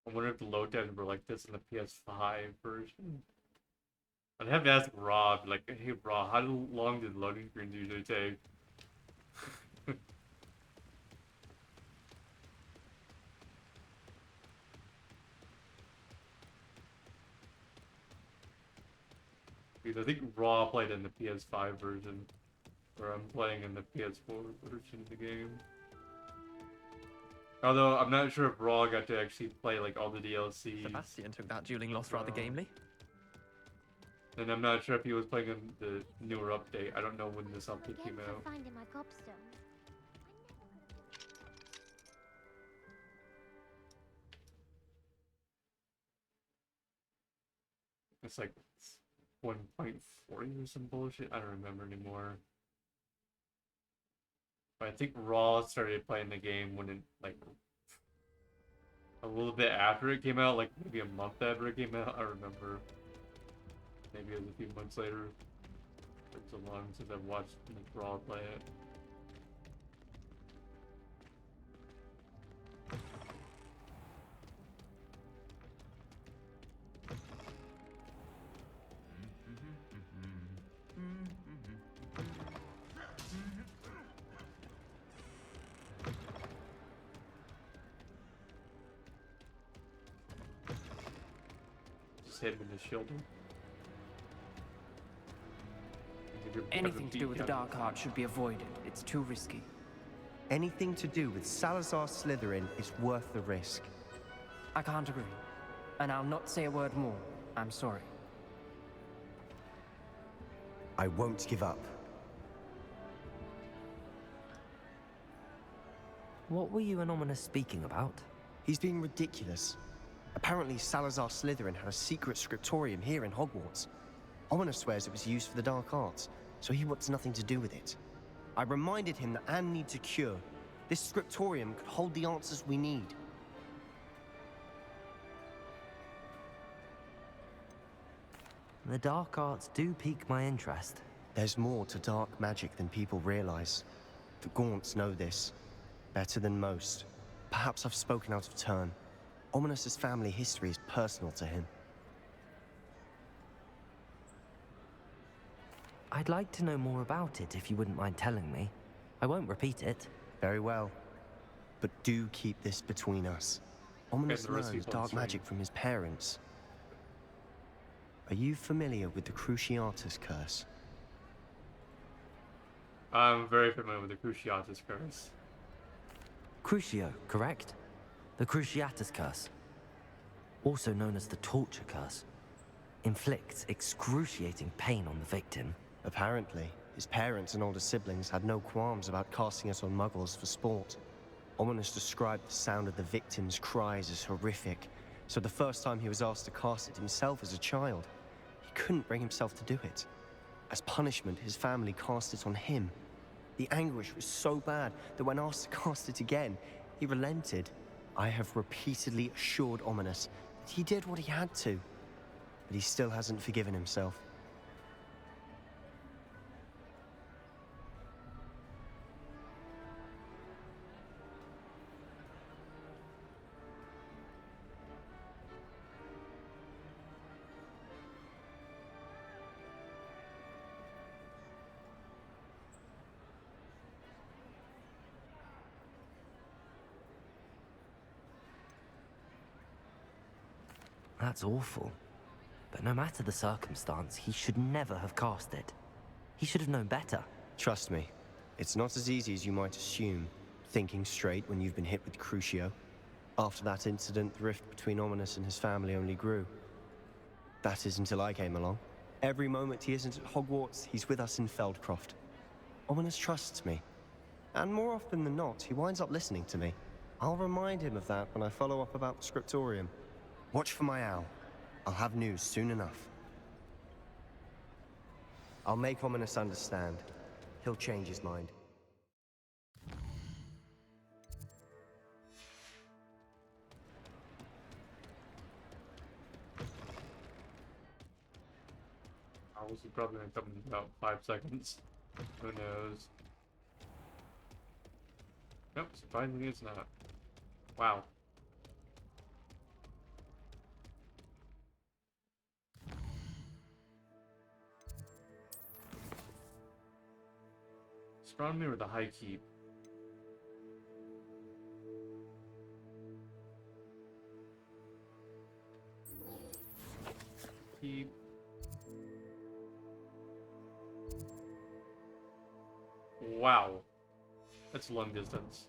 I wonder if the load times were like this in the PS5 version. I'd have to ask Rob, like, hey Rob, how long did loading screens usually take? Because I think Raw played in the PS5 version, where I'm playing in the PS4 version of the game. Although, I'm not sure if Raw got to actually play, like, all the DLCs. Sebastian took that dueling loss rather gamely. And I'm not sure if he was playing in the newer update. I don't know when this update came out. Finding my gobstone. It's like 1.40 or some bullshit. I don't remember anymore. But I think Raw started playing the game when it, like, a little bit after it came out, like maybe a month after it came out. I remember. Maybe it was a few months later. It's so long since I've watched like, Raw play it. hit him in the shoulder. Anything to do with the dark art should be avoided. It's too risky. Anything to do with Salazar Slytherin is worth the risk. I can't agree. And I'll not say a word more. I'm sorry. I won't give up. What were you and Ominous speaking about? He's being ridiculous. Apparently, Salazar Slytherin had a secret scriptorium here in Hogwarts. Ominous swears it was used for the dark arts, so he wants nothing to do with it. I reminded him that Anne needs a cure. This scriptorium could hold the answers we need. The dark arts do pique my interest. There's more to dark magic than people realize. The Gaunts know this. Better than most. Perhaps I've spoken out of turn. Ominous's family history is personal to him. I'd like to know more about it if you wouldn't mind telling me. I won't repeat it. Very well. But do keep this between us. Ominous learned dark magic from his parents. Are you familiar with the Cruciatus Curse? I'm very familiar with the Cruciatus Curse. Crucio, correct? The Cruciatus Curse, also known as the Torture Curse, inflicts excruciating pain on the victim. Apparently, his parents and older siblings had no qualms about casting it on muggles for sport. Ominous described the sound of the victim's cries as horrific, so the first time he was asked to cast it himself as a child, he couldn't bring himself to do it. As punishment, his family cast it on him. The anguish was so bad that when asked to cast it again, he relented. I have repeatedly assured Ominous that he did what he had to, but he still hasn't forgiven himself. That's awful. But no matter the circumstance, he should never have cast it. He should have known better. Trust me, it's not as easy as you might assume, thinking straight when you've been hit with Crucio. After that incident, the rift between Ominous and his family only grew. That is until I came along. Every moment he isn't at Hogwarts, he's with us in Feldcroft. Ominous trusts me. And more often than not, he winds up listening to me. I'll remind him of that when I follow up about the scriptorium. Watch for my owl. I'll have news soon enough. I'll make Ominous understand. He'll change his mind. I was probably gonna come in about 5 seconds. Who knows? Nope, surprisingly it's not. Wow. Astronomy or the High Keep? Keep. Wow. That's long distance.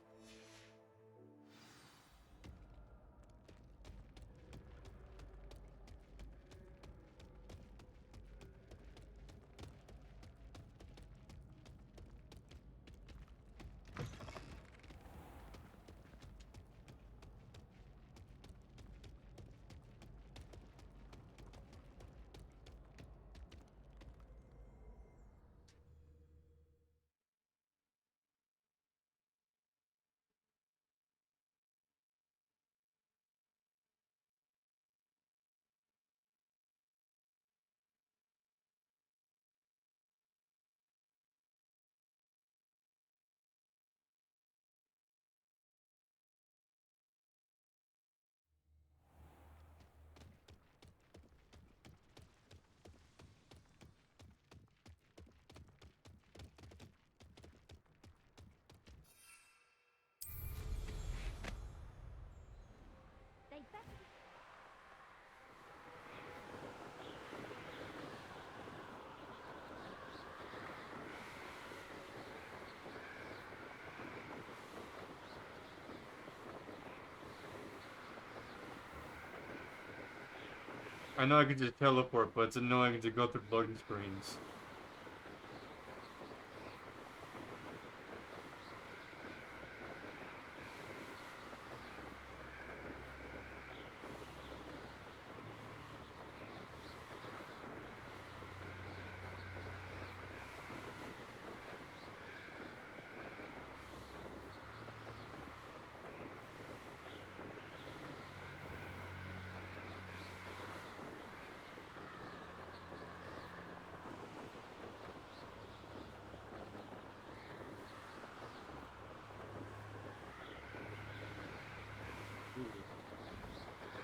I know I can just teleport, but it's annoying to go through loading screens.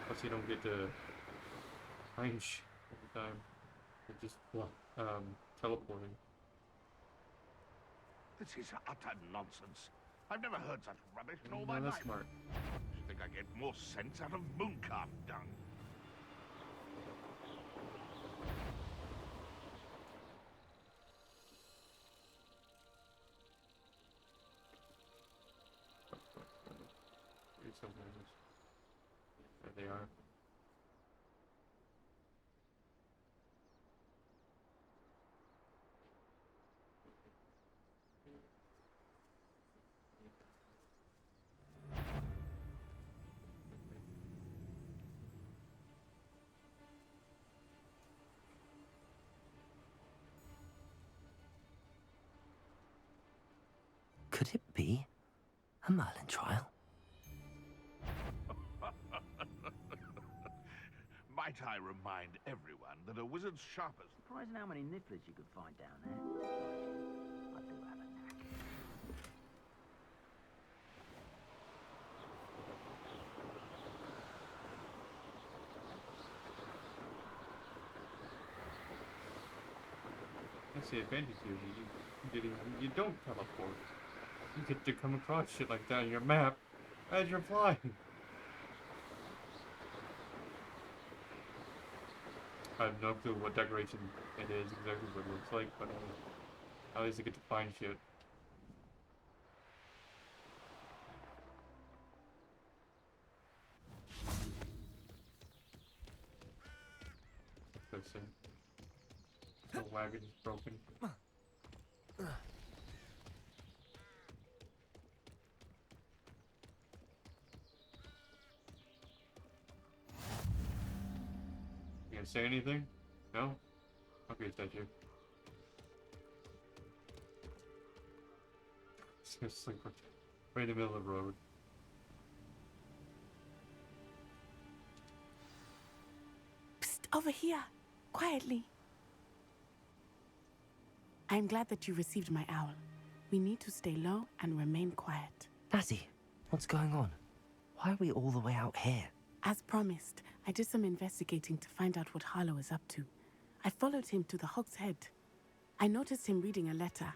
Plus you don't get to find shit every time. You're just teleporting. This is utter nonsense. I've never heard such rubbish in all No, my that's life. smart. I think I get more sense out of mooncalf dung. Here's some things. There they are. Could it be a Merlin trial? Might I remind everyone that a wizard's sharpest... Surprising how many nifflers you could find down there. I do have a knack. That's the advantage here. You don't teleport. You get to come across shit like that on your map as you're flying. I have no clue what decoration it is, exactly what it looks like, but at least I get to find shit. Fixing. The wagon is broken. You gonna say anything? No? Okay, statue. It's just like right in the middle of the road. Psst, over here. Quietly. I'm glad that you received my owl. We need to stay low and remain quiet. Natty, what's going on? Why are we all the way out here? As promised, I did some investigating to find out what Harlow is up to. I followed him to the Hog's Head. I noticed him reading a letter.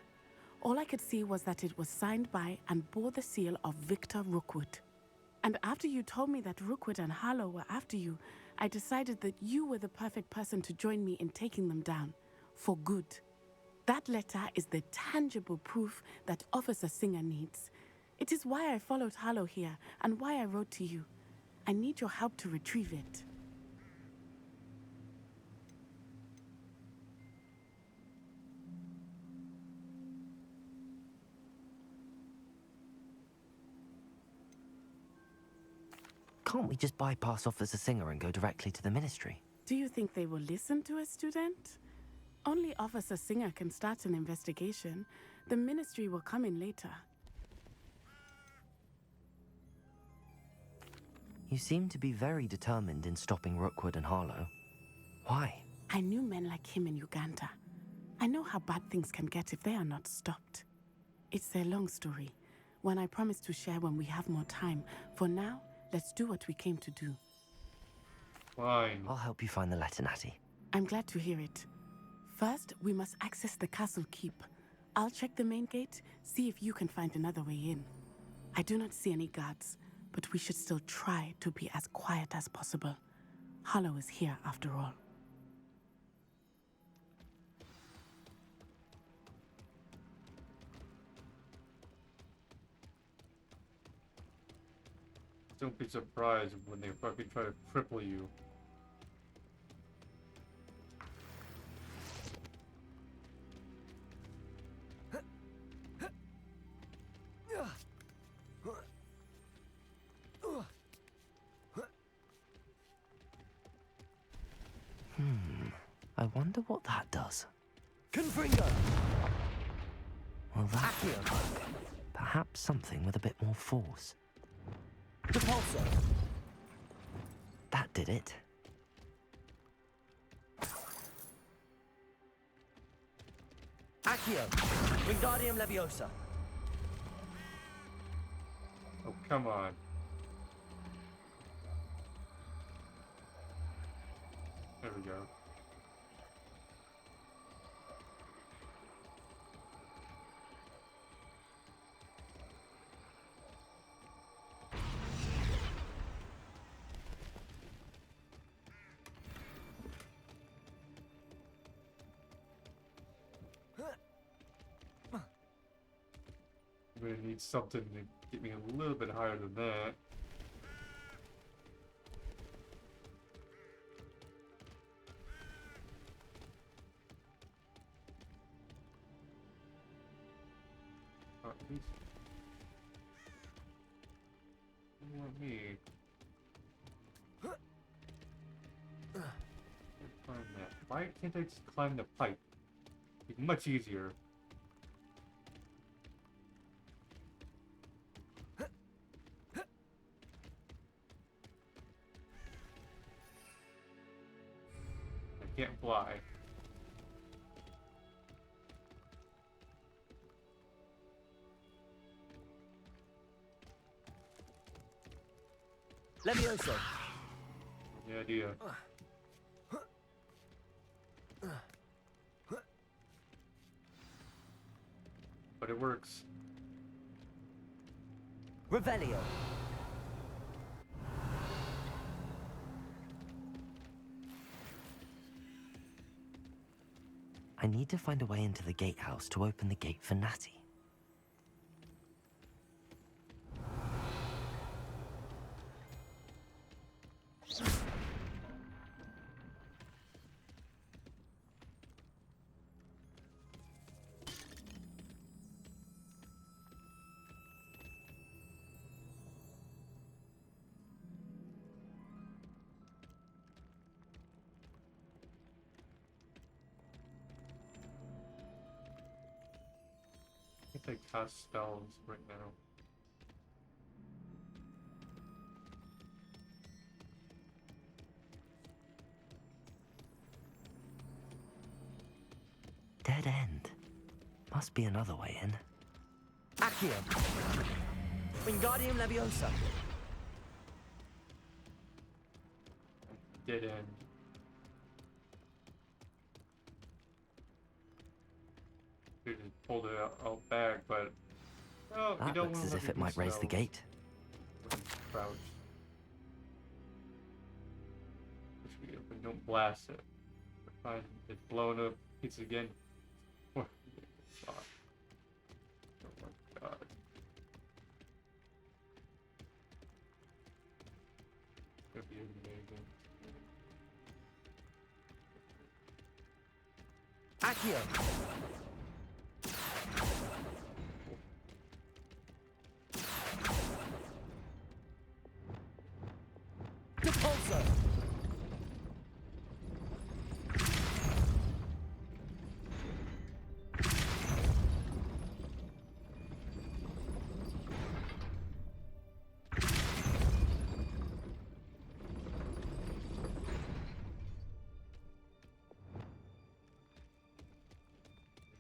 All I could see was that it was signed by and bore the seal of Victor Rookwood. And after you told me that Rookwood and Harlow were after you, I decided that you were the perfect person to join me in taking them down. For good. That letter is the tangible proof that Officer Singer needs. It is why I followed Harlow here and why I wrote to you. I need your help to retrieve it. Can't we just bypass Officer Singer and go directly to the Ministry? Do you think they will listen to a student? Only Officer Singer can start an investigation. The Ministry will come in later. You seem to be very determined in stopping Rookwood and Harlow. Why? I knew men like him in Uganda. I know how bad things can get if they are not stopped. It's a long story, one I promise to share when we have more time. For now, let's do what we came to do. Fine. I'll help you find the letter, Natty. I'm glad to hear it. First, we must access the castle keep. I'll check the main gate, see if you can find another way in. I do not see any guards, but we should still try to be as quiet as possible. Harlow is here after all. Don't be surprised when they fucking try to cripple you. I wonder what that does. Confringo! Well, that will work. Perhaps something with a bit more force. Repulsor! That did it. Accio! Wingardium Leviosa! Oh, come on. There we go. I'm gonna need something to get me a little bit higher than that. At least. What do you want me? Can't climb that. Why can't I just climb the pipe? It'd be much easier. I can't fly. Levioso! The idea. But it works. Revelio! I need to find a way into the gatehouse to open the gate for Natty. I think I cast spells right now. Dead end. Must be another way in. Accio! Wingardium Leviosa! Dead end. Should just pulled it out back, but no, you That don't looks want as to if it might raise the gate. Crouch. It should be open. Don't blast it. Fine. It's blown up. It's again. Oh my god. That'd be amazing. Accio! Repulsor!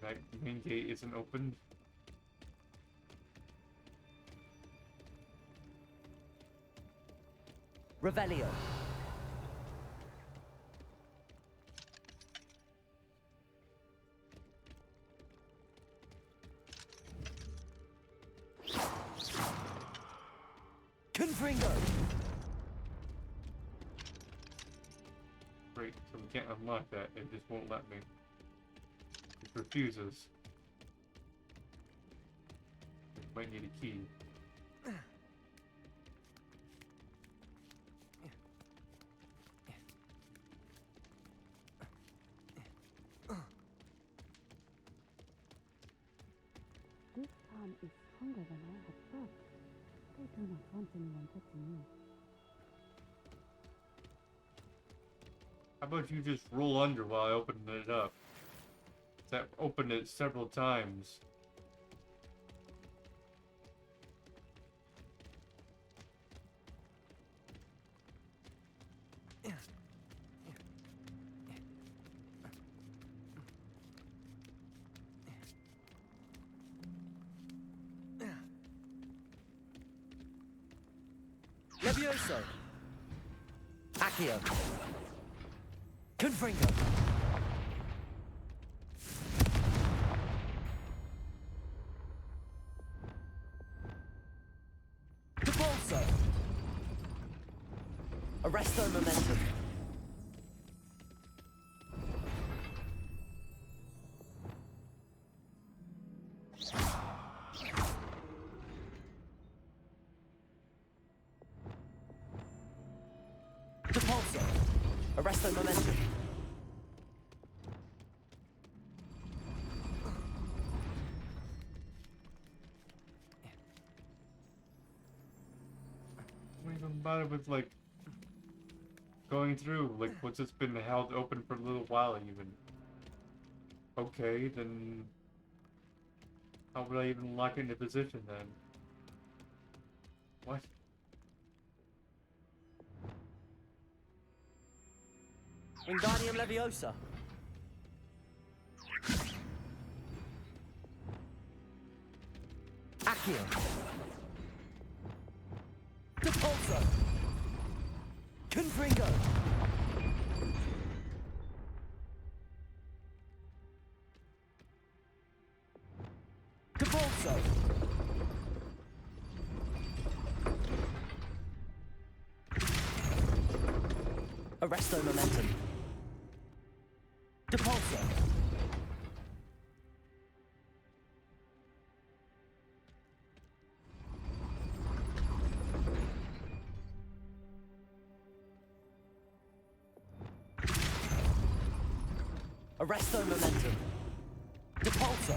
That main gate isn't open. Revelio! Confringo! Great, so we can't unlock that. It just won't let me. It refuses. Might need a key. This charm is stronger than I had thought. I do not want anyone touching me. How about you just roll under while I open it up? That opened it several times. Levioso. Accio. Confringo. Debolso. Arresto momentum. Depulso. Arresto momentum. What even bother with like going through? Like, once it's been held open for a little while, even. Okay, then how would I even lock into position then? What? Wingardium Leviosa. Accio. Depulso. Confringo. Depulso. Arresto momentum. Depulso. Arresto momentum. Depulso.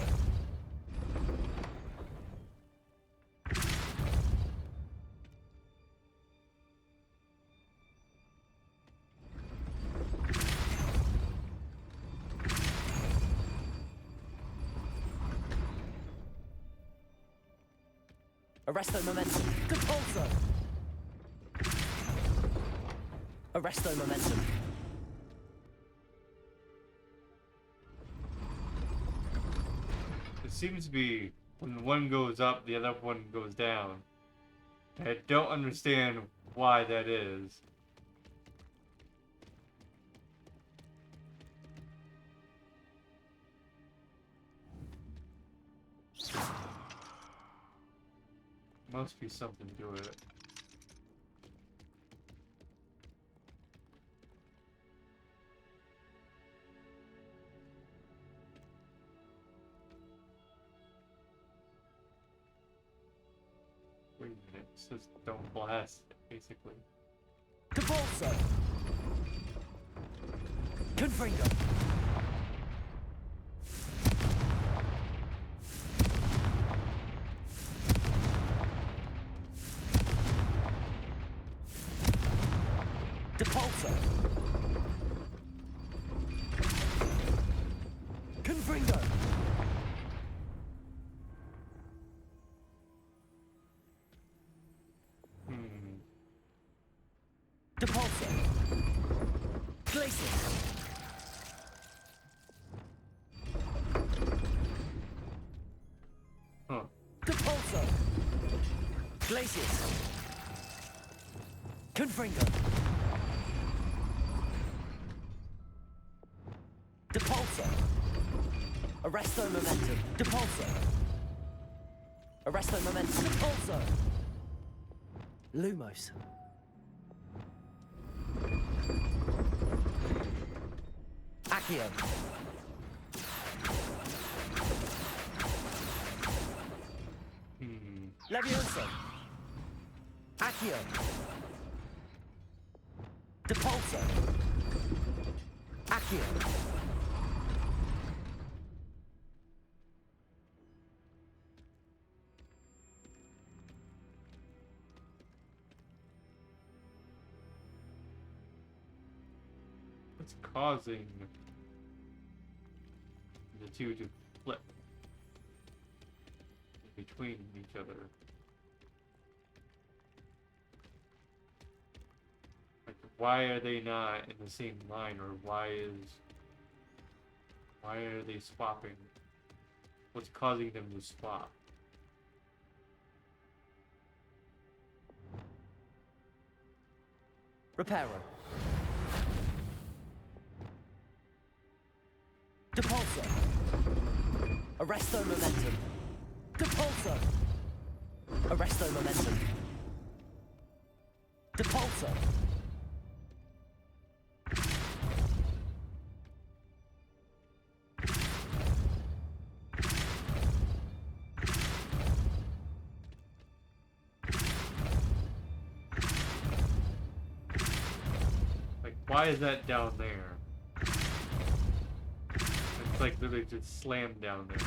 Arresto momentum. Depulso. Arresto momentum. It seems to be when one goes up, the other one goes down. I don't understand why that is. Must be something to it. Wait a minute, it says don't blast, basically. Depulso. Confringo. Depulso. Confringo. Depulso. Glacius. Huh. Depulso. Glacius. Confringo. Depulso. Arresto momentum. Depulso. Arresto momentum. Depulso. Lumos. Accio. Levioso. Accio. Depulso. Accio. What's causing the two to flip in between each other? Like, why are they not in the same line, or why are they swapping? What's causing them to swap? Reparo. Depulso. Arresto momentum. Depulso. Arresto momentum. Depulso. Why is that down there? It's like literally just slammed down there.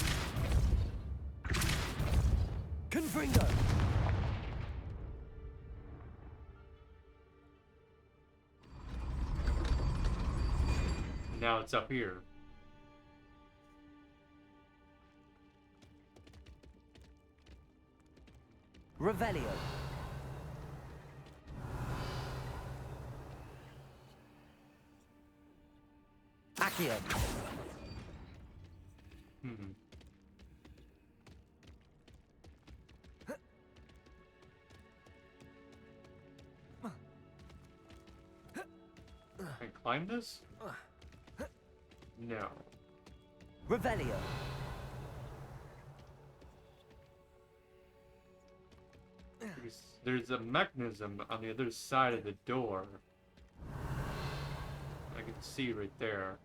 Confringo. Now it's up here. Revelio. Accio. Can I climb this? No. Revelio. There's a mechanism on the other side of the door. I can see right there.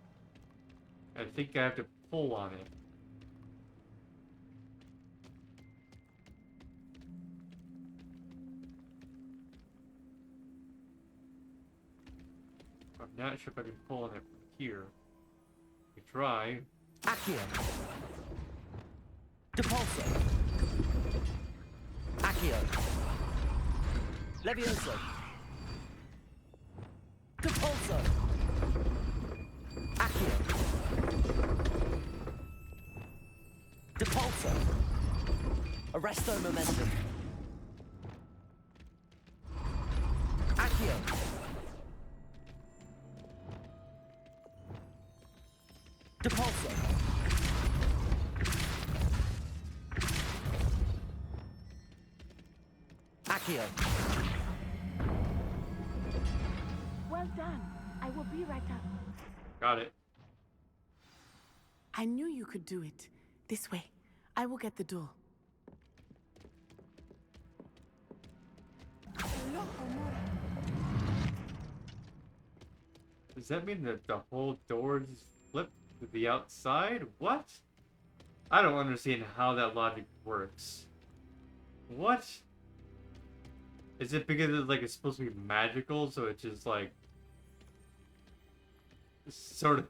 I think I have to pull on it. I'm not sure if I can pull on it from here. We try. Accio. Depulso. Accio. Levioso. Depulso. Accio. Depulso. Arresto momentum. Accio. Depulso. Accio. Well done. I will be right up. Got it. I knew you could do it. This way. I will get the door. Does that mean that the whole door just flipped to the outside? What? I don't understand how that logic works. What? Is it because it's like it's supposed to be magical, so it just like sort of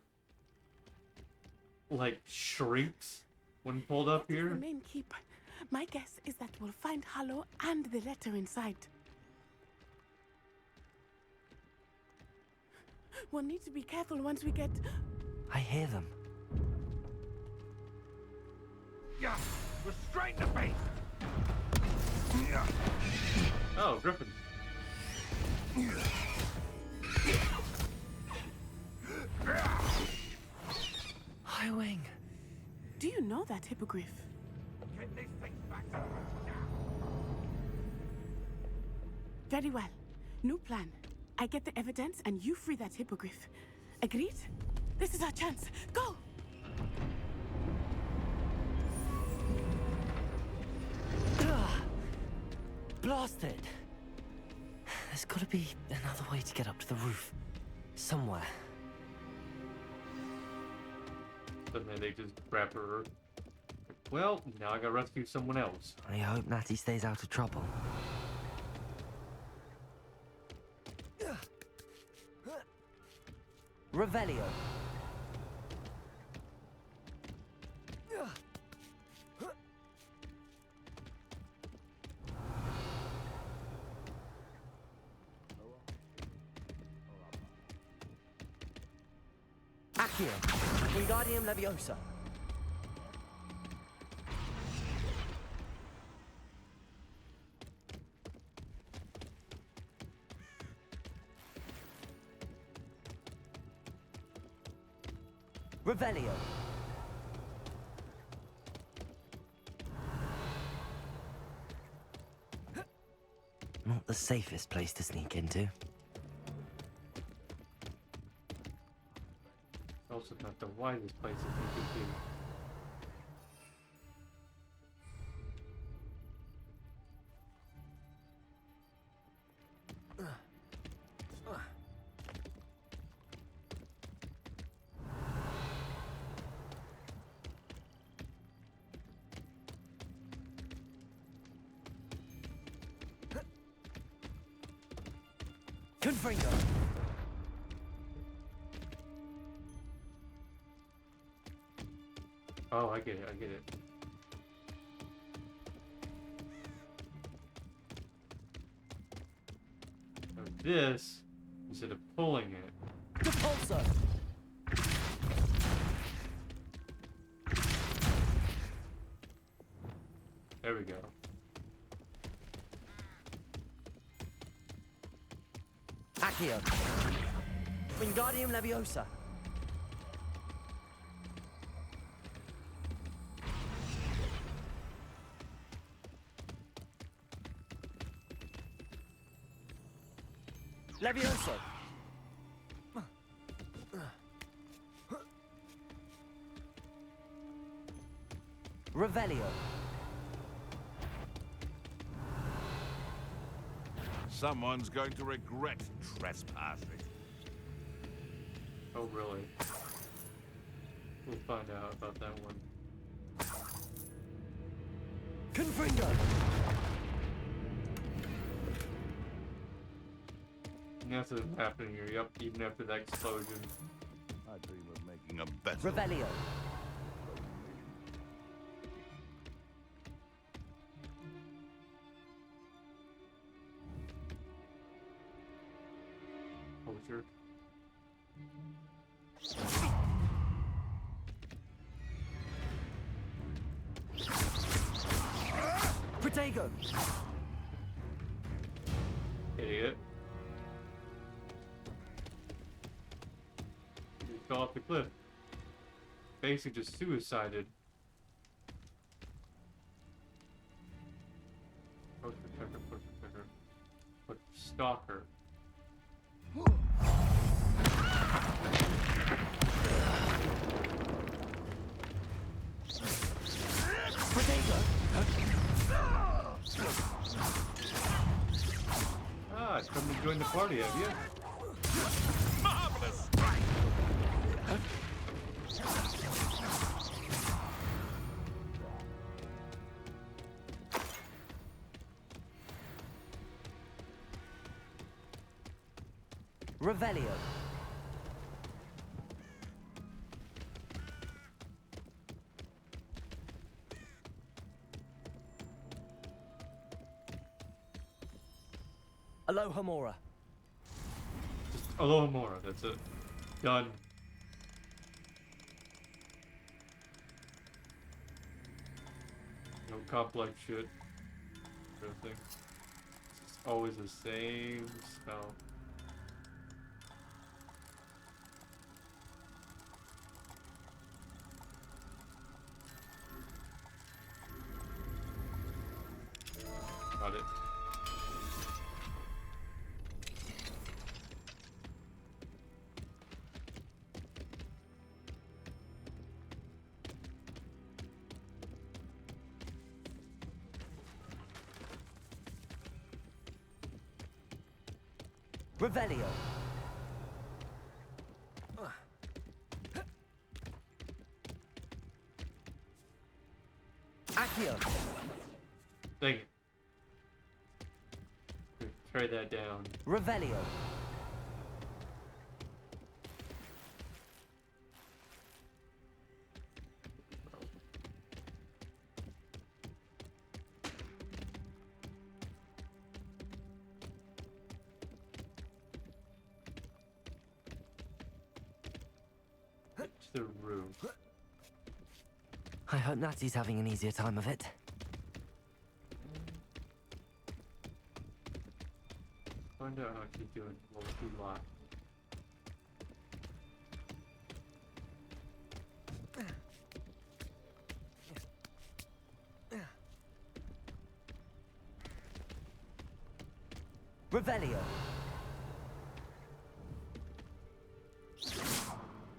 like shrinks when pulled up That is here? the main keep. My guess is that we'll find Harlow and the letter inside. We'll need to be careful once we get... I hear them. Yeah, restrain the beast. Oh, Griffin. High Wing. Do you know that hippogriff? Get this thing back. Very well. New plan. I get the evidence and you free that hippogriff. Agreed? This is our chance. Go! Blasted! There's gotta be another way to get up to the roof. Somewhere. But then they just grab her. Well, now I gotta rescue someone else. I hope Natty stays out of trouble. Revelio. Accio. Wingardium Leviosa. Revelio. Not the safest place to sneak into. Also not the widest place to sneak into. Confringo. Oh, I get it, I get it. Now this, instead of pulling it. Repulsor. There we go. Accio. Wingardium Leviosa. Levioso. Revelio. Someone's going to regret trespassing. Oh, really? We'll find out about that one. Confringo. Nothing happening here, yep, even after that explosion. I dream of making a better. Revelio. Poacher. Protego. Idiot. He fell off the cliff. Basically just suicided. Poacher, stalker. Ah, it's come to join the party, have you? Marvelous! Revelio. Alohomora. Just Alohomora, that's it. Done. No complex shit. Everything. It's always the same spell. Got it. Revelio. Accio. Dang it. Try that down. Revelio. the roof. I hope Natty's having an easier time of it. Find out how she's doing. Well, she locked. Revelio.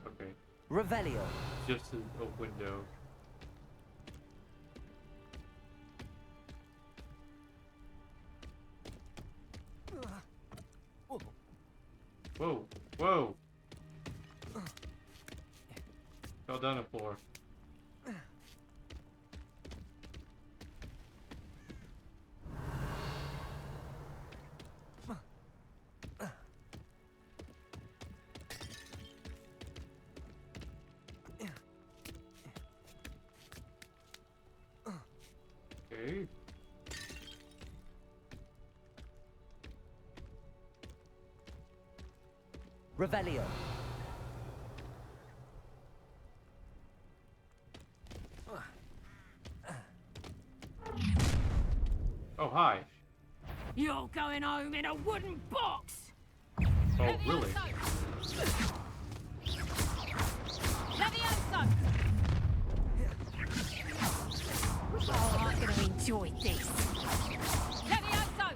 Okay. Revelio. Just a window. Whoa! Whoa! Fell down the floor. Okay. Revelio. Oh, hi. You're going home in a wooden box! Oh, really? Levioso! Oh, I'm gonna enjoy this. Levioso!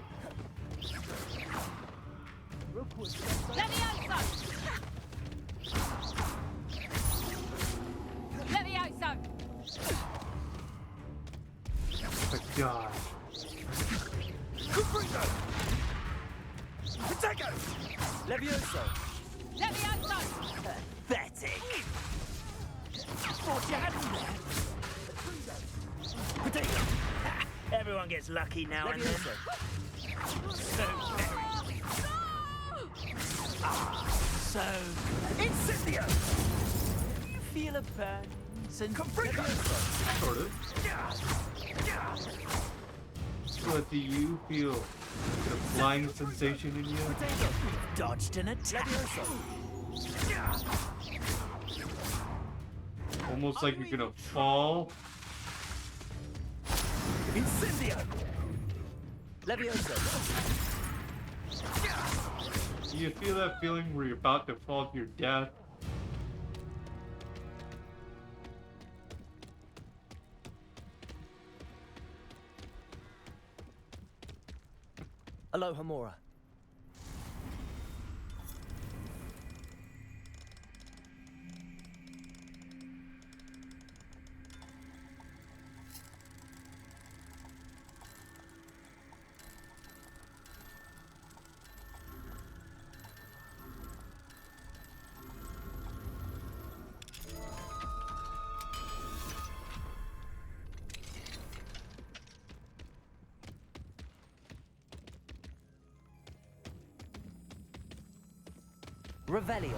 Levioso! Levioso! My God. Cuprito! Potato! Levioso! Levioso! Pathetic! Thought you had me there. Potato! Everyone gets lucky now and then. So very. So incendio! You feel a burn? Caprito! Sort of. But do you feel the flying sensation in you? Dodged an attack. Almost like you're gonna fall. Incendio! Levioso! Do you feel that feeling where you're about to fall to your death? Aloha Mora. Revelio.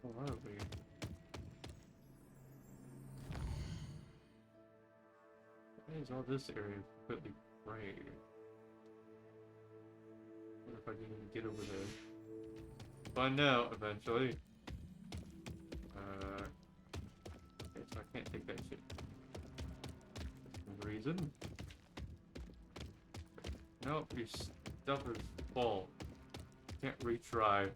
Where are we? Why is all this area completely gray? I wonder if I can even get over there. Find out eventually. Okay, so I can't take that shit. That's the reason. Nope, your stuff is full. Can't retry.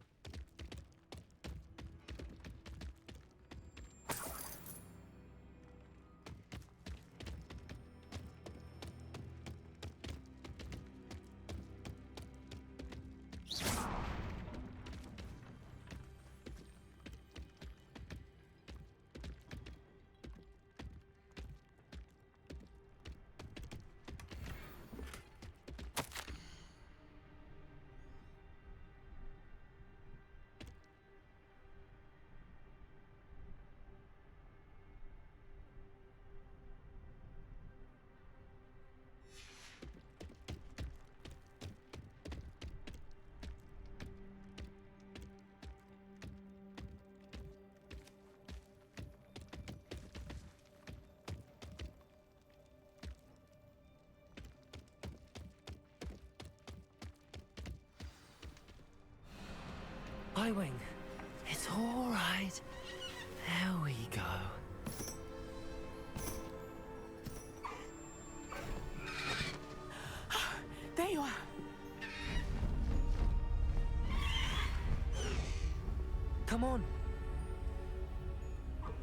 Highwing, it's all right. There we go. There you are. Come on.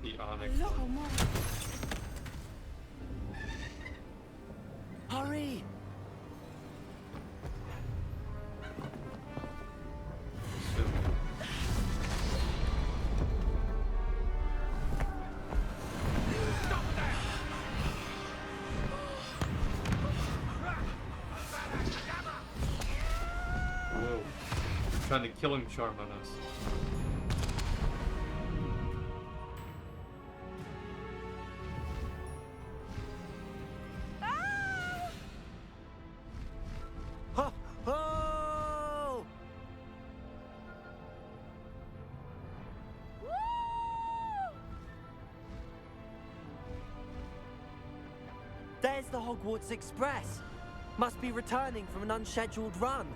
The onyx. Look more. Hurry! Whoa. Trying to killing charm on us. Oh! There's the Hogwarts Express. Must be returning from an unscheduled run.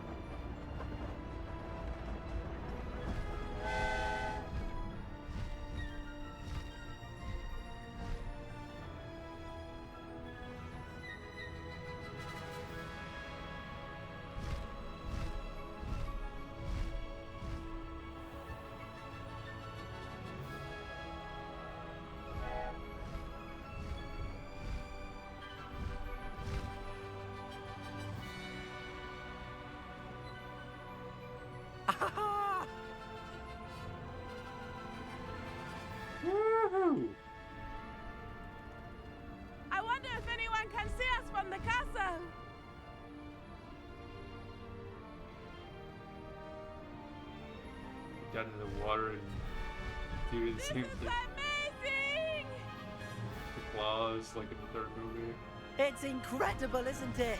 Woohoo! I wonder if anyone can see us from the castle. Got into the water and do the same thing. Amazing! The claws, like in the third movie. It's incredible, isn't it?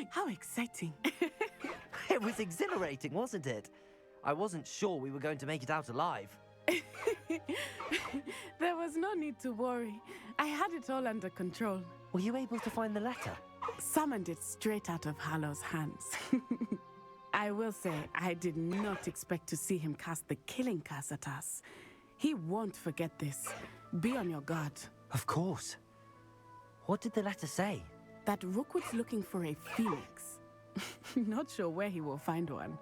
How exciting. It was exhilarating, wasn't it? I wasn't sure we were going to make it out alive. There was no need to worry. I had it all under control. Were you able to find the letter? Summoned it straight out of Hallow's hands. I will say, I did not expect to see him cast the killing curse at us. He won't forget this. Be on your guard. Of course. What did the letter say? That Rookwood's looking for a phoenix. Not sure where he will find one.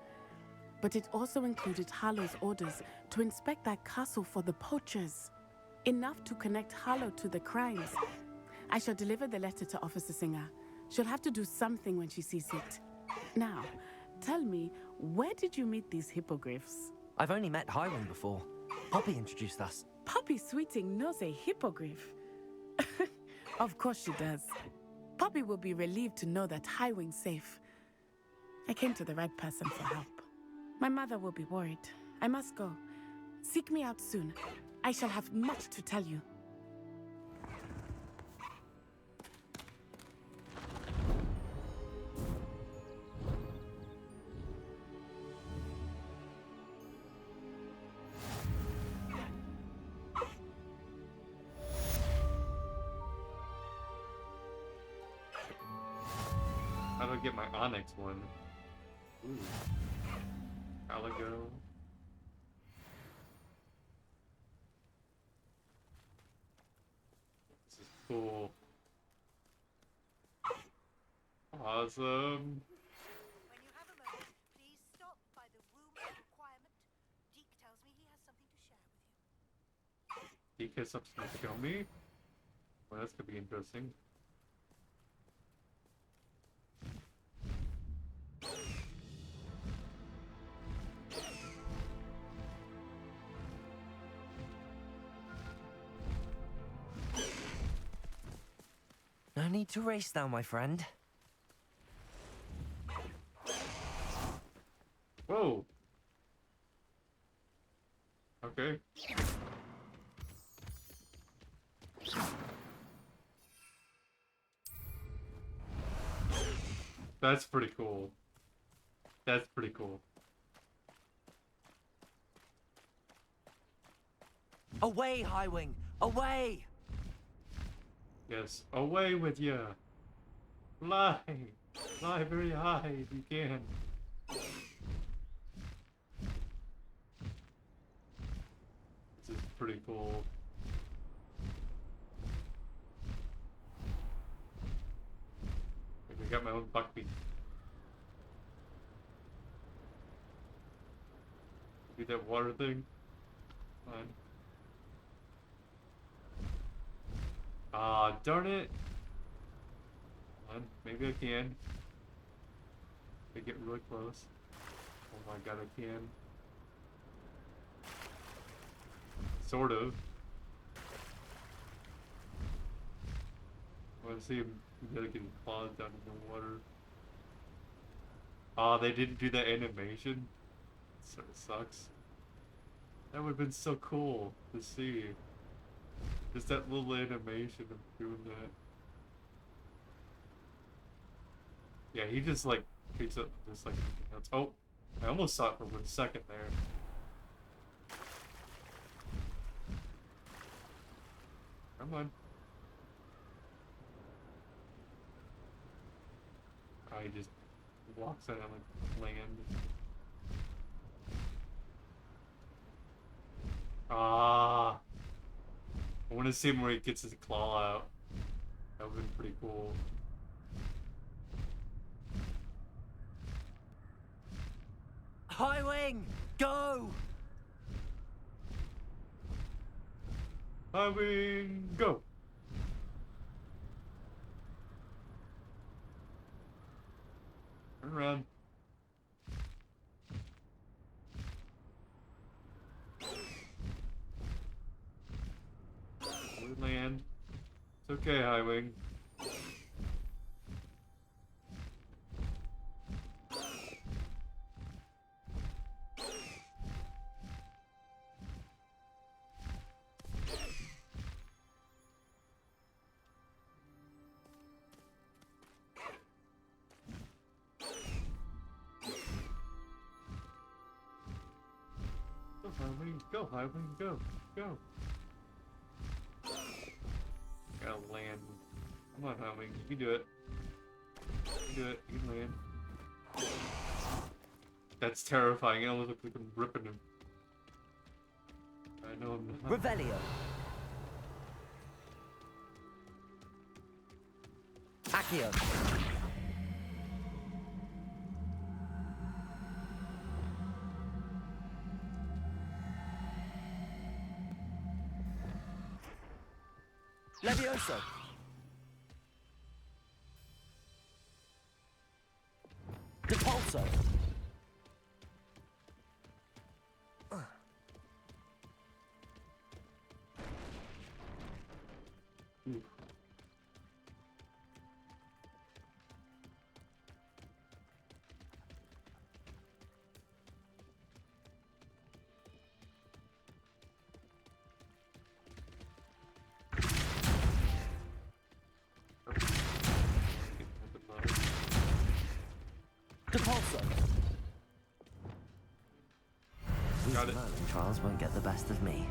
But it also included Harlow's orders to inspect that castle for the poachers. Enough to connect Harlow to the crimes. I shall deliver the letter to Officer Singer. She'll have to do something when she sees it. Now, tell me, where did you meet these hippogriffs? I've only met Highwing before. Poppy introduced us. Poppy Sweeting knows a hippogriff. Of course she does. Poppy will be relieved to know that Highwing's safe. I came to the right person for help. My mother will be worried. I must go. Seek me out soon. I shall have much to tell you. How do I get my onyx one? Ooh. Caligo. This is cool. Awesome. When you have a moment, please stop by the room of requirement. Deke tells me he has something to share with you. Deke has something to show me? Well, that's gonna be interesting. No need to race now, my friend. Whoa! Okay. That's pretty cool. That's pretty cool. Away, Highwing! Away! Yes, away with ya. Fly. Fly very high if you can. This is pretty cool. I got my own buckbeak. Do that water thing. Fine. Ah, darn it. Come on, maybe I can. I get really close. Oh my god, I can. Sort of. I want to see him getting claws down in the water. Ah, they didn't do that animation. Sort of sucks. That would have been so cool to see. Just that little animation of doing that. Yeah, he just like treats it just like anything else. Oh, I almost saw it for 1 second there. Come on. Oh, he just walks out on like land. Ah. I want to see him where he gets his claw out. That would have been pretty cool. Highwing! Go! Highwing, go! Turn around. We land. It's okay, Highwing. Go, Highwing, go, Highwing, go, go. Gotta land. Come on, Highwing, you can do it. You can do it, you can land. That's terrifying, it almost looks like I'm ripping him. I know I'm not. Revelio. Accio. Levioso. Depulso. Depulso. These Merlin trials won't get the best of me.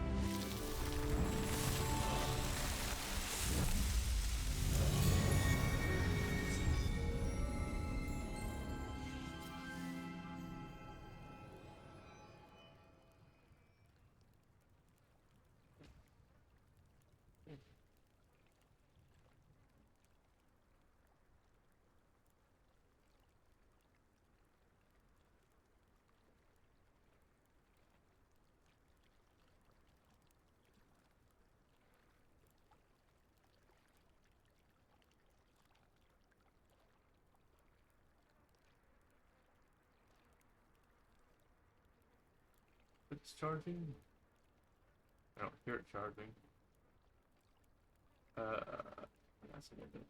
It's charging? I don't hear it charging. That's a little bit.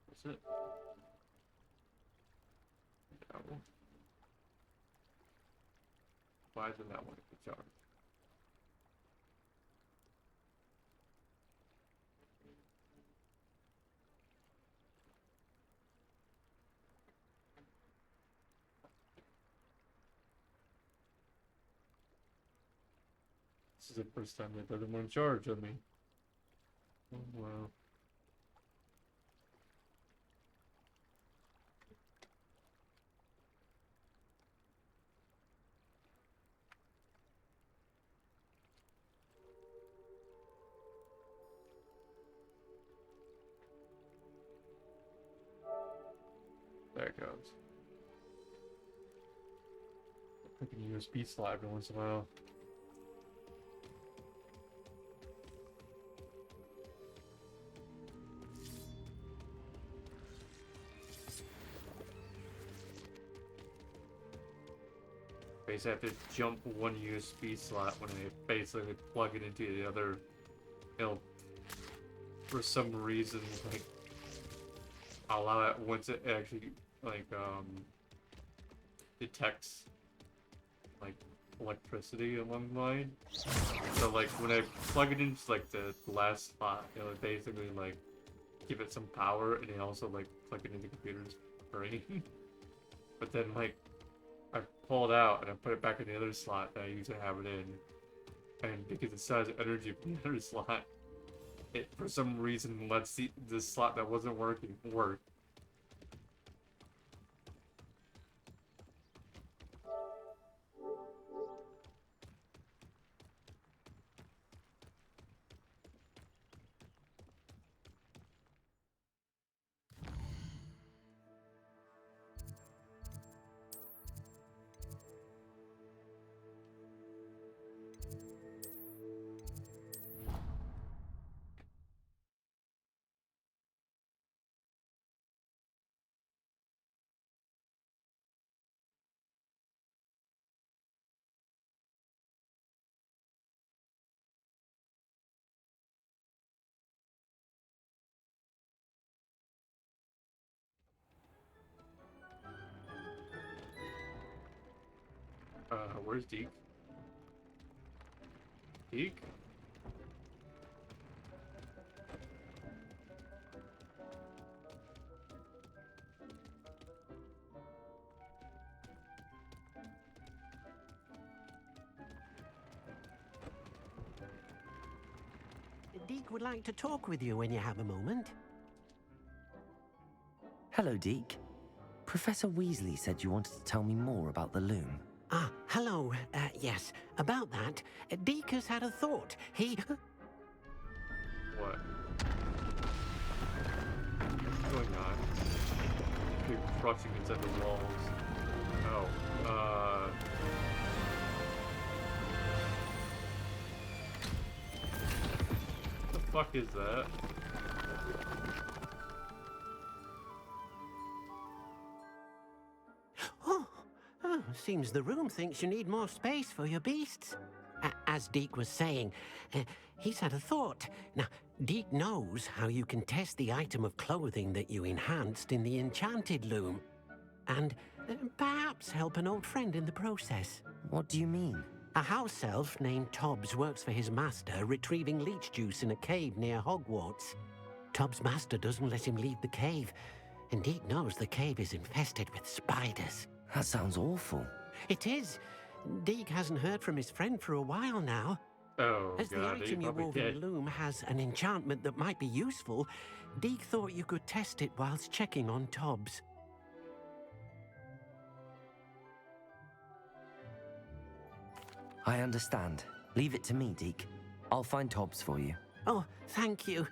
That's it. No. Why isn't that one charged? This is the first time that doesn't want to charge on me. Oh, wow. There it goes. Pick a USB slot every once in a while. Basically, I have to jump one USB slot when I basically plug it into the other. It'll, for some reason, like, allow it once it actually, like, detects, like, electricity along the line. So, like, when I plug it into, like, the last spot, it'll basically, like, give it some power, and then also, like, plug it into the computer's brain. But then, like, I pull it out and I put it back in the other slot that I usually have it in, and because it still has energy from the other slot, it for some reason lets the slot that wasn't working work. Where's Deke? Deke? Deke would like to talk with you when you have a moment. Hello, Deke. Professor Weasley said you wanted to tell me more about the loom. Ah, hello. Yes, about that. Deke has had a thought. He... What? What's going on? Keep crushing inside the walls. Oh, what the fuck is that? Oh, seems the room thinks you need more space for your beasts. As Deke was saying, he's had a thought. Now, Deke knows how you can test the item of clothing that you enhanced in the enchanted loom. And perhaps help an old friend in the process. What do you mean? A house elf named Tobbs works for his master, retrieving leech juice in a cave near Hogwarts. Tobbs' master doesn't let him leave the cave, and Deke knows the cave is infested with spiders. That sounds awful. It is. Deke hasn't heard from his friend for a while now. Oh, As the item you wove in the loom has an enchantment that might be useful, Deke thought you could test it whilst checking on Tobbs. I understand. Leave it to me, Deke. I'll find Tobbs for you. Oh, thank you.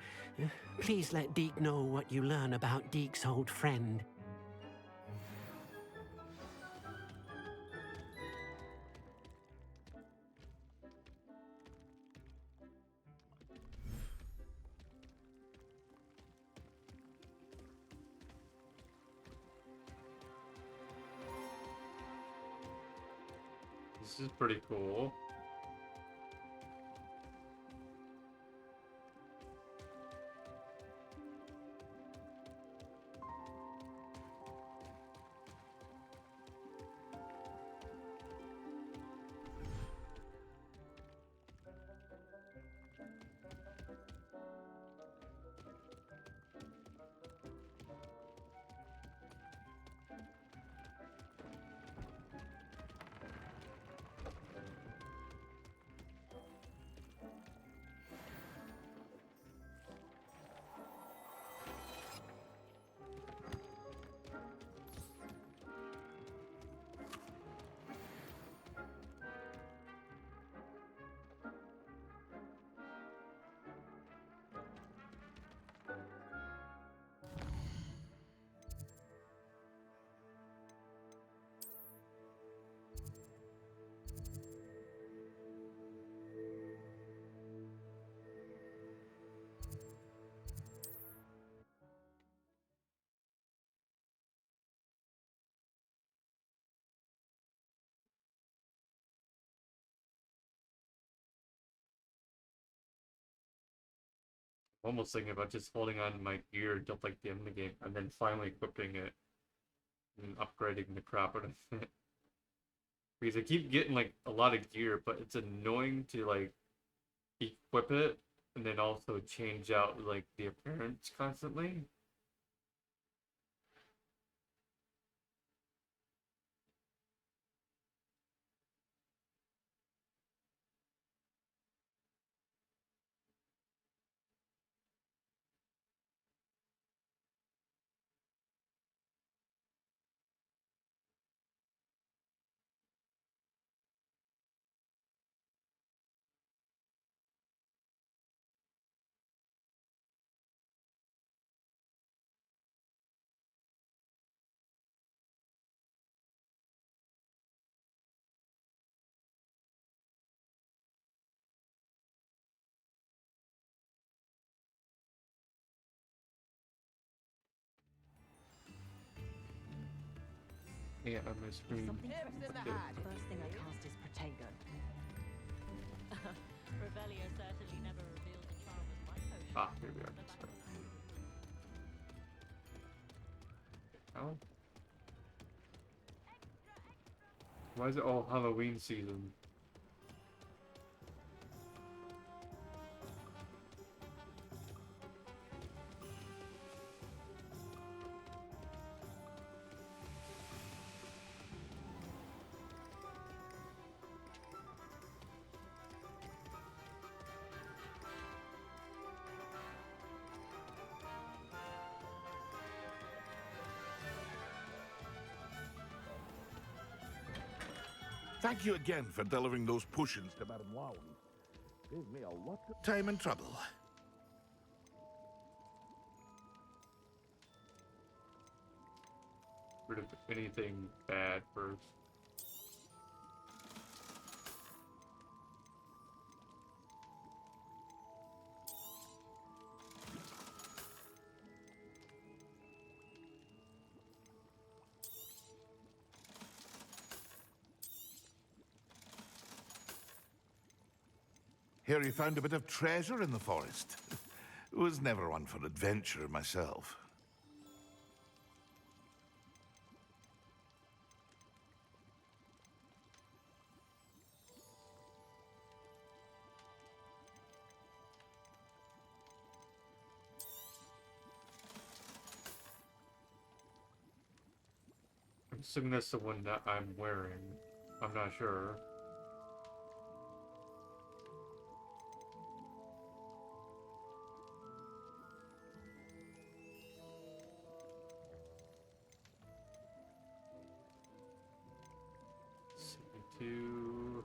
Please let Deke know what you learn about Deke's old friend. This is pretty cool. Almost thinking about just holding on to my gear until like the end of the game and then finally equipping it and upgrading the crap out of it. Because I keep getting like a lot of gear, but it's annoying to like equip it and then also change out like the appearance constantly. Yeah, on my screen. Something First thing I cast is Protego. Revelio certainly never revealed the charm of my potion. Ah, here we are. Oh. Why is it all Halloween season? Thank you again for delivering those potions to Madame Wowie. Saved me a lot of time and trouble. Rid of anything bad first. Here you found a bit of treasure in the forest. Was never one for adventure myself. I'm assuming that's the one that I'm wearing. I'm not sure. To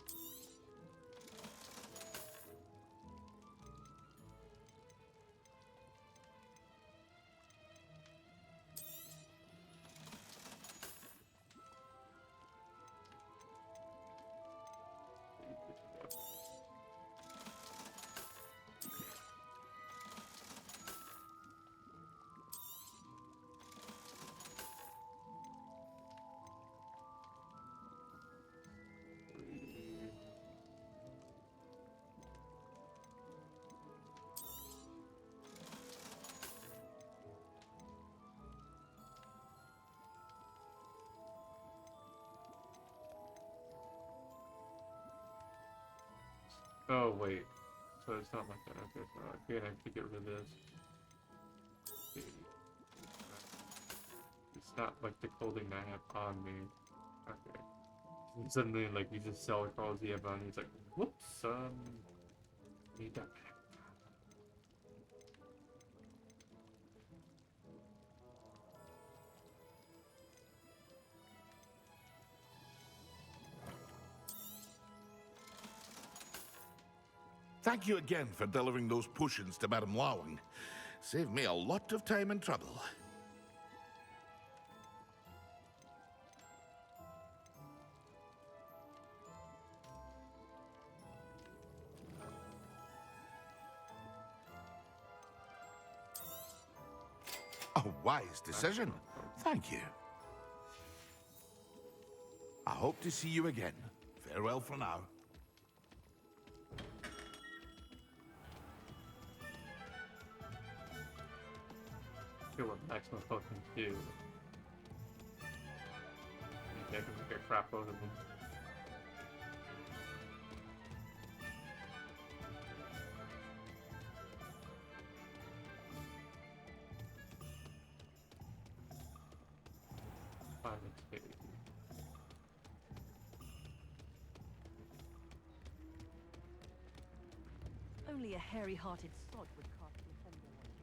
oh wait, so it's not like that. Okay, so I can't actually get rid of this. Okay. It's not like the clothing that I have on me. Okay. And suddenly, like, you just sell Carl's the on, he's like, whoops, need that. Thank you again for delivering those potions to Madame Lowing. Saved me a lot of time and trouble. A wise decision. Thank you. I hope to see you again. Farewell for now. Okay, what maximum fucking do? Okay, I can make a crap out of them. Only a hairy-hearted sod would cast the offender on you.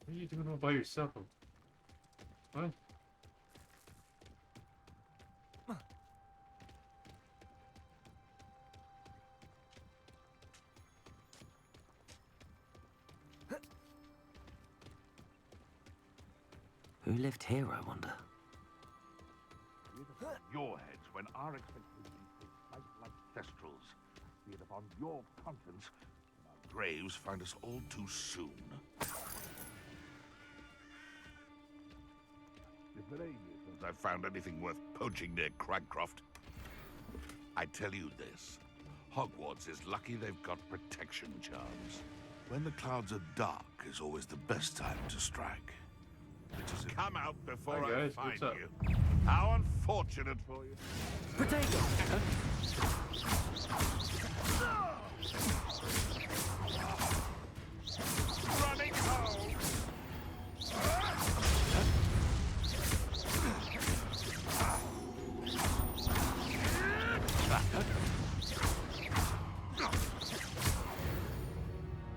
What are you doing all by yourself? What? Who lived here, I wonder? Be it upon your heads when our expectations take flight like kestrels. Be it upon your conscience when our graves find us all too soon. It's been ages since I've found anything worth poaching near Cragcroft. I tell you this, Hogwarts is lucky they've got protection charms. When the clouds are dark is always the best time to strike. Come out before I find you. How unfortunate for you. Potato! Running home!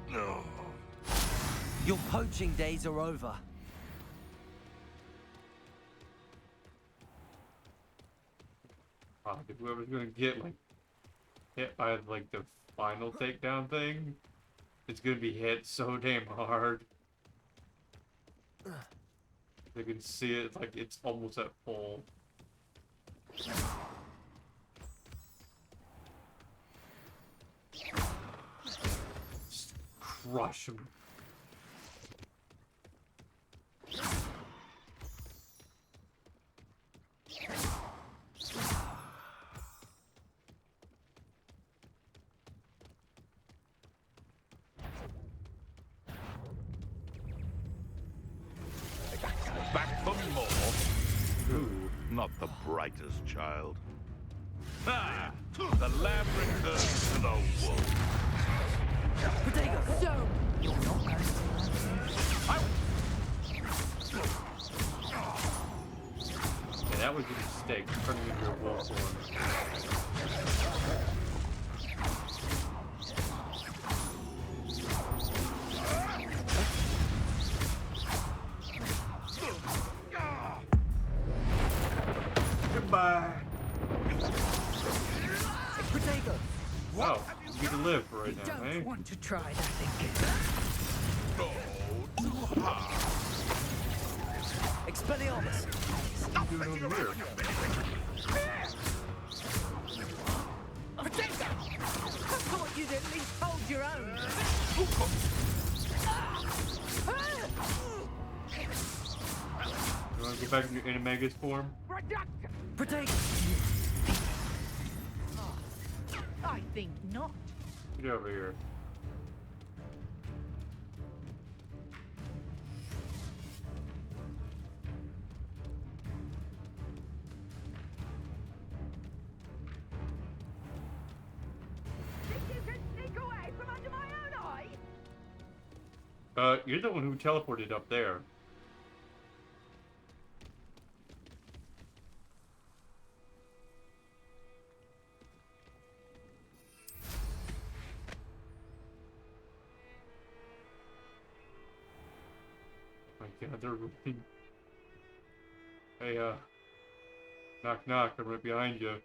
No. Your poaching days are over. If whoever's gonna get like hit by like the final takedown thing, it's gonna be hit so damn hard. You can see it like it's almost at full. Just crush him. Back for more? Ooh, not the brightest child. Ah, the lamb returns to the wolf. Potato! So, you're not going Yeah, that was a mistake, turning into a wolf form. Goodbye. Potato! Wow, you can live for right now, eh? want to try that again. No, too hard. Expelliarmus! What are you doing over here? Potato! I thought you'd at least hold your own. You want to go back in your Animagus form? Potato! I think not. Get over here. Think you can sneak away from under my own eye? You're the one who teleported up there. another room. Hey, knock knock, I'm right behind you.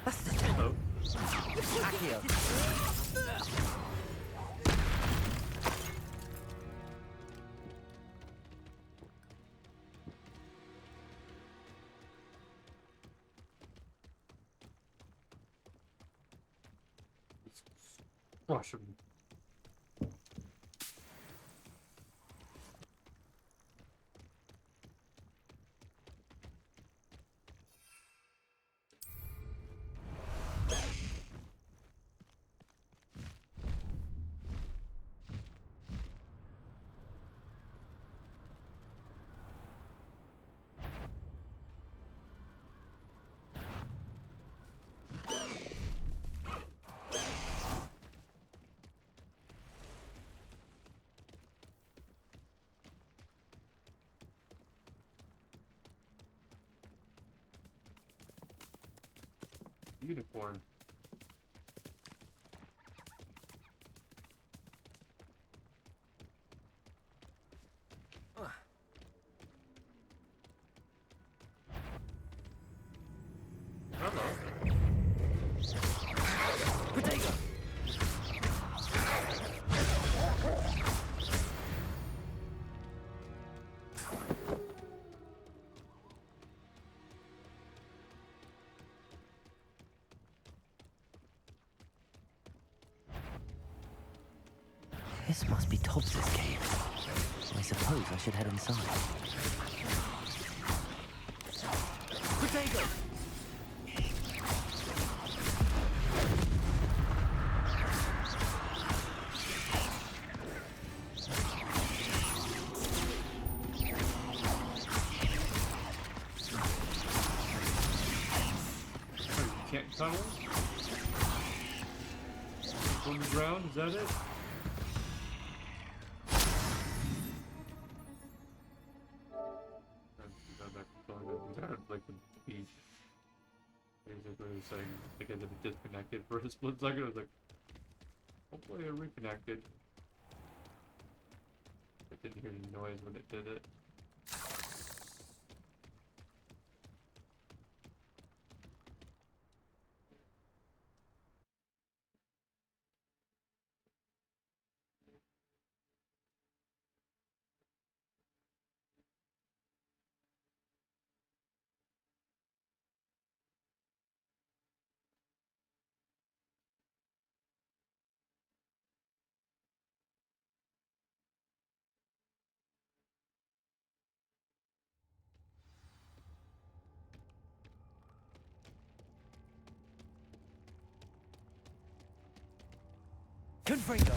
Hello. Accio. Crush him. Unicorn. This must be Tobbs's cave. I suppose I should head inside. Potato! You can't tunnel? Underground, is that it? Like the beach. Basically saying like I did disconnected for a split second. I was like, hopefully I reconnected. I didn't hear any noise when it did it. Confringo.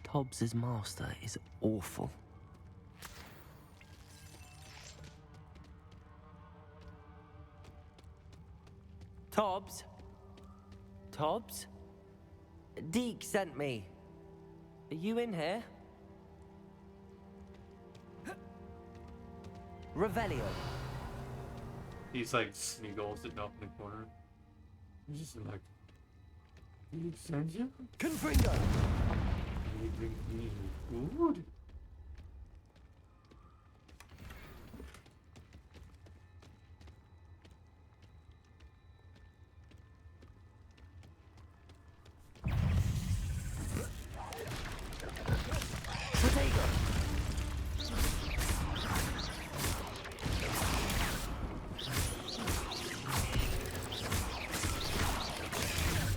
Tobbs's master is awful. Tobbs? Tobbs? Deke sent me. Are you in here? Revelio. He's like Smeagol sitting up in the corner. He's just like, "Did he send you? Confringo! Did he bring me food?"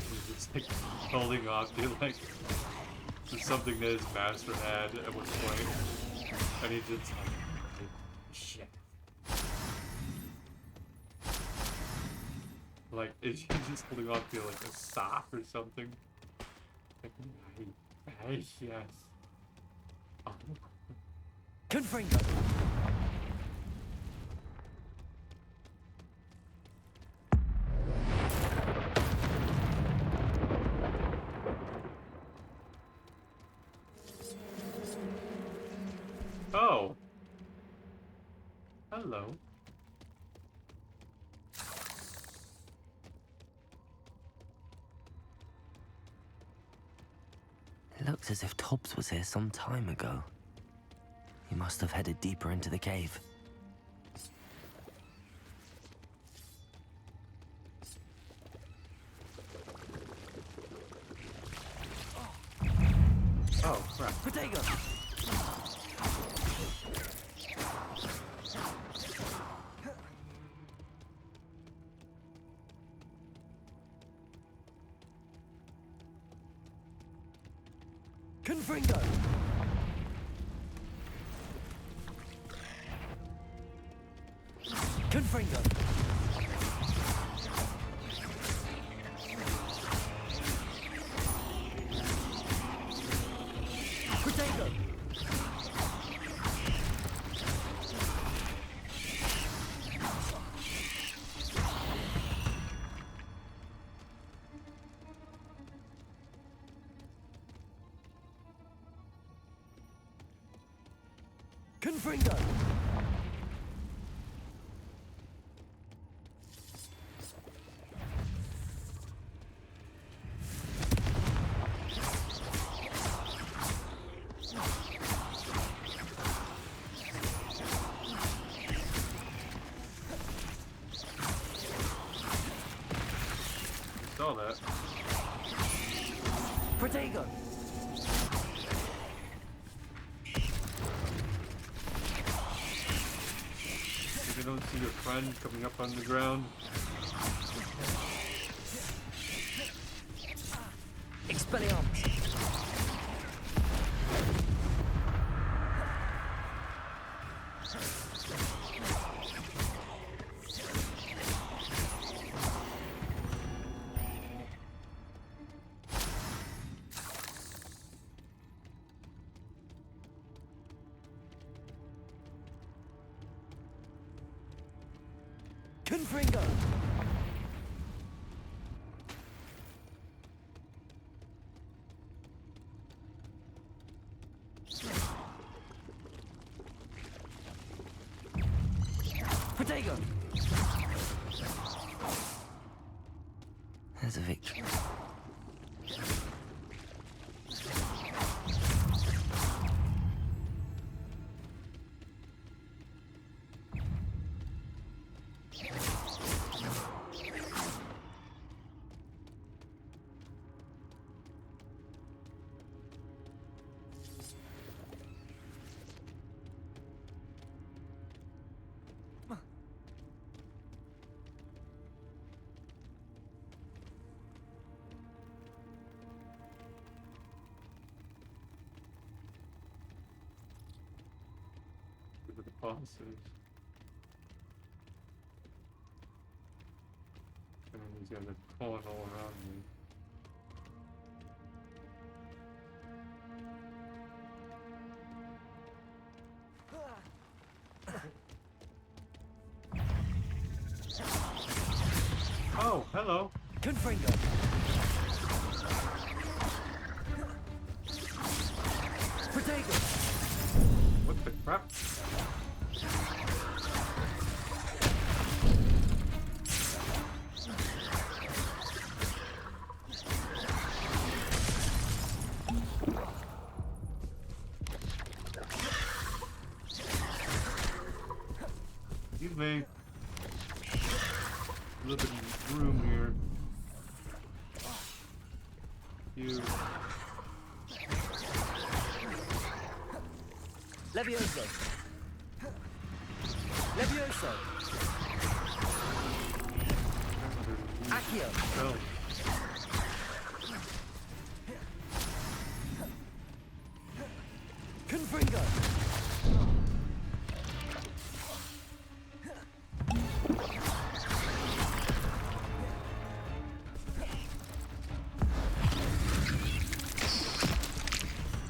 He's just like holding off to like something that his master had at one point, and he just like shit. Like, is he just holding on to like a sock or something? Like, nice, yes. Oh. Confringo. Oh. Hello. It looks as if Tobbs was here some time ago. He must have headed deeper into the cave. Oh, crap. Protego! Confringo! Confringo! Protego! Confringo! Saw that. Protego! You don't see your friend coming up on the ground. Expelliarmus! Confringo! Protego! There's a victory. Look at the bosses. And these guys are pulling all around me. Oh, hello. Confringo! Protego! What the crap? Excuse me. A little bit of room here. You. Levioso! Levioso! Accio! Oh. Confringo!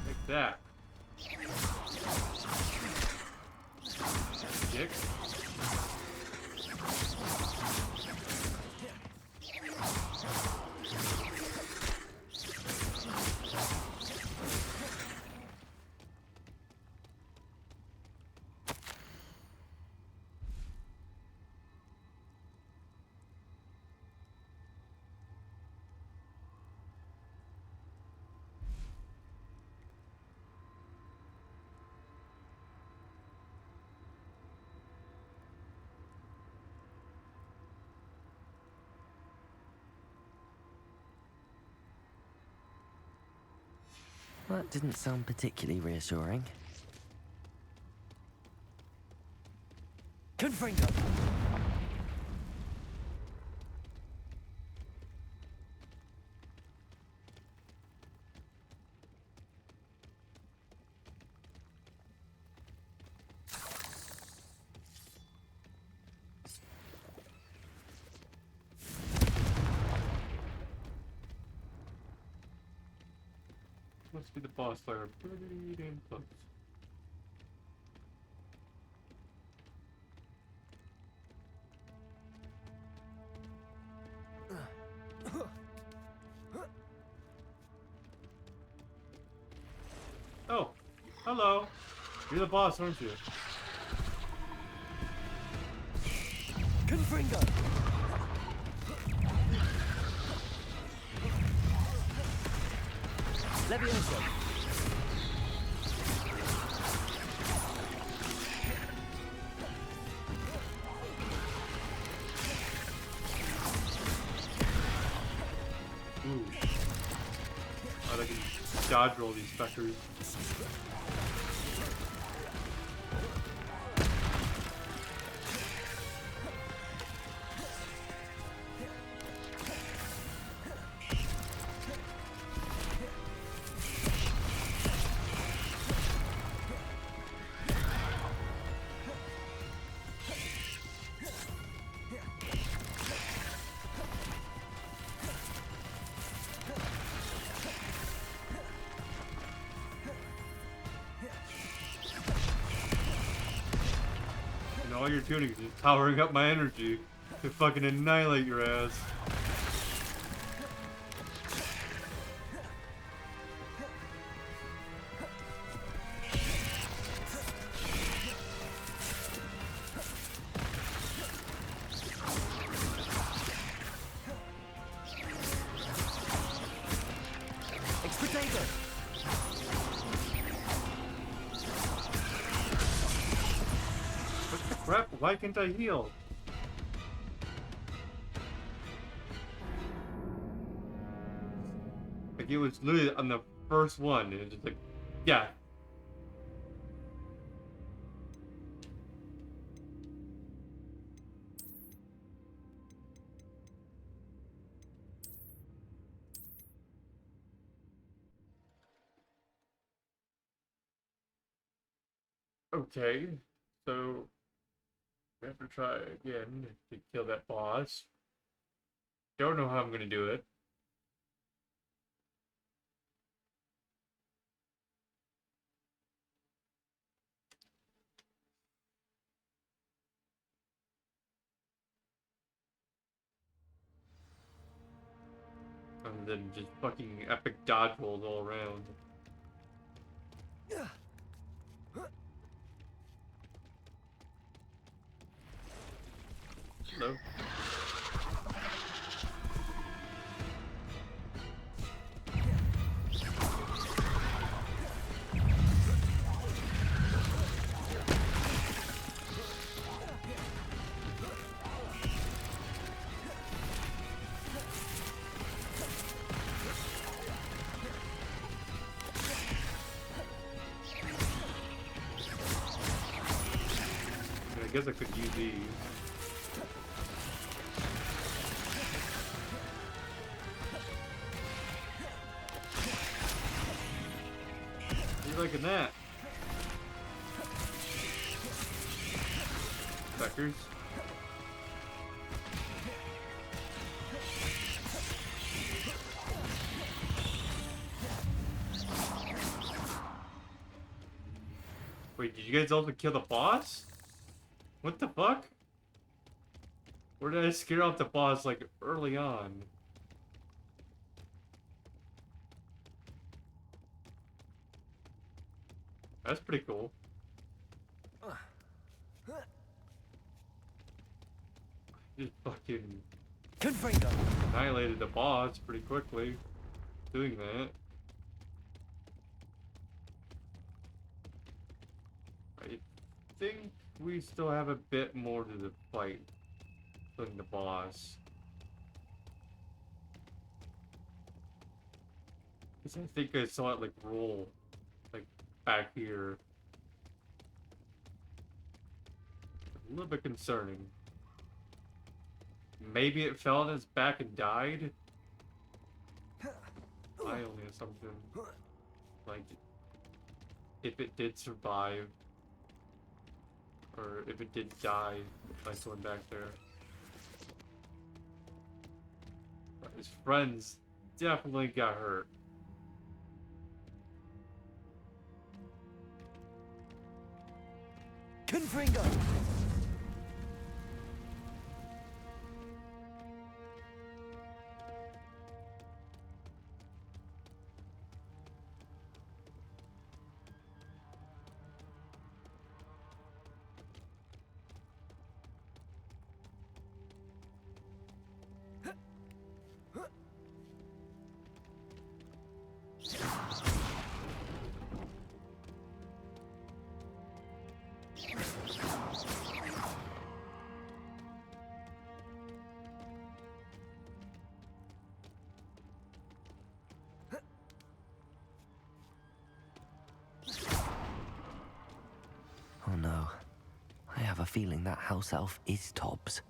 Like that. Dick. That didn't sound particularly reassuring. Confringo! Must be the boss lair. Pretty damn close. Oh, hello. You're the boss, aren't you? Confringo! Levioso! Ooh. Oh, I can dodge roll these fuckers. All you're doing is just powering up my energy to fucking annihilate your ass. Crap, why can't I heal? Like, it was literally on the first one, and it's just like, yeah. Okay, so we have to try again to kill that boss. Don't know how I'm gonna do it. And then just fucking epic dodge rolls all around. Hello. I guess I could use these. How you liking that? Suckers. Wait, did you guys also kill the boss? What the fuck? Or did I scare off the boss like early on? That's pretty cool. Just fucking annihilated the boss pretty quickly doing that. I think we still have a bit more to the fight than the boss. Because I think I saw it like roll like back here. A little bit concerning. Maybe it fell on its back and died? My only assumption. Like, if it did survive, or if it did die by someone back there. But his friends definitely got hurt. Confringo! Oh no. I have a feeling that house elf is Tobbs.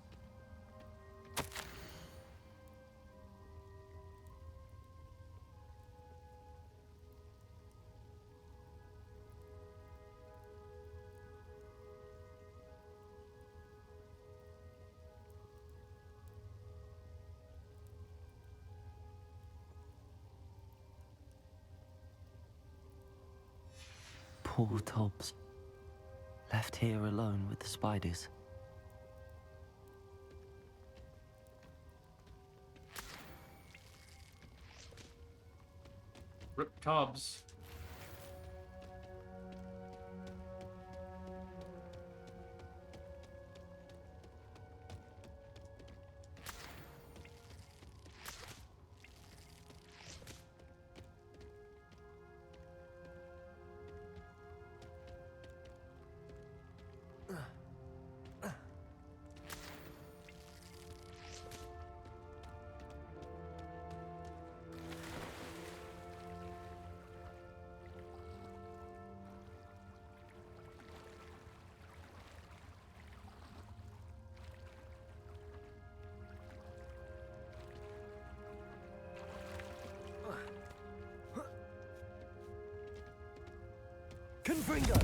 Poor Tobbs. Left here alone with the spiders. Rip Tobbs. Confringo!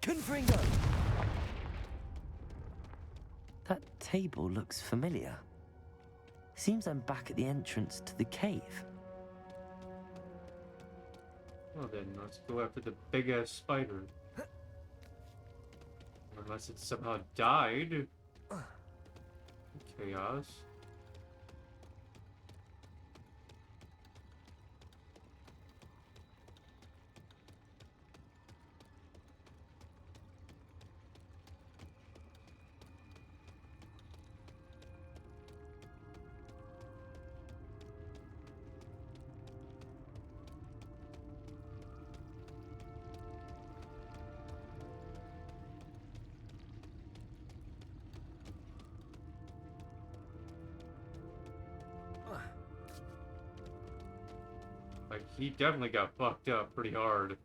Confringo! That table looks familiar. Seems I'm back at the entrance to the cave. Well then, let's go after the big-ass spider. Unless it somehow died. Chaos. Like, he definitely got fucked up pretty hard.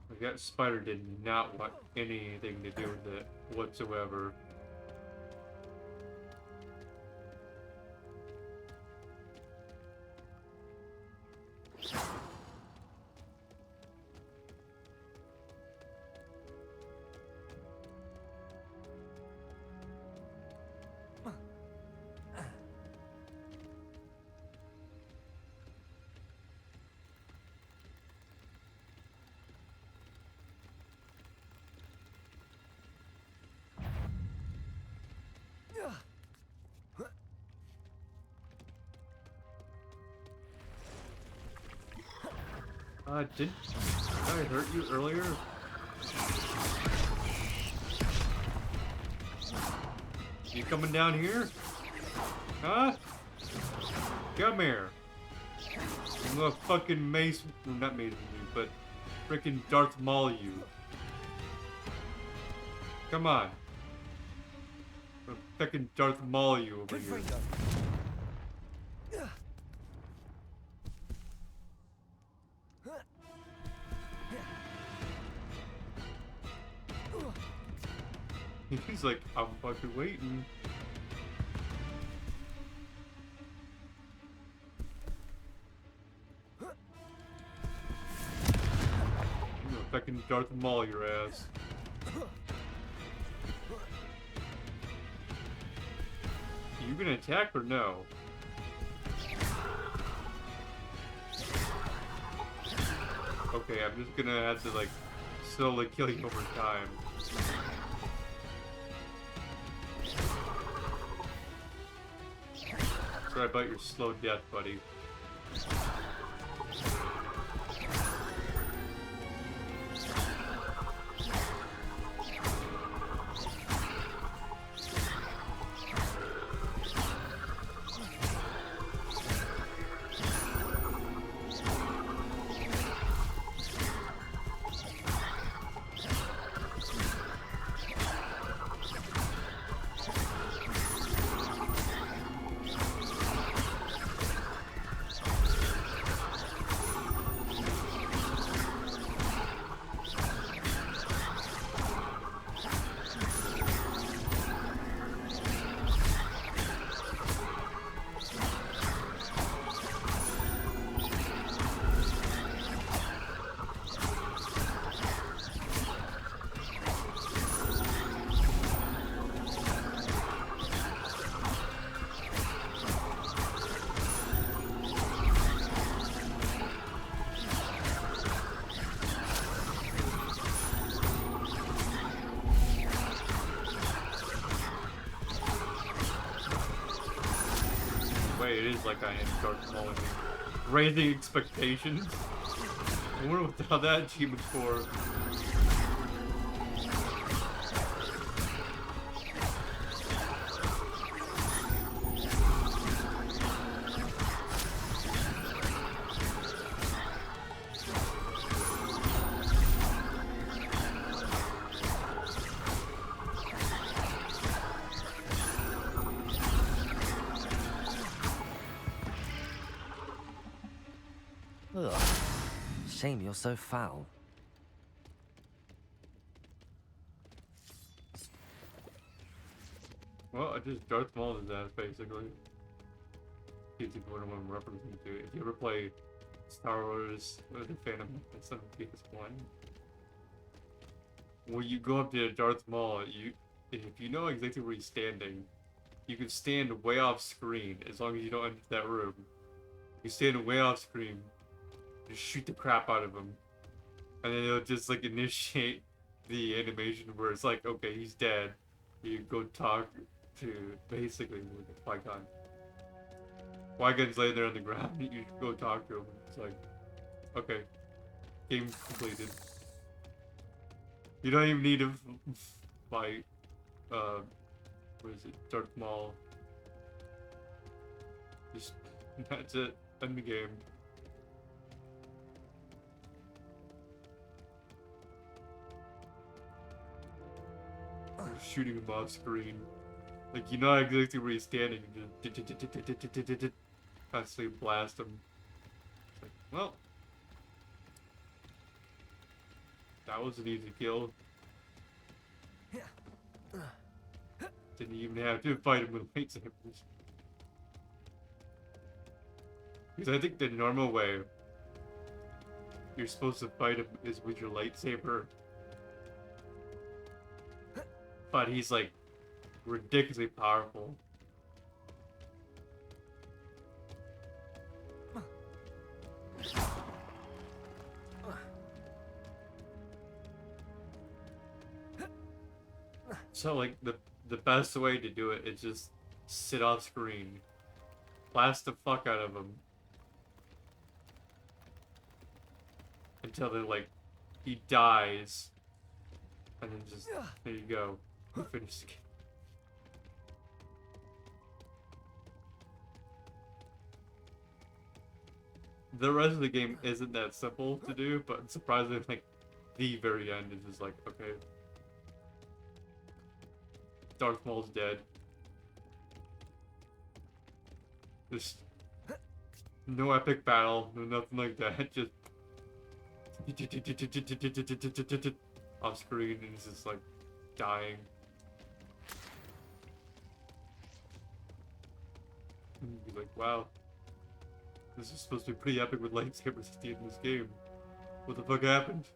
Like, that spider did not want anything to do with it whatsoever. Did I hurt you earlier? You coming down here? Huh? Come here. I'm gonna fucking mace, well, not mace you, but freaking Darth Maul you. Come on. I'm gonna fucking Darth Maul you over here. He's like, I'm fucking waiting. I'm gonna fucking Darth Maul your ass. You gonna attack or no? Okay, I'm just gonna have to like slowly kill you over time. Sorry about your slow death, buddy. It is like I am Darth Maul. Raising expectations. I wonder what the hell that achievement's for. Ugh. Shame you're so foul. Well, I just Darth Maul his ass, basically. In case people want to reference him to. If you ever play Star Wars or the Phantom Menace on PS1, when you go up to Darth Maul, if you know exactly where he's standing, you can stand way off screen as long as you don't enter that room. You stand way off screen, just shoot the crap out of him, and then it'll just like initiate the animation where it's like, okay, he's dead. You go talk to basically Qui-Gon. Qui-Gon's laying there on the ground. You go talk to him. It's like, okay, game completed. You don't even need to fight. What is it? Darth Maul. Just that's it. End the game. shooting him off screen. Like, you know exactly where he's standing, and just constantly blast him. It's like, well, that was an easy kill. Didn't even have to fight him with lightsabers. Because I think the normal way you're supposed to fight him is with your lightsaber. But he's like ridiculously powerful. So like the best way to do it is just sit off screen. Blast the fuck out of him. Until they're like he dies. And then just there you go. You finish the game. The rest of the game isn't that simple to do, but surprisingly, like, the very end is just like, okay. Darth Maul's dead. Just no epic battle, no nothing like that, just off screen and he's just like dying. And you'd be like, wow. This is supposed to be pretty epic with lightsabers at the end of this game. What the fuck happened?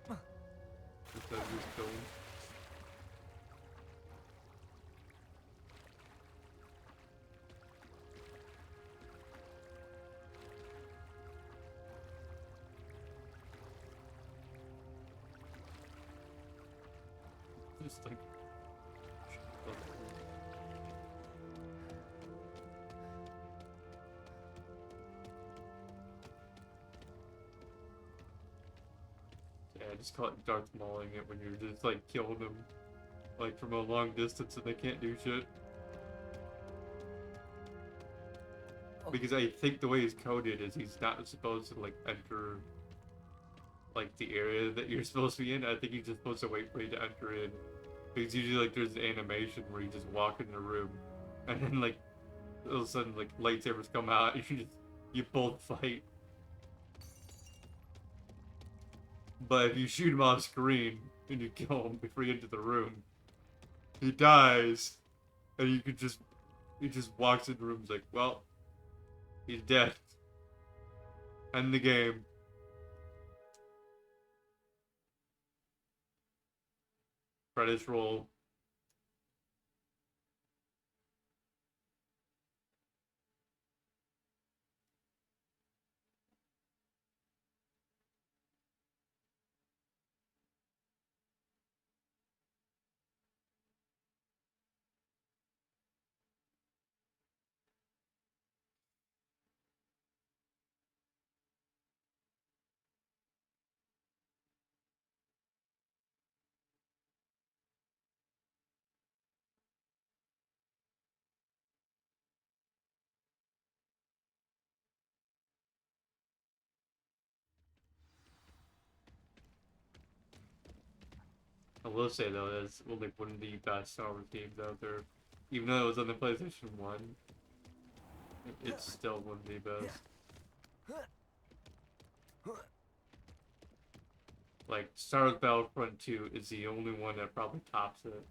Just that he was killed. Just like yeah, just call it Darth Mauling it when you're just like killing them like from a long distance and they can't do shit. Because I think the way he's coded is he's not supposed to like enter like the area that you're supposed to be in. I think he's just supposed to wait for you to enter in. Because usually like there's an animation where you just walk in the room and then like all of a sudden like lightsabers come out and you both fight. But if you shoot him off screen and you kill him before you enter the room, he dies and he just walks in the room and is like, well, he's dead. End the game. Credits roll. I will say though, that's like one of the best Star Wars games out there. Even though it was on the PlayStation 1, it's still one of the best. Like, Star Wars Battlefront 2 is the only one that probably tops it.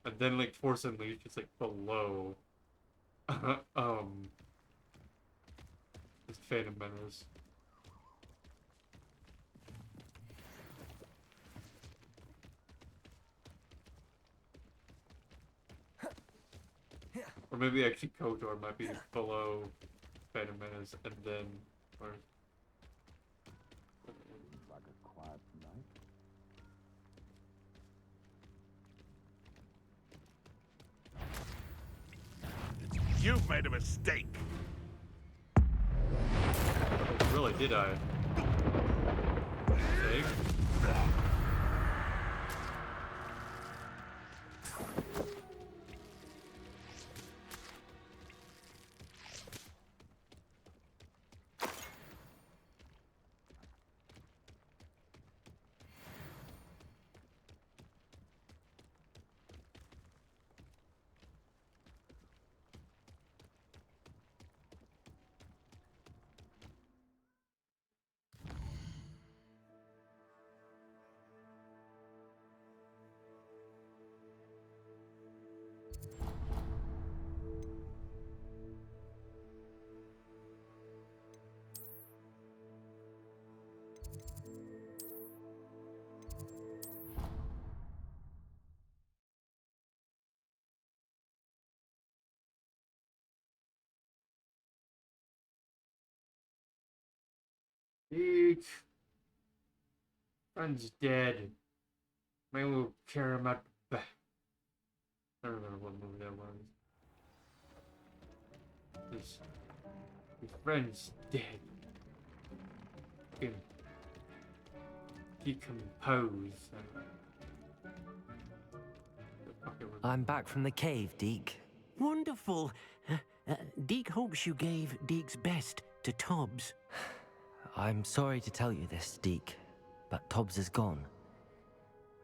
And then like Force Unleashed is like below it's Phantom Menace. Or maybe actually KOTOR might be below Phantom Menace and then or like a quiet night. You've made a mistake. Really, did I? Mistake? Eek. Friend's dead. Maybe we'll carry him out the back. I don't remember what movie that was. His friend's dead. Decompose. I'm back from the cave, Deke. Wonderful. Deke hopes you gave Deke's best to Tobbs. I'm sorry to tell you this, Deke, but Tobbs is gone.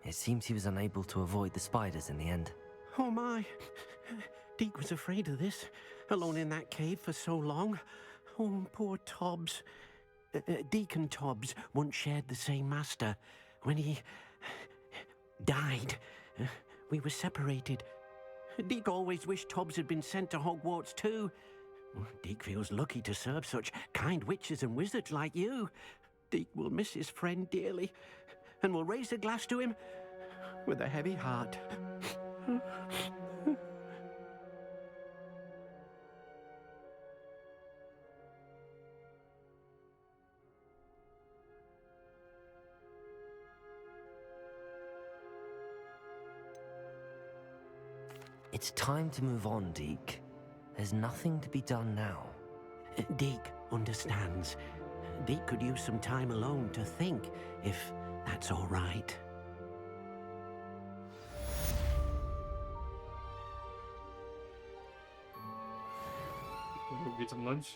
It seems he was unable to avoid the spiders in the end. Oh my. Deke was afraid of this, alone in that cave for so long. Oh, poor Tobbs. Deke and Tobbs once shared the same master. When he died, we were separated. Deke always wished Tobbs had been sent to Hogwarts too. Deke feels lucky to serve such kind witches and wizards like you. Deke will miss his friend dearly, and will raise a glass to him with a heavy heart. It's time to move on, Deke. There's nothing to be done now. Deke understands. Deke could use some time alone to think, if that's all right. We'll get some lunch.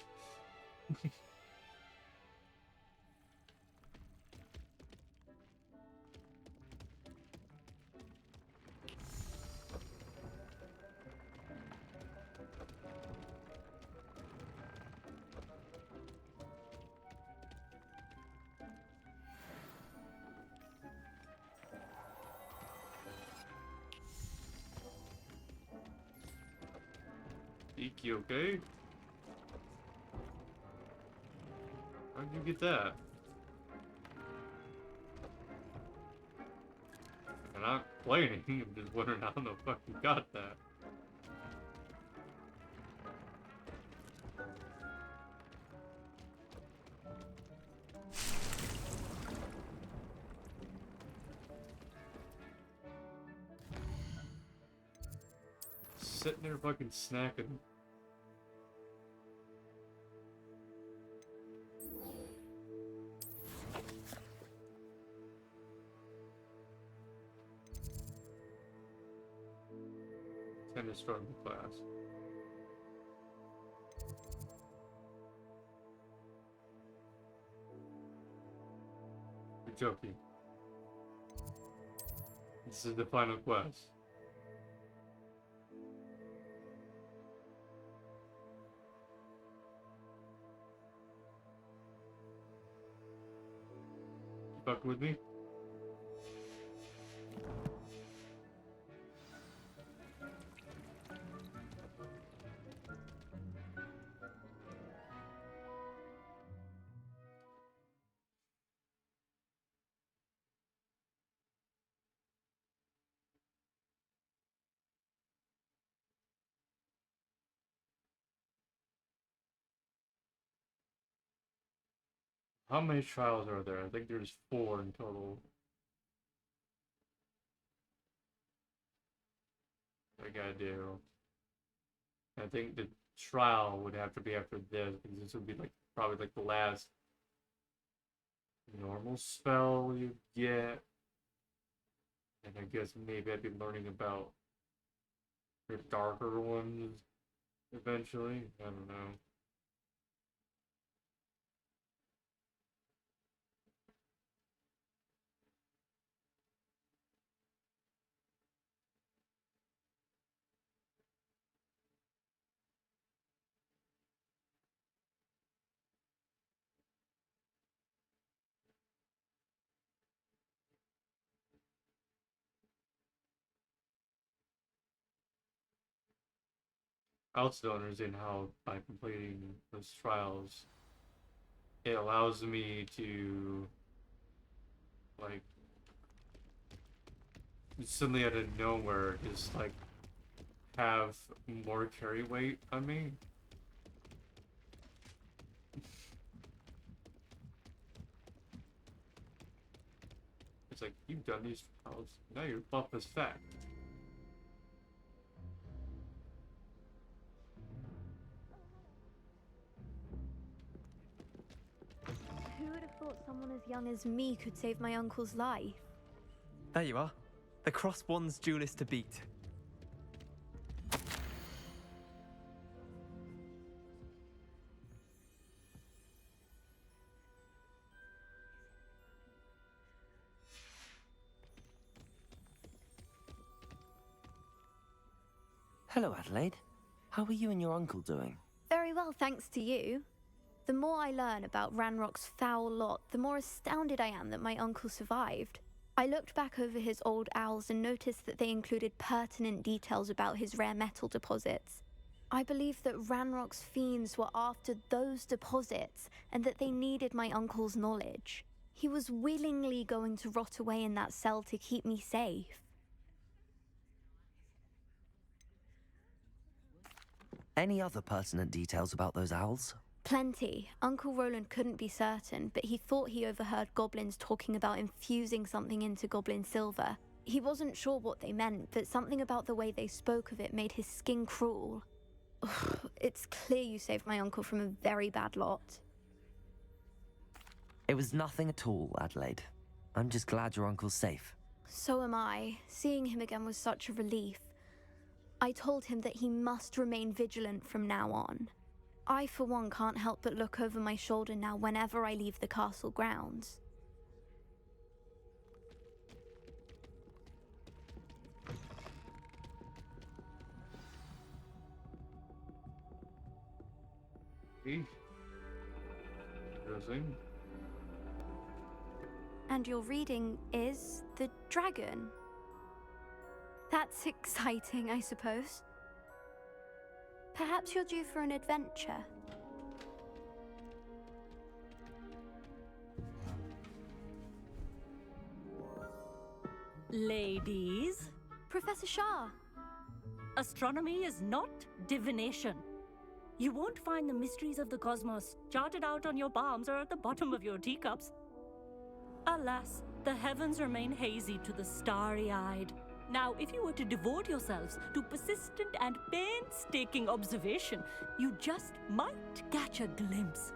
Deke, you okay? How'd you get that? I'm not complaining, I'm just wondering how the fuck you got that. Sitting there fucking snacking. Time to start the class. You're joking. This is the final quest. You fucking with me? How many trials are there? I think there's 4 in total. I gotta do. I think the trial would have to be after this, because this would be like probably like the last normal spell you get. And I guess maybe I'd be learning about the darker ones eventually. I don't know. I also don't understand how by completing those trials it allows me to like suddenly out of nowhere just like have more carry weight on me. He's like, you've done these trials. Now your buff is fat. Who would have thought someone as young as me could save my uncle's life? There you are. The cross one's duelist to beat. Hello, Adelaide. How are you and your uncle doing? Very well, thanks to you. The more I learn about Ranrock's foul lot, the more astounded I am that my uncle survived. I looked back over his old owls and noticed that they included pertinent details about his rare metal deposits. I believe that Ranrock's fiends were after those deposits and that they needed my uncle's knowledge. He was willingly going to rot away in that cell to keep me safe. Any other pertinent details about those owls? Plenty. Uncle Roland couldn't be certain, but he thought he overheard goblins talking about infusing something into goblin silver. He wasn't sure what they meant, but something about the way they spoke of it made his skin crawl. It's clear you saved my uncle from a very bad lot. It was nothing at all, Adelaide. I'm just glad your uncle's safe. So am I. Seeing him again was such a relief. I told him that he must remain vigilant from now on. I, for one, can't help but look over my shoulder now whenever I leave the castle grounds. Interesting. And your reading is The Dragon. That's exciting, I suppose. Perhaps you're due for an adventure. Ladies. Professor Shah. Astronomy is not divination. You won't find the mysteries of the cosmos charted out on your palms or at the bottom of your teacups. Alas, the heavens remain hazy to the starry-eyed. Now, if you were to devote yourselves to persistent and painstaking observation, you just might catch a glimpse.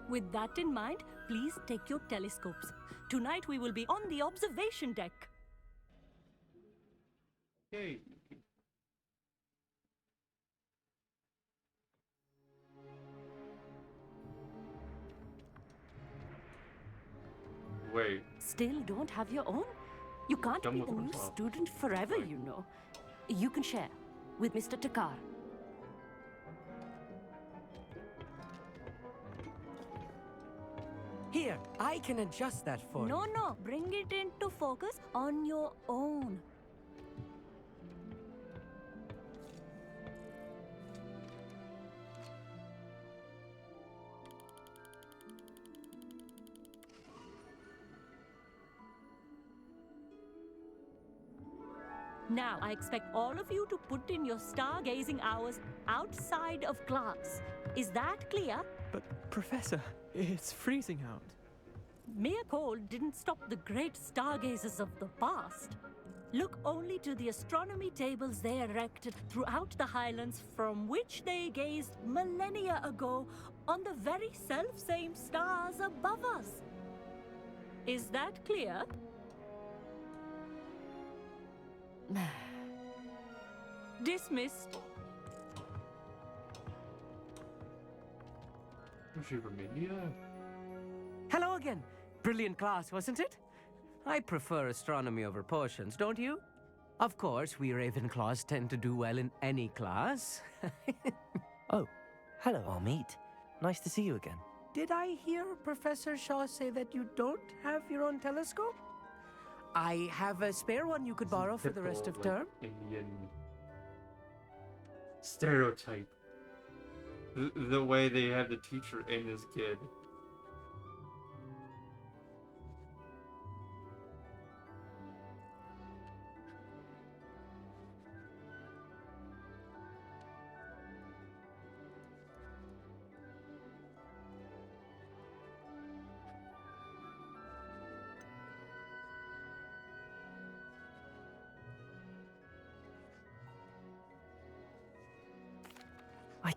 With that in mind, please take your telescopes. Tonight we will be on the observation deck. Yay. Wait. Still don't have your own? You can't be the new student forever, you know. You can share with Mr. Takar. Here, I can adjust that for you. No, bring it into focus on your own. Now, I expect all of you to put in your stargazing hours outside of class. Is that clear? But, Professor, it's freezing out. Mere cold didn't stop the great stargazers of the past. Look only to the astronomy tables they erected throughout the Highlands from which they gazed millennia ago on the very self-same stars above us. Is that clear? Dismissed. Was she from India? Hello again. Brilliant class, wasn't it? I prefer astronomy over potions, don't you? Of course, we Ravenclaws tend to do well in any class. Oh, hello, Amit. Nice to see you again. Did I hear Professor Shaw say that you don't have your own telescope? I have a spare one you could borrow for the rest of term. Indian stereotype. The way they have the teacher and his kid.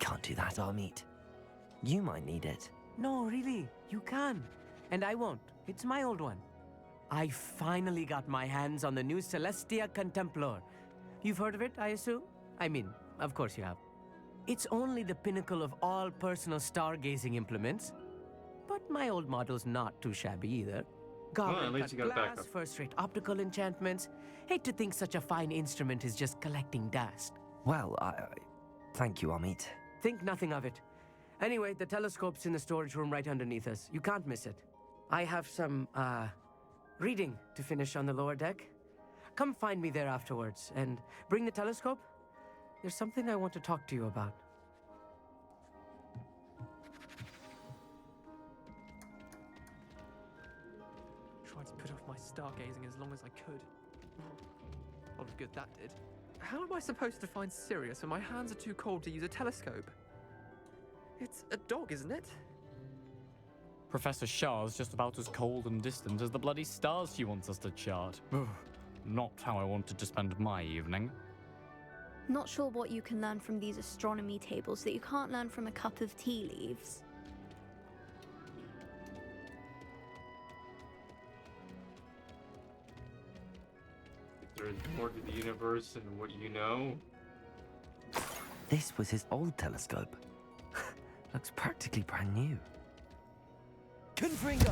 can't do that, Amit. You might need it. No, really, you can. And I won't. It's my old one. I finally got my hands on the new Celestia Contemplar. You've heard of it, I assume? I mean, of course you have. It's only the pinnacle of all personal stargazing implements. But my old model's not too shabby either. At least you got glass, backup. first-rate optical enchantments. Hate to think such a fine instrument is just collecting dust. Well, thank you, Amit. Think nothing of it. Anyway, the telescope's in the storage room right underneath us. You can't miss it. I have some, reading to finish on the lower deck. Come find me there afterwards, and bring the telescope. There's something I want to talk to you about. Tried to put off my stargazing as long as I could. Lot of good that did. How am I supposed to find Sirius when my hands are too cold to use a telescope? It's a dog, isn't it? Professor Shah's just about as cold and distant as the bloody stars she wants us to chart. Not how I wanted to spend my evening. Not sure what you can learn from these astronomy tables that you can't learn from a cup of tea leaves. There's more to the universe than what you know. This was his old telescope. Looks practically brand new. Confringo!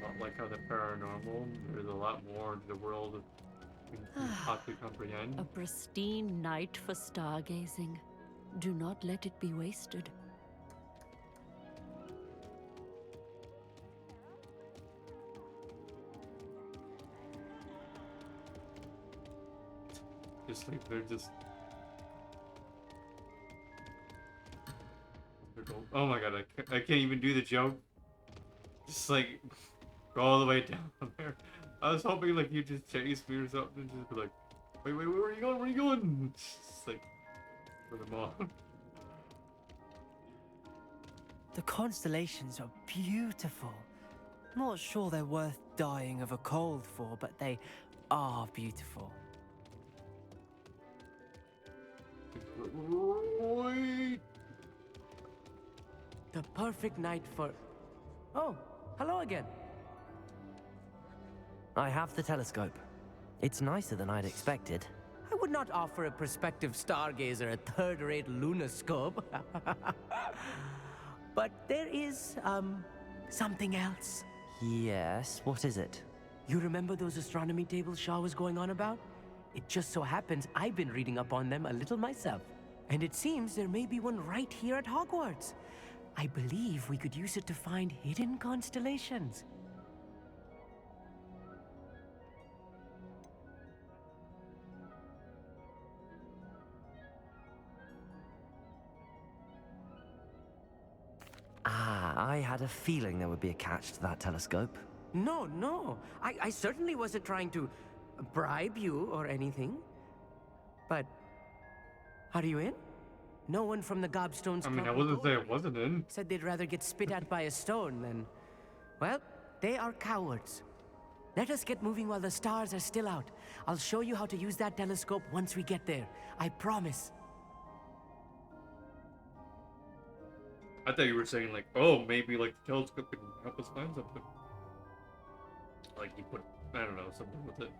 Not like how the paranormal, there's a lot more to the world we can possibly comprehend. A pristine night for stargazing. Do not let it be wasted. Just like they're just. Oh my god, I can't even do the joke. Just like go all the way down there. I was hoping like you just chase me or something and just be like, wait, where are you going? Where are you going? Just like for them all. The constellations are beautiful. Not sure they're worth dying of a cold for, but they are beautiful. Wait. The perfect night for... Oh, hello again. I have the telescope. It's nicer than I'd expected. I would not offer a prospective stargazer a third-rate lunoscope. But there is, something else. Yes, what is it? You remember those astronomy tables Shaw was going on about? It just so happens I've been reading up on them a little myself. And it seems there may be one right here at Hogwarts. I believe we could use it to find hidden constellations. I had a feeling there would be a catch to that telescope. No. I certainly wasn't trying to bribe you or anything. But are you in? No one from the Gobstones. I mean, I wasn't saying I wasn't in. Said they'd rather get spit at by a stone than... Well, they are cowards. Let us get moving while the stars are still out. I'll show you how to use that telescope once we get there. I promise. I thought you were saying like, oh, maybe like the telescope can help us find something. Like you put, I don't know, something with it.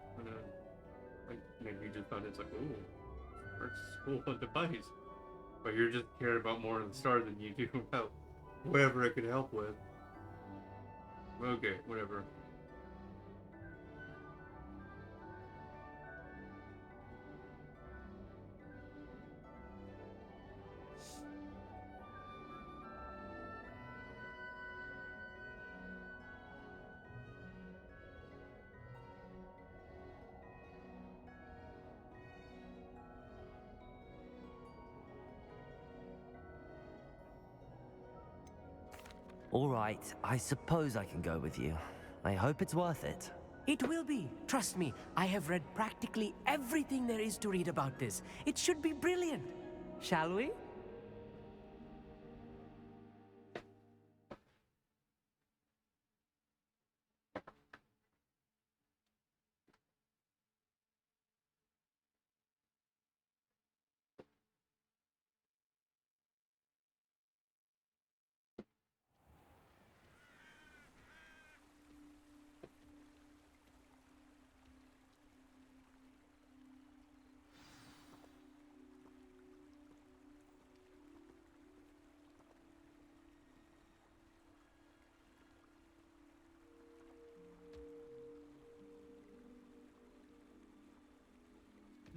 Like maybe you just found it's like, oh, it's a cool device. But you're just caring about more of the star than you do about whoever it could help with. Okay, whatever. All right, I suppose I can go with you. I hope it's worth it. It will be. Trust me, I have read practically everything there is to read about this. It should be brilliant. Shall we?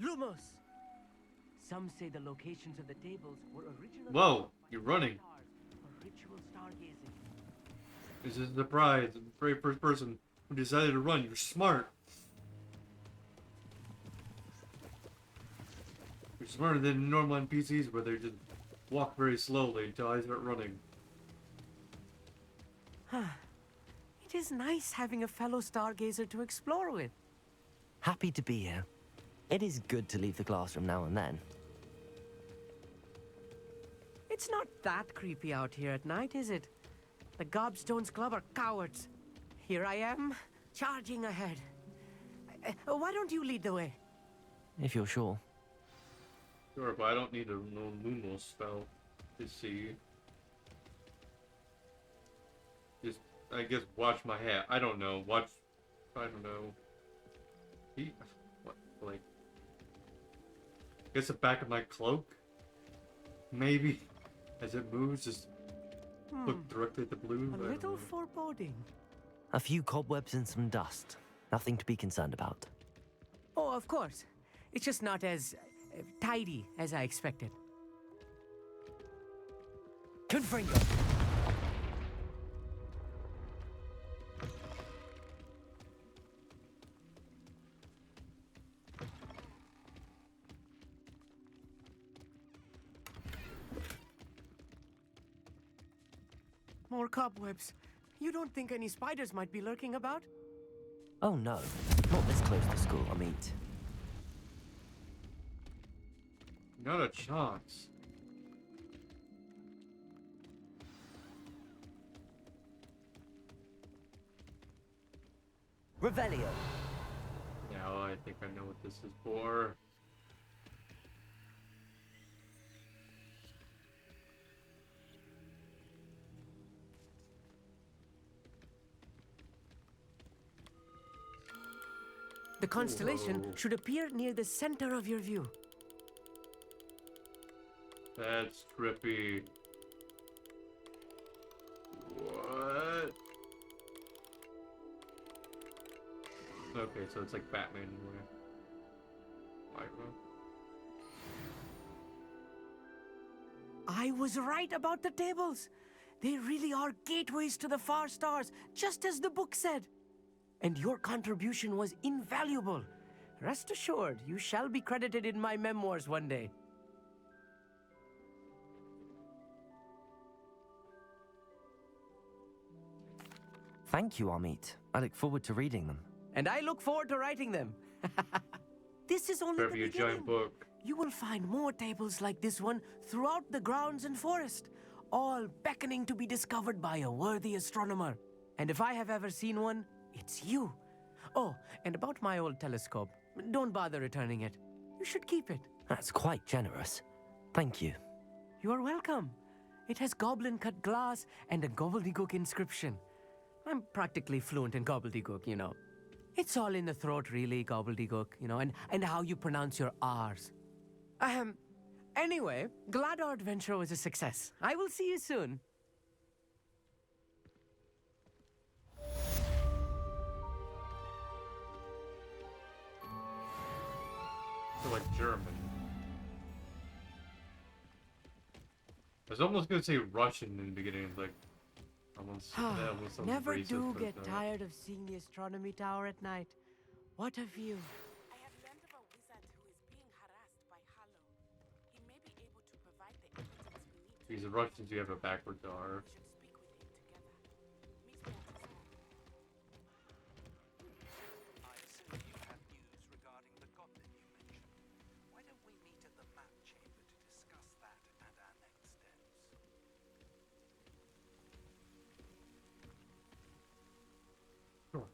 Lumos! Some say the locations of the tables were originally... Whoa, you're running. ...for ritual stargazing. This is the prize. The very first person who decided to run. You're smart. You're smarter than normal NPCs where they just walk very slowly until I start running. It is nice having a fellow stargazer to explore with. Happy to be here. It is good to leave the classroom now and then. It's not that creepy out here at night, is it? The Gobstones Club are cowards. Here I am, charging ahead. Why don't you lead the way? If you're sure. Sure, but I don't need a no Lumos spell to see. Just, I guess, watch my hat. I don't know. Watch. I don't know. What? Like. I guess the back of my cloak? Maybe. As it moves, just look directly at the blue. A little foreboding. A few cobwebs and some dust. Nothing to be concerned about. Oh, of course. It's just not as tidy as I expected. Confringo! More cobwebs. You don't think any spiders might be lurking about? Oh no, not this close to school, I mean. Not a chance. Revelio. Now I think I know what this is for. The constellation Whoa. should appear near the center of your view. That's trippy. What? Okay, so it's like Batman in a way. I was right about the tables. They really are gateways to the far stars, just as the book said. And your contribution was invaluable. Rest assured, you shall be credited in my memoirs one day. Thank you, Amit. I look forward to reading them. And I look forward to writing them. This is only the Be a beginning. giant book. You will find more tables like this one throughout the grounds and forest, all beckoning to be discovered by a worthy astronomer. And if I have ever seen one, it's you. Oh, and about my old telescope, don't bother returning it. You should keep it. That's quite generous. Thank you. You're welcome. It has goblin-cut glass and a gobbledygook inscription. I'm practically fluent in gobbledygook, you know. It's all in the throat, really, gobbledygook, you know, and how you pronounce your R's. Anyway, glad our adventure was a success. I will see you soon. So like German. I was almost gonna say Russian in the beginning, like almost. That almost sounds Never racist, do but, get tired of seeing the astronomy tower at night. What a view. I have learned of a wizard who is being harassed by Hallow. He may be able to provide the evidence we need. These Russians, you have a backwards R. I assume you have news regarding the goblin you mentioned. Why don't we meet at the map chamber to discuss that and our next steps? Sure.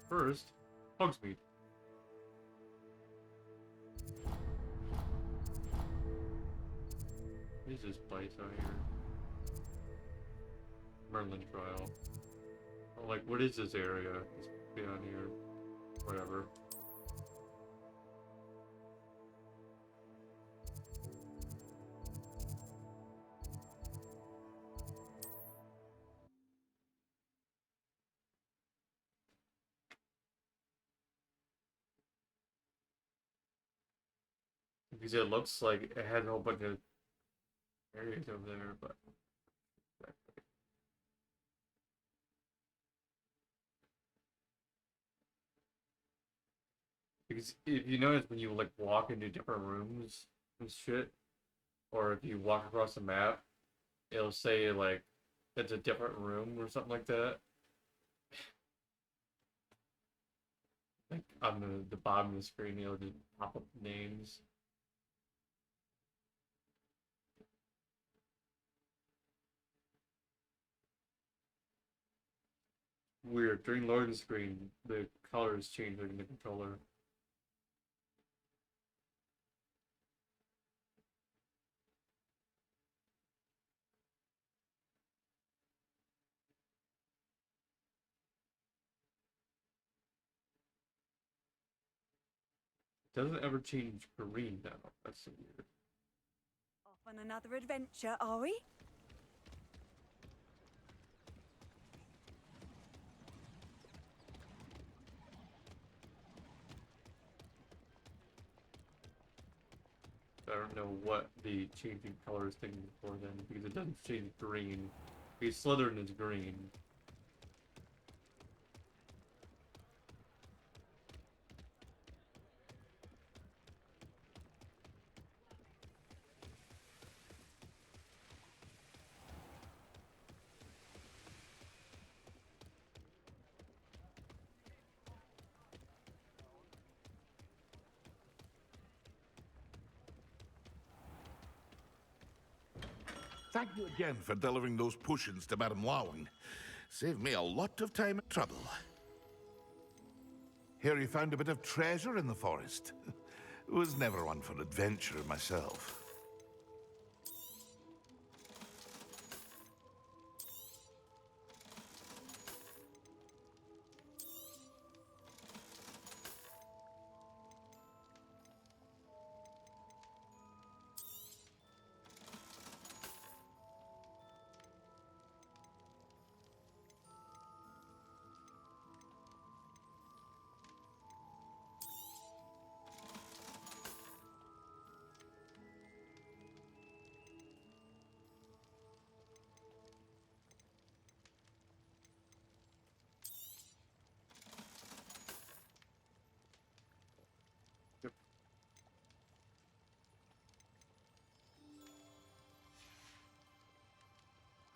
First, Hogsmeade. What is this place out here? Merlin trial. Oh, like, what is this area? It's beyond here. Whatever. Because it looks like it has a whole bunch of areas over there, but because if you notice when you like walk into different rooms and shit, or if you walk across the map, it'll say like it's a different room or something like that. Like on the bottom of the screen, it'll just pop up names. Weird. During loading screen, the colors change in the controller. It doesn't ever change green now. That's so weird. Off on another adventure, are we? I don't know what the changing colors thing is for then, because it doesn't change green. Because Slytherin is green. Thank you again for delivering those potions to Madame Lawing. Saved me a lot of time and trouble. Hear you found a bit of treasure in the forest. Was never one for adventure myself.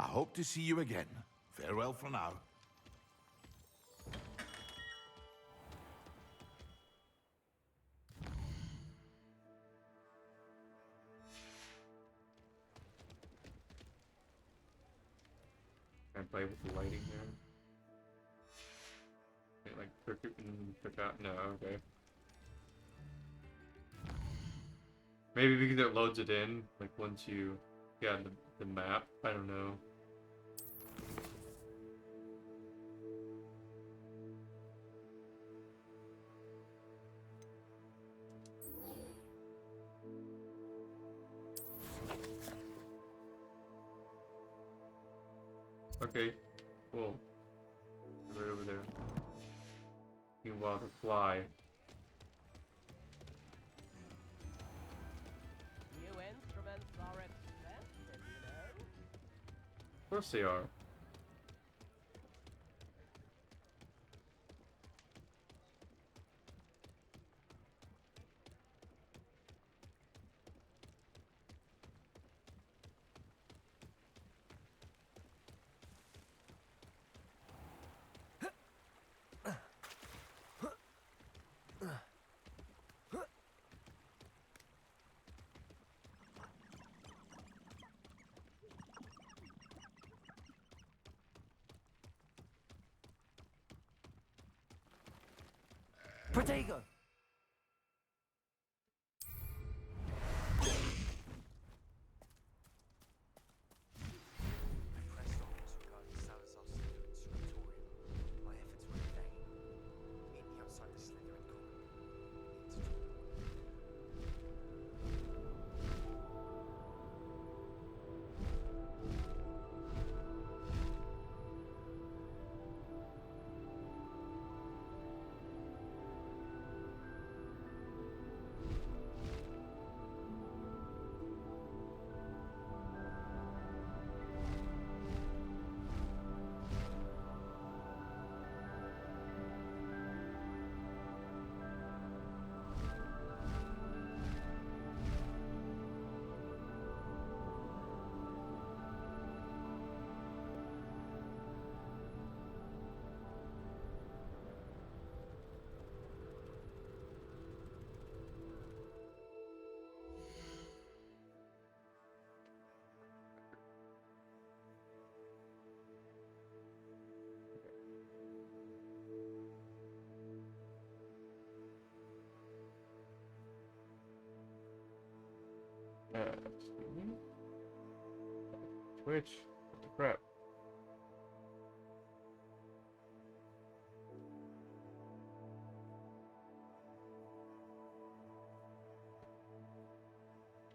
I hope to see you again. Farewell for now. Can I play with the lighting here? Can I, like click it and click out? No, okay. Maybe because it loads it in, like once you get the map. I don't know. Okay, cool. Right over there. Meanwhile, to fly. New instruments are expensive, you know. Of course they are. Protego! Twitch. What the crap?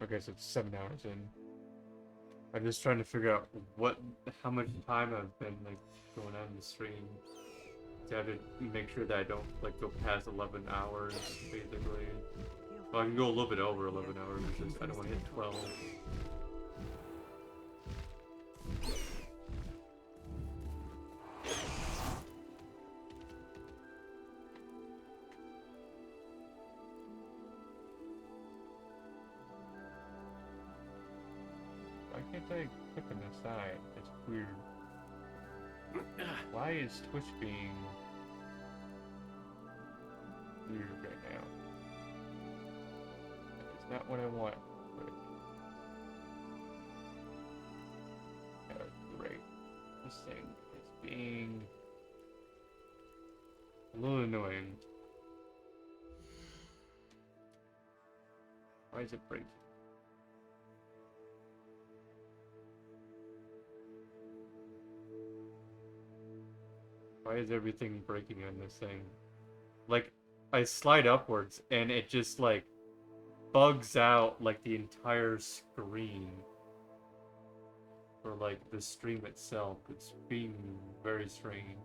Okay, so it's 7 hours in. I'm just trying to figure out how much time I've been like going on the stream. So I have to make sure that I don't like go past 11 hours, basically. Well, I can go a little bit over 11 hours, just I don't want to hit 12. Why can't I click on the side? It's weird. Why is Twitch being weird right now? It's not what I want. Great. This thing is being a little annoying. Why is it breaking? Why is everything breaking on this thing? Like, I slide upwards and it just like bugs out like the entire screen. For like the stream itself. It's being very strange.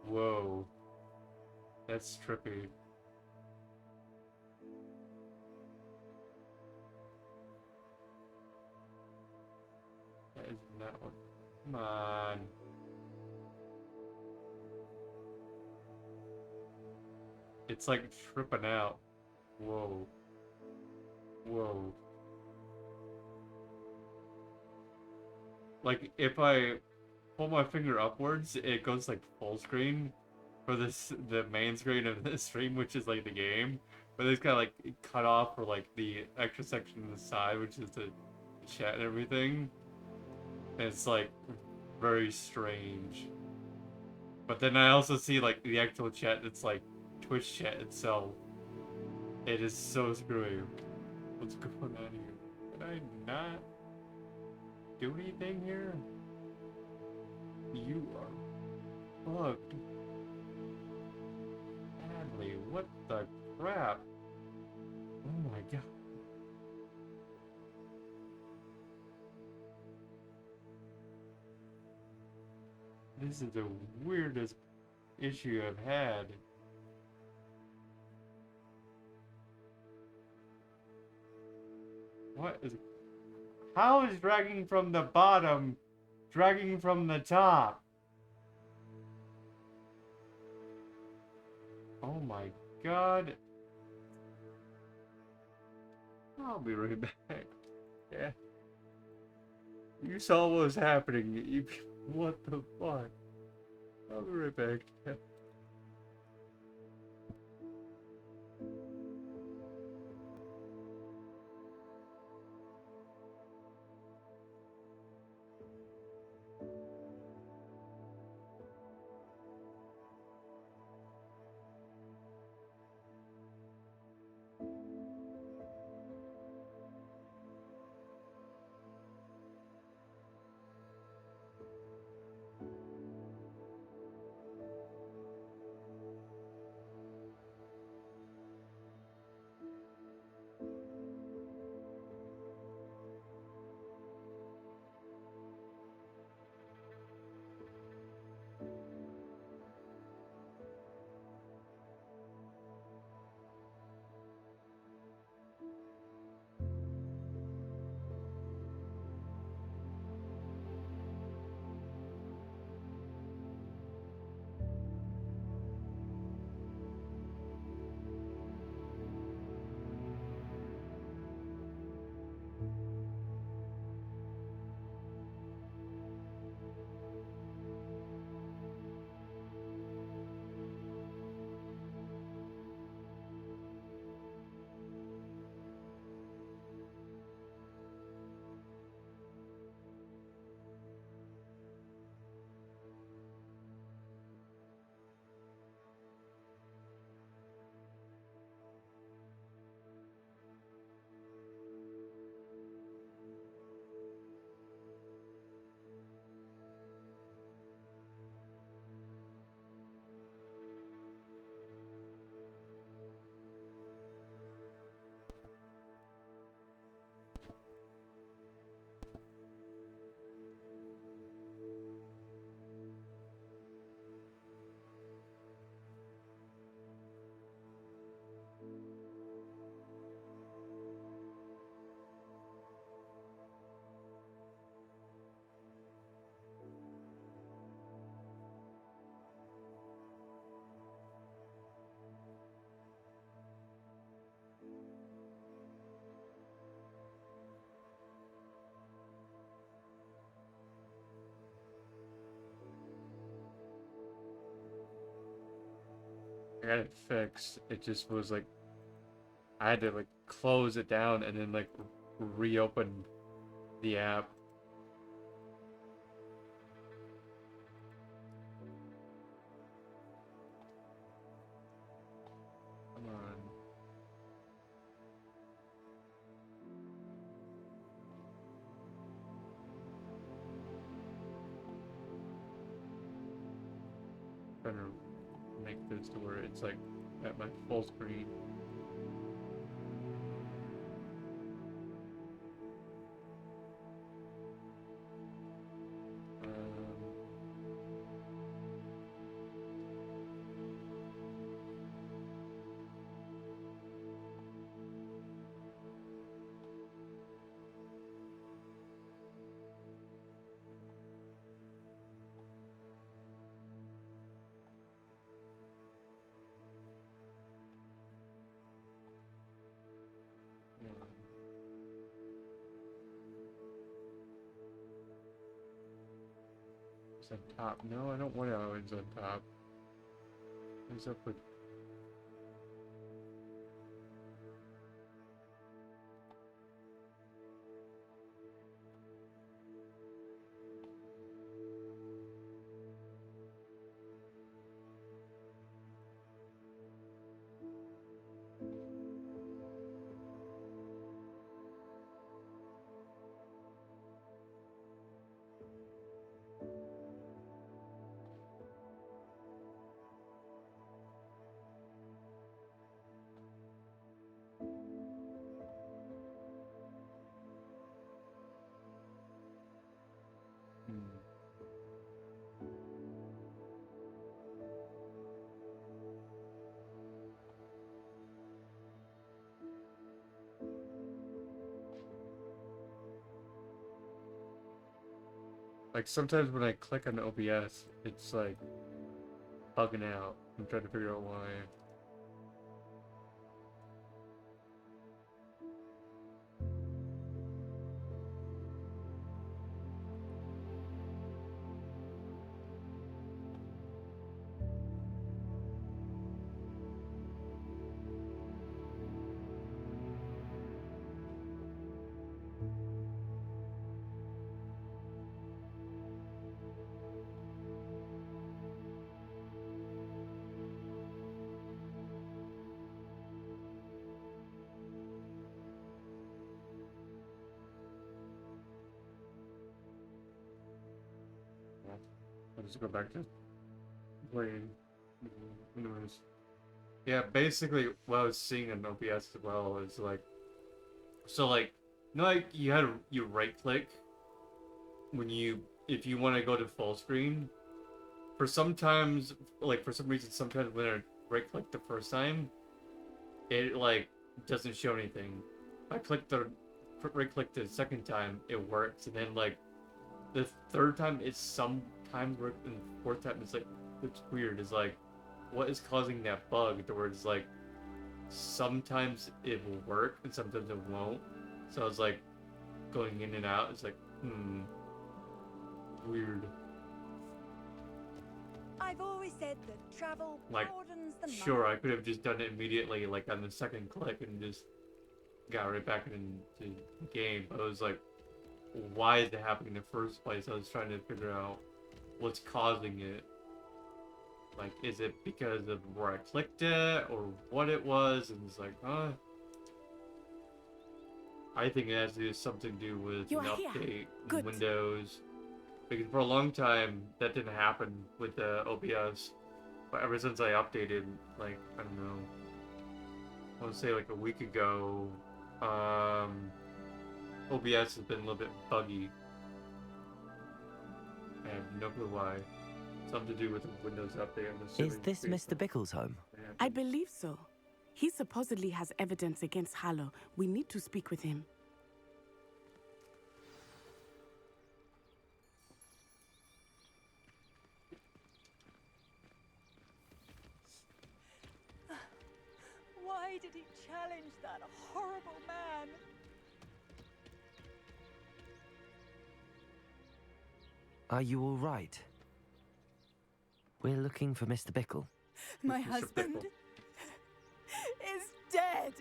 Whoa. That's trippy. That is not what. Come on. It's like tripping out. Whoa. Whoa. Like, if I pull my finger upwards, it goes like full screen for the main screen of the stream, which is like the game. But it's kind of like cut off for like the extra section on the side, which is the chat and everything. And it's like very strange. But then I also see like the actual chat that's like Twitch chat itself. It is so screwy. What's going on here? Did I not do anything here? You are bugged. Badly. What the crap? Oh my god. This is the weirdest issue I've had. What is... How is dragging from the bottom dragging from the top? Oh my god. I'll be right back. Yeah. You saw what was happening. You... What the fuck? I'll be right back. Yeah. I got it fixed. It just was like I had to like close it down and then like reopen the app. Come on. Trying to make this to where it's like at my full screen. It's on top. No, I don't want it always on top. What's up with... Like sometimes when I click on OBS, it's like bugging out. I'm trying to figure out why. I'll just go back to playing. Anyways. Yeah, basically what I was seeing on OBS as well is like, so like, you know, like you right click when if you want to go to full screen. For sometimes, like for some reason, sometimes when I right click the first time, it like doesn't show anything. If I right click the second time, it works, and then like the third time it's sometimes works, and the fourth time it's like it's weird. It's like, what is causing that bug? Where it's like sometimes it will work and sometimes it won't. So it's like going in and out. It's like weird. I've always said that travel Like, broadens the mind. sure, I could have just done it immediately, like on the second click, and just got right back into the game. But it was like, why is it happening in the first place? I was trying to figure out what's causing it. Like, is it because of where I clicked it, or what it was? And it's like, I think it has to do something to do with an update in Windows. Because for a long time, that didn't happen with the OBS. But ever since I updated, like, I don't know, I want to say like a week ago, OBS has been a little bit buggy. I have no clue why. Something to do with the Windows update. Is this Mr. Bickle's home? I believe so. He supposedly has evidence against Harlow. We need to speak with him. Why did he challenge that horrible man? Are you all right? We're looking for Mr. Bickle. My Mr. husband Pickle. is dead.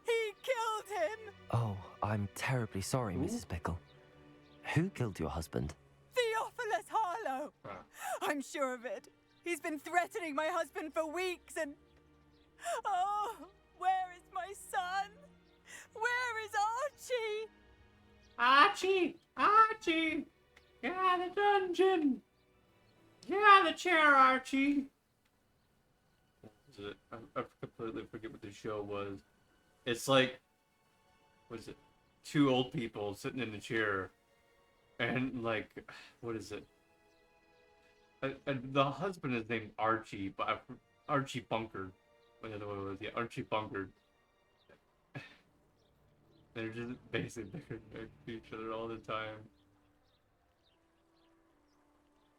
He killed him. Oh, I'm terribly sorry, Mrs. Pickle. Who killed your husband? Theophilus Harlow. I'm sure of it. He's been threatening my husband for weeks and... Oh, where is my son? Where is Archie? Archie! Archie! Get out of the dungeon! Get out of the chair, Archie! I completely forget what the show was. It's like, what is it? Two old people sitting in a chair. And like, what is it? The husband is named Archie, but Archie Bunker. What the other one was? Yeah, Archie Bunker. They're just basically next to each other all the time.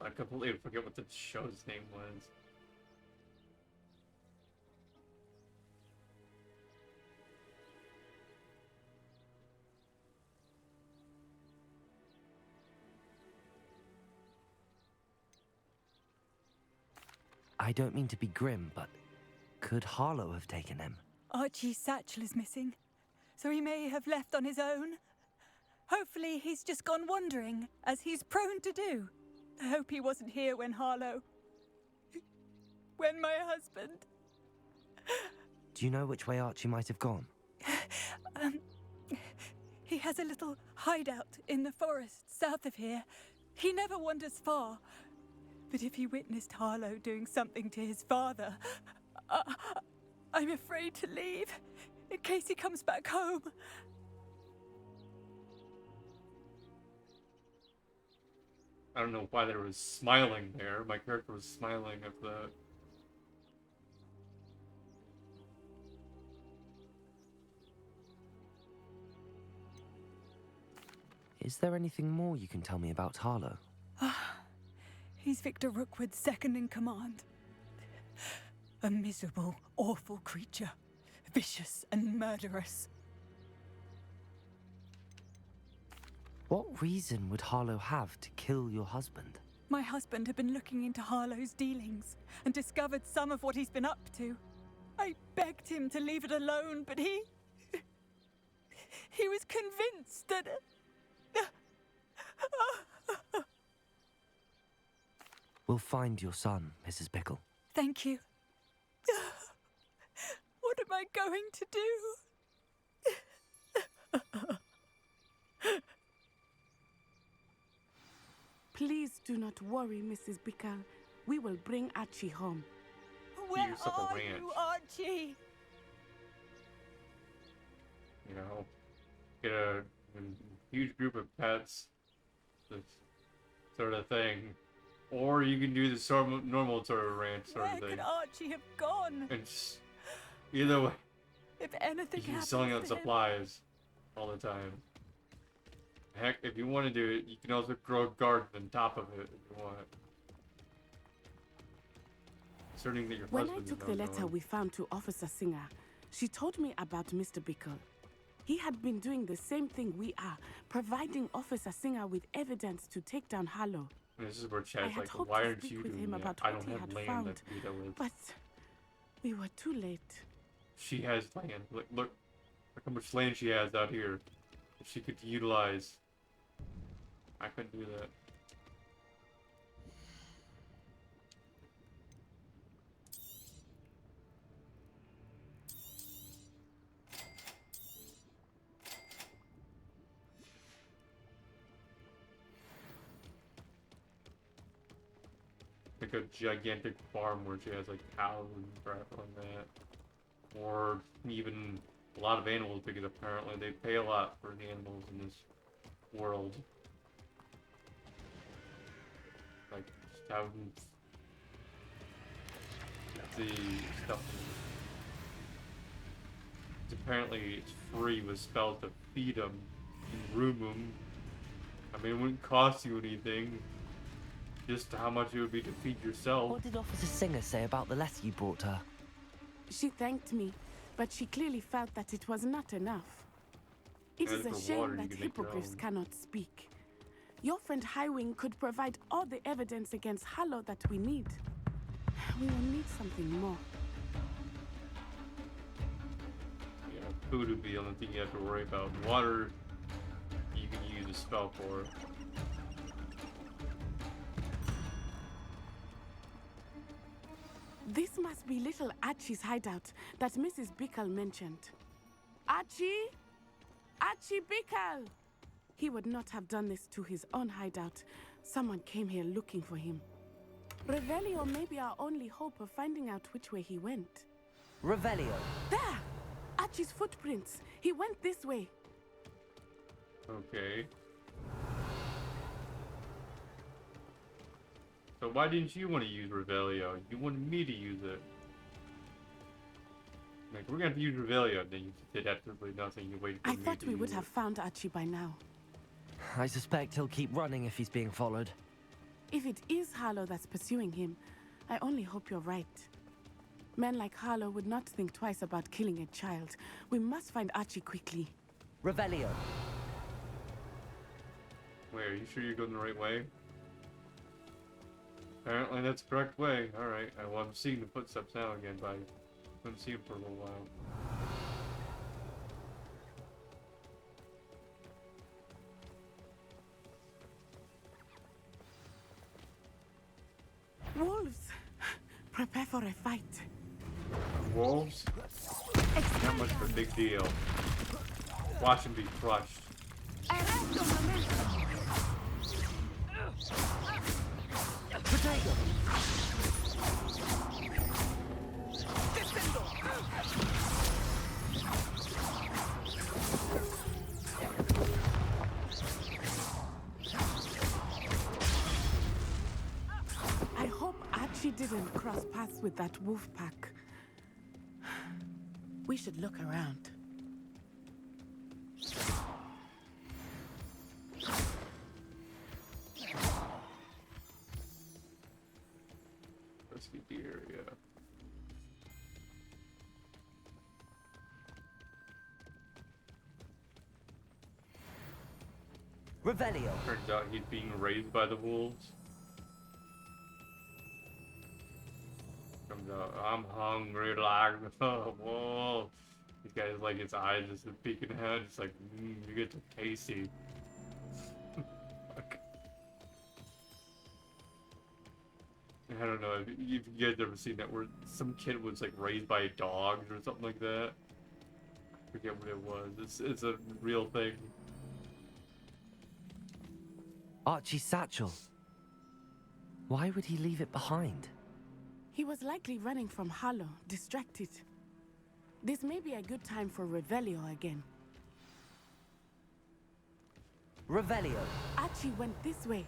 I completely forget what the show's name was. I don't mean to be grim, but could Harlow have taken him? Archie's satchel is missing, so he may have left on his own. Hopefully he's just gone wandering, as he's prone to do. I hope he wasn't here when Harlow... when my husband... Do you know which way Archie might have gone? He has a little hideout in the forest south of here. He never wanders far. But if he witnessed Harlow doing something to his father, I'm afraid to leave, in case he comes back home. I don't know why there was smiling there. My character was smiling at the... Is there anything more you can tell me about Harlow? He's Victor Rookwood's second in command. A miserable, awful creature. Vicious and murderous. What reason would Harlow have to kill your husband? My husband had been looking into Harlow's dealings and discovered some of what he's been up to. I begged him to leave it alone, but he was convinced that... We'll find your son, Mrs. Pickle. Thank you. What am I going to do? Please do not worry, Mrs. Pickle. We will bring Archie home. Where Use up a are ranch. you, Archie? You know, get a huge group of pets, this sort of thing. Or you can do the normal sort of ranch sort Where of thing. could Archie have gone? And just, either way, If anything you can be happens selling to out him. supplies all the time. Heck, if you want to do it, you can also grow a garden on top of it if you want. Asserting that your When I husband took is the not letter knowing. we found to Officer Singer, she told me about Mr. Pickle. He had been doing the same thing we are, providing Officer Singer with evidence to take down Harlow. And this is where I Chad's had like, hoped why to aren't speak you with doing him that? about I what don't he have had land found, to do that with. but we were too late. She has land. Look how much land she has out here that she could utilize. I couldn't do that. Like a gigantic farm where she has like cows and crap like that. Or even a lot of animals, because apparently they pay a lot for the animals in this world. Like just having the stuff. Apparently it's free with spells to feed them and room them. I mean, it wouldn't cost you anything. Just how much it would be to feed yourself. What did Officer Singer say about the letter you brought her? She thanked me, but she clearly felt that it was not enough. It And is a for shame water, you that can make your hippogriffs own. cannot speak. Your friend Highwing could provide all the evidence against Harlow that we need. We will need something more. Yeah, food would be the only thing you have to worry about. Water, you can use a spell for. This must be little Archie's hideout that Mrs. Bickle mentioned. Archie? Archie Bickle! He would not have done this to his own hideout. Someone came here looking for him. Revelio may be our only hope of finding out which way he went. Revelio. There! Archie's footprints. He went this way. Okay. So why didn't you want to use Revelio? You wanted me to use it. Like, we're gonna have to use Revelio, then you did absolutely nothing. You waited for I me thought to we use would it. have found Archie by now. I suspect he'll keep running if he's being followed. If it is Harlow that's pursuing him, I only hope you're right. Men like Harlow would not think twice about killing a child. We must find Archie quickly. Revelio. Wait, are you sure you're going the right way? Apparently that's the correct way. Alright, well, I'm seeing the footsteps now again, but I couldn't see them for a little while. Wolves! Prepare for a fight. Wolves? Not much of a big deal. Watch them be crushed. Potato! I hope Archie didn't cross paths with that wolf pack. We should look around. Let's get the area. Revelio. Turns out he's being raised by the wolves. Comes out, I'm hungry like the wolf. This guy's like, his eyes just peeking out, just like, you get to tasty. Fuck. I don't know if you guys ever seen that where some kid was like raised by dogs or something like that. I forget what it was. It's a real thing. Archie's satchel. Why would he leave it behind? He was likely running from Harlow, distracted. This may be a good time for Revelio again. Revelio. Archie went this way.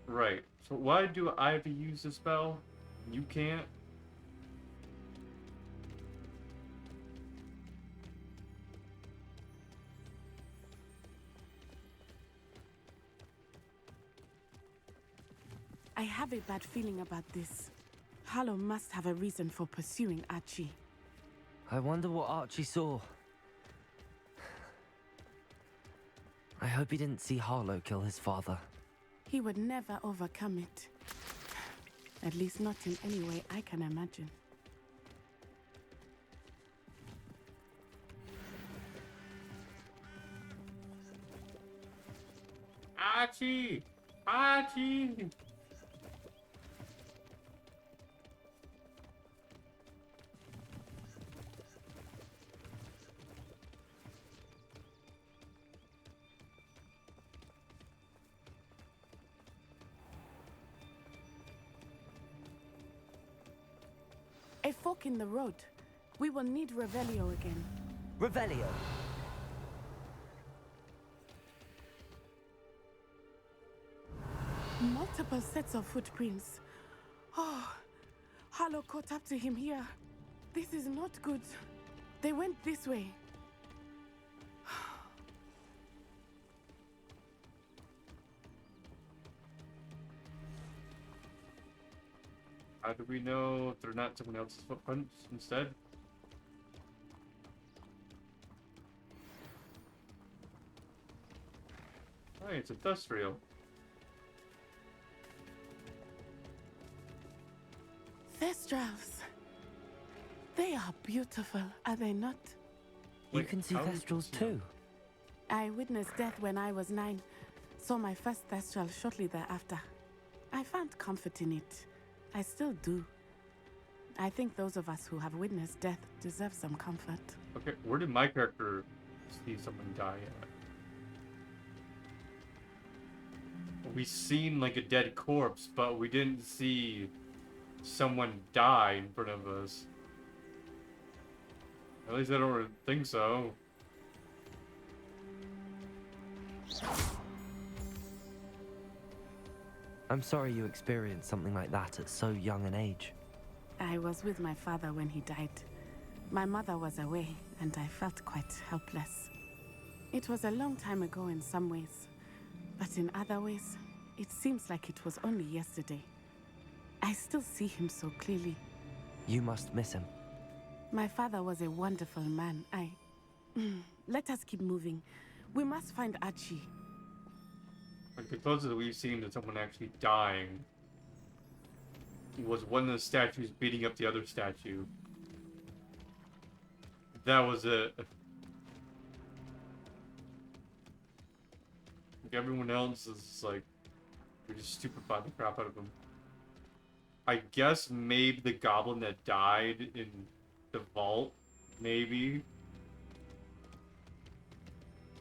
Right. So why do I have to use the spell? You can't? I have a bad feeling about this. Harlow must have a reason for pursuing Archie. I wonder what Archie saw. I hope he didn't see Harlow kill his father. He would never overcome it. At least not in any way I can imagine. Archie! Archie! A fork in the road. We will need Revelio again. Revelio. Multiple sets of footprints. Oh, Harlow caught up to him here. This is not good. They went this way. How do we know if they're not someone else's footprints instead? Hey, it's industrial. Thestrals. They are beautiful, are they not? You can see Thestrals too. I witnessed death when I was 9. Saw my first Thestral shortly thereafter. I found comfort in it. I still do. I think those of us who have witnessed death deserve some comfort. Okay, where did my character see someone die at? We seen like a dead corpse, but we didn't see someone die in front of us. At least I don't think so. I'm sorry you experienced something like that at so young an age. I was with my father when he died. My mother was away, and I felt quite helpless. It was a long time ago in some ways, but in other ways, it seems like it was only yesterday. I still see him so clearly. You must miss him. My father was a wonderful man. Let us keep moving. We must find Archie. Like the closest we've seen to someone actually dying was one of the statues beating up the other statue. That was it. Like everyone else is like, we just stupefy the crap out of them. I guess maybe the goblin that died in the vault, maybe.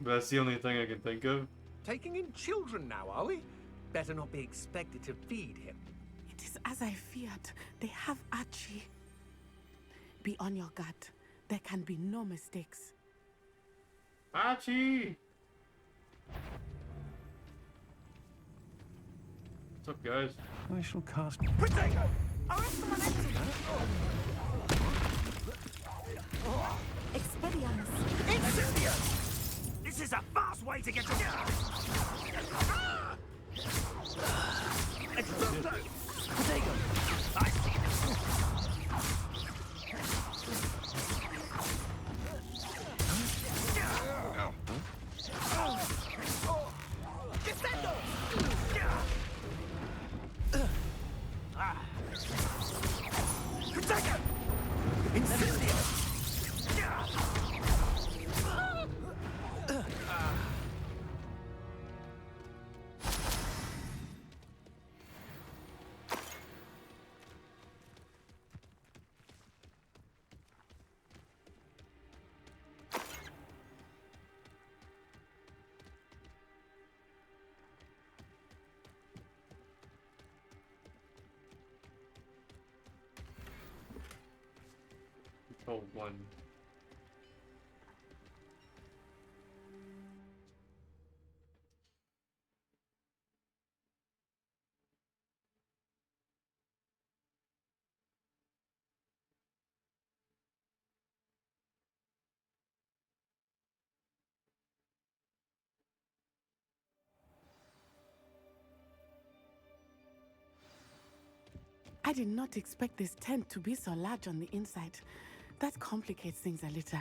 But that's the only thing I can think of. Taking in children now, are we? Better not be expected to feed him. It is as I feared. They have Archie. Be on your guard. There can be no mistakes. Archie! What's up, guys? I shall cast... Potato! Arrest someone Expelliarmus! Incendious! This is a fast way to get to... Explodo! Potato! I see this! Descendo! Potato! Incendio! Control 1. I did not expect this tent to be so large on the inside. That complicates things a little.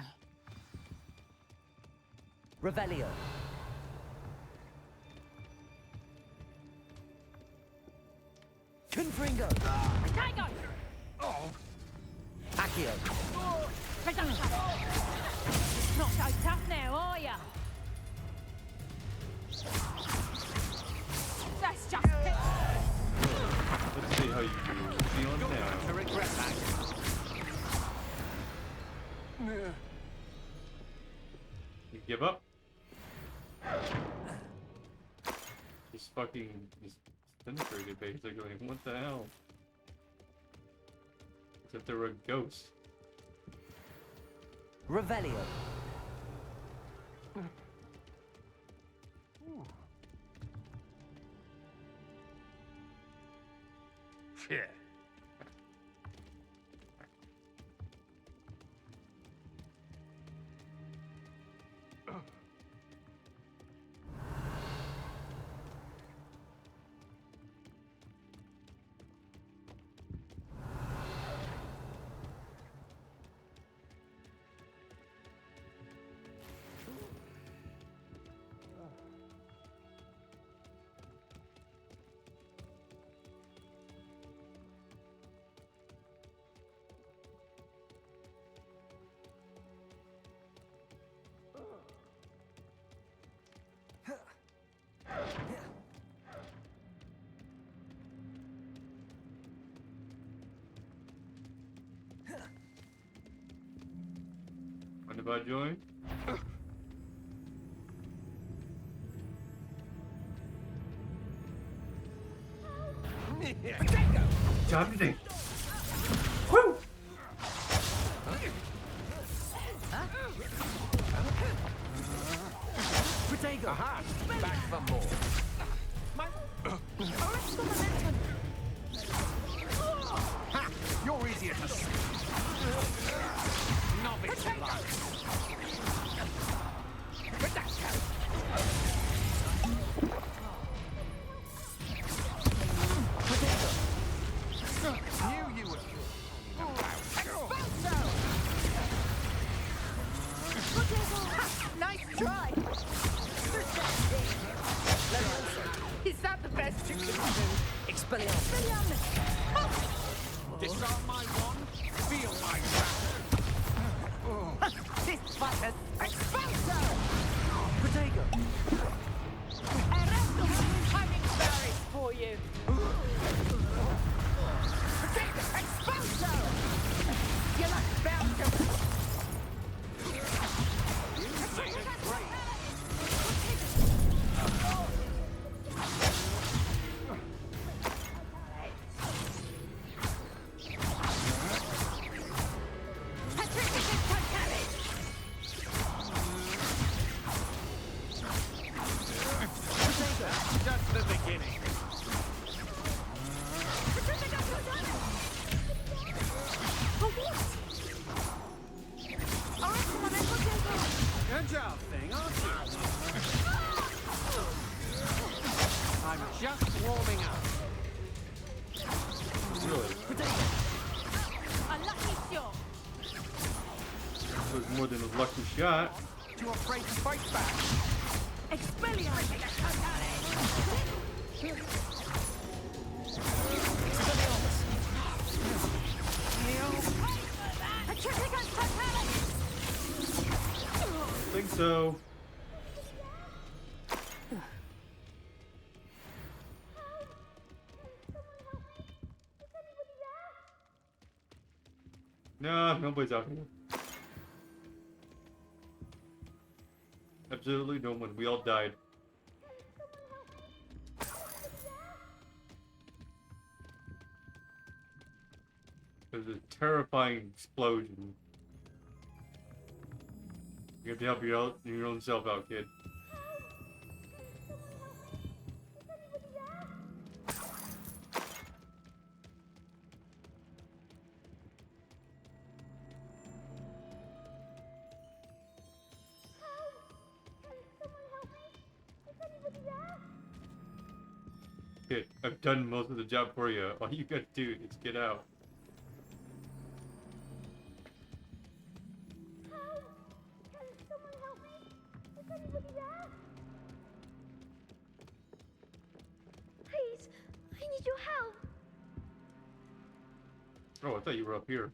Revelio. Confringo. Potato! Oh! Accio. Not so tough now, are ya? That's just it. Let's see how you feel now. To regret that. You give up? He's fucking... He's disintegrated, basically. What the hell? As if they were a ghost. Revelio. Yeah. Mind if I join? Time to think. Woo! Protego! Aha! Back for more. Ha! You're easier to see. Novice luck. Knew you would. Nice try. Is that the best you can do? Expelliarmus. Disarm my wand. Feel my wrath. This butters. Expulso. Protego! Erasmo having berries for you. Expulso. You're like bound to. Just the beginning. Good job, thing, aren't you? I'm just warming up. Really? A lucky shot. That was more than a lucky shot. Too afraid to fight back. Expelliarmus. I think so. No, nobody's out here. Absolutely no one. We all died. It was a terrifying explosion. You have to help your own self out, kid. Kid, I've done most of the job for you. All you gotta do is get out. Please, I need your help. Oh, I thought you were up here.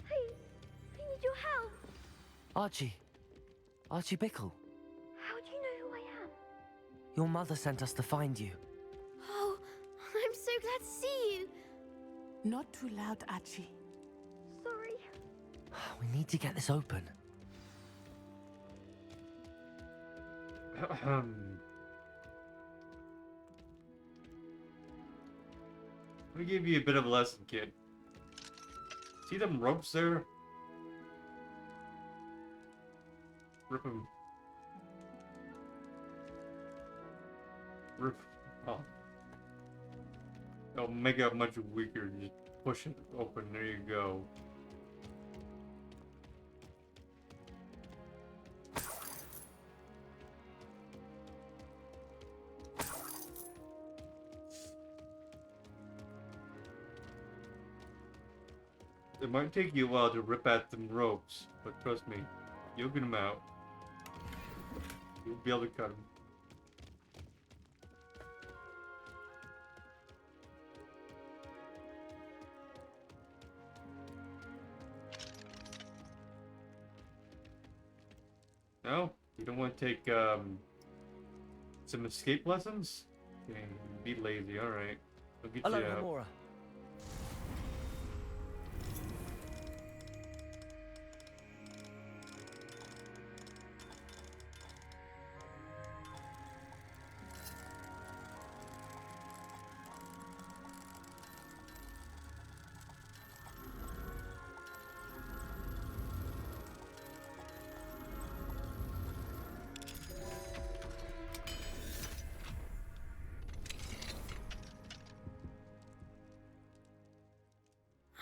Please, I need your help. Archie. Archie Bickle. How do you know who I am? Your mother sent us to find you. Oh, I'm so glad to see you. Not too loud, Archie. Sorry. We need to get this open. Let me give you a bit of a lesson, kid. See them ropes there? Rip them. Rip. Oh. It'll make it much weaker. Just push it open. There you go. It might take you a while to rip at them ropes, but trust me, you'll get them out. You'll be able to cut them. No? You don't want to take, some escape lessons? Okay, be lazy, alright. I'll get Hello, you out. Hamura.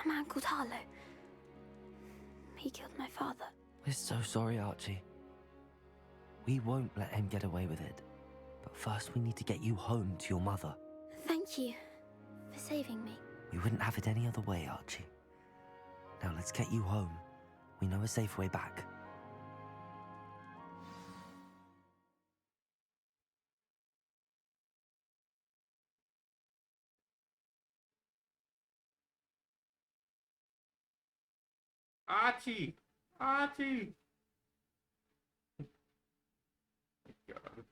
A man called Harlow. He killed my father. We're so sorry, Archie. We won't let him get away with it. But first we need to get you home to your mother. Thank you for saving me. We wouldn't have it any other way, Archie. Now let's get you home. We know a safe way back. Archie! Archie! God.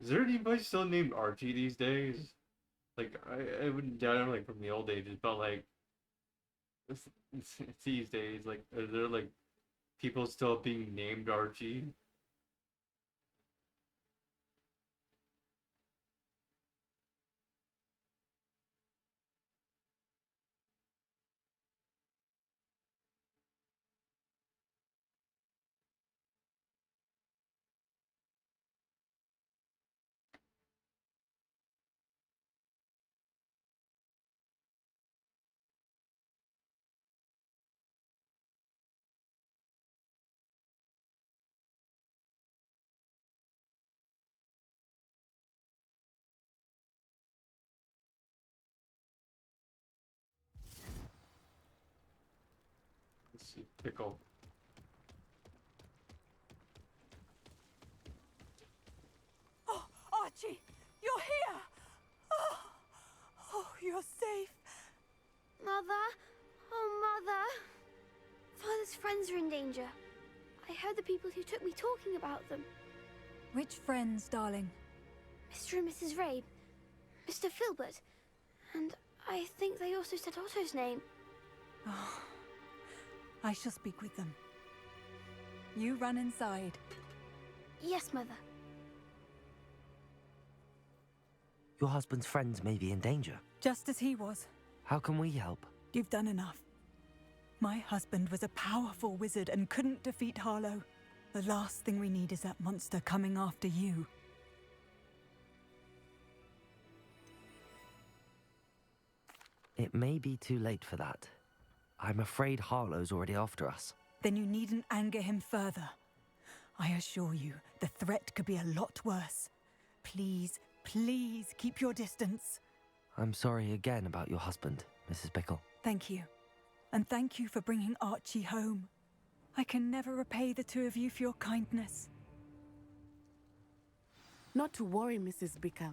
Is there anybody still named Archie these days? Like, I wouldn't doubt it, like, from the old ages, but, like, it's these days, like, are there, like, people still being named Archie? Let's see, pickle. Oh, Archie, you're here! Oh, you're safe. Mother? Oh, Mother. Father's friends are in danger. I heard the people who took me talking about them. Which friends, darling? Mr. and Mrs. Rabe, Mr. Filbert, and I think they also said Otto's name. Oh, I shall speak with them. You run inside. Yes, Mother. Your husband's friends may be in danger. Just as he was. How can we help? You've done enough. My husband was a powerful wizard and couldn't defeat Harlow. The last thing we need is that monster coming after you. It may be too late for that. I'm afraid Harlow's already after us. Then you needn't anger him further. I assure you, the threat could be a lot worse. Please, please keep your distance. I'm sorry again about your husband, Mrs. Bickle. Thank you. And thank you for bringing Archie home. I can never repay the two of you for your kindness. Not to worry, Mrs. Bickle.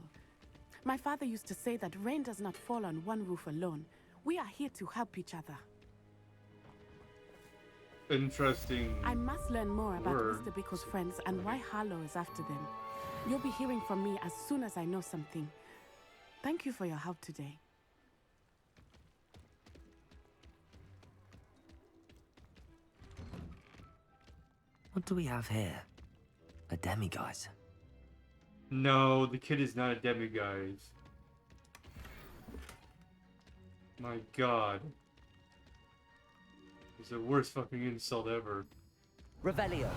My father used to say that rain does not fall on one roof alone. We are here to help each other. Interesting. I must learn more about word. Mr. Bickle's friends and why Harlow is after them. You'll be hearing from me as soon as I know something. Thank you for your help today. What do we have here? A demiguise. No, the kid is not a demiguise. My god. It's the worst fucking insult ever. Revelio.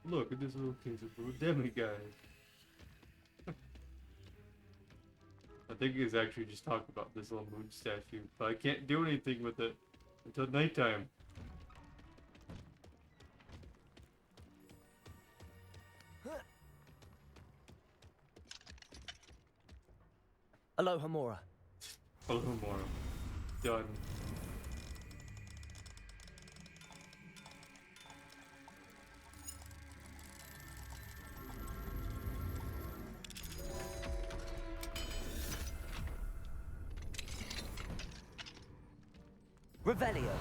Look at this little piece of little demiguise. I think he's actually just talking about this little moon statue, but I can't do anything with it until nighttime. Hello, Hamura. Hello, Mora. Done. Revelio.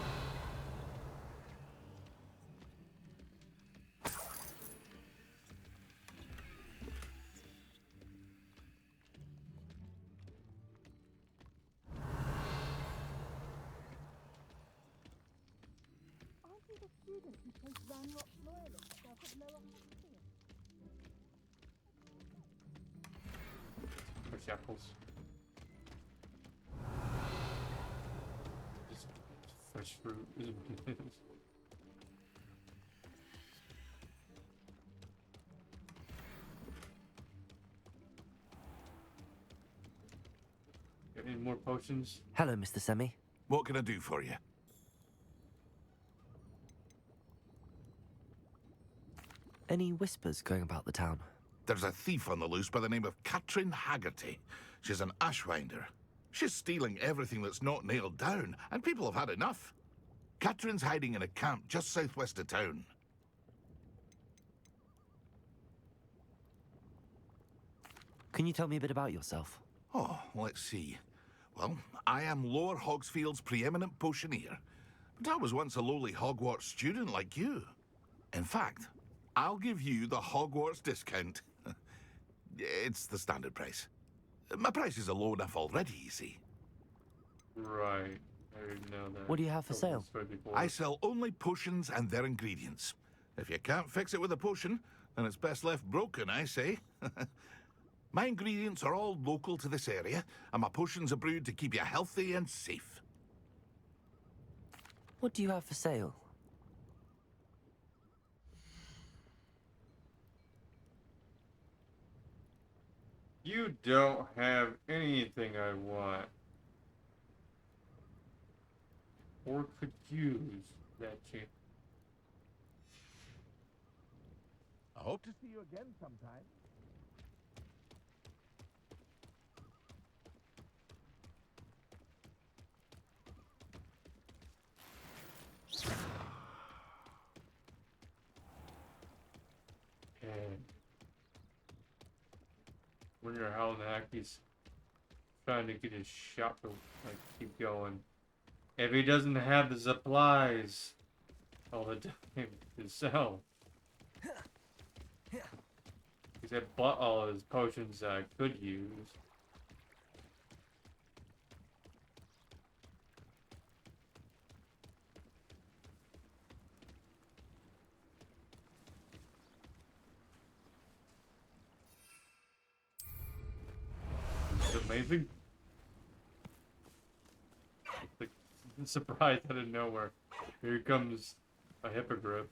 Aren't you the student who placed Ranrock's loyalist stuff at Lower Hogwarts? For shackles. Just fresh fruit is what it is. Got any more potions? Hello, Mr. Semi. What can I do for you? Any whispers going about the town? There's a thief on the loose by the name of Katrin Haggerty. She's an ashwinder. She's stealing everything that's not nailed down, and people have had enough. Katrin's hiding in a camp just southwest of town. Can you tell me a bit about yourself? Oh, let's see. Well, I am Lower Hogsfield's preeminent potioneer, but I was once a lowly Hogwarts student like you. In fact, I'll give you the Hogwarts discount. It's the standard price. My prices are low enough already, you see. Right. I didn't know that. What do you have for sale? I sell only potions and their ingredients. If you can't fix it with a potion, then it's best left broken, I say. My ingredients are all local to this area, and my potions are brewed to keep you healthy and safe. What do you have for sale? You don't have anything I want. Or could use that chance. I hope to see you again sometime. And wonder how the heck he's trying to get his shop to like keep going. If he doesn't have the supplies all the time to sell. He said bought all his potions I could use. This is amazing. Like, surprised out of nowhere. Here comes a hippogriff.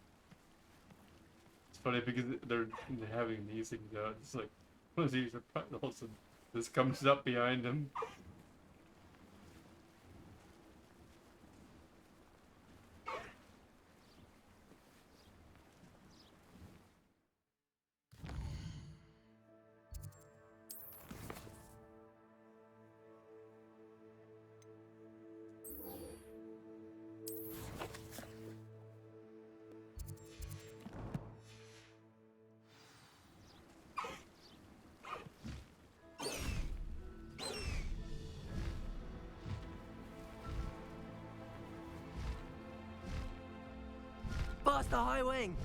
It's funny because they're having these things out. It's like, what is he surprised? All of a sudden, this comes up behind him. Past the high wing!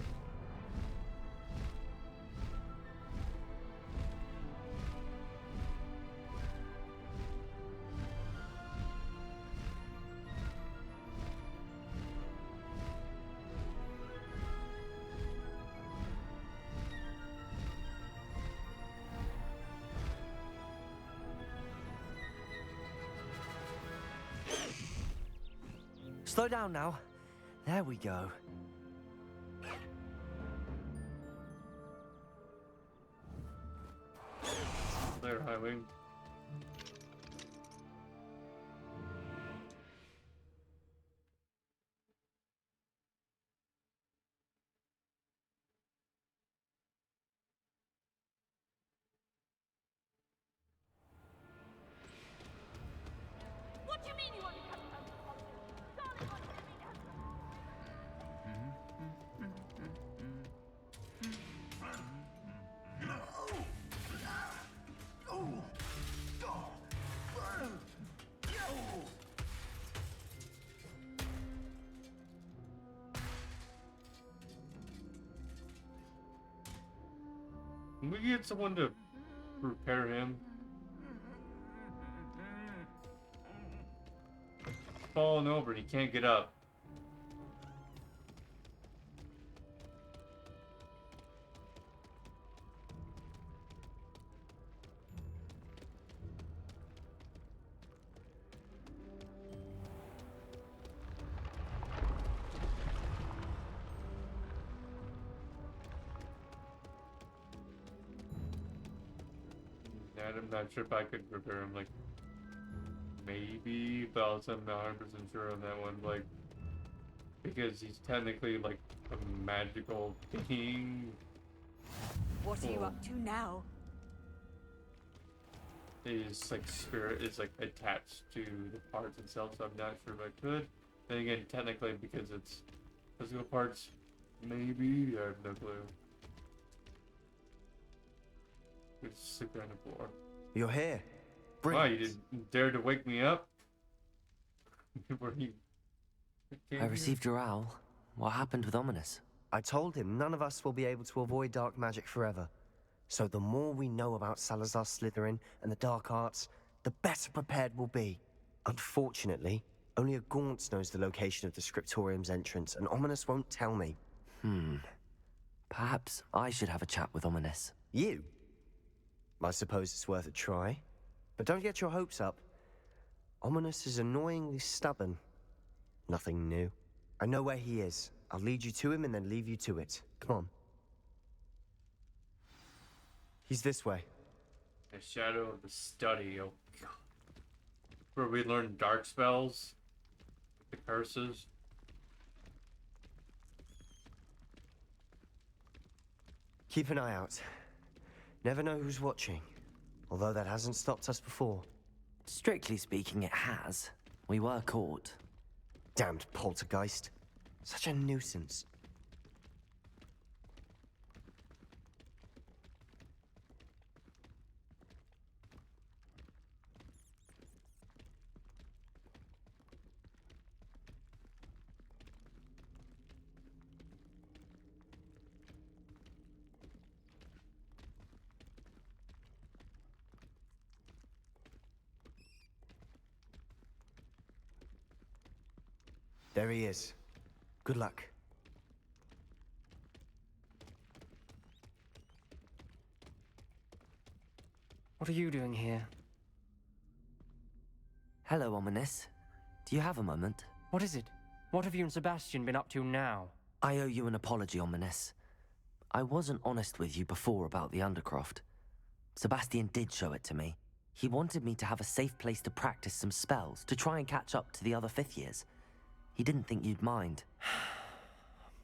Slow down now. There we go. There, high wing. What do you mean you won't be coming home to Hogwarts? Darling wants to meet us. Can we get someone to repair him? Falling over and he can't get up. I'm not sure if I could repair him, like, maybe, but also I'm not 100% sure on that one, like, because he's technically, like, a magical being. What are you up to now? His, like, spirit is, like, attached to the parts itself, so I'm not sure if I could. Then again, technically, because it's physical parts, maybe, I have no clue. Just sleep on the floor. You're here. Wow, you didn't dare to wake me up? Were you... I received your owl. What happened with Ominous? I told him none of us will be able to avoid dark magic forever. So the more we know about Salazar Slytherin and the dark arts, the better prepared we'll be. Unfortunately, only a Gaunt knows the location of the Scriptorium's entrance, and Ominous won't tell me. Perhaps I should have a chat with Ominous. You? I suppose it's worth a try. But don't get your hopes up. Ominous is annoyingly stubborn. Nothing new. I know where he is. I'll lead you to him and then leave you to it. Come on. He's this way. The shadow of the study, oh god. Where we learn dark spells, the curses. Keep an eye out. Never know who's watching. Although that hasn't stopped us before. Strictly speaking, it has. We were caught. Damned poltergeist. Such a nuisance. There he is. Good luck. What are you doing here? Hello, Ominous. Do you have a moment? What is it? What have you and Sebastian been up to now? I owe you an apology, Ominous. I wasn't honest with you before about the Undercroft. Sebastian did show it to me. He wanted me to have a safe place to practice some spells, to try and catch up to the other fifth years. He didn't think you'd mind.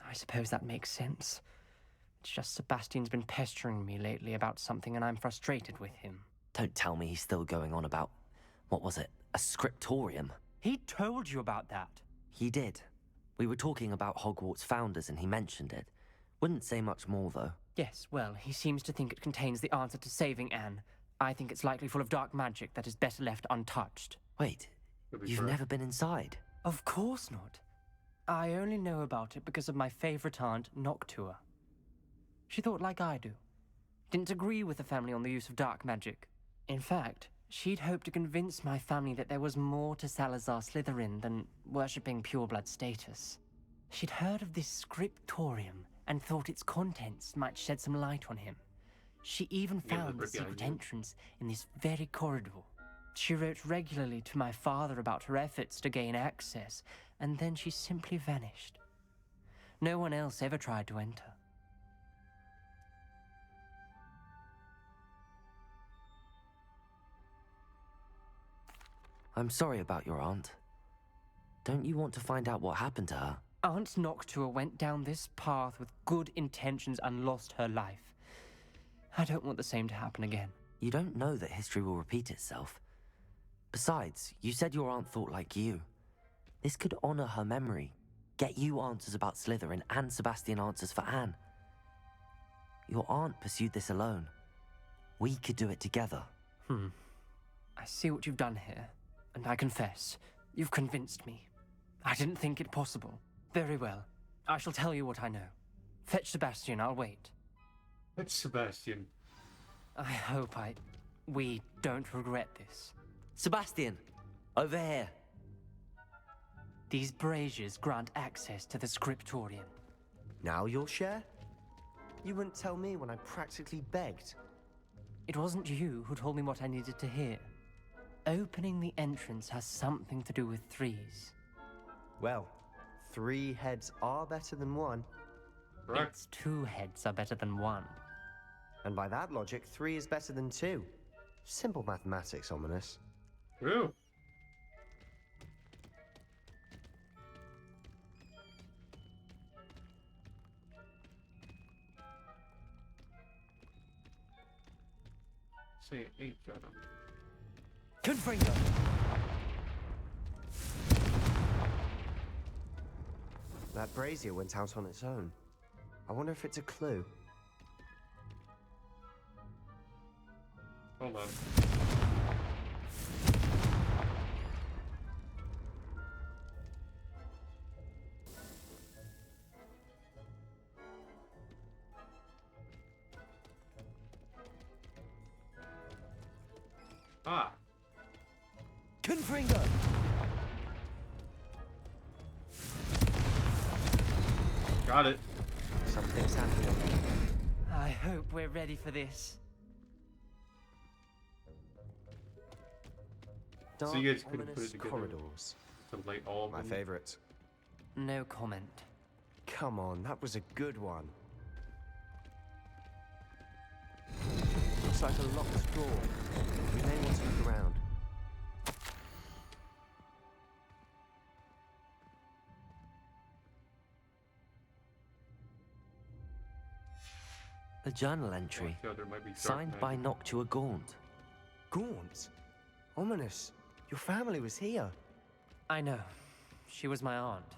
I suppose that makes sense. It's just Sebastian's been pestering me lately about something and I'm frustrated with him. Don't tell me he's still going on about, what was it, a scriptorium? He told you about that. He did. We were talking about Hogwarts founders and he mentioned it. Wouldn't say much more, though. Yes, well, he seems to think it contains the answer to saving Anne. I think it's likely full of dark magic that is better left untouched. Wait, you've never been inside? Of course not. I only know about it because of my favorite aunt, Noctua. She thought like I do. Didn't agree with the family on the use of dark magic. In fact, she'd hoped to convince my family that there was more to Salazar Slytherin than worshipping pureblood status. She'd heard of this scriptorium and thought its contents might shed some light on him. She even found the secret entrance in this very corridor. She wrote regularly to my father about her efforts to gain access, and then she simply vanished. No one else ever tried to enter. I'm sorry about your aunt. Don't you want to find out what happened to her? Aunt Noctua went down this path with good intentions and lost her life. I don't want the same to happen again. You don't know that history will repeat itself. Besides, you said your aunt thought like you. This could honor her memory, get you answers about Slytherin and Sebastian answers for Anne. Your aunt pursued this alone. We could do it together. I see what you've done here, and I confess, you've convinced me. I didn't think it possible. Very well. I shall tell you what I know. Fetch Sebastian, I'll wait. Fetch Sebastian. I hope we don't regret this. Sebastian, over here. These braziers grant access to the scriptorium. Now you'll share? You wouldn't tell me when I practically begged. It wasn't you who told me what I needed to hear. Opening the entrance has something to do with threes. Well, 3 heads are better than 1. It's 2 heads are better than 1. And by that logic, 3 is better than 2. Simple mathematics, Ominous. True. Say 8, Jonah. Confringo! That brazier went out on its own. I wonder if it's a clue. Hold on. Ah. Confringo! Got it. Something's happening. I hope we're ready for this. So you guys couldn't put it together corridors. to light all of My them? favorite. No comment. Come on, that was a good one. Looks like a locked door. We may want to look around. A journal entry, Yeah, there might be dark signed by magic. Noctua Gaunt. Gaunt? Ominous. Your family was here. I know. She was my aunt.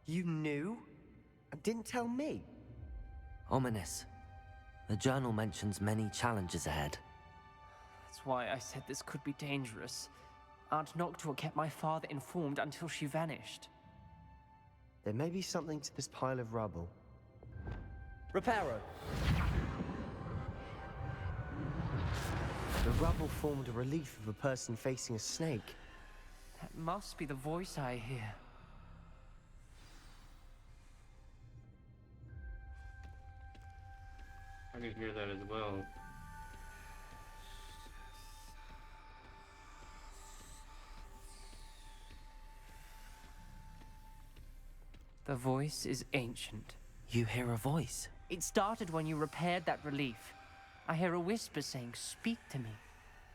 You knew? And didn't tell me? Ominous. The journal mentions many challenges ahead. That's why I said this could be dangerous. Aunt Noctua kept my father informed until she vanished. There may be something to this pile of rubble. Reparo! The rubble formed a relief of a person facing a snake. That must be the voice I hear. I can hear that as well. The voice is ancient. You hear a voice? It started when you repaired that relief. I hear a whisper saying, "Speak to me."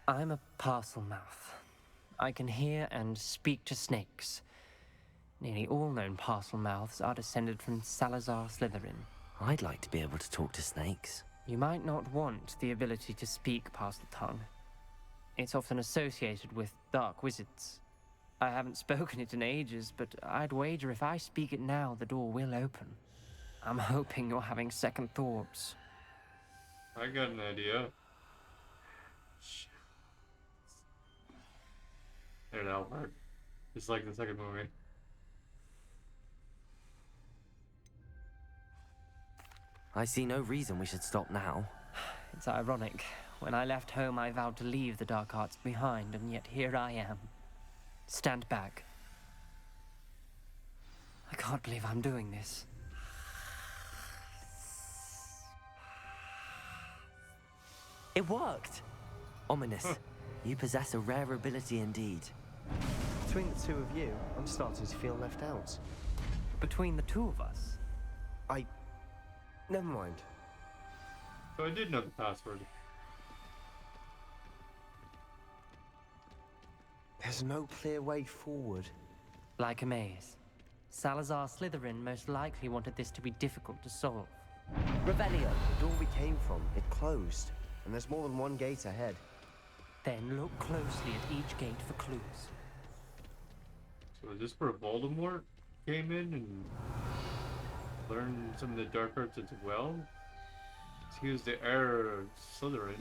I'm a parcel mouth. I can hear and speak to snakes. Nearly all known parcel mouths are descended from Salazar Slytherin. I'd like to be able to talk to snakes. You might not want the ability to speak parcel tongue. It's often associated with dark wizards. I haven't spoken it in ages, but I'd wager if I speak it now, the door will open. I'm hoping you're having second thoughts. I got an idea. It'll work. Just like the second movie. I see no reason we should stop now. It's ironic. When I left home, I vowed to leave the dark arts behind, and yet here I am. Stand back. I can't believe I'm doing this. It worked! Ominous. You possess a rare ability indeed. Between the two of you, I'm starting to feel left out. Between the two of us? Never mind. So I did know the password. There's no clear way forward. Like a maze. Salazar Slytherin most likely wanted this to be difficult to solve. Revelio! The door we came from, it closed. And there's more than one gate ahead. Then look closely at each gate for clues. So is this where Voldemort came in and learned some of the dark arts as well? He was the heir of Slytherin.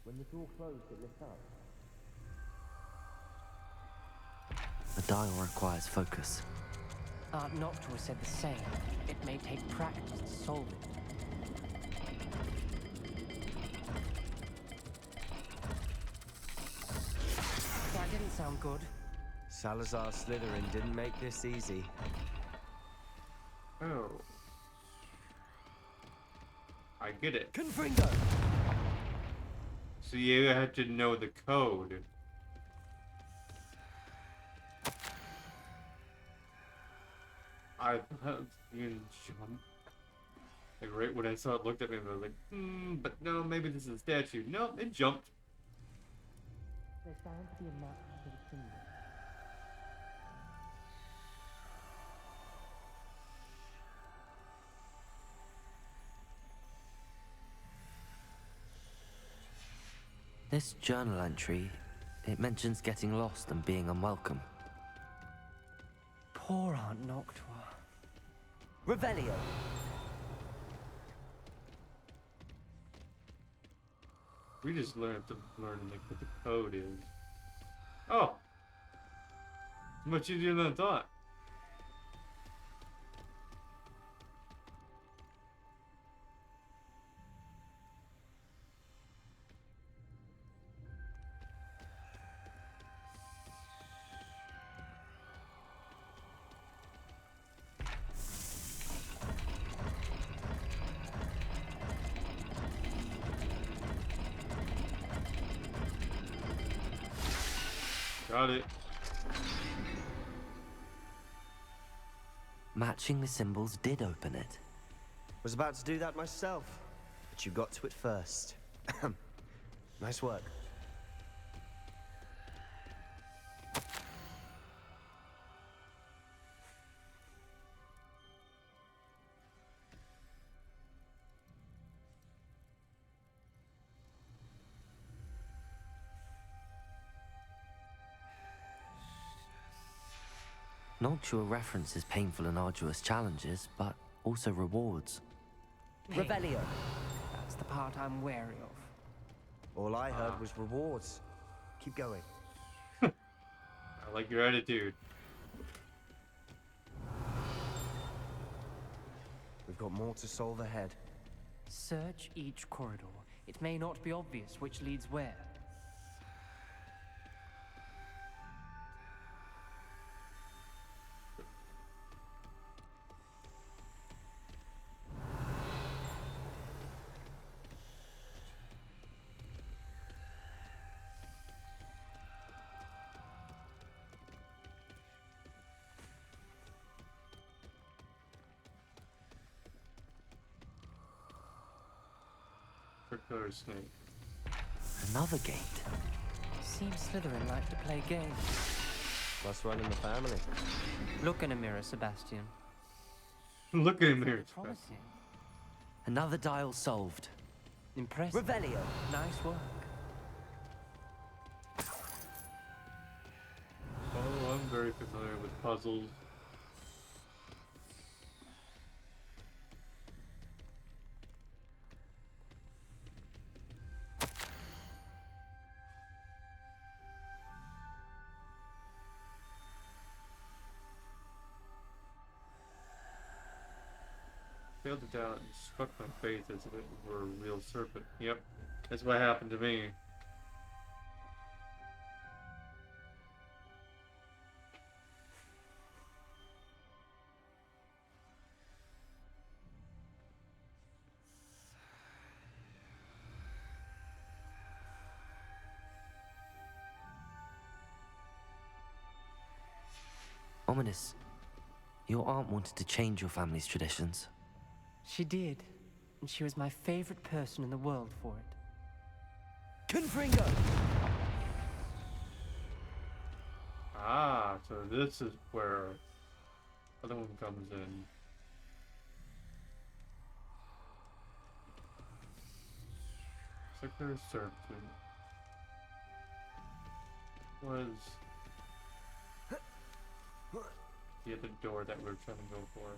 When the door closed, it lit up. The dial requires focus. Aunt Noctua said the same. It may take practice to solve it. That didn't sound good. Salazar Slytherin didn't make this easy. Oh. I get it. Confringo! So you have to know the code. I thought you can jump. Like right when I saw it, looked at me and I was like, but no, maybe this is a statue. Nope, it jumped. There's bound to be a match to the symbol. This journal entry, it mentions getting lost and being unwelcome. Poor Aunt Noctua. Revelio! We just learned to learn like what the code is. Oh! Much easier than I thought. Got it. Matching the symbols did open it. Was about to do that myself, but you got to it first. Nice work. Noctua references painful and arduous challenges, but also rewards. Revelio! That's the part I'm wary of. All I heard was rewards. Keep going. I like your attitude. We've got more to solve ahead. Search each corridor. It may not be obvious which leads where. Color snake. Another gate. Seems Slytherin like to play games. Must run in the family. Look in a mirror, Sebastian. Look in the mirror. Promising. Another dial solved. Impressive. Revelio! Nice work. Oh, I'm very familiar with puzzles. Failed it out and struck my face as if it were a real serpent. Yep, that's what happened to me. Ominous. Your aunt wanted to change your family's traditions. She did, and she was my favorite person in the world for it. Confringo! Ah, so this is where the other one comes in. Circular servitude was the other door that we were trying to go for.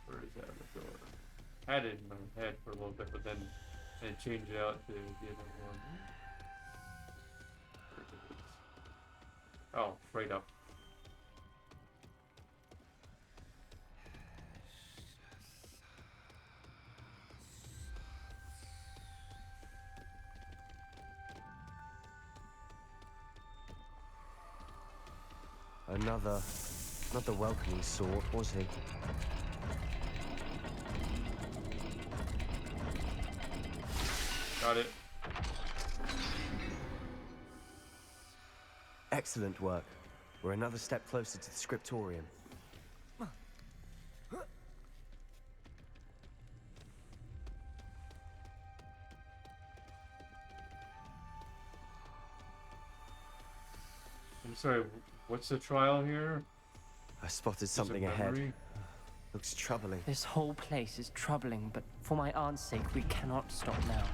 Where is that other door? I had it in my head for a little bit, but then I changed it out to the other one. Oh, right up. another... not the welcoming sort, was he? Got it. Excellent work. We're another step closer to the scriptorium. I'm sorry, what's the trial here? I spotted Is it something ahead. memory? Looks troubling. This whole place is troubling, but for my aunt's sake, we cannot stop now.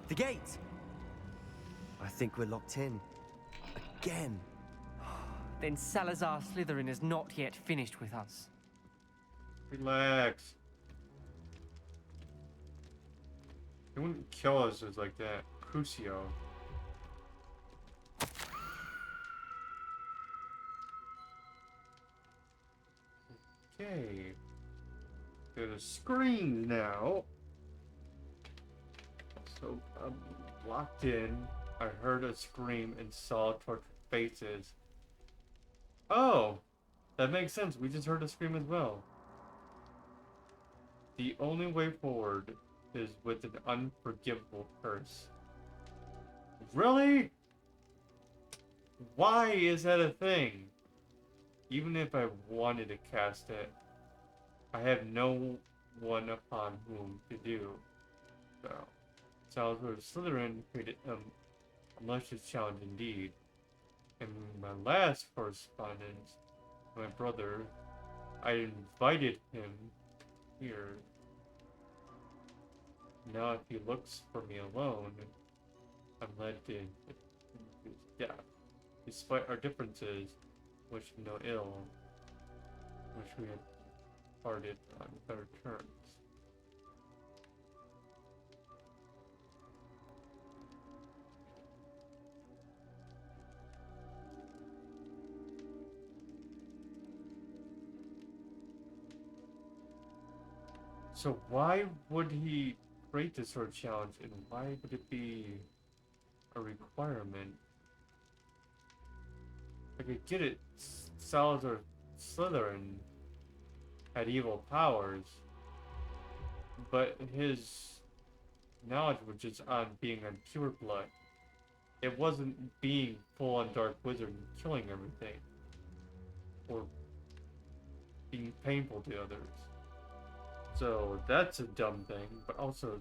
The gate! I think we're locked in. Again. Then Salazar Slytherin is not yet finished with us. Relax. They wouldn't kill us just like that. Crucio. Okay. There's a screen now. So I'm locked in. I heard a scream and saw tortured faces. Oh! That makes sense. We just heard a scream as well. The only way forward is with an unforgivable curse. Really? Why is that a thing? Even if I wanted to cast it, I have no one upon whom to do so. Salazar Slytherin created a malicious challenge indeed. In my last correspondence with my brother, I invited him here. Now if he looks for me alone, I'm led to his death. Despite our differences, wish him no ill. Wish we had parted on better terms. So why would he create this sort of challenge, and why would it be a requirement? I could get it. Salazar Slytherin had evil powers, but his knowledge was just on being on pure blood. It wasn't being full on dark wizard and killing everything, or being painful to others. So that's a dumb thing, but also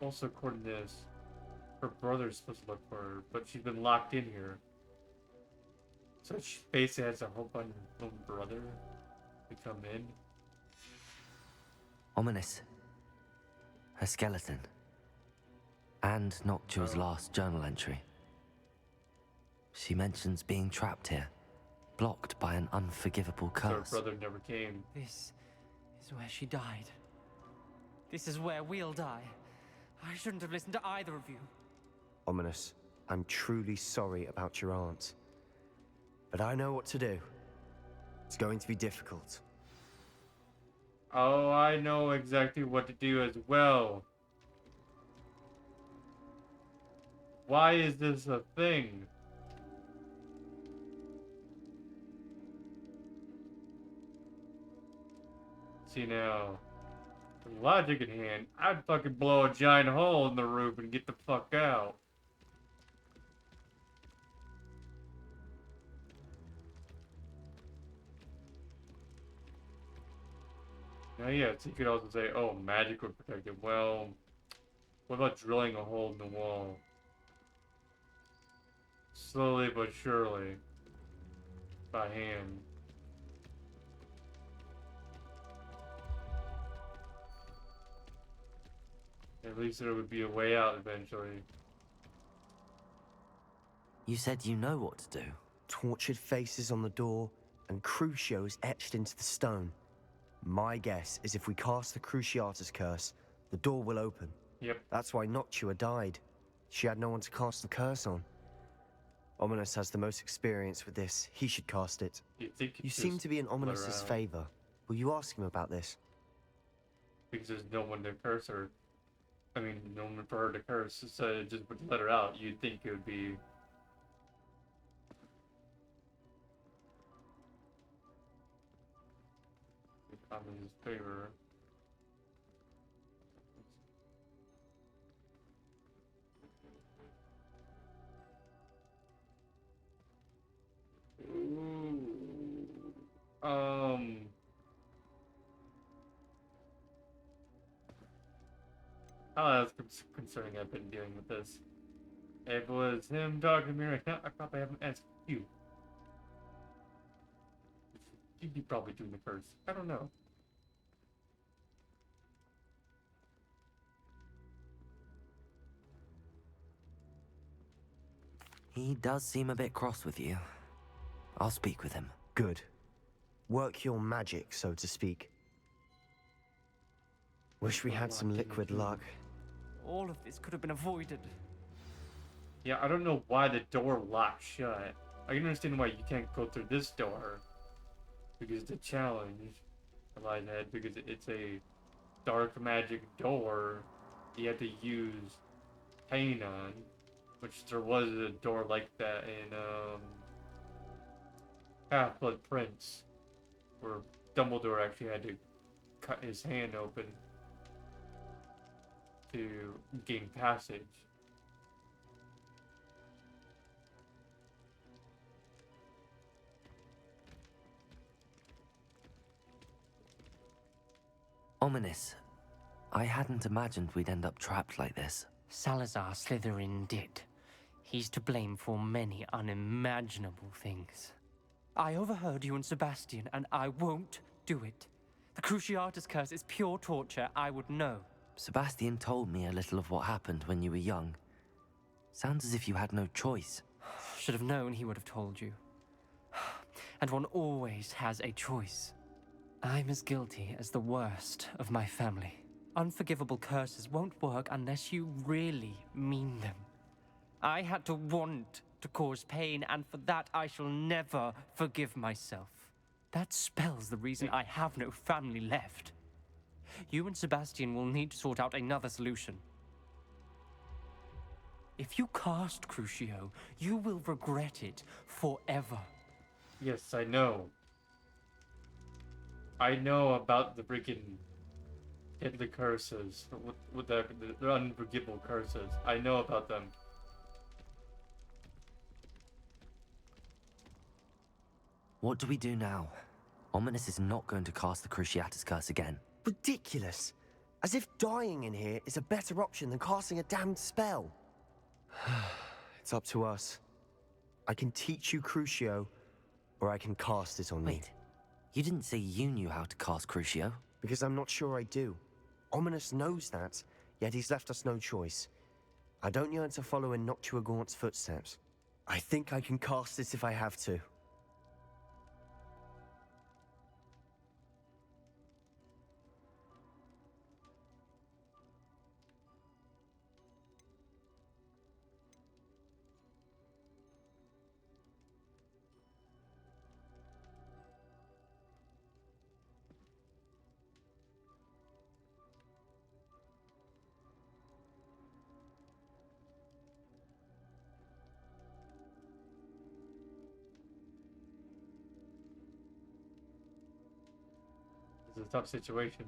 also according to this, her brother's supposed to look for her, but she's been locked in here. So she basically has to hope on her own brother to come in. Ominous. Her skeleton. And Noctua's last journal entry. She mentions being trapped here, blocked by an unforgivable curse. So her brother never came. This is where she died. This is where we'll die. I shouldn't have listened to either of you. Ominous, I'm truly sorry about your aunt. But I know what to do. It's going to be difficult. Oh, I know exactly what to do as well. Why is this a thing? See now, with logic in hand, I'd fucking blow a giant hole in the roof and get the fuck out. Now, yeah, so you could also say, oh, magic would protect it. Well, what about drilling a hole in the wall? Slowly but surely. By hand. At least there would be a way out eventually. You said you know what to do. Tortured faces on the door, and Crucios etched into the stone. My guess is if we cast the Cruciatus curse, the door will open. Yep. That's why Noctua died. She had no one to cast the curse on. Ominous has the most experience with this. He should cast it. You seem to be in Ominous's favor. Will you ask him about this? Because there's no one to curse her. I mean, no one for her to curse. So just would let her out. You'd think it would be. I'm in his favor. Ooh. Oh, that's concerning. I've been dealing with this. If it was him talking to me right now, I probably haven't asked you. He'd be probably doing the curse. I don't know. He does seem a bit cross with you. I'll speak with him. Good. Work your magic, so to speak. Wish we had some liquid luck. All of this could have been avoided. Yeah, I don't know why the door locked shut. I can understand why you can't go through this door. Because the challenge lies ahead, because it's a dark magic door you have to use pain on. Which there was a door like that in Half-Blood Prince, where Dumbledore actually had to cut his hand open to gain passage. Ominous. I hadn't imagined we'd end up trapped like this. Salazar Slytherin did. He's to blame for many unimaginable things. I overheard you and Sebastian, and I won't do it. The Cruciatus curse is pure torture. I would know. Sebastian told me a little of what happened when you were young. Sounds as if you had no choice. Should have known he would have told you. And one always has a choice. I'm as guilty as the worst of my family. Unforgivable curses won't work unless you really mean them. I had to want to cause pain, and for that I shall never forgive myself. That spells the reason I have no family left. You and Sebastian will need to sort out another solution. If you cast Crucio, you will regret it forever. Yes, I know. I know about the freaking deadly curses, with the unforgivable curses. I know about them. What do we do now? Ominous is not going to cast the Cruciatus curse again. Ridiculous. As if dying in here is a better option than casting a damned spell. It's up to us. I can teach you Crucio, or I can cast it on you. Wait, you didn't say you knew how to cast Crucio? Because I'm not sure I do. Ominous knows that, yet he's left us no choice. I don't yearn to follow in Noctua Gaunt's footsteps. I think I can cast it if I have to. It's a tough situation.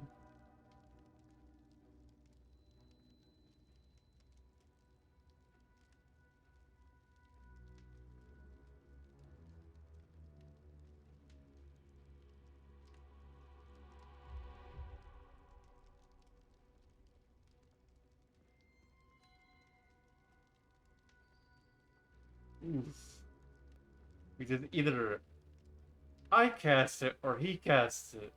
Oof. Because either I cast it or he casts it.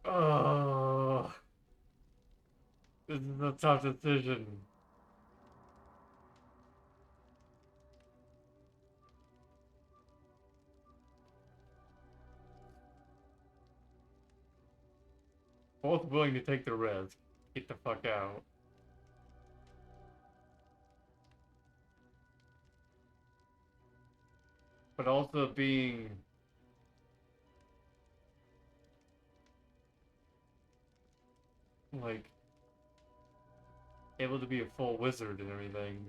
Oh, this is a tough decision. Both willing to take the risk. Get the fuck out. but also being like able to be a full wizard and everything.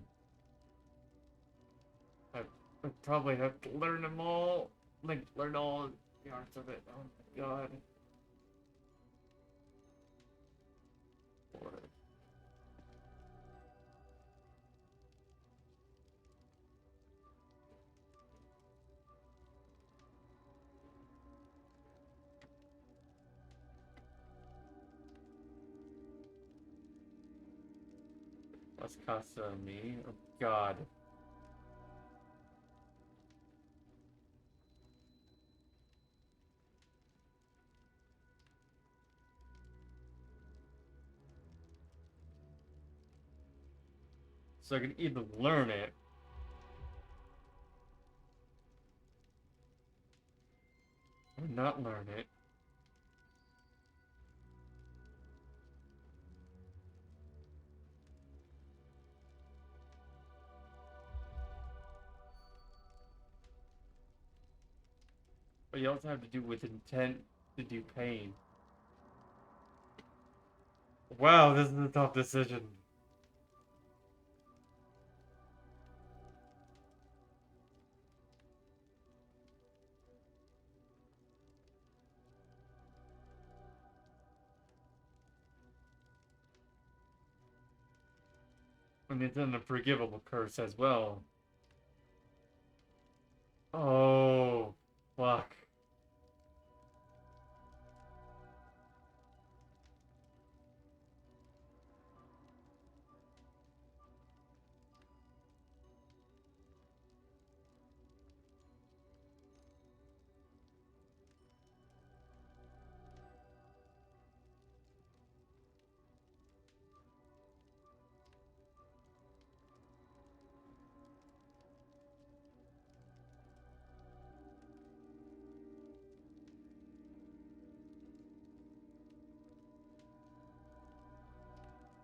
I probably have to learn them all, like learn all the arts of it. Oh my god. What's Casa me? Oh god. So I can either learn it or not learn it. But you also have to do with intent to do pain. Wow, this is a tough decision. And it's an unforgivable curse as well. Oh, fuck.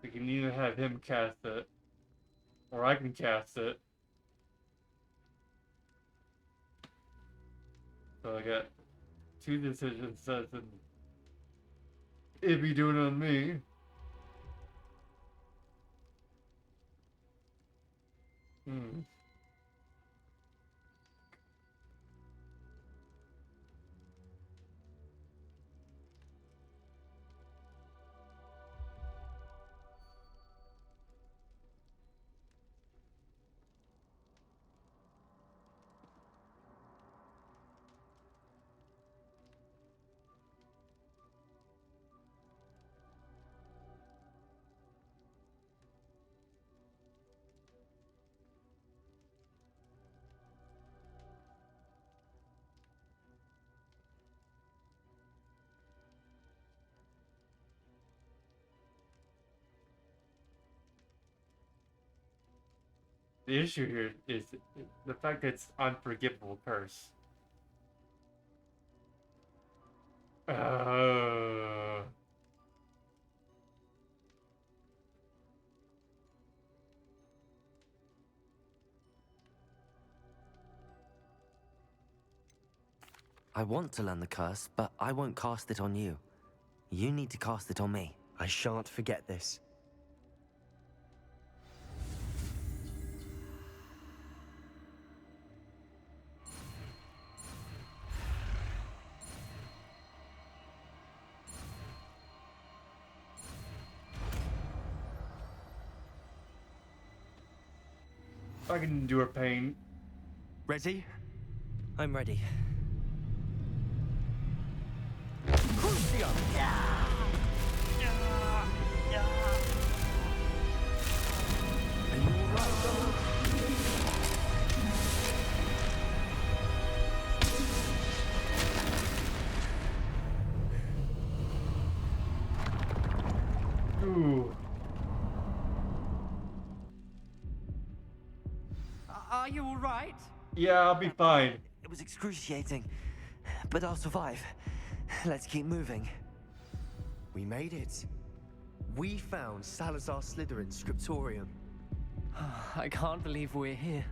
We can either have him cast it, or I can cast it. So I got two decisions sets, and it'd be doing it on me. Hmm. The issue here is the fact that it's unforgivable curse. I want to learn the curse, but I won't cast it on you. You need to cast it on me. I shan't forget this. I can endure pain. Ready? I'm ready. Ooh. Are you all right? Yeah, I'll be fine. It was excruciating, but I'll survive. Let's keep moving. We made it. We found Salazar Slytherin's scriptorium. I can't believe we're here.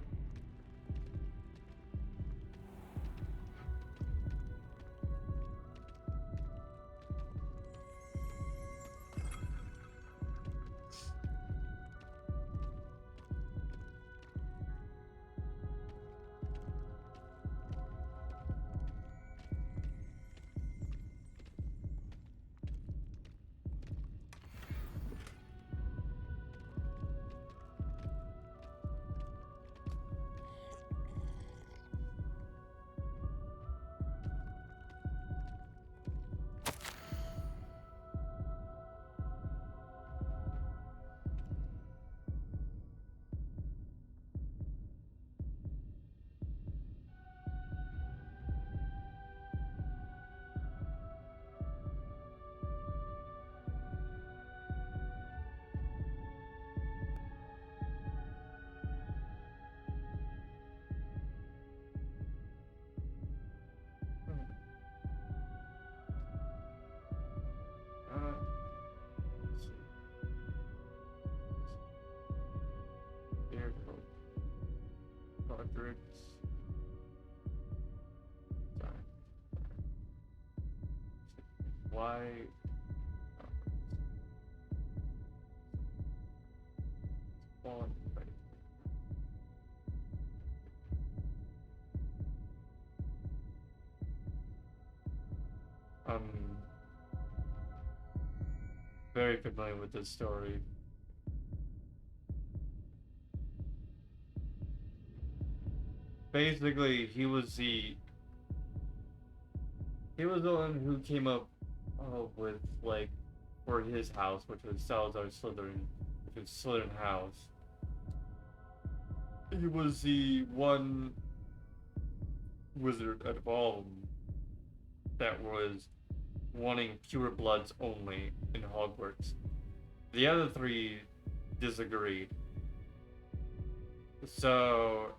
why? Well, I'm very familiar with this story. Basically, he was the one who came up with like for his house, which was Salazar Slytherin, which was Slytherin house. He was the one wizard out of all of them that was wanting pure bloods only in Hogwarts. The other three disagreed. So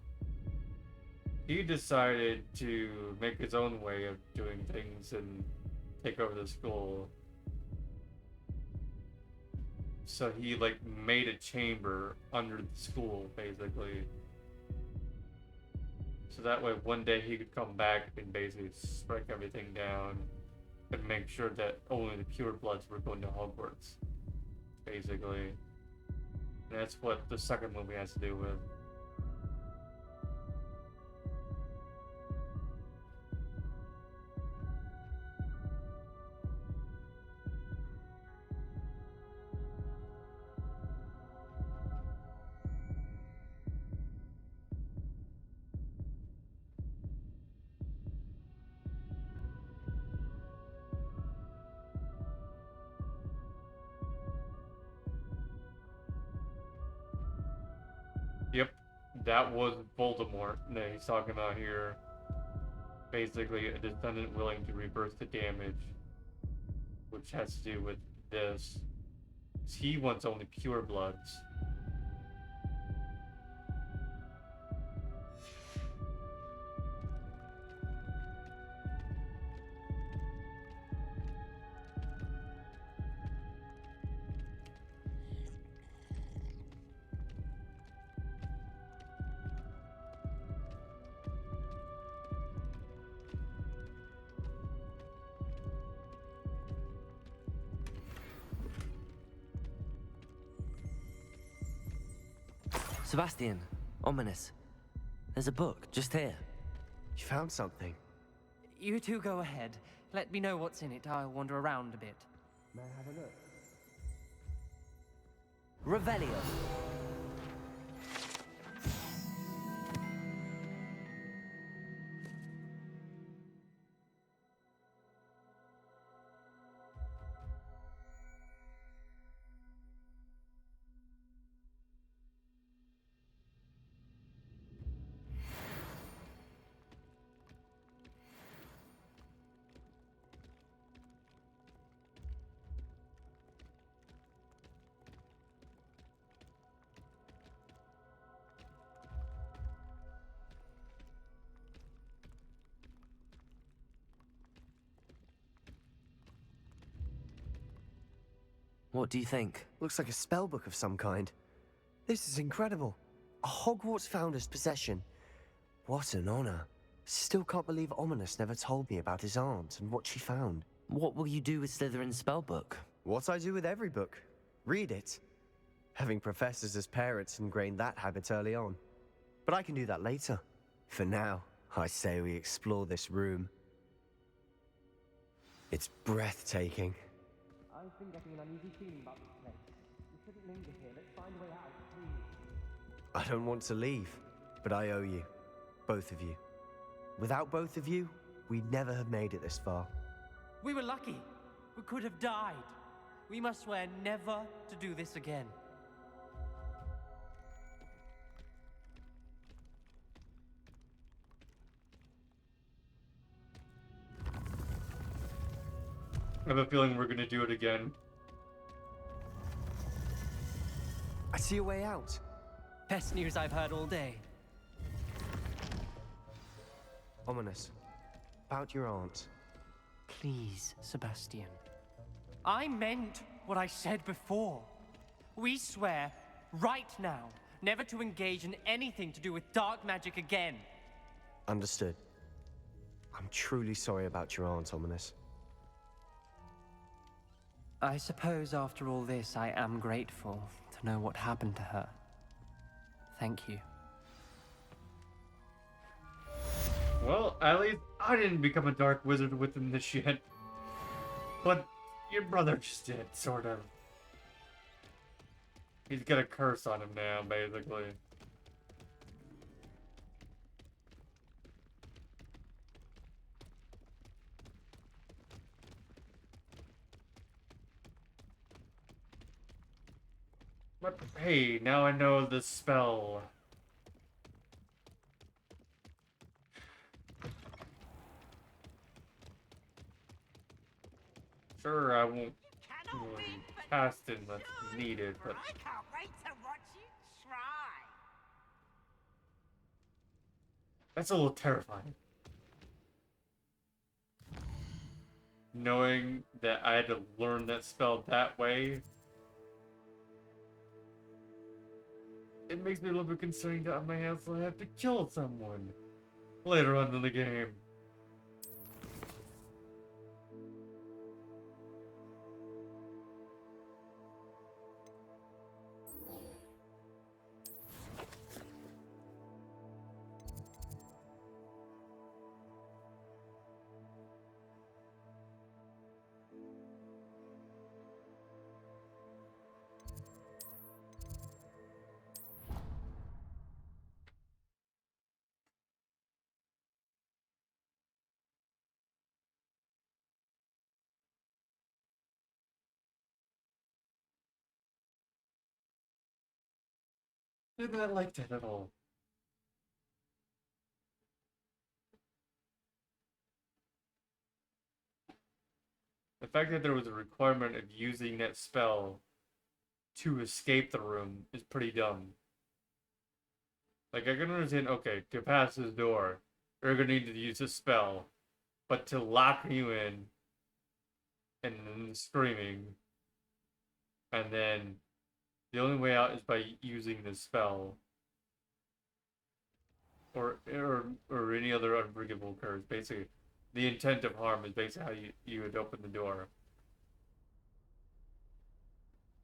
he decided to make his own way of doing things and take over the school. So he like made a chamber under the school, basically. So that way one day he could come back and basically strike everything down and make sure that only the pure bloods were going to Hogwarts, basically. And that's what the second movie has to do with. Yep, that was Voldemort that he's talking about here. Basically, a descendant willing to reverse the damage, which has to do with this. He wants only pure bloods. Sebastian, ominous. There's a book just here. You found something? You two go ahead. Let me know what's in it. I'll wander around a bit. May I have a look? Revelio. What do you think? Looks like a spell book of some kind. This is incredible. A Hogwarts founder's possession. What an honor. Still can't believe Ominous never told me about his aunt and what she found. What will you do with Slytherin's spellbook? What I do with every book. Read it. Having professors as parents ingrained that habit early on. But I can do that later. For now, I say we explore this room. It's breathtaking. I've been getting an uneasy feeling about this place. We shouldn't linger here. Let's find a way out, please. I don't want to leave, but I owe you. Both of you. Without both of you, we'd never have made it this far. We were lucky. We could have died. We must swear never to do this again. I have a feeling we're gonna do it again. I see a way out. Best news I've heard all day. Ominous. About your aunt. Please, Sebastian. I meant what I said before. We swear, right now, never to engage in anything to do with dark magic again. Understood. I'm truly sorry about your aunt, Ominous. I suppose after all this, I am grateful to know what happened to her. Thank you. Well, at least I didn't become a dark wizard within this shit. But your brother just did, sort of. He's got a curse on him now, basically. But hey, now I know the spell. Sure, I won't cast it unless needed, but I can't wait to watch you try. that's a little terrifying. Knowing that I had to learn that spell that way, it makes me a little bit concerned that I may also have to kill someone later on in the game. Did not like that at all. The fact that there was a requirement of using that spell to escape the room is pretty dumb. Like, I can understand, okay, to pass this door, you're gonna need to use a spell. But to lock you in, and then screaming, and then the only way out is by using the spell. Or any other unbreakable curse. Basically, the intent of harm is basically how you would open the door.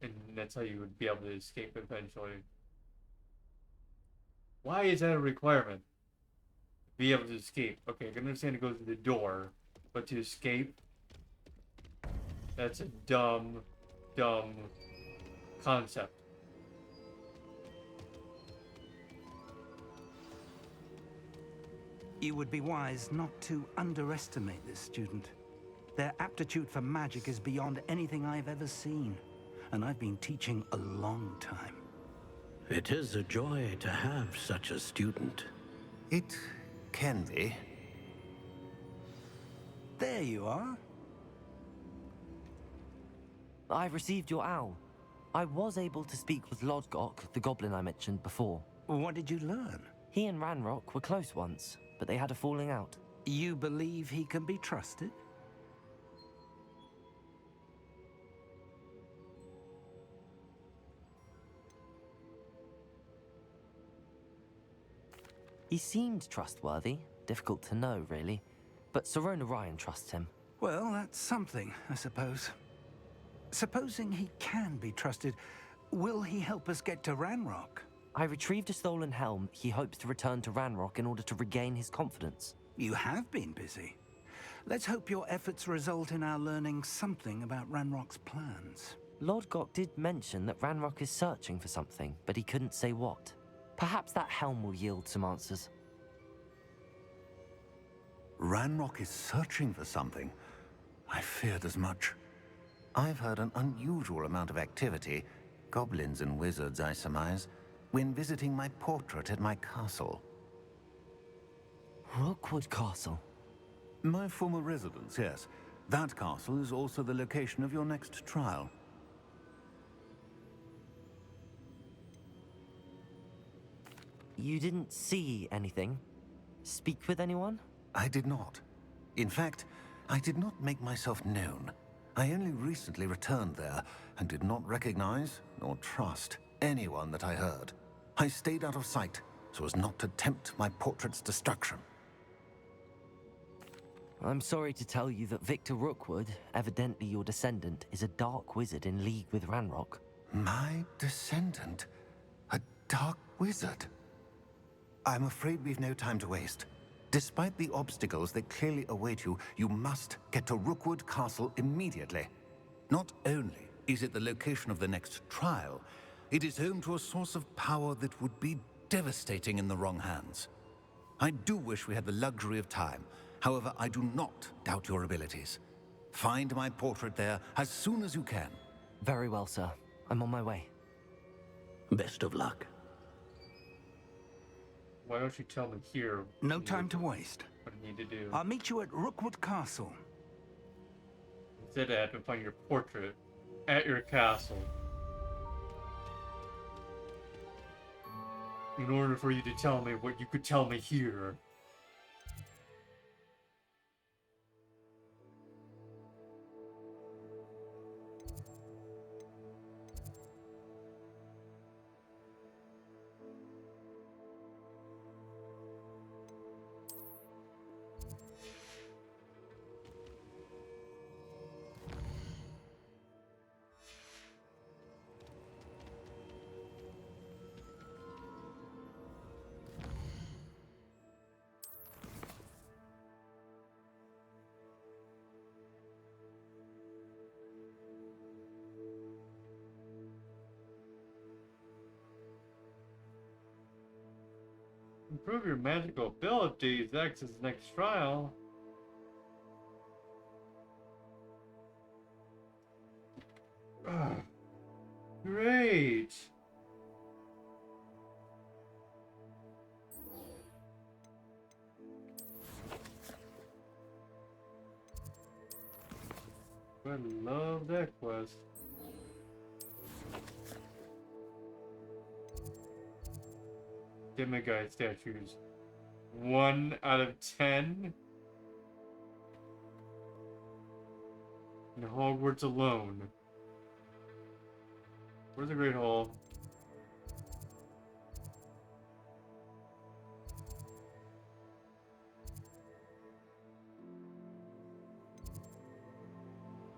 And that's how you would be able to escape eventually. Why is that a requirement? Be able to escape. Okay, I can understand it goes to the door, but to escape? That's a dumb concept. You would be wise not to underestimate this student. Their aptitude for magic is beyond anything I've ever seen, and I've been teaching a long time. It is a joy to have such a student. It can be. There you are. I received your owl. I was able to speak with Lodgok, the goblin I mentioned before. What did you learn? He and Ranrock were close once, but they had a falling out. You believe he can be trusted? He seemed trustworthy. Difficult to know, really. But Sirona Ryan trusts him. Well, that's something, I suppose. Supposing he can be trusted, will he help us get to Ranrock? I retrieved a stolen helm he hopes to return to Ranrock in order to regain his confidence. You have been busy. Let's hope your efforts result in our learning something about Ranrock's plans. Lodgok did mention that Ranrock is searching for something, but he couldn't say what. Perhaps that helm will yield some answers. Ranrock is searching for something. I feared as much. I've heard an unusual amount of activity, goblins and wizards, I surmise, when visiting my portrait at my castle. Rookwood Castle? My former residence, yes. That castle is also the location of your next trial. You didn't see anything? Speak with anyone? I did not. In fact, I did not make myself known. I only recently returned there and did not recognize nor trust anyone that I heard. I stayed out of sight so as not to tempt my portrait's destruction. I'm sorry to tell you that Victor Rookwood, evidently your descendant, is a dark wizard in league with Ranrock. My descendant? A dark wizard? I'm afraid we've no time to waste. Despite the obstacles that clearly await you, you must get to Rookwood Castle immediately. Not only is it the location of the next trial, it is home to a source of power that would be devastating in the wrong hands. I do wish we had the luxury of time. However, I do not doubt your abilities. Find my portrait there as soon as you can. Very well, sir. I'm on my way. Best of luck. Why don't you tell me here? No time to waste. What I need to do. I'll meet you at Rookwood Castle. Instead, I have to find your portrait at your castle. In order for you to tell me what you could tell me here. Improve your magical abilities. Access next trial. Great. I love that quest. Demiguise statues. 1 out of 10. In Hogwarts alone. Where's the Great Hall?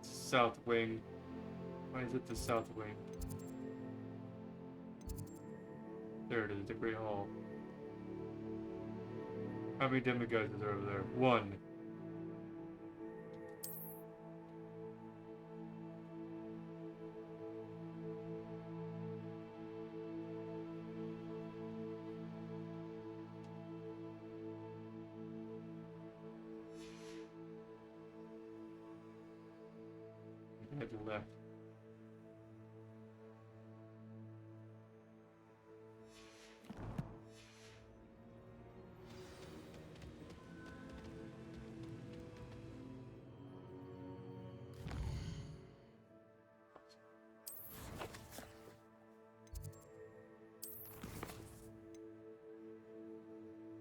South Wing. Why is it the South Wing? There it is, the Great Hall. How many demiguises are over there? 1. Head to the left.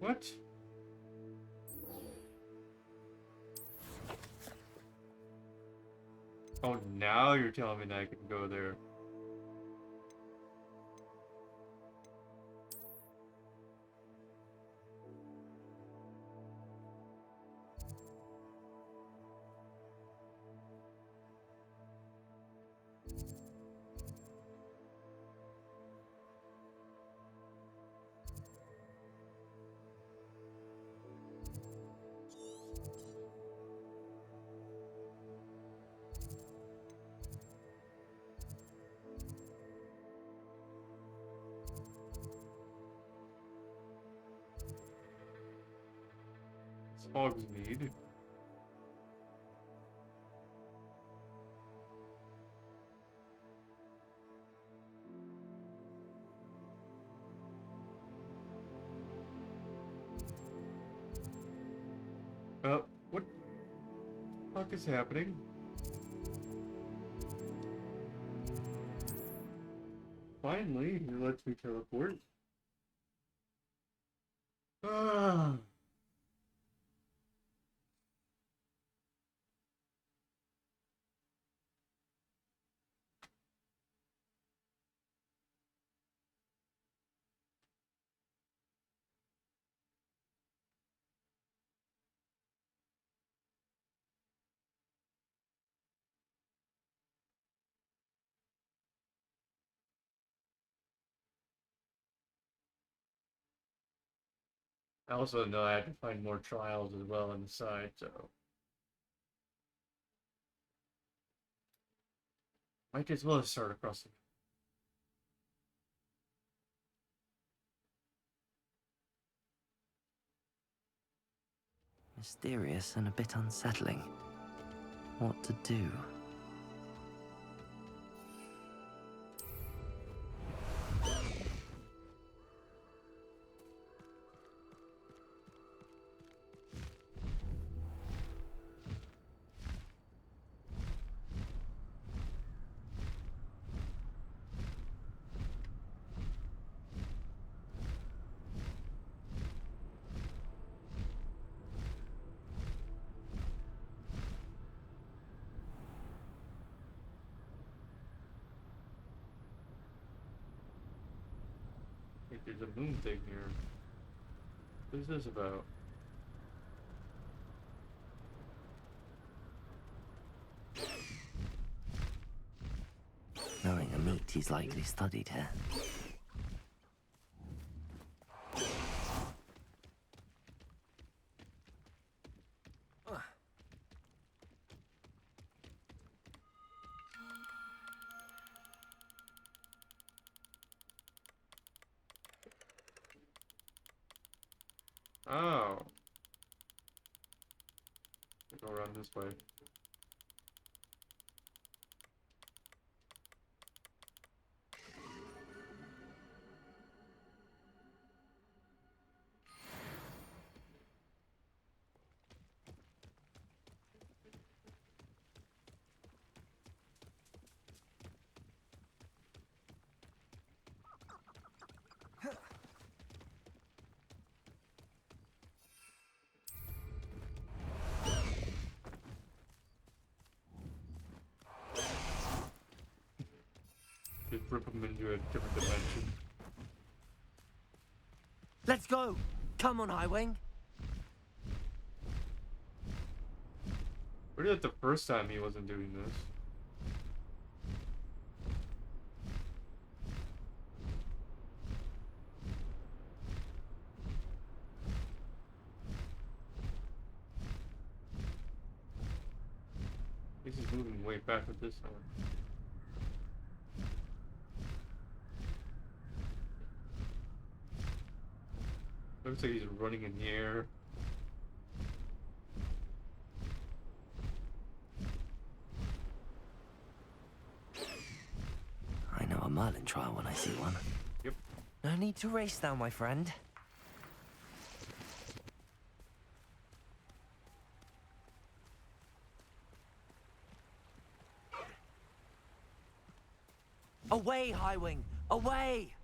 What? Oh, now you're telling me that I can go there. Hogsmeade. What the fuck is happening? Finally, he lets me teleport. Ah. I also know I have to find more trials as well on the side, so might as well start across the. Mysterious and a bit unsettling. What to do? There's a moon thing here. What is this about? Knowing a meat, he's likely studied here. Oh. Go around this way. Just rip them into a different dimension. Let's go! Come on, Highwing! Where did the first time he wasn't doing this? This is moving way faster this time. Looks like he's running in the air. I know a Merlin trial when I see one. Yep. No need to race now, my friend. Away, Highwing! Away!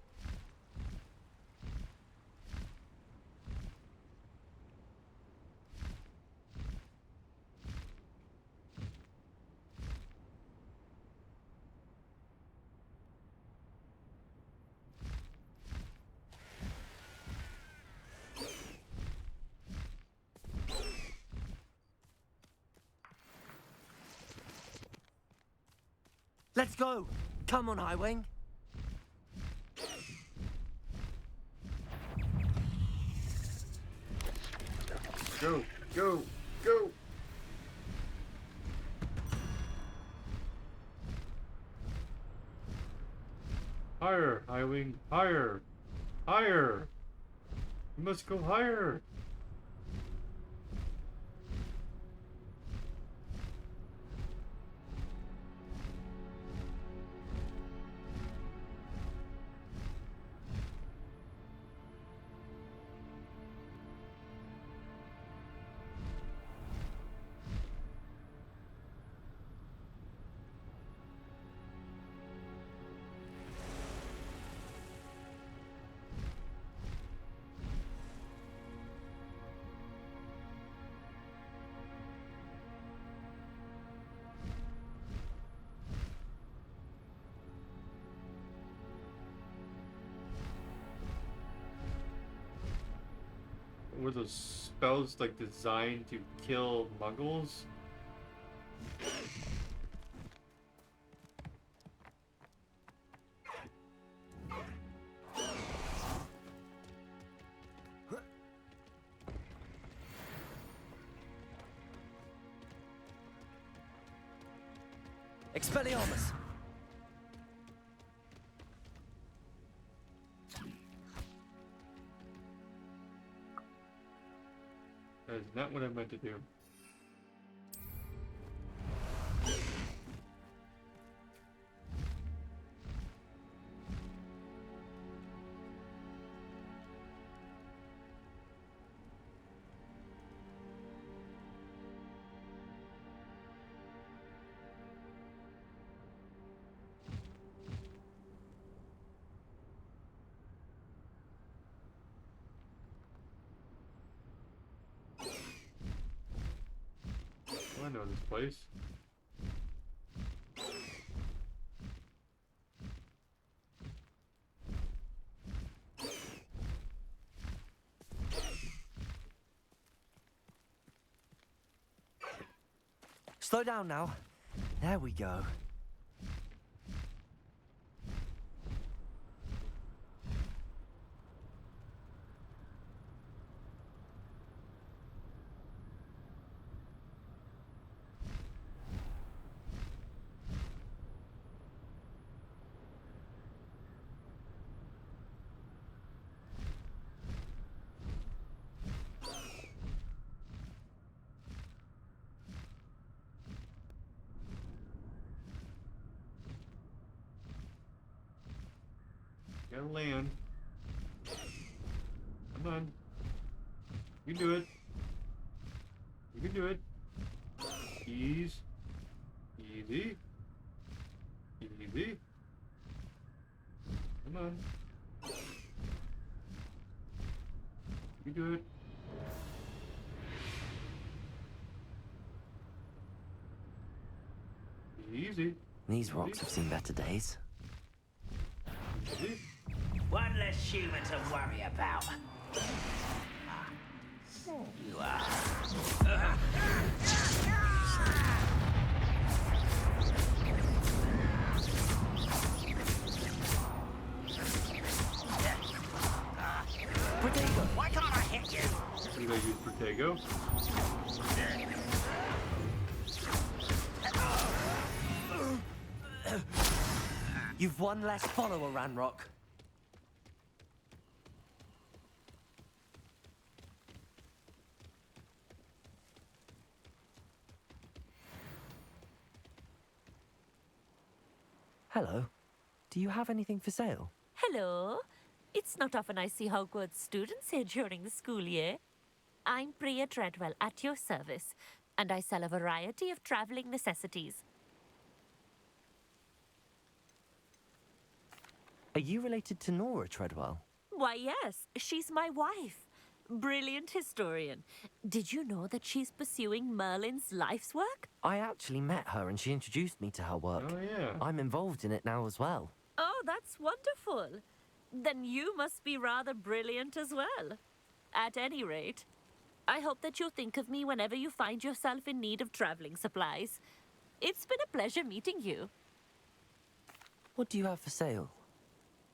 Let's go! Come on, Highwing! Go! Go! Go! Higher, Highwing! Higher! Higher! You must go higher! Were those spells like designed to kill Muggles? Expelliarmus! That is not what I meant to do. I know this place. Slow down now. There we go. Gotta land. Come on. You can do it. You can do it. Ease. Easy. Easy. Come on. You do it. Easy. These rocks have seen better days. Easy. One less human to worry about. You are. Protego! Why can't I hit you? What did I use Protego? You've one less follower, Ranrock. Hello. Do you have anything for sale? Hello. It's not often I see Hogwarts students here during the school year. I'm Priya Treadwell, at your service, and I sell a variety of traveling necessities. Are you related to Nora Treadwell? Why, yes, she's my wife. Brilliant historian. Did you know that she's pursuing Merlin's life's work? I actually met her and she introduced me to her work. Oh, yeah. I'm involved in it now as well. Oh, that's wonderful. Then you must be rather brilliant as well. At any rate, I hope that you'll think of me whenever you find yourself in need of traveling supplies. It's been a pleasure meeting you. What do you have for sale?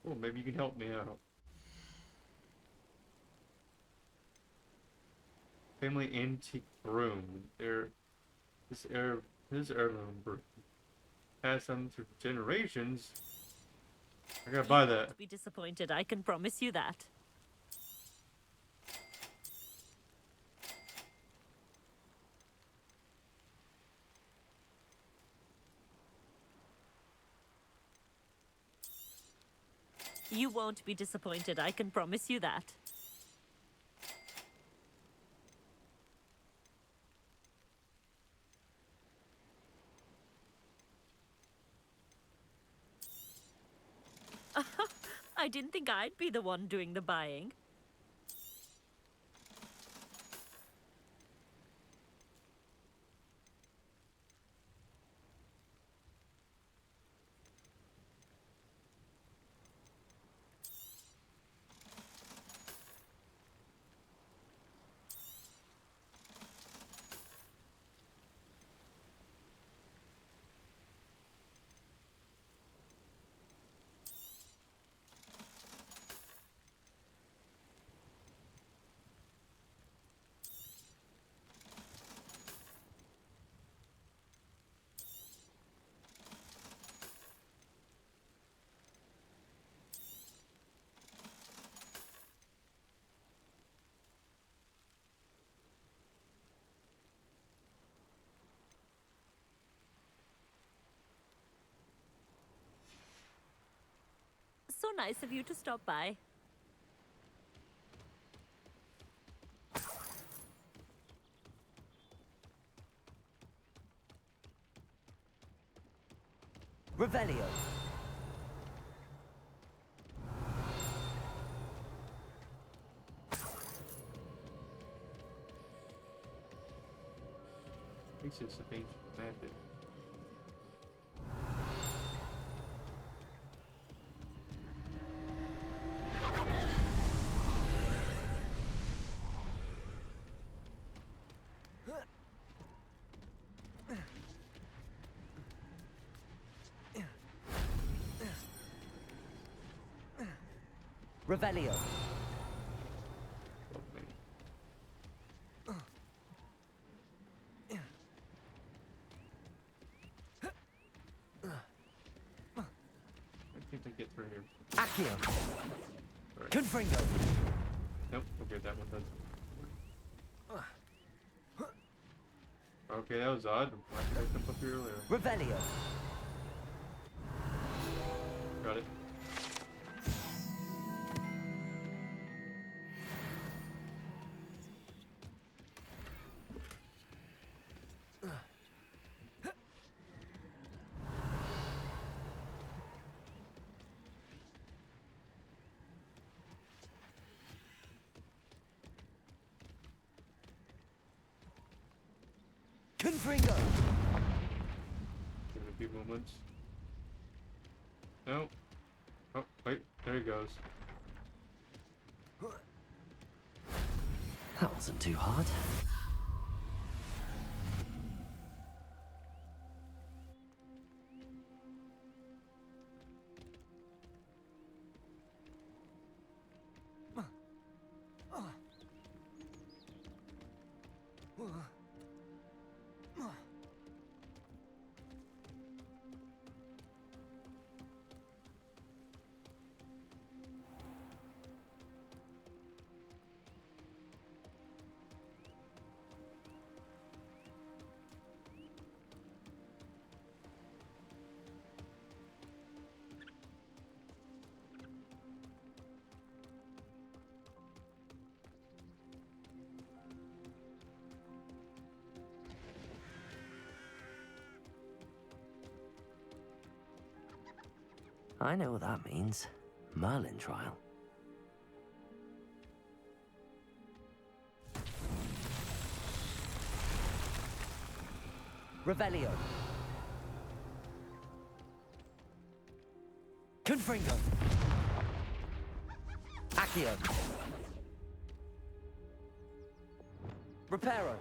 Oh, maybe you can help me out. Family antique broom. This heirloom broom. Passed on through generations. I gotta buy that. Don't be disappointed, I can promise you that. You won't be disappointed, I can promise you that. I didn't think I'd be the one doing the buying. so nice of you to stop by. Revelio. It's just a ancient method. Revelio. I think I get through here. Accio. Right. Confringo. Nope, okay, that one does. Okay, that was odd. Why did I come up here earlier? Revelio. Got it. Confringo. Give it a few moments. No. Oh, wait, there he goes. That wasn't too hard. I know what that means. Merlin trial. Revelio. Confringo. Accio. Reparo.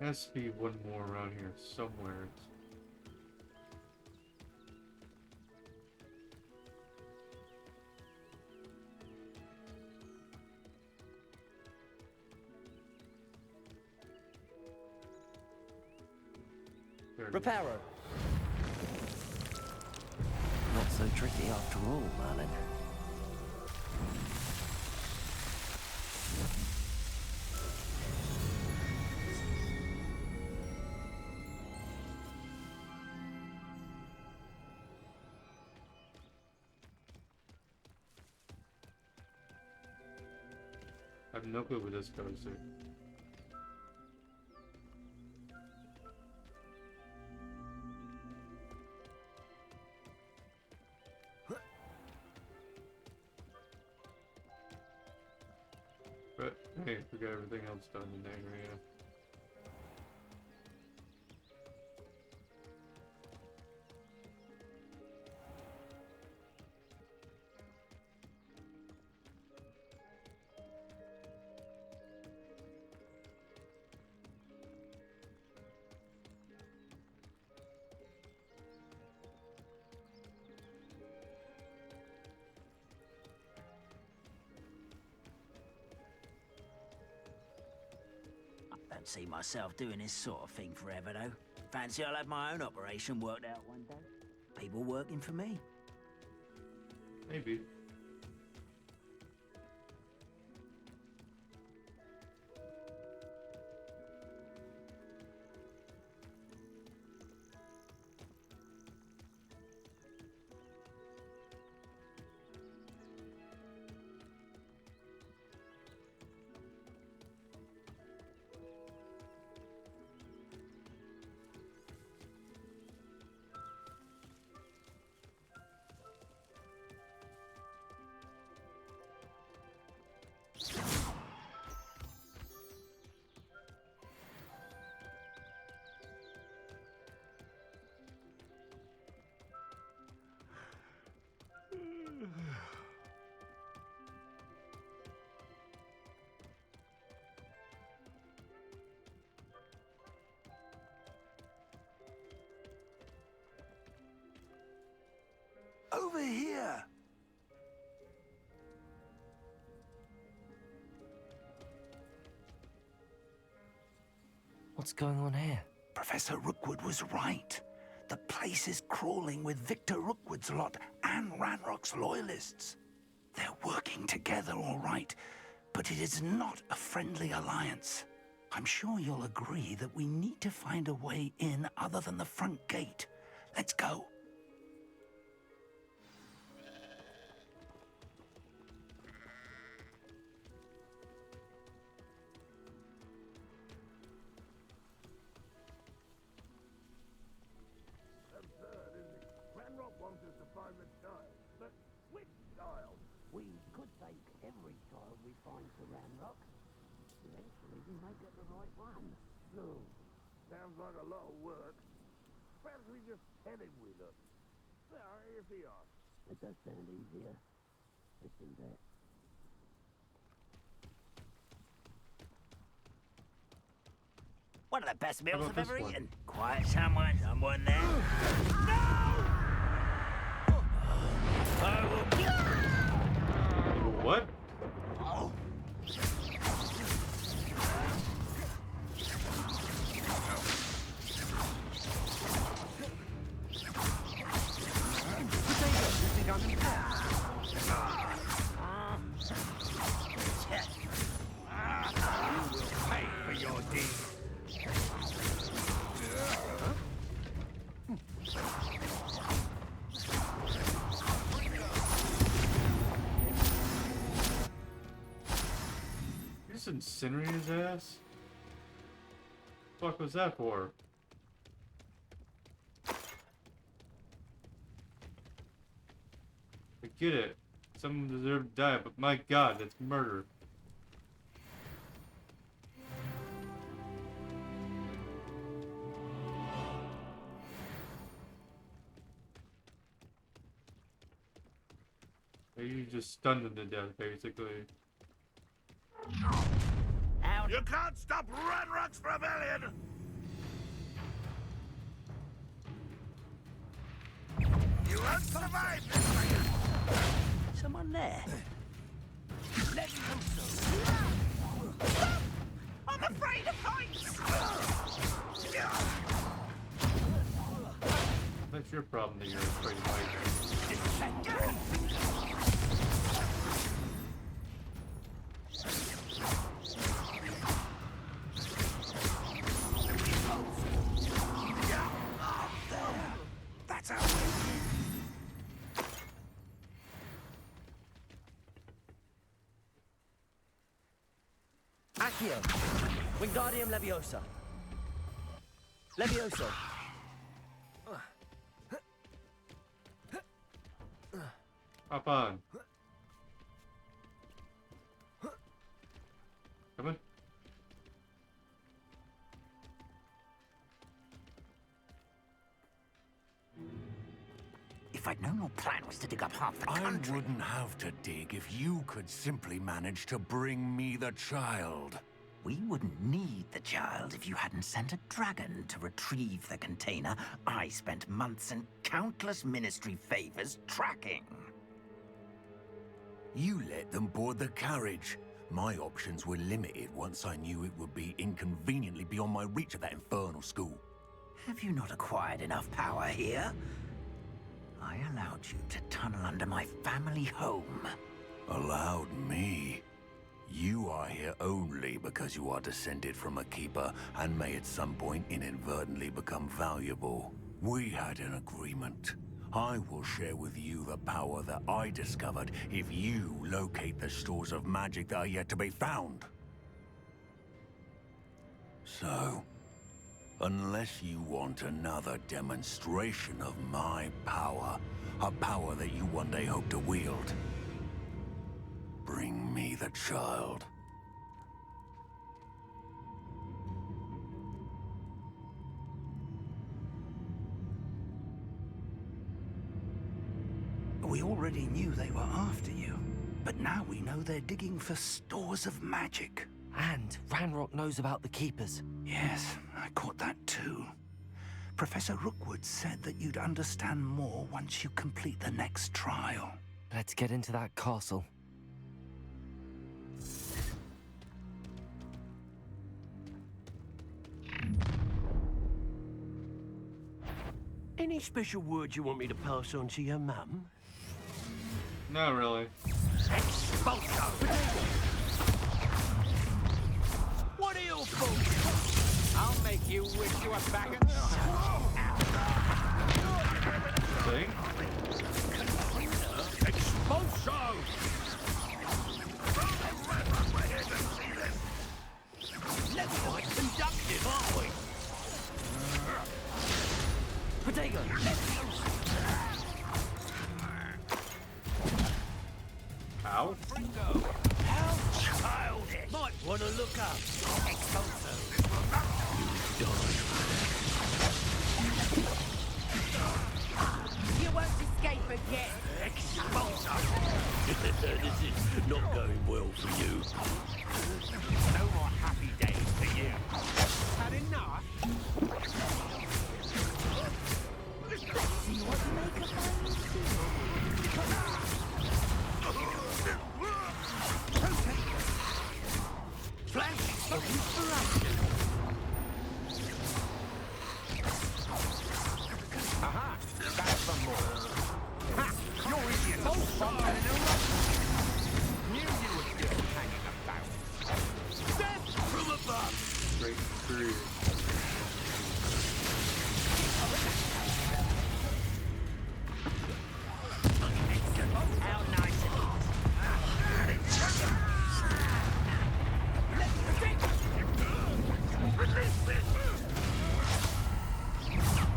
has to be one more around here somewhere. Reparo. Not so tricky after all, Merlin. I have no clue where this goes to. But hey, we got everything else done in that area. Don't see myself doing this sort of thing forever, though. Fancy I'll have my own operation worked out one day. People working for me. Maybe. Over here! What's going on here? Professor Rookwood was right. The place is crawling with Victor Rookwood's lot and Ranrock's loyalists. They're working together, all right, but it is not a friendly alliance. I'm sure you'll agree that we need to find a way in other than the front gate. Let's go. Sounds like a lot of work. Perhaps we just head in with them. Well, if he asks. It does sound easier. Let's do that. One of the best meals I've ever eaten. Quiet, someone. Someone there. No! I will kill you! What? Oh. Just incinerate his ass? What the fuck was that for? I get it. Someone deserved to die, but my god, that's murder. You just stunned him to death, basically. You can't stop Ranrock's rebellion! You won't survive this. Someone there? Let me I'm afraid of heights. That's your problem that you're afraid of heights. That's how. Accio. Wingardium Leviosa. Leviosa. Hop on. Come on. If I'd known your plan was to dig up half the country... I wouldn't have to dig if you could simply manage to bring me the child. We wouldn't need the child if you hadn't sent a dragon to retrieve the container I spent months and countless ministry favors tracking. You let them board the carriage. My options were limited once I knew it would be inconveniently beyond my reach at that infernal school. Have you not acquired enough power here? I allowed you to tunnel under my family home. Allowed me? You are here only because you are descended from a keeper and may at some point inadvertently become valuable. We had an agreement. I will share with you the power that I discovered if you locate the stores of magic that are yet to be found. So, unless you want another demonstration of my power, a power that you one day hope to wield, bring me the child. We already knew they were after you, but now we know they're digging for stores of magic. And Ranrock knows about the Keepers. Yes, I caught that too. Professor Rookwood said that you'd understand more once you complete the next trial. Let's get into that castle. Any special words you want me to pass on to your mum? Not really. What are your thoughts? I'll make you wish you were back in See? Expulso! Let's quite conductive, aren't we? Protego! Ow. How childish! Might want to look up. Expulso. You won't escape again. Expulso! This is not going well for you. No more happy days for you. Had enough? See what you make of Flash of inspiration. Aha! That's some more. Ha! You're idiots! Knew you were still hanging about. Death from above! Great experience. How nice it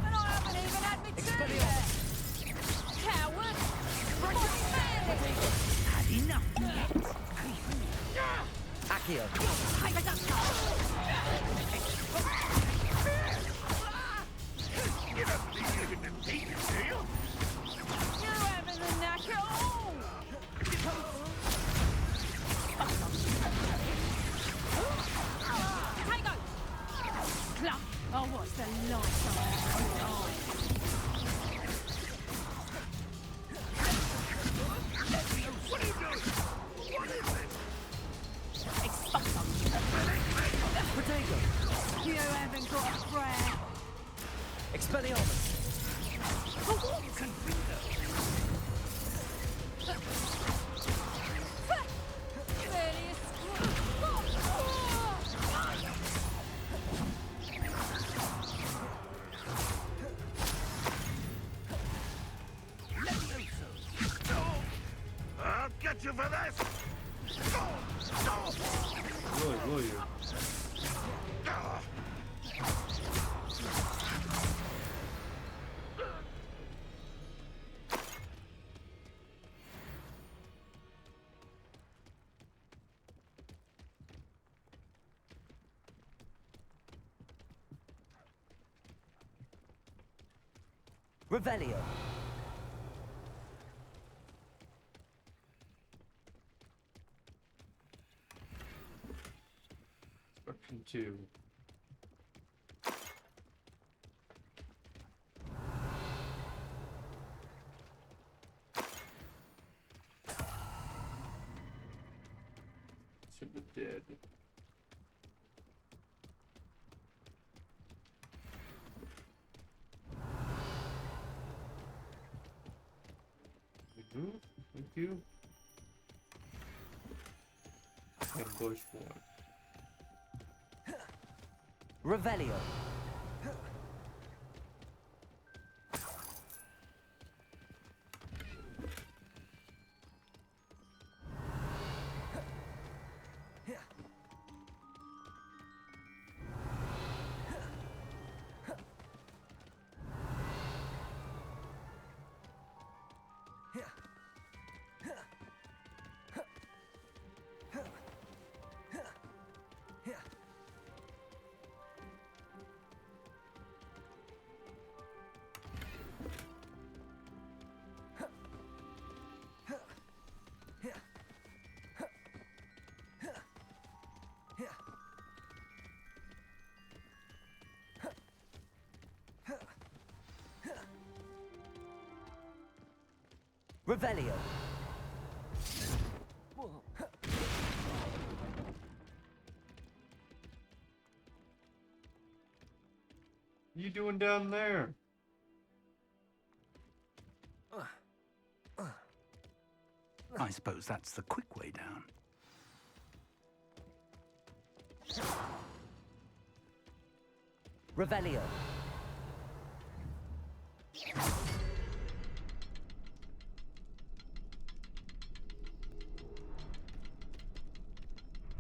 And I haven't even had me turn yet. Coward! Had enough yet. Accio. Take a duck. You don't think you can defeat him, do you? You haven't the knack at all. Take go. Clump. Oh, what's the light on? get you for this! Really, will you? Revelio. Instruction 2. To the dead. Thank you. Ambush 1. Revelio. Revelio. What you doing down there? I suppose that's the quick way down. Revelio.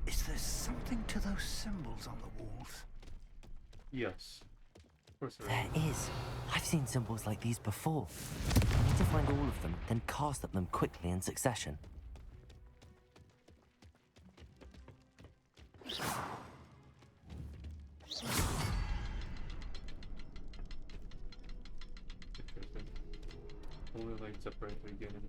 Is there something to those symbols on the walls? Yes. Of course There is. I've seen symbols like these before. I need to find all of them, then cast at them quickly in succession. Interesting. Only like separate the beginning.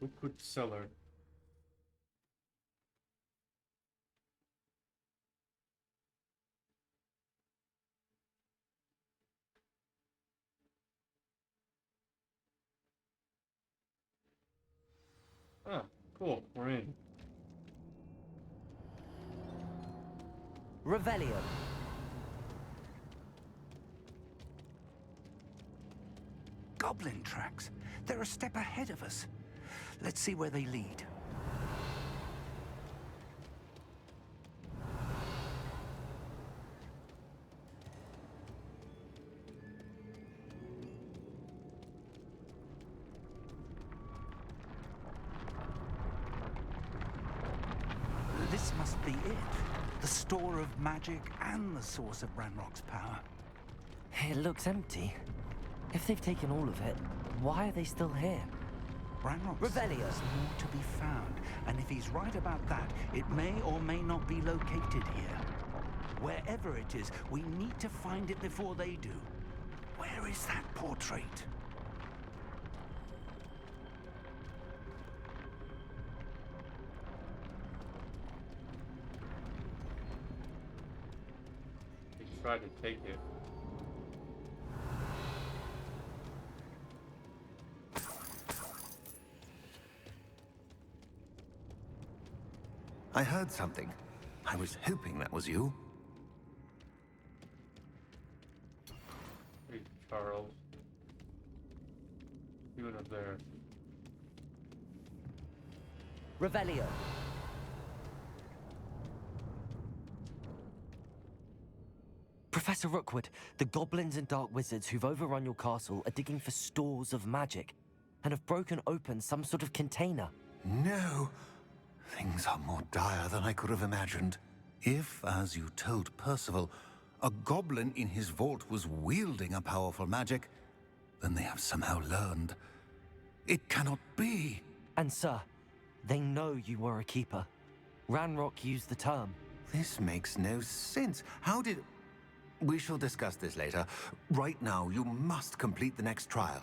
Liquid cellar. Ah, cool. We're in. Revelio. Goblin tracks. They're a step ahead of us. Let's see where they lead. This must be it. The store of magic and the source of Ranrock's power. It looks empty. If they've taken all of it, why are they still here? Ranrock Revelio. There's more to be found, and if he's right about that, it may or may not be located here. Wherever it is, we need to find it before they do. Where is that portrait? They tried to take it. I heard something. I was hoping that was you. Charles. You went up there. Revelio. Professor Rookwood, the goblins and dark wizards who've overrun your castle are digging for stores of magic and have broken open some sort of container. No! Things are more dire than I could have imagined. If, as you told Percival, a goblin in his vault was wielding a powerful magic, then they have somehow learned. It cannot be! And sir, they know you were a keeper. Ranrock used the term. This makes no sense. How did... We shall discuss this later. Right now, you must complete the next trial.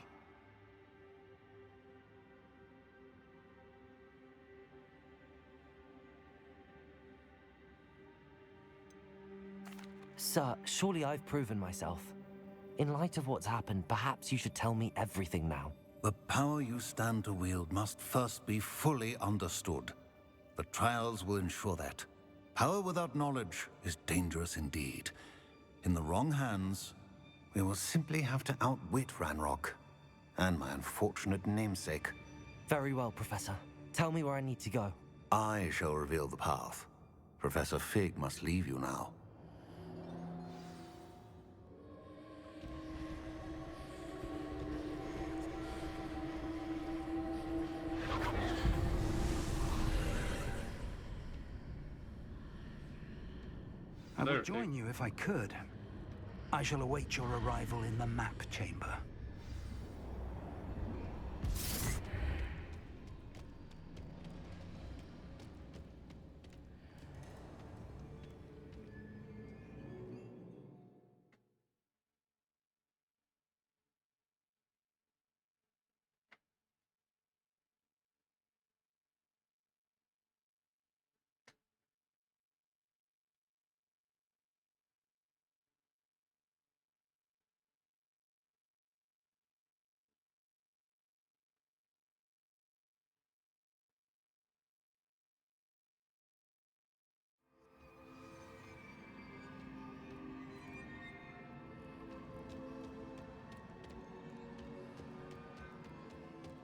Sir, surely I've proven myself. In light of what's happened, perhaps you should tell me everything now. The power you stand to wield must first be fully understood. The trials will ensure that. Power without knowledge is dangerous indeed. In the wrong hands, we will simply have to outwit Ranrock and my unfortunate namesake. Very well, Professor. Tell me where I need to go. I shall reveal the path. Professor Fig must leave you now. I would join you if I could. I shall await your arrival in the map chamber.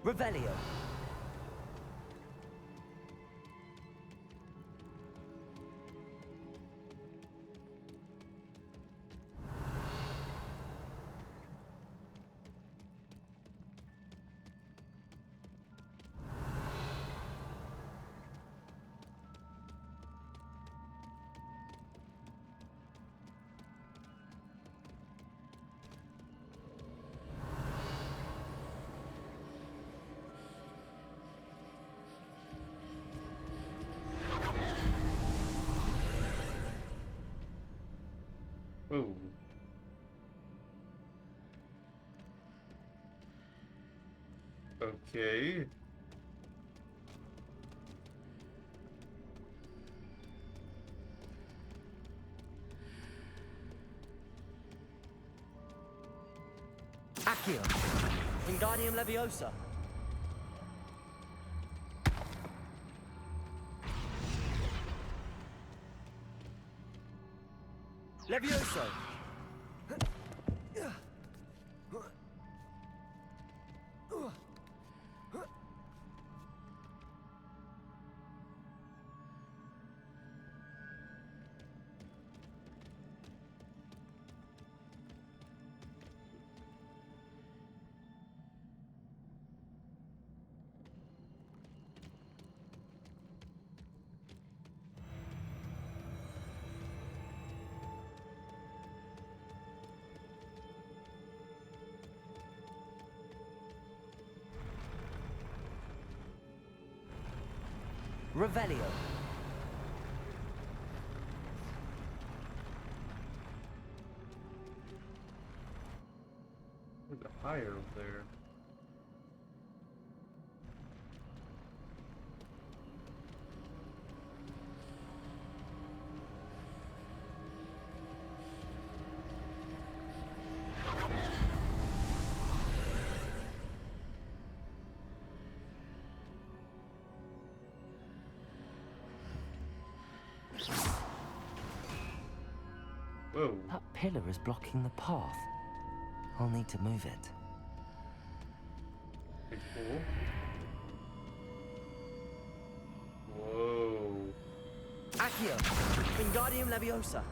Revelio. Oh. Okay. Accio. Wingardium Leviosa. Levioso. Revelio. There's a fire over there. Whoa. That pillar is blocking the path. I'll need to move it. Pretty cool. Whoa. Accio! Wingardium Leviosa!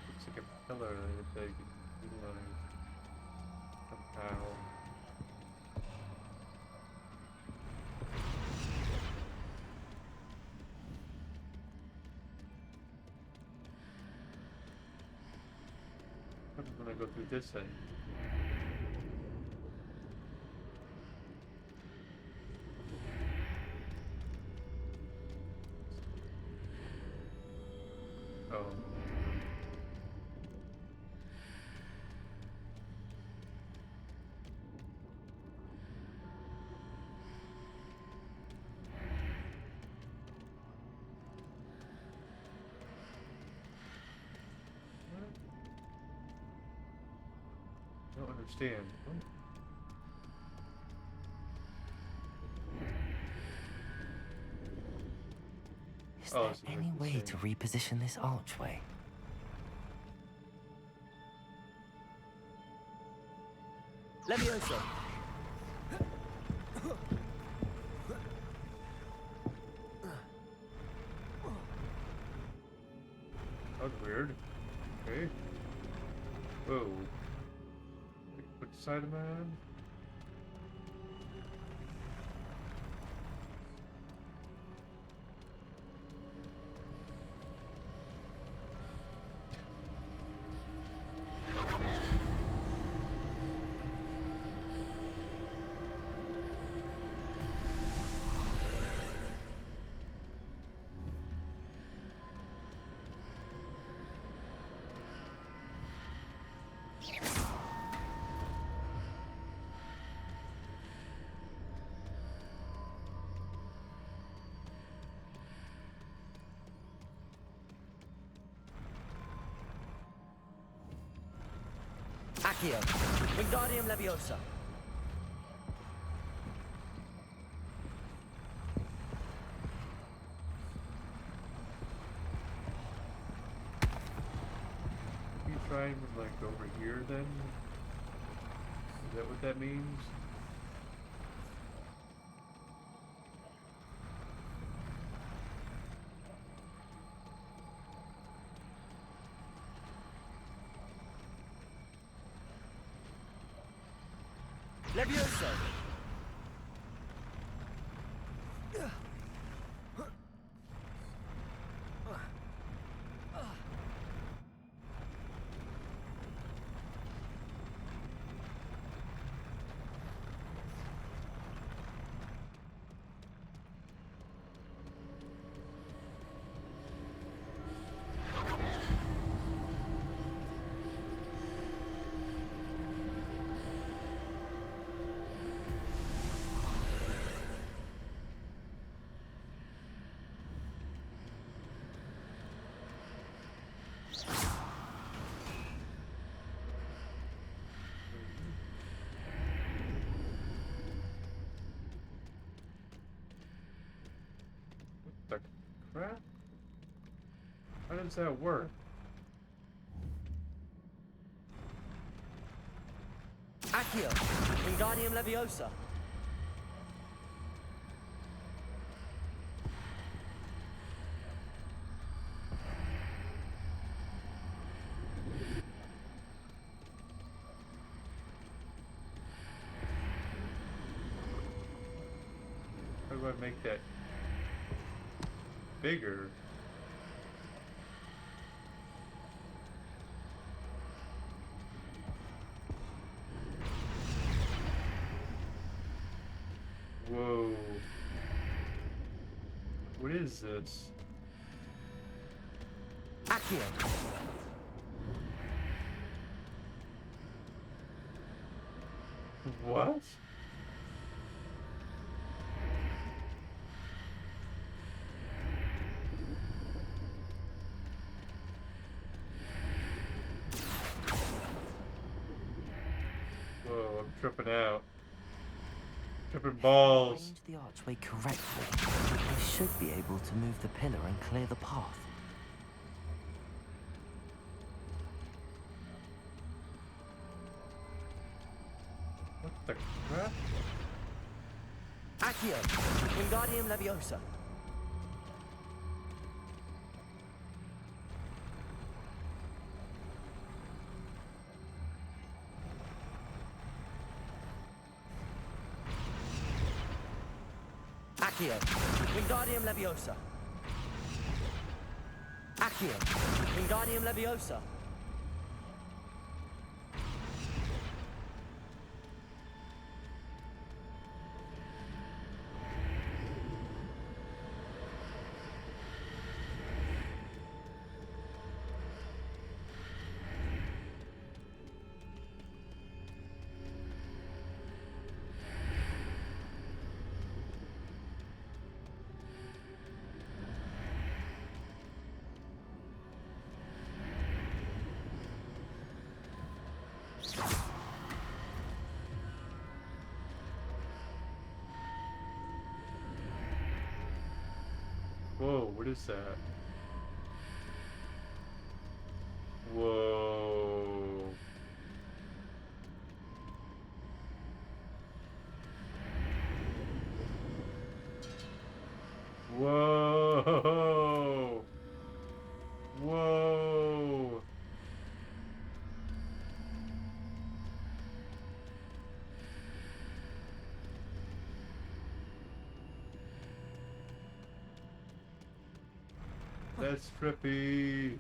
Looks like a pillar that you can utilize somehow. I'm gonna go through this end. Oh. I don't understand. What? Is there any way to reposition this archway? Leviosa! That was weird. Okay. Whoa. Which side am I on? Accio! Wingardium Leviosa! You try and like over here then? Is that what that means? Leviosa! What the crap? How does that work? Accio! Wingardium Leviosa! How do I make that bigger? Whoa. What is this? Accio! What? Whoa, I'm tripping out. Tripping balls. Arrange the archway correctly, I should be able to move the pillar and clear the path. the crap? Accio, Wingardium Leviosa. Accio, Wingardium Leviosa. Accio, Wingardium Leviosa. Whoa, what is that? Whoa. Whoa. Whoa. That's trippy.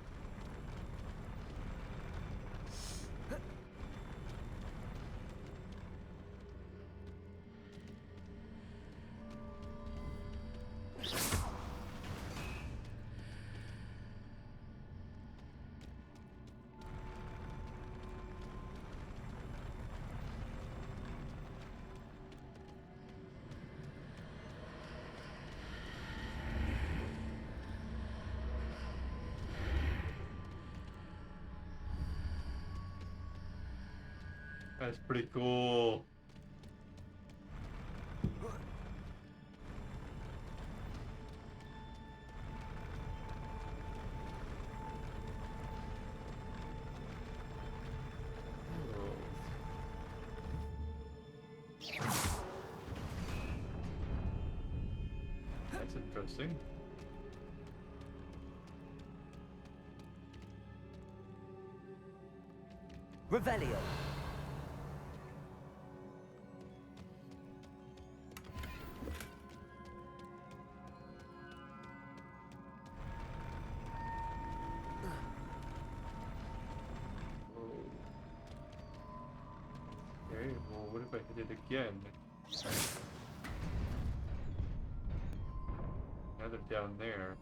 That's pretty cool. That's interesting. Revelio. Okay, well, what if I hit it again? Now they're down there.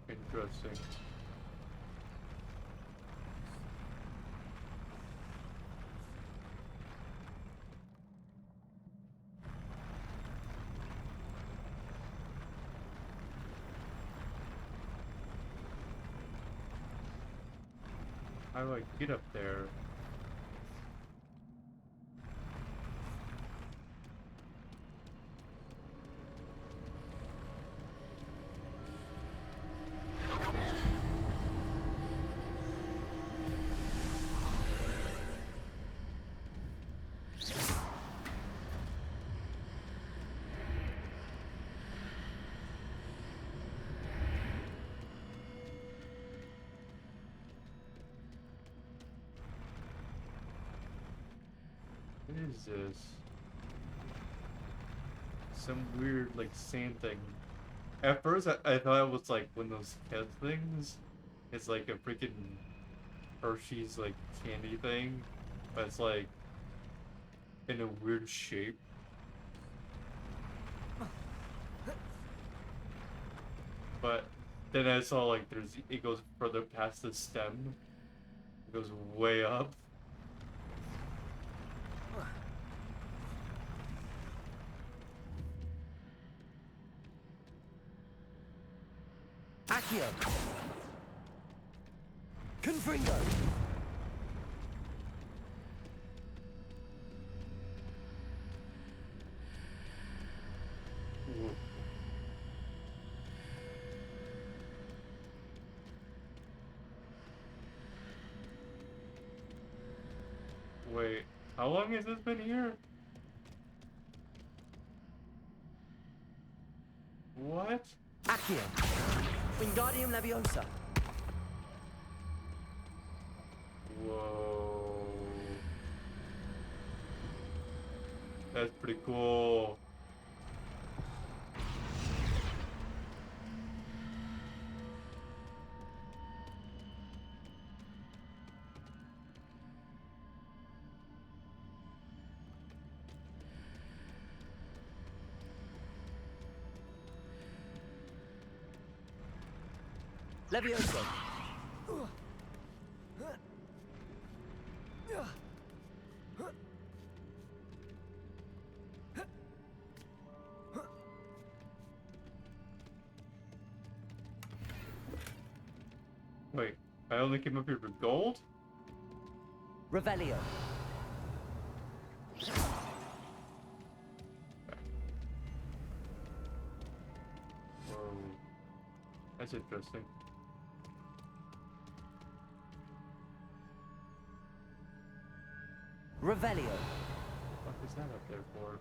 Interesting. How do I get up there? What is this? Some weird, like, sand thing. At first, I thought it was, like, one of those head things. It's like a freaking Hershey's, like, candy thing. But it's, like, in a weird shape. But then I saw, like, it goes further past the stem. It goes way up. Accio. Confringo. Wait. How long has this been here? What? Accio. Wingardium Leviosa. Whoa. That's pretty cool. Leviosa. Wait, I only came up here for gold? Revelio. Whoa. That's interesting. Revelio. What is that up there for?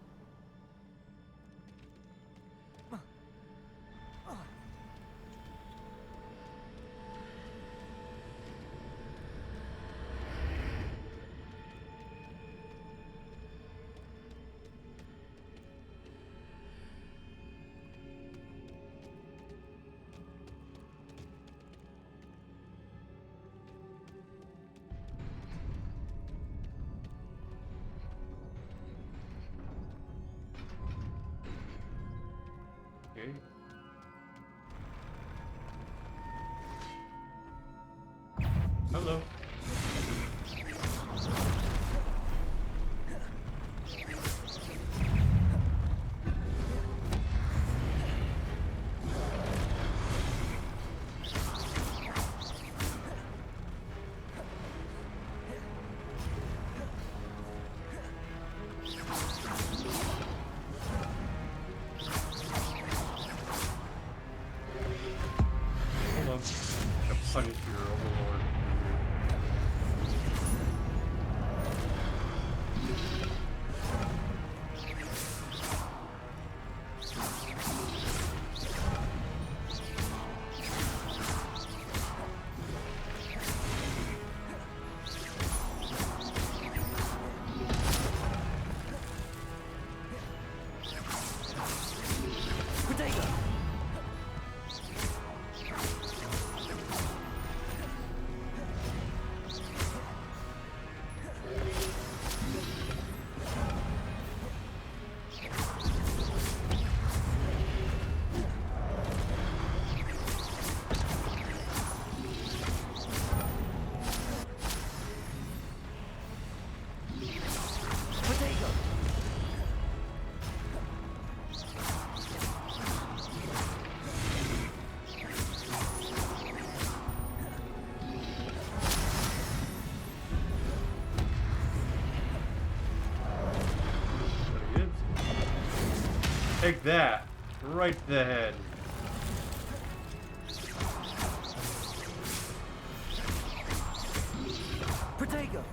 Okay. Hello. Hold on. Gotta punish your overlord. Protego. Protego. There he is. Take that. Right to the head. Protego.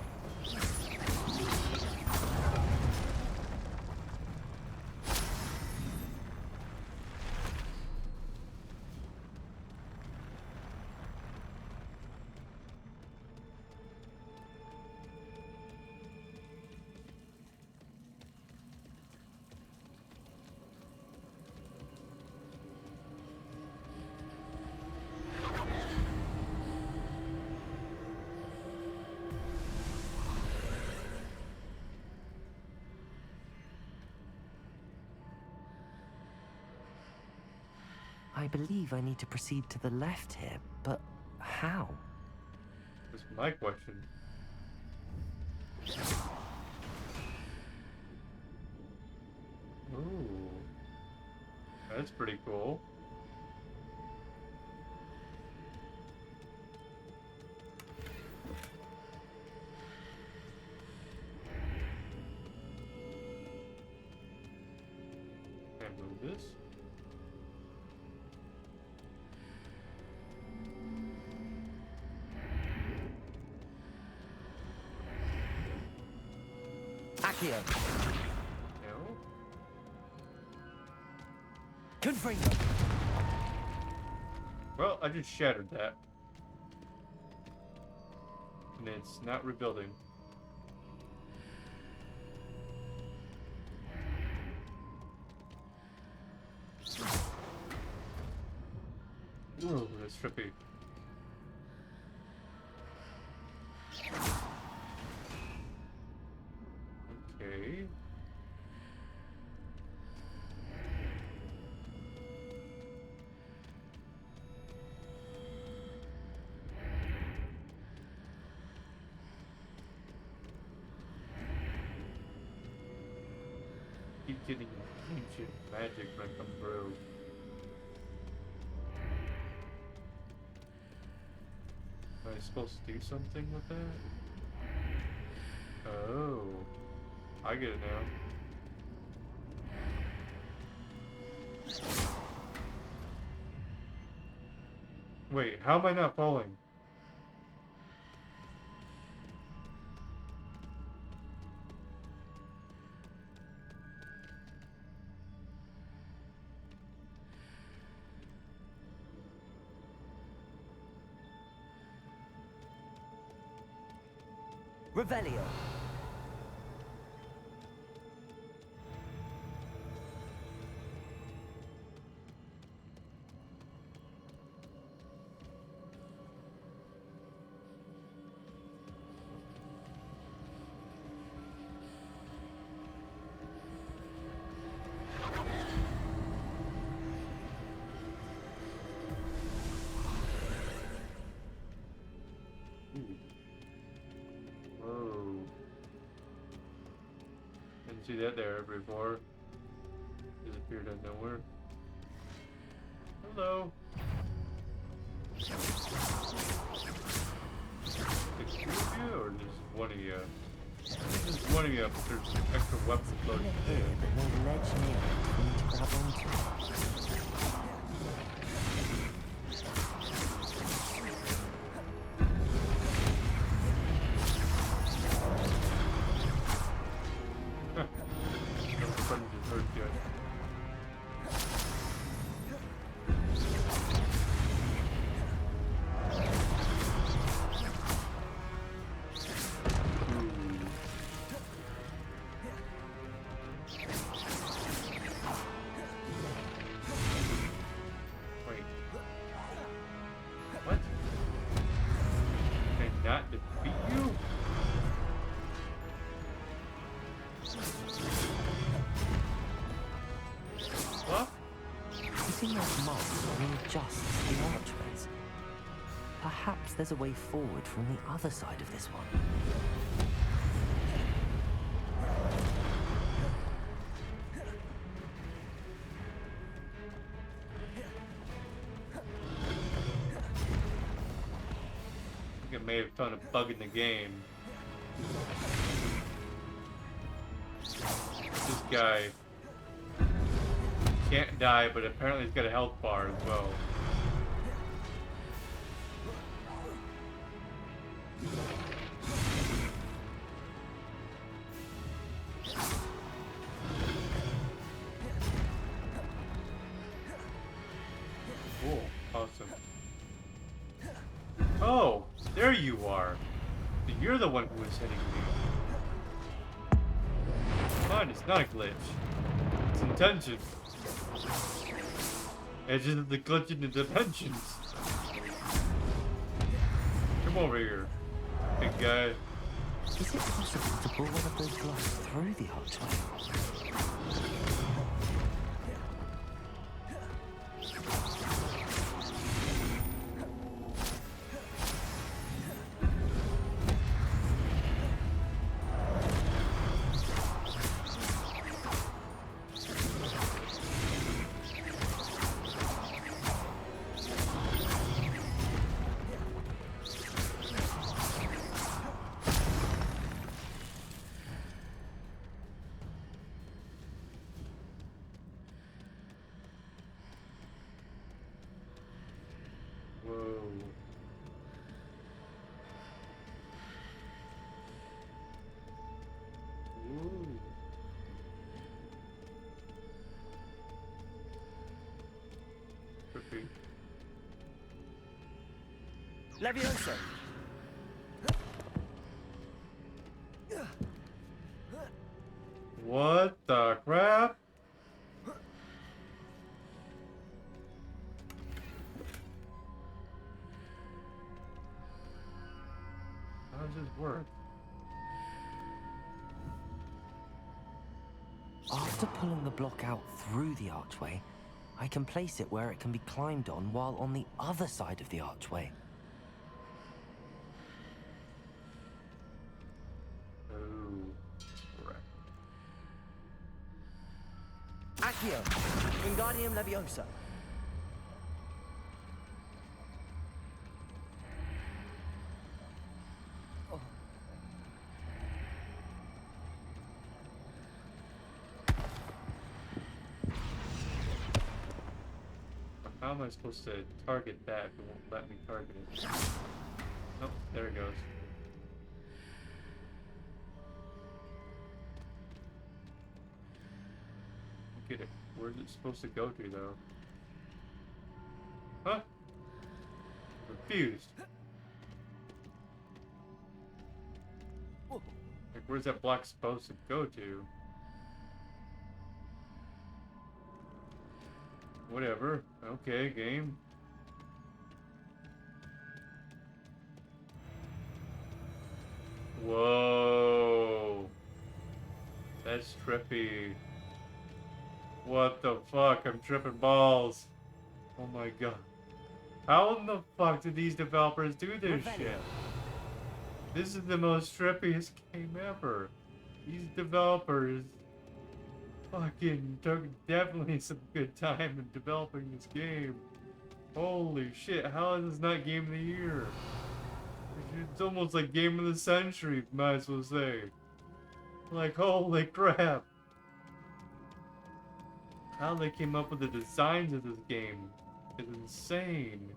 I believe I need to proceed to the left here, but how? That's my question. Ooh. That's pretty cool. Can't move this. Accio. No. Confringo. Well, I just shattered that. And it's not rebuilding. Ooh, that's trippy. Okay. Keep getting ancient magic when I come through. Am I supposed to do something with that? Oh, I get it now. Wait, how am I not falling? Revelio. Whoa. Didn't see that there before. Disappeared out of nowhere. Hello. Excuse you, or just one of you? Just one of you, but there's extra weapons loaded there. But no ledge near it for me to grab onto. Perhaps there's a way forward from the other side of this one. I think I may have found a bug in the game. This guy can't die, but apparently he's got a health bar as well. Cool. Awesome. Oh, there you are. You're the one who was hitting me. Fine, it's not a glitch. It's intention. It's just the glitch in the dimensions. Come over here, big guy. Is it possible to pull one of those glass through the archway? Leviosa! What the crap? How does this work? After pulling the block out through the archway, I can place it where it can be climbed on while on the other side of the archway. Accio! Wingardium Leviosa! How am I supposed to target that if it won't let me target it? Oh, there it goes. Get it. Where's it supposed to go to, though? Huh? Confused. Like, where's that block supposed to go to? Whatever. Okay, game. Whoa. That's trippy. What the fuck? I'm tripping balls. Oh my god. How in the fuck did these developers do this shit? This is the most trippiest game ever. These developers fucking took definitely some good time in developing this game. Holy shit, how is this not Game of the Year? It's almost like Game of the Century, might as well say. Like, holy crap. How they came up with the designs of this game is insane.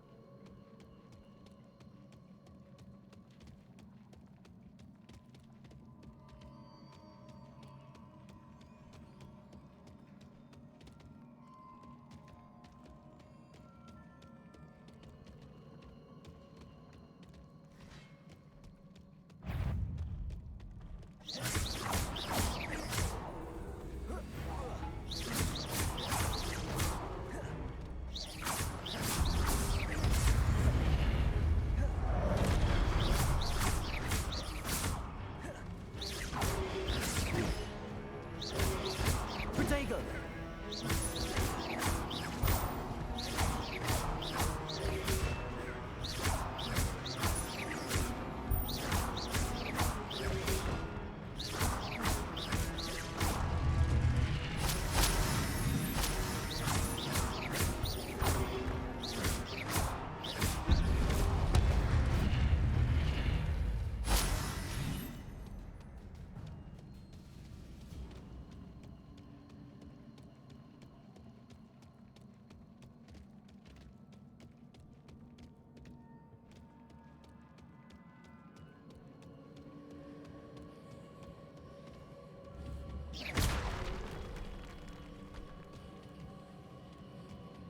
Protego!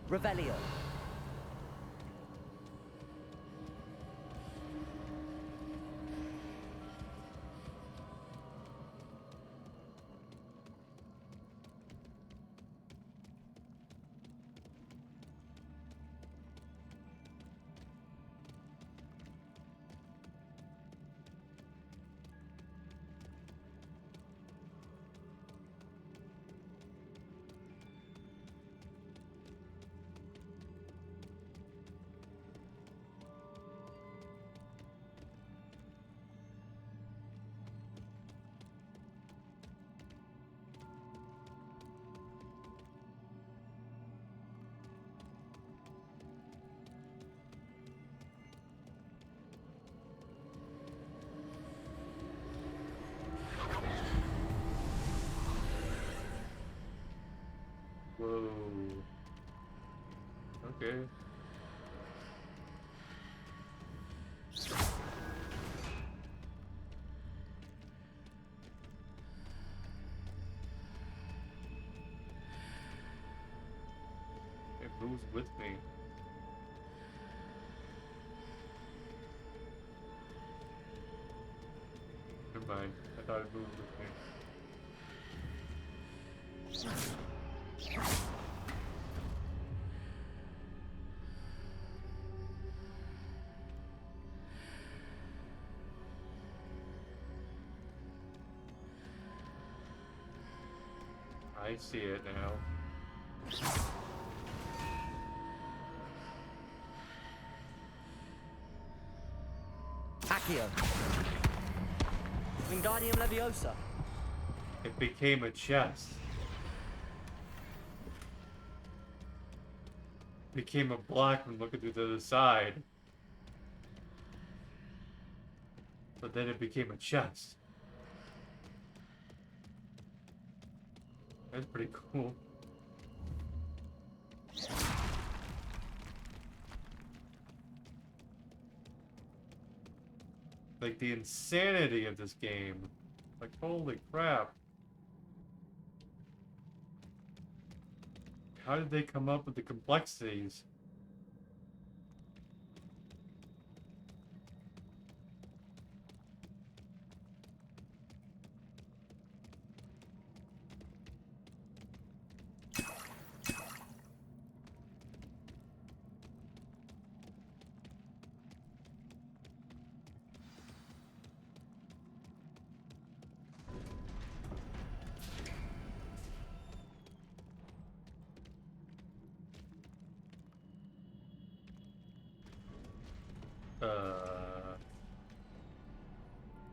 Revelio. Whoa. Okay. It moves with me. mind. I thought it moved with me. I see it now. Accio. Wingardium Leviosa. It became a chest. Became a block when looking to the other side. But then it became a chest. That's pretty cool. Like the insanity of this game. Like holy crap. How did they come up with the complexities?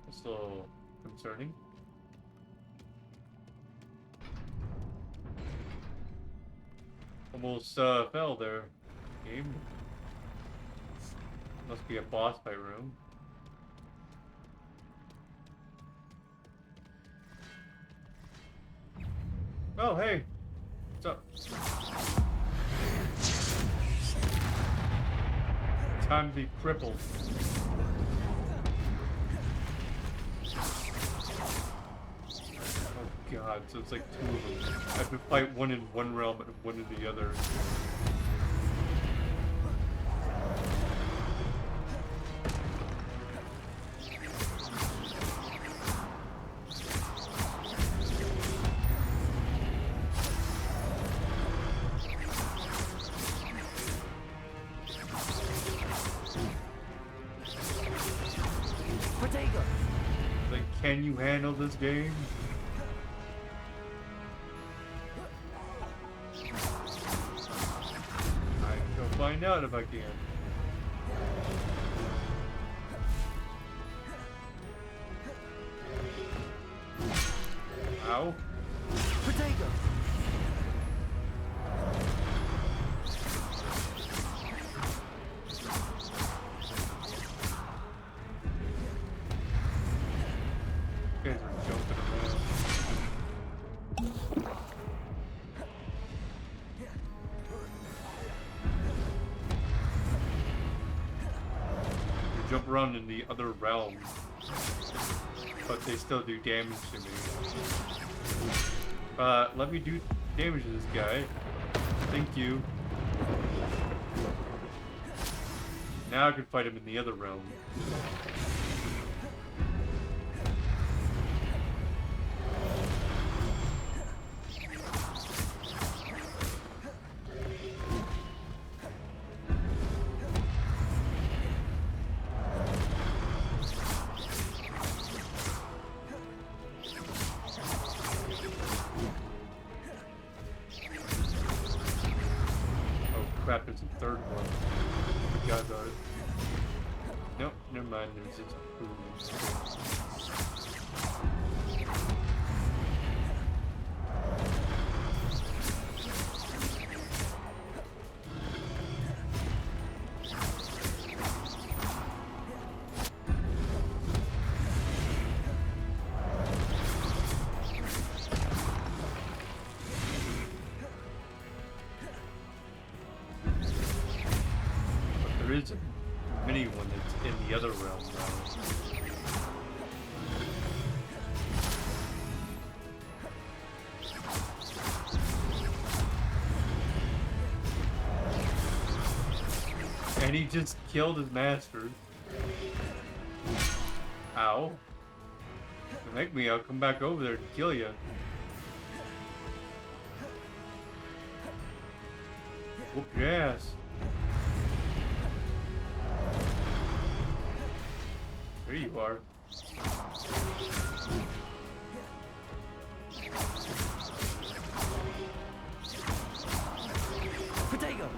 That's a little concerning. Almost fell there. Game. Must be a boss fight room. Oh hey, what's up? Time to be crippled. Oh god, so it's like two of them. I have to fight one in one realm and one in the other. Like, can you handle this game? I shall find out if I can. Ow. Potato. You guys are jumping around. You jump around in the other realms, but they still do damage to me. Let me do damage to this guy. Thank you. Now I can fight him in the other realm. Crap, there's a third one. Forgot about it. Nope, never mind, there's just there is a mini one that's in the other realm now. And he just killed his master. Ow. Make me, I'll come back over there to kill you. Whoop your ass. There you are. Potato!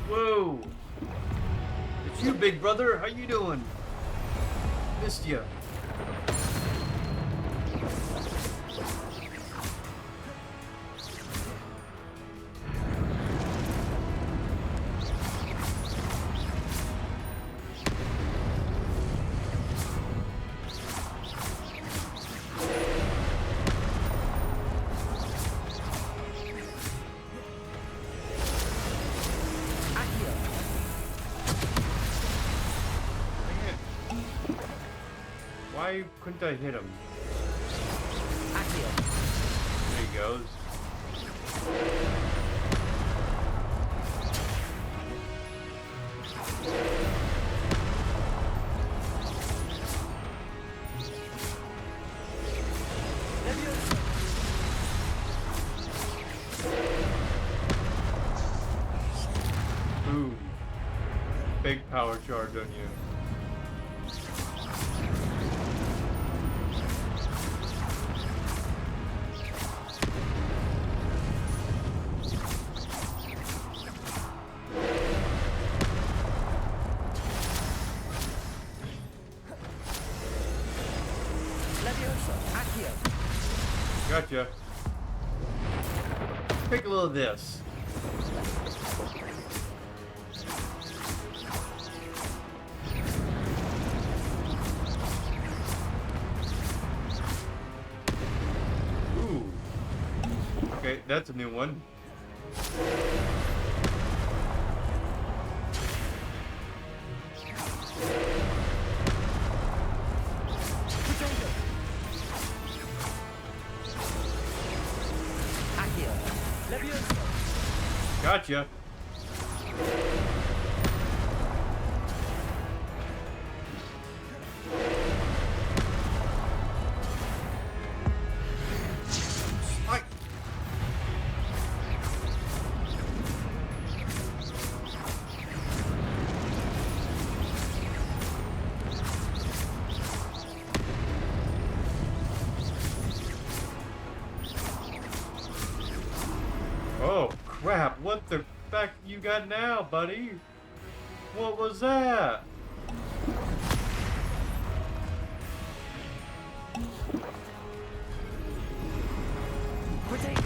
Whoa! It's you, big brother. How you doing? Missed ya. Why couldn't I hit him? There he goes. Boom. Big power charge on you. Gotcha. Take a little of this. Ooh. Okay, that's a new one. Gotcha. Oh crap, what the fuck you got now, buddy? What was that? Potato!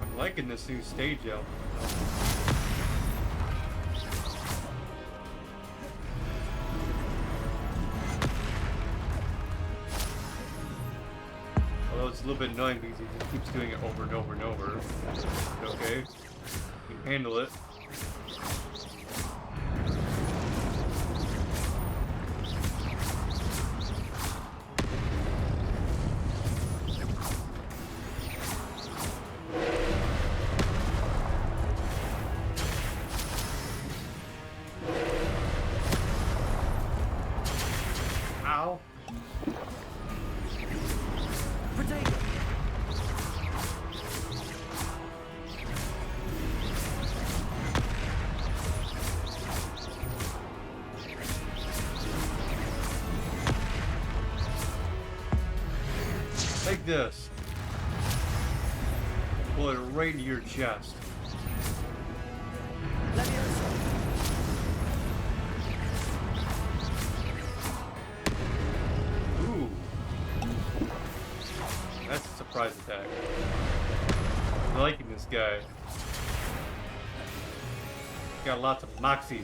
I'm liking this new stage out. Although it's a little bit annoying because he just keeps doing it over and over and over. Okay, you can handle it. Ow. Potato! Take this. Pull it right into your chest. Ooh. That's a surprise attack. I'm liking this guy. Got lots of moxie.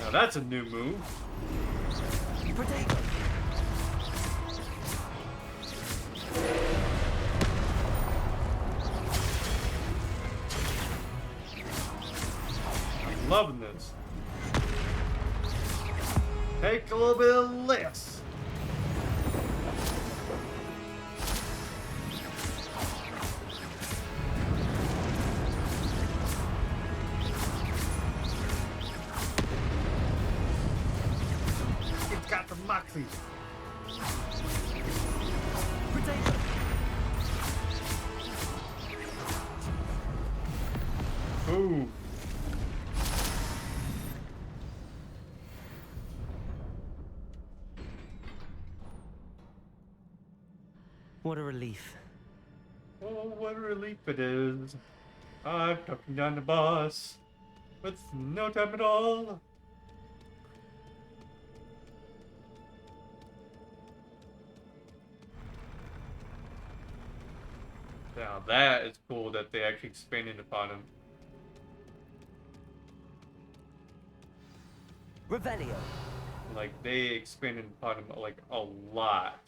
Now that's a new move. I'm loving this. Take a little bit of this. It's got the moxie. Ooh. What a relief. Oh, what a relief it is. I'm talking down the boss with no time at all. Now that is cool that they actually expanded upon him. Revelio. Like they expanded upon him like a lot.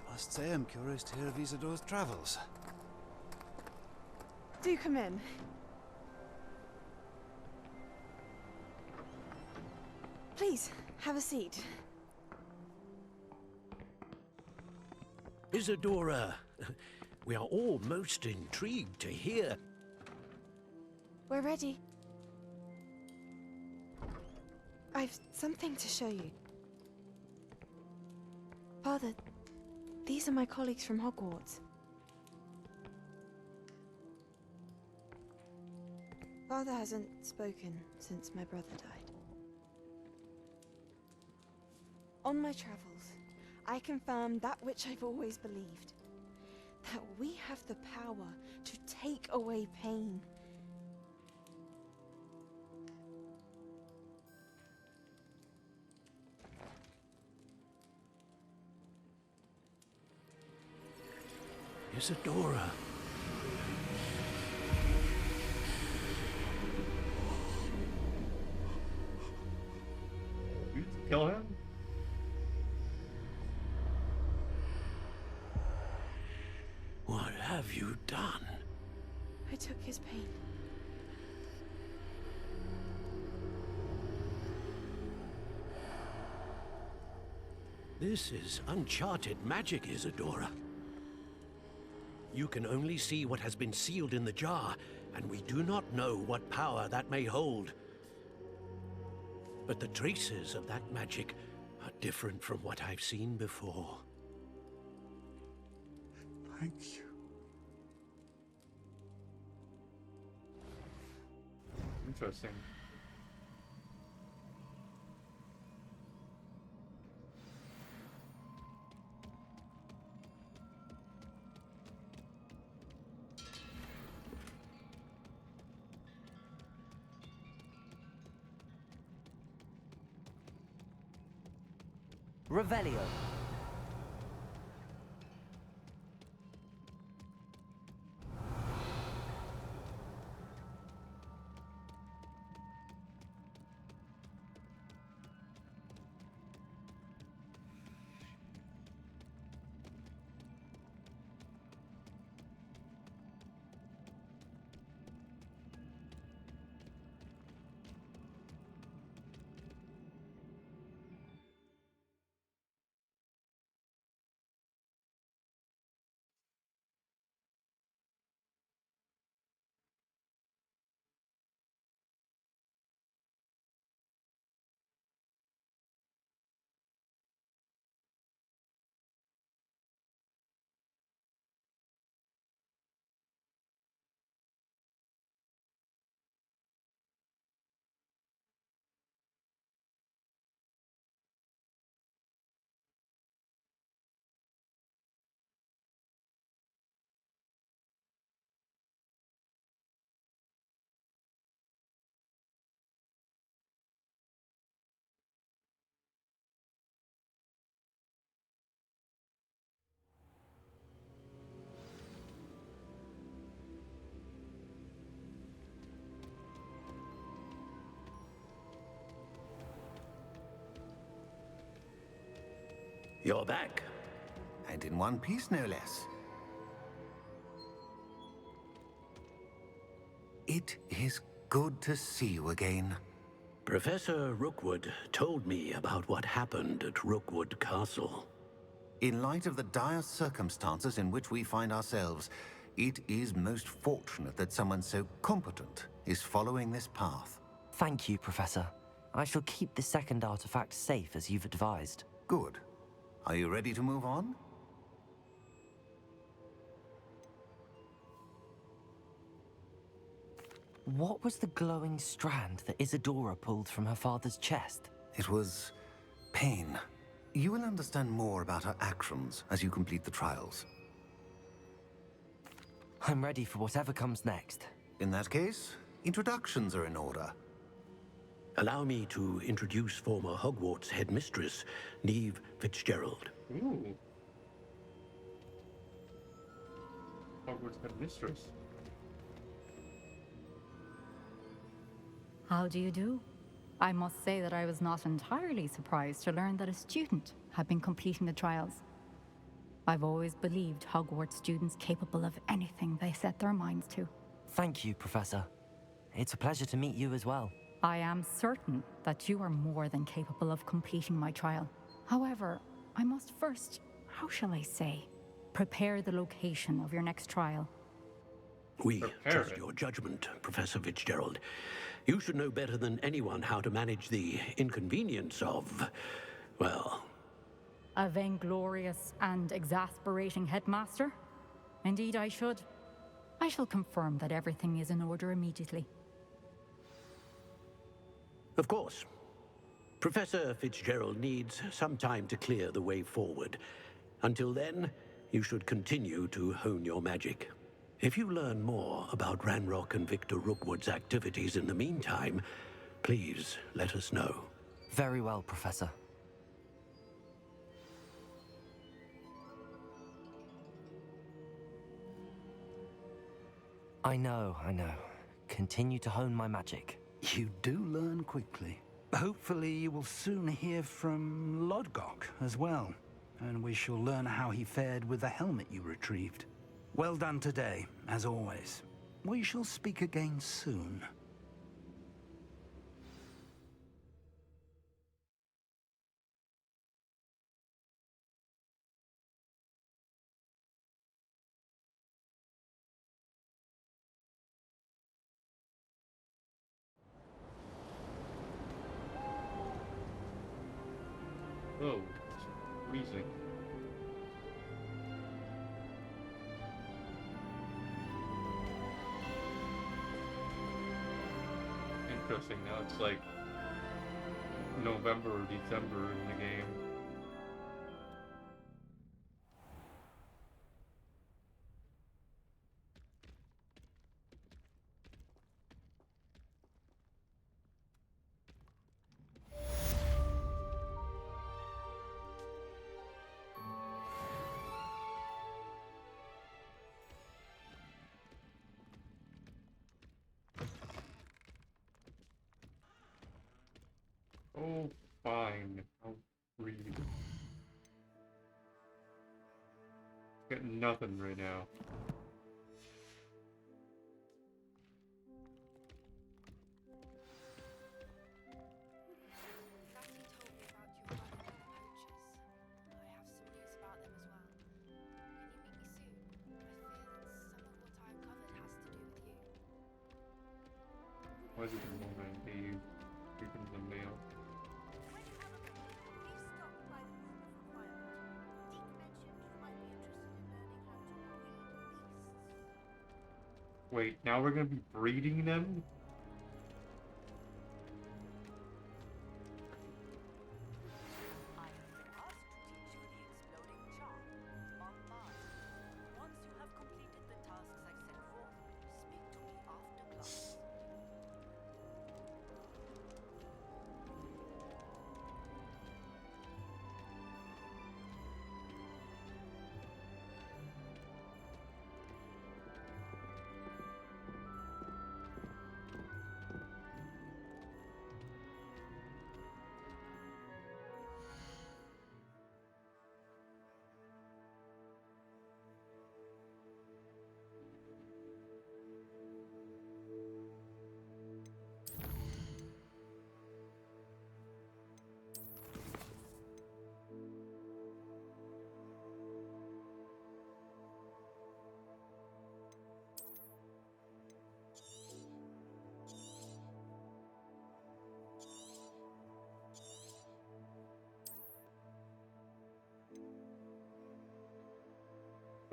I must say I'm curious to hear of Isidor's travels. Do come in. Please, have a seat. Isadora, we are all most intrigued to hear. We're ready. I've something to show you. Father, these are my colleagues from Hogwarts. Father hasn't spoken since my brother died. On my travels, I confirmed that which I've always believed. That we have the power to take away pain. Isadora. You kill him? What have you done? I took his pain. This is uncharted magic, Isadora. You can only see what has been sealed in the jar, and we do not know what power that may hold. But the traces of that magic are different from what I've seen before. Thank you. Interesting. Revelio. You're back. And in one piece, no less. It is good to see you again. Professor Rookwood told me about what happened at Rookwood Castle. In light of the dire circumstances in which we find ourselves, it is most fortunate that someone so competent is following this path. Thank you, Professor. I shall keep the second artifact safe as you've advised. Good. Are you ready to move on? What was the glowing strand that Isadora pulled from her father's chest? It was pain. You will understand more about her actions as you complete the trials. I'm ready for whatever comes next. In that case, introductions are in order. Allow me to introduce former Hogwarts headmistress, Neve Fitzgerald. Ooh. Hogwarts headmistress. How do you do? I must say that I was not entirely surprised to learn that a student had been completing the trials. I've always believed Hogwarts students capable of anything they set their minds to. Thank you, Professor. It's a pleasure to meet you as well. I am certain that you are more than capable of completing my trial. However, I must first, how shall I say, prepare the location of your next trial. We trust your judgment, Professor Fitzgerald. You should know better than anyone how to manage the inconvenience of, well... A vainglorious and exasperating headmaster? Indeed I should. I shall confirm that everything is in order immediately. Of course. Professor Fitzgerald needs some time to clear the way forward. Until then, you should continue to hone your magic. If you learn more about Ranrock and Victor Rookwood's activities in the meantime, please let us know. Very well, Professor. I know. Continue to hone my magic. You do learn quickly. Hopefully you will soon hear from Lodgok as well, and we shall learn how he fared with the helmet you retrieved. Well done today, as always. We shall speak again soon. Oh, it's freezing. Interesting, now it's like November or December in the game. Oh, fine. I'll read. Got nothing right now. Why is it the moment I leave? Here comes the mail. Wait, now we're gonna be breeding them?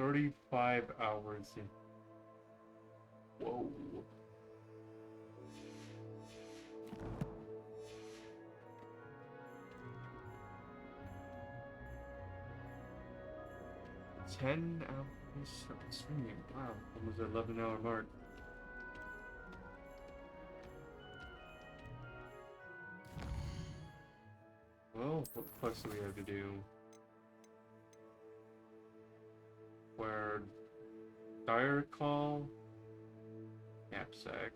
35 hours in. Whoa. $10 of streaming. Wow, almost 11-hour mark. Well, what quests do we have to do? Where dire call, knapsack,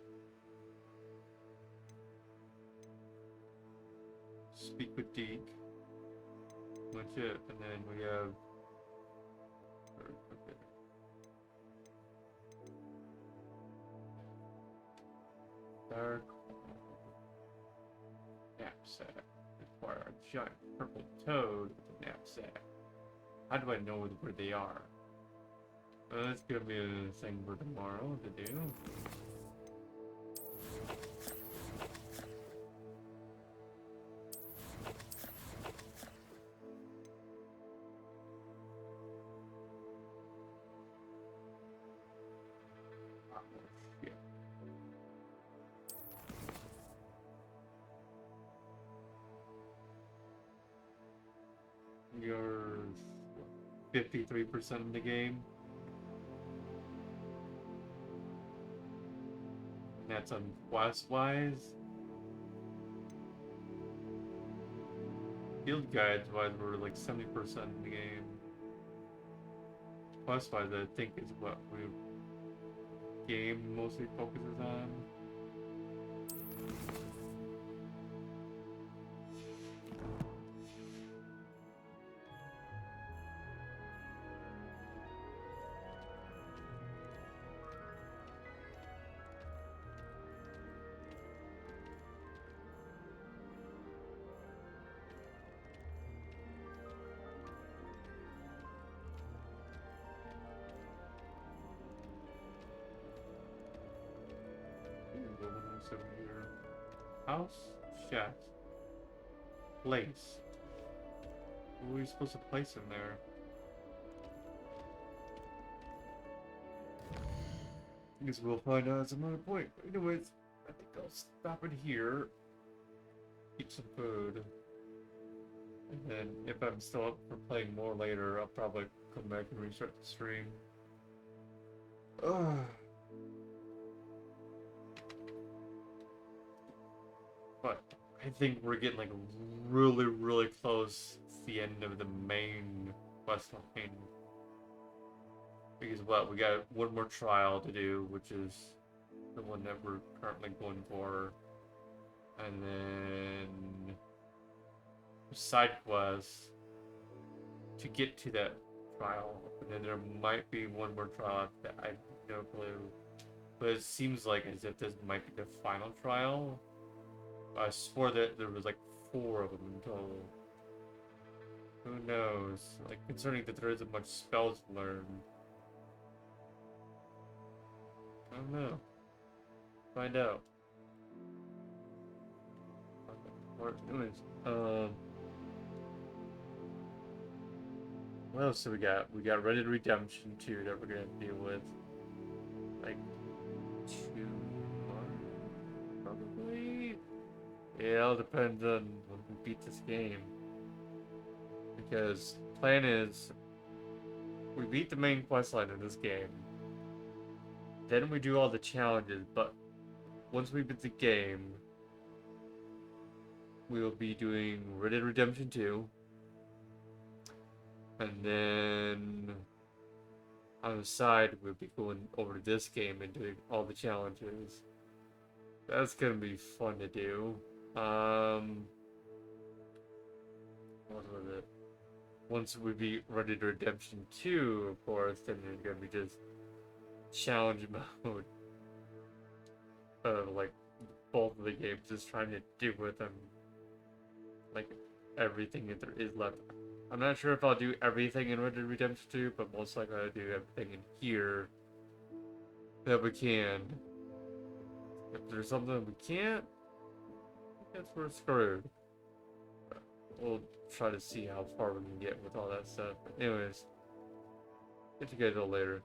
speak with Deke. Much it, and then we have. Okay. Dire call, knapsack. Require a giant purple toad with a knapsack. How do I know where they are? Well, that's gonna be a thing for tomorrow to do. Oh, shit. You're 53% of the game. And that's on quest-wise. Field guides-wise, we're like 70% of the game. Quest-wise, I think is what we game mostly focuses on. Over here. House, shack, place. What are we supposed to place in there? I guess we'll find out at some other point. But anyways, I think I'll stop it here. Eat some food. And then if I'm still up for playing more later, I'll probably come back and restart the stream. But I think we're getting like really, really close to the end of the main quest line. Because what, we got one more trial to do, which is the one that we're currently going for. And then side quests to get to that trial. And then there might be one more trial that I have no clue. But it seems like as if this might be the final trial. I swore that there was like 4 of them in total. Who knows? Like, concerning that there isn't much spells to learn. I don't know. Find out. Anyways, what else do we got? We got Red Dead Redemption 2 that we're gonna deal with. Like, 2 months, probably? Yeah, it all depends on when we beat this game. Because plan is we beat the main quest line in this game. Then we do all the challenges, but once we beat the game, we will be doing Red Dead Redemption 2. And then on the side, we'll be going over to this game and doing all the challenges. That's gonna be fun to do. What was it? Once we beat Red Dead Redemption 2, of course, then there's gonna be just challenge mode. Like both of the games, just trying to do with them. Like everything that there is left. I'm not sure if I'll do everything in Red Dead Redemption 2, but most likely I'll do everything in here that we can. If there's something that we can't, I guess we're screwed. We'll try to see how far we can get with all that stuff. But anyways, Get together later.